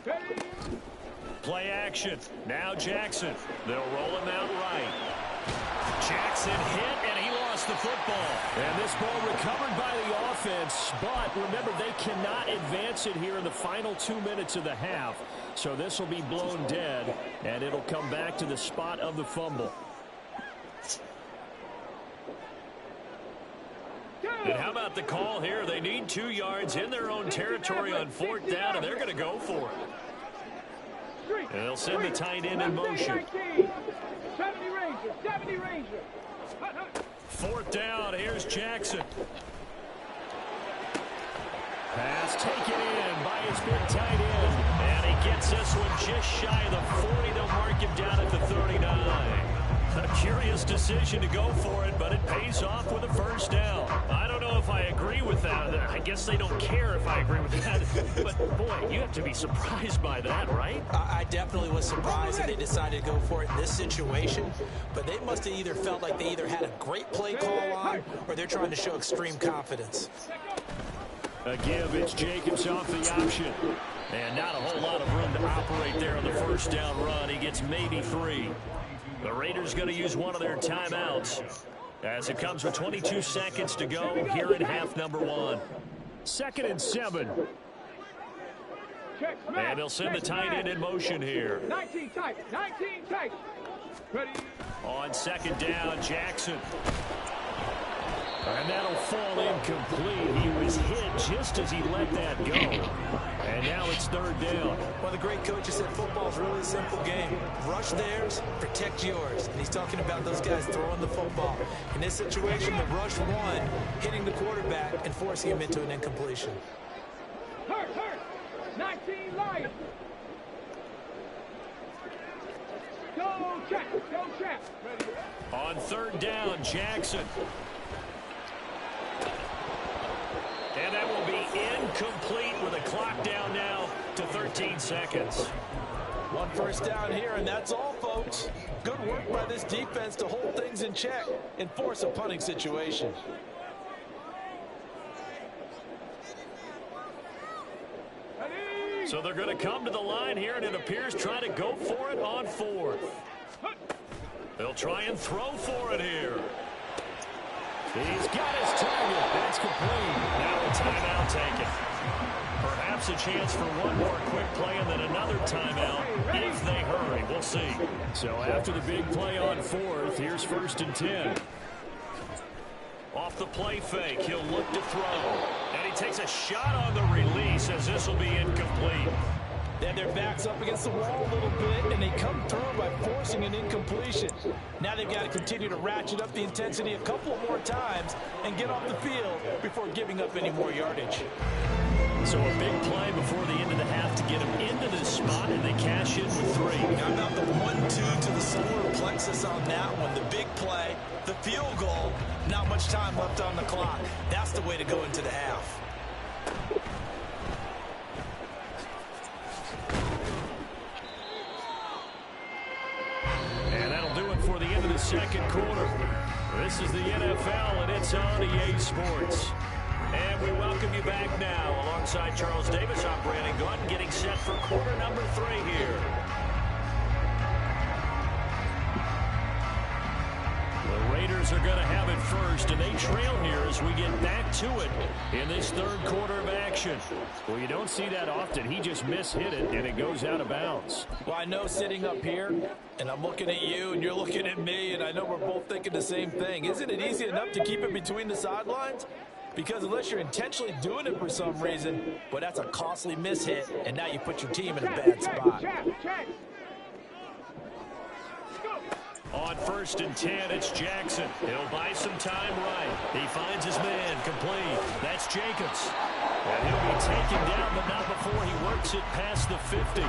Ready. Play action. Now Jackson. They'll roll him out right. Jackson hit, and he lost the football. And this ball recovered by the offense, but remember, they cannot advance it here in the final 2 minutes of the half. So this will be blown dead, and it'll come back to the spot of the fumble. And how about the call here? They need 2 yards in their own territory on 4th down, and they're going to go for it. And they'll send the tight end in motion. 70 Ranger. 4th down, here's Jackson. Pass taken in by his big tight end. And he gets this one just shy of the 40. They'll mark him down at the 39. A curious decision to go for it, but it pays off with a 1st down. I don't know if I agree with that. I guess they don't care if I agree with that. But, boy, you have to be surprised by that, right? I definitely was surprised that they decided to go for it in this situation. But they must have either felt like they either had a great play call on or they're trying to show extreme confidence. A give, it's Jacobs off the option. And not a whole lot of room to operate there on the 1st down run. He gets maybe 3. The Raiders going to use one of their timeouts as it comes with 22 seconds to go here in half number 1. 2nd and 7. And they'll send the tight end in motion here. 19 tight. Ready. On 2nd down, Jackson. And that'll fall incomplete. He was hit just as he let that go. And now it's 3rd down. One of the great coaches said football's really a simple game. Rush theirs, protect yours. And he's talking about those guys throwing the football. In this situation, the rush one, hitting the quarterback and forcing him into an incompletion. Hurt. 19 light. Go check. Ready. On 3rd down, Jackson. And that will be incomplete with a clock down now to 13 seconds. 1 first down here, and that's all, folks. Good work by this defense to hold things in check and force a punting situation. So they're going to come to the line here, and it appears trying to go for it on fourth. They'll try and throw for it here. He's got his target. That's complete. Now a timeout taken. Perhaps a chance for one more quick play and then another timeout if they hurry. We'll see. So after the big play on fourth, here's 1st and 10. Off the play fake, he'll look to throw. And he takes a shot on the release as this will be incomplete. Then their backs up against the wall a little bit, and they come through by forcing an incompletion. Now they've got to continue to ratchet up the intensity a couple more times and get off the field before giving up any more yardage. So a big play before the end of the half to get them into this spot, and they cash in with 3. How about the 1-2 to the solar plexus on that one? The big play, the field goal, not much time left on the clock. That's the way to go into the half. And that'll do it for the end of the second quarter. This is the NFL, and it's on EA Sports. And we welcome you back now. Alongside Charles Davis, I'm Brandon Gunn, getting set for quarter number 3 here. The Raiders are going to have it first, and they trail here as we get back to it in this third quarter of action. Well, you don't see that often. He just mishit it, and it goes out of bounds. Well, I know sitting up here, and I'm looking at you, and you're looking at me, and I know we're both thinking the same thing. Isn't it easy enough to keep it between the sidelines? Because unless you're intentionally doing it for some reason, well, that's a costly mishit, and now you put your team in a bad spot. On 1st and 10, it's Jackson. He'll buy some time right. He finds his man, complete. That's Jacobs. And he'll be taken down, but not before he works it past the 50.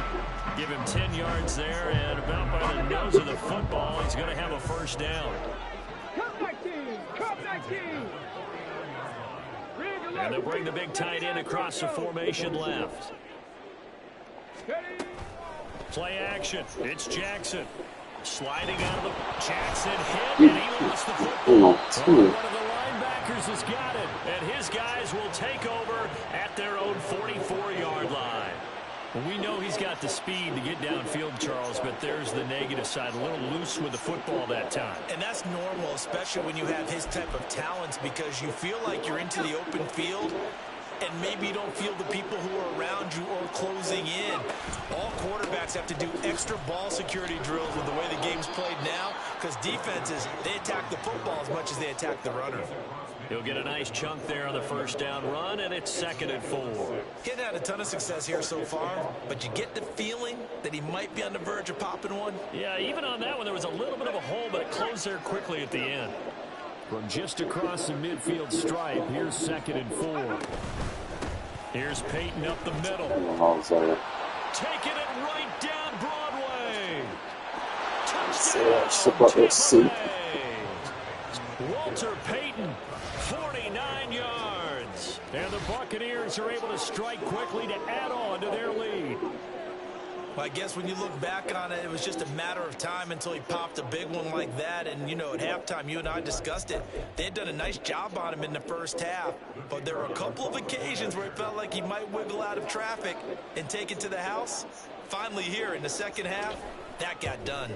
Give him 10 yards there, and about by the nose of the football, he's going to have a first down. Come 19! Come 19! And they'll bring the big tight end across the formation left. Play action. It's Jackson. Sliding out of the Jackson hit, and he lost the football. One of the linebackers has got it, and his guys will take over at their own 44-yard line. Well, we know he's got the speed to get downfield, Charles, but there's the negative side. A little loose with the football that time. And that's normal, especially when you have his type of talents, because you feel like you're into the open field, and maybe you don't feel the people who are around you or closing in. All quarterbacks have to do extra ball security drills with the way the game's played now, because defenses, they attack the football as much as they attack the runner. He'll get a nice chunk there on the first down run, and it's 2nd and 4. He hasn't had a ton of success here so far, but you get the feeling that he might be on the verge of popping one. Yeah, even on that one, there was a little bit of a hole, but it closed there quickly at the end. From just across the midfield stripe, here's 2nd and 4. Here's Peyton up the middle. Taking it right down Broadway. Touchdown, Walter Payton, 49 yards. And the Buccaneers are able to strike quickly to add on to their lead. Well, I guess when you look back on it, it was just a matter of time until he popped a big one like that. And, you know, at halftime, you and I discussed it. They had done a nice job on him in the first half. But there were a couple of occasions where it felt like he might wiggle out of traffic and take it to the house. Finally here in the second half, that got done.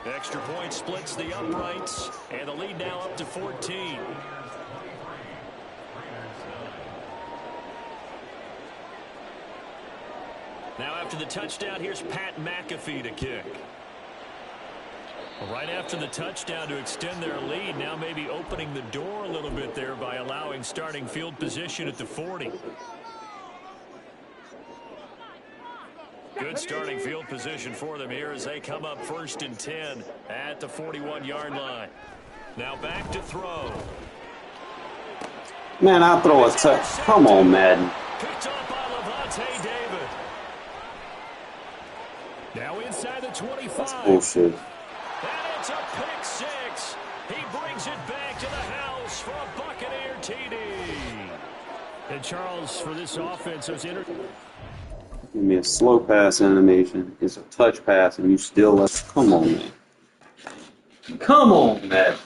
Extra point splits the uprights, and the lead now up to 14. Now after the touchdown, here's Pat McAfee to kick. Right after the touchdown to extend their lead, now maybe opening the door a little bit there by allowing starting field position at the 40. Good starting field position for them here as they come up 1st and 10 at the 41-yard line. Now back to throw. Man, I'll throw a touch. Come on, Madden. Picked up by Levante David. Now inside the 25. That's bullshit. And it's a pick six. He brings it back to the house for a Buccaneer TD. And Charles, for this offense, those Give me a slow pass animation. It's a touch pass, and you still let. Come on, man. Come on, man.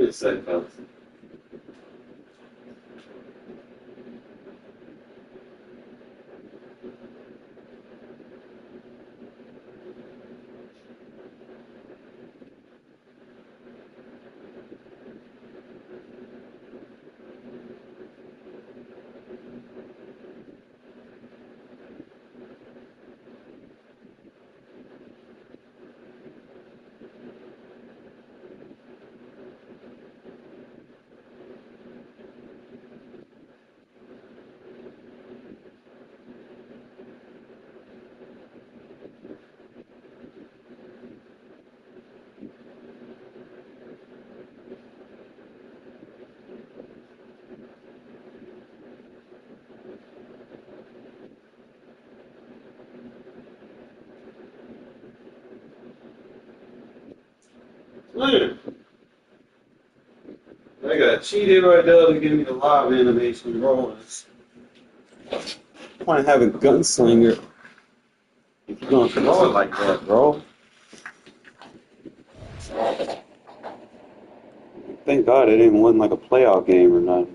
me a sec, fellas. Man, I got cheated right there to give me the live animation rolling. I want to have a gunslinger if you're gonna throw it like that, bro. Thank God it didn't win like a playoff game or nothing.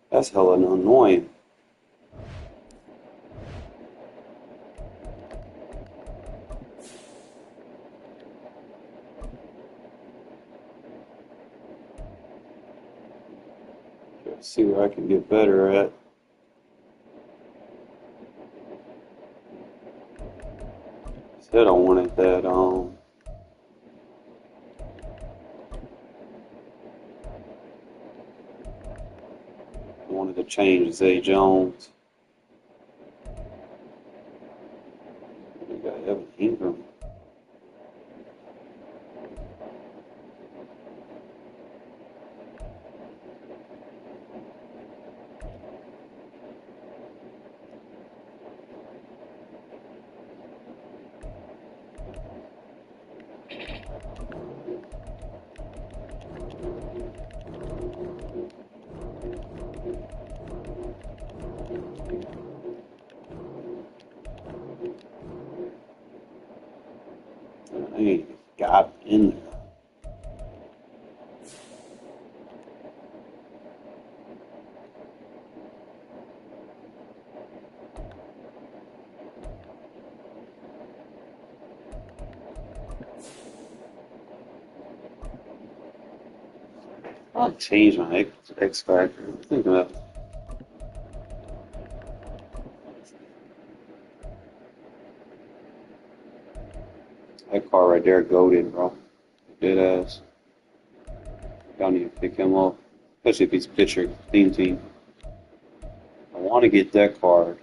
That's hella annoying. Let's see where I can get better at. Said I wanted that I wanted to change Zay Jones. We got Evan Ingram. I ain't got in there. I'll change my X factor. I'm thinking about that car right there, goated, bro. Dead ass. Y'all need to pick him up, especially if he's pitcher team. I want to get that card.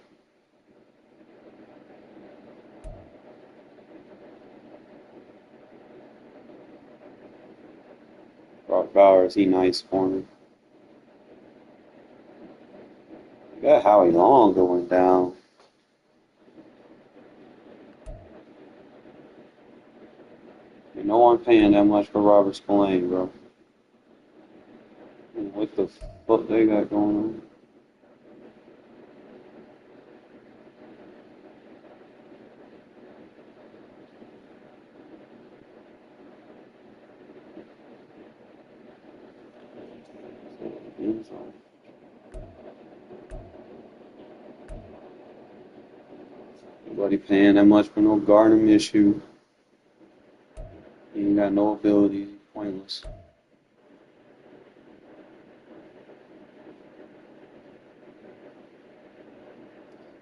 Brock Bowers, he nice for me. Got Howie Long going down. You know I'm paying that much for Robert Spillane, bro. What the fuck they got going on? Nobody paying that much for no Gardner issue. He ain't got no ability. Pointless.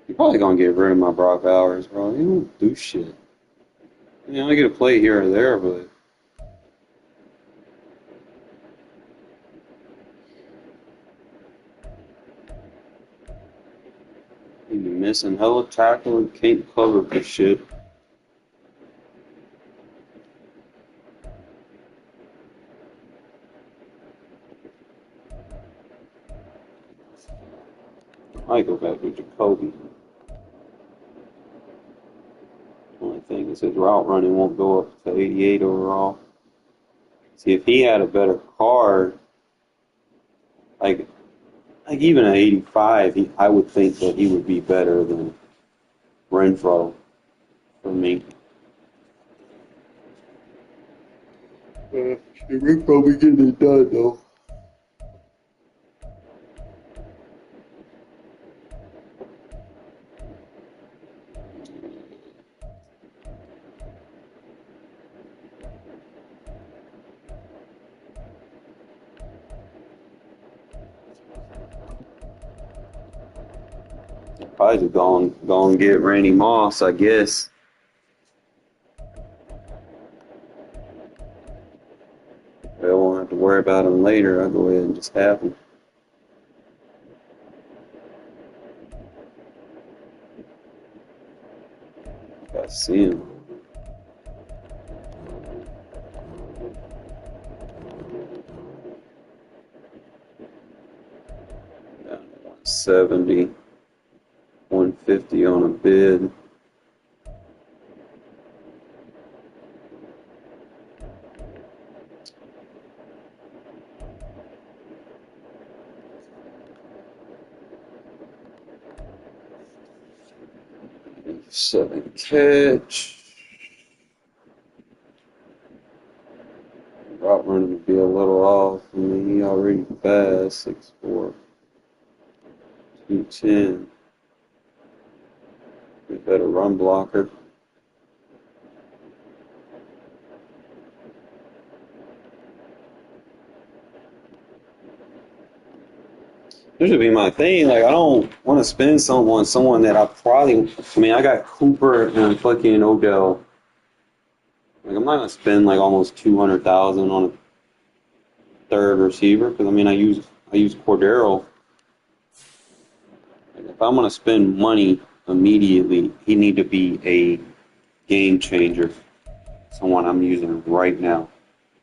You're probably gonna get rid of my Brock Bowers, bro. He don't do shit. I get a play here or there, but he be missing hella tackle and can't cover for shit. I go back with Jacoby. Only thing is his route running won't go up to 88 overall. See, if he had a better card, like even at 85, I would think that he would be better than Renfro for me. We're probably getting it done though. Probably just go and get Randy Moss, I guess. I won't have to worry about him later. I'll go ahead and just have him. If I see him. Down to 170. 150 on a bid. Seven catch. Route running would be a little off. I mean, he already fast. 6'4", 210. Be a better run blocker. This should be my thing. Like, I don't want to spend someone that I probably. I mean, I got Cooper and fucking Odell. Like, I'm not gonna spend like almost 200,000 on a third receiver because I mean, I use Cordero. Like, if I'm gonna spend money immediately, he need to be a game changer. Someone I'm using right now.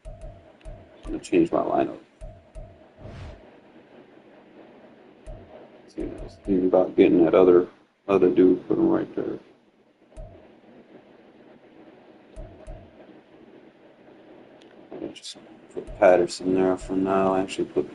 I'm gonna change my lineup. See, I was thinking about getting that other dude, put him right there. I'll just put Patterson there for now. Actually, put.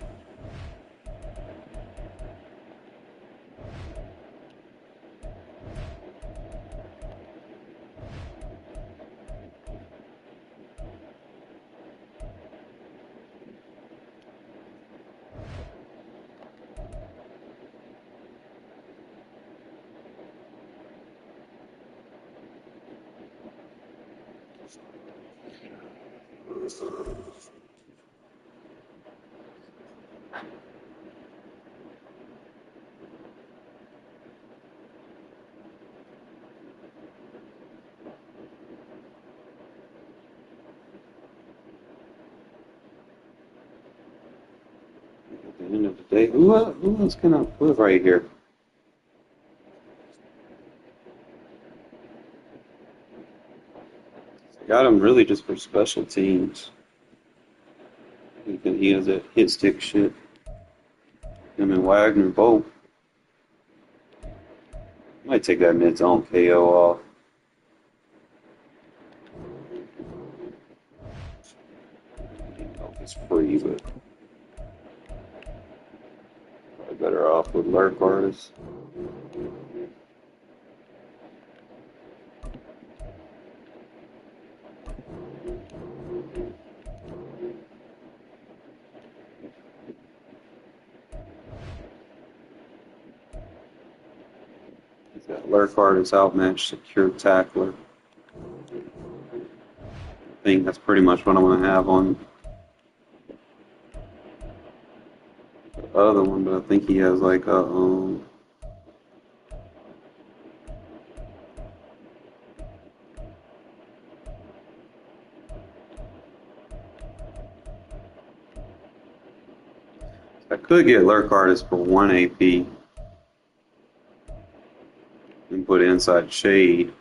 At the end of the day, who else can I put right here? I got him really just for special teams. He has that hit stick shit. Him and Wagner both. Might take that mid-zone KO off. I don't know if it's free, but probably better off with lurk artists. He's got lurk artist, outmatch, secure tackler. I think that's pretty much what I'm going to have on the other one, but I think he has like a I could get lurk artist for 1 AP and put inside shade.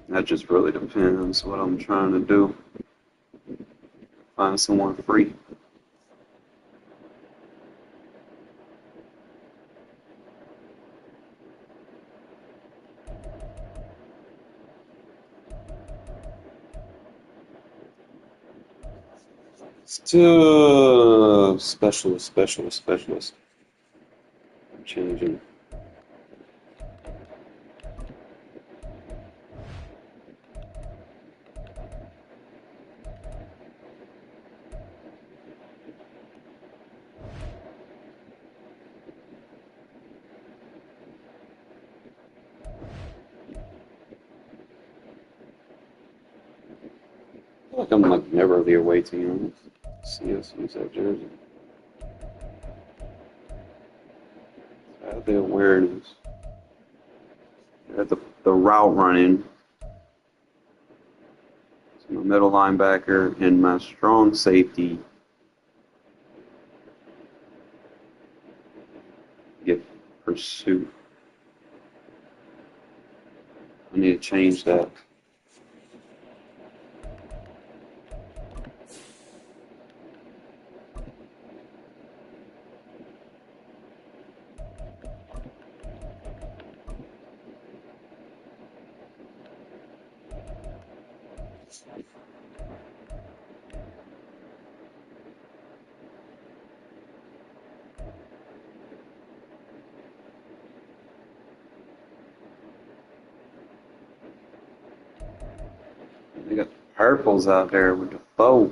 That just really depends what I'm trying to do. Find someone free. Still specialist. changing. I feel like I'm like never the away team. See us use that jersey. Have the awareness. At the route running. So my middle linebacker and my strong safety get pursuit. I need to change that. They got purples out there with the bow.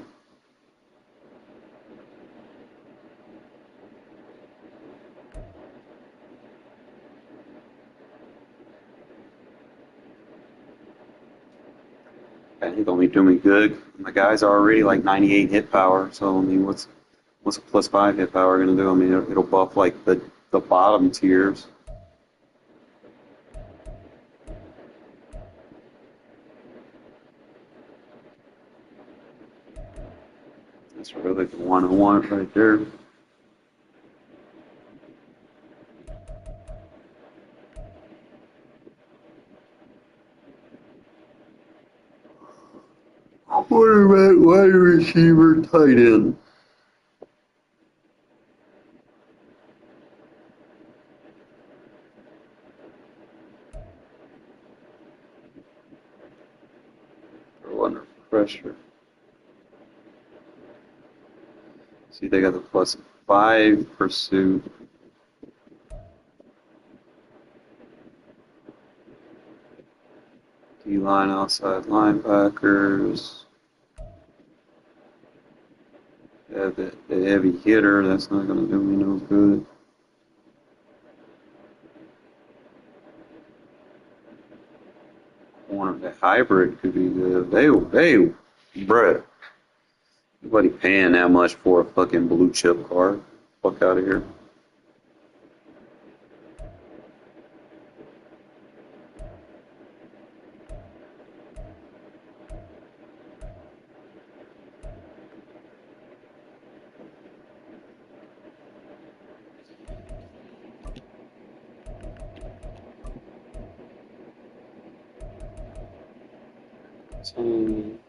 He's gonna be doing me good. My guy's already like 98 hit power, so I mean, what's a +5 hit power gonna do? I mean, it'll buff like the bottom tiers. That's really the one I want right there. Quarterback, wide receiver, tight end. They're under pressure. See, they got the +5 pursuit. D-line outside linebackers. They have the heavy hitter. That's not going to do me no good. Corner, the hybrid could be good. Bruh. Nobody paying that much for a fucking blue chip card. Fuck out of here. So, trying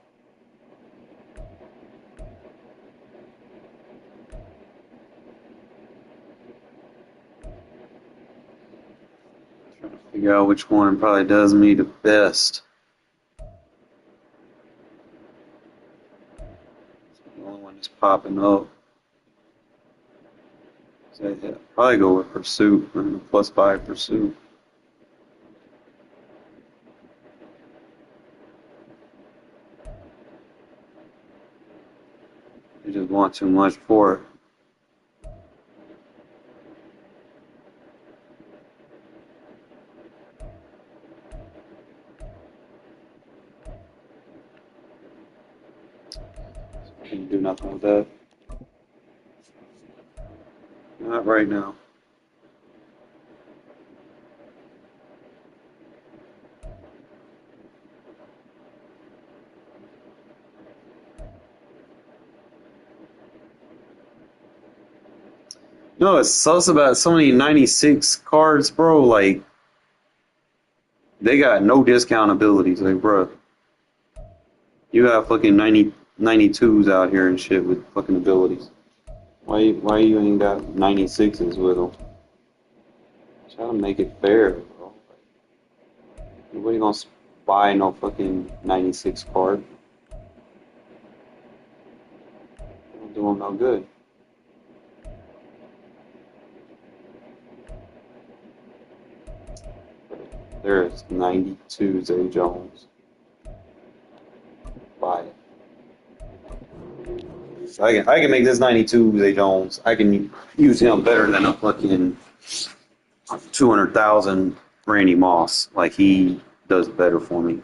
to figure out which one probably does me the best. The only one that's popping up. So yeah, probably go with pursuit and the +5 pursuit. You just want too much for it. Can't do nothing with that. Not right now. No, it sucks about so many 96 cards, bro. Like, they got no discount abilities. Like, bro, you got fucking 92s out here and shit with fucking abilities. Why you ain't got 96s with them? Try to make it fair, bro. Nobody gonna buy no fucking 96 card. Don't do them no good. There's 92 Zay Jones. Buy it. So I can make this 92 Zay Jones. I can use him better than a fucking 200,000 Randy Moss. Like, he does better for me.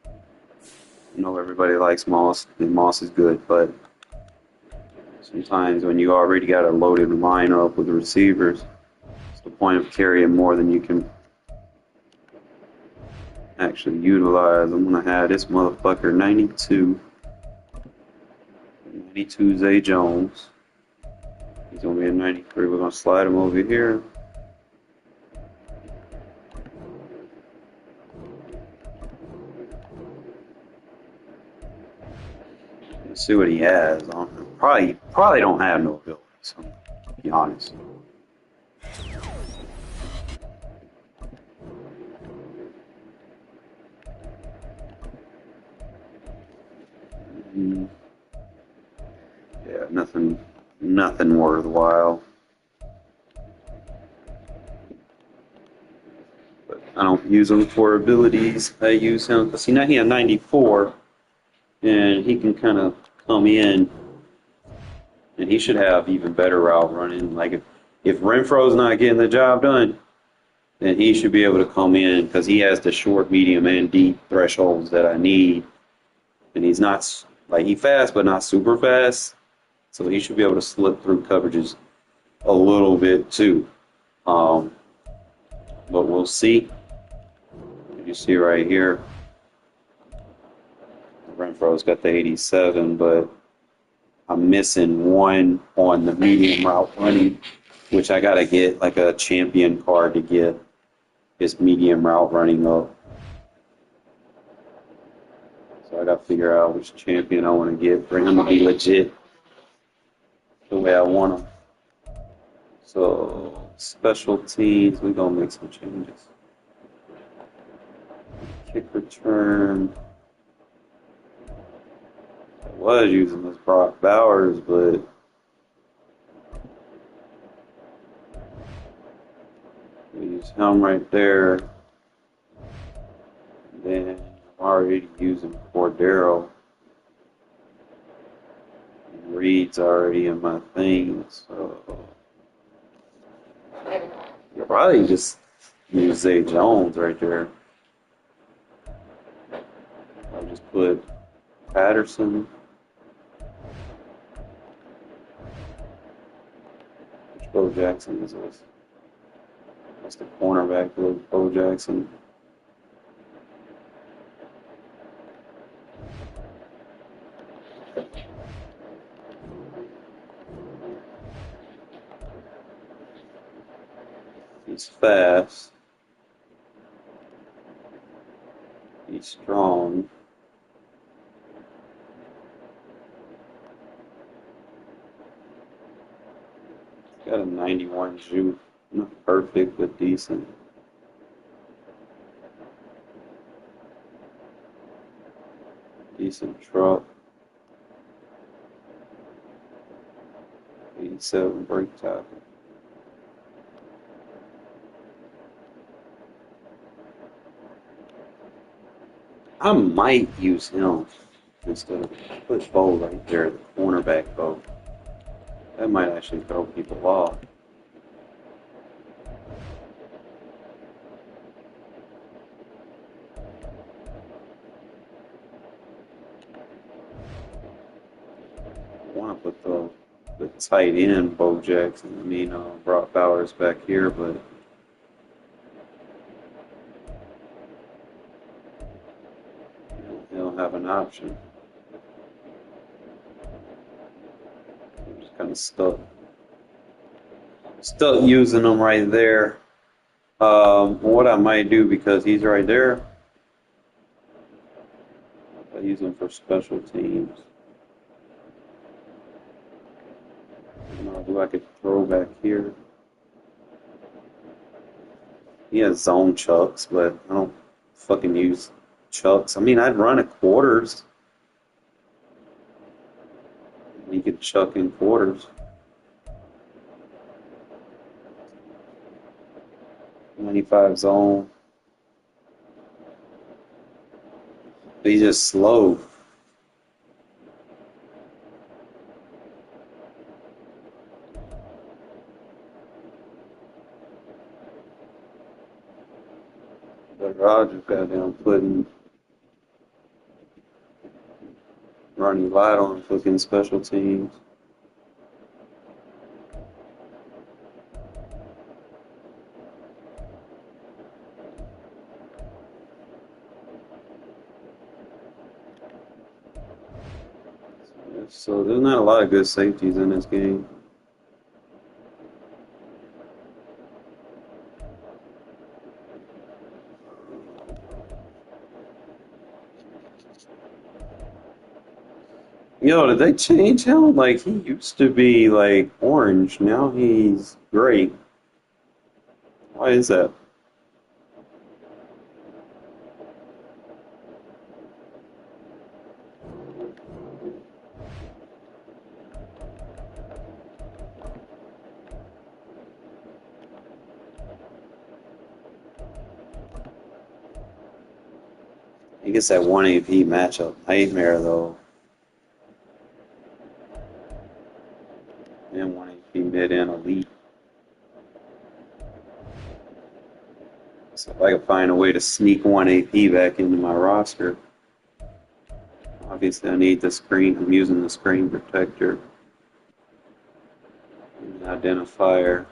I know everybody likes Moss, and Moss is good, but sometimes when you already got a loaded lineup with receivers, it's the point of carrying more than you can actually utilize. I'm going to have this motherfucker 92 Zay Jones. He's going to be a 93. We're going to slide him over here. Let's see what he has on him. Probably don't have no ability, so to be honest. Yeah, nothing worthwhile. But I don't use him for abilities. I use him because now he has 94, and he can kind of come in, and he should have even better route running. Like if Renfro's not getting the job done, then he should be able to come in because he has the short, medium, and deep thresholds that I need. And he's not like he's fast, but not super fast. So he should be able to slip through coverages a little bit too. But we'll see. You see right here, Renfro's got the 87, but I'm missing one on the medium route running, which I got to get like a champion card to get his medium route running up. So I got to figure out which champion I want to get for him to be legit the way I want him. So special teams, we're going to make some changes. Kick return. I was using this Brock Bowers, but we use him right there. And then I'm already using Cordero. Reed's already in my thing, so you'll probably just use Zay Jones right there. I'll just put Patterson. Which Bo Jackson is this? That's the cornerback, Bo Jackson. He's fast. He's strong. He's got a 91 juke. Not perfect, but decent. Decent truck. 87 brake tackle. I might use him instead of put Bo right there, the cornerback Bo. That might actually throw people off. I want to put the tight end Bo Jackson. Brock Bowers back here, but they don't have an option. I'm just kind of stuck using them right there. What I might do, because he's right there, I use him for special teams. Who I could throw back here. He has zone chucks, but I don't fucking use chucks. I mean, I'd run at quarters. He could chuck in quarters. 95 zone. But he's just slow. But Rogers got down putting running light on fucking special teams. So there's not a lot of good safeties in this game. Yo, did they change him? Like, he used to be, like, orange. Now he's gray. Why is that? He gets that 1 AP matchup nightmare, though. And 1 AP mid and elite. So if I could find a way to sneak 1 AP back into my roster. Obviously, I need the screen. I'm using the screen protector. And identifier.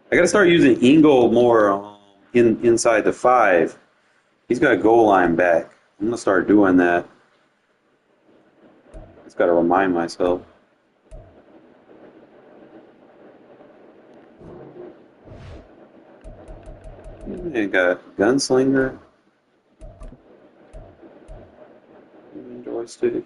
I gotta start using Ingle more inside the 5. He's got a goal line back. I'm gonna start doing that. Just gotta remind myself. I got Gunslinger. Joystick.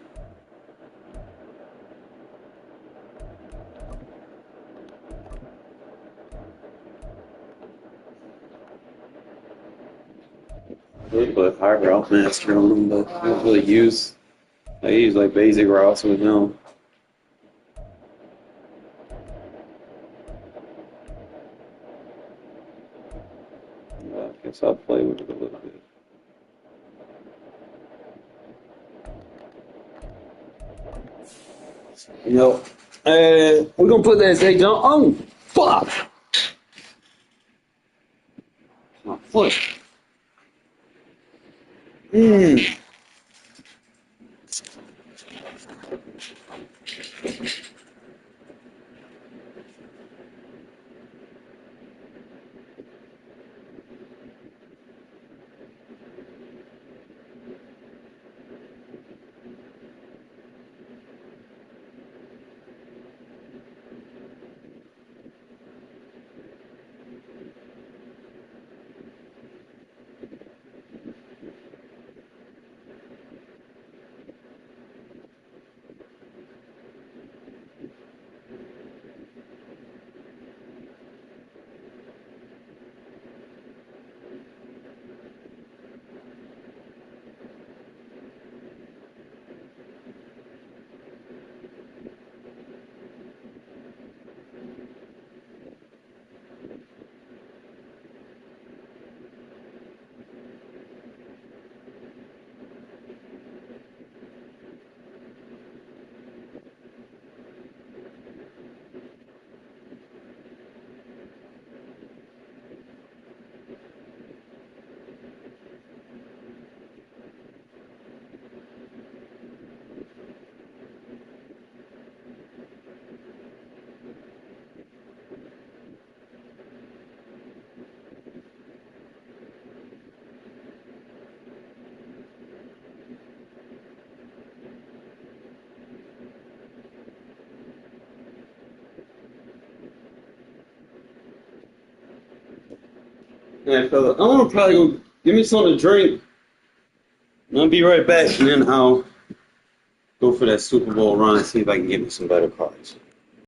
A little bit higher route master on him, but I don't really use. I use like basic routes with him. I guess I'll play with it a little bit. You know, we're gonna put that thing down. Oh, fuck! My foot. Yeah, fella, I'm gonna probably go give me something to drink. And I'll be right back, and then I'll go for that Super Bowl run and see if I can get me some better cards.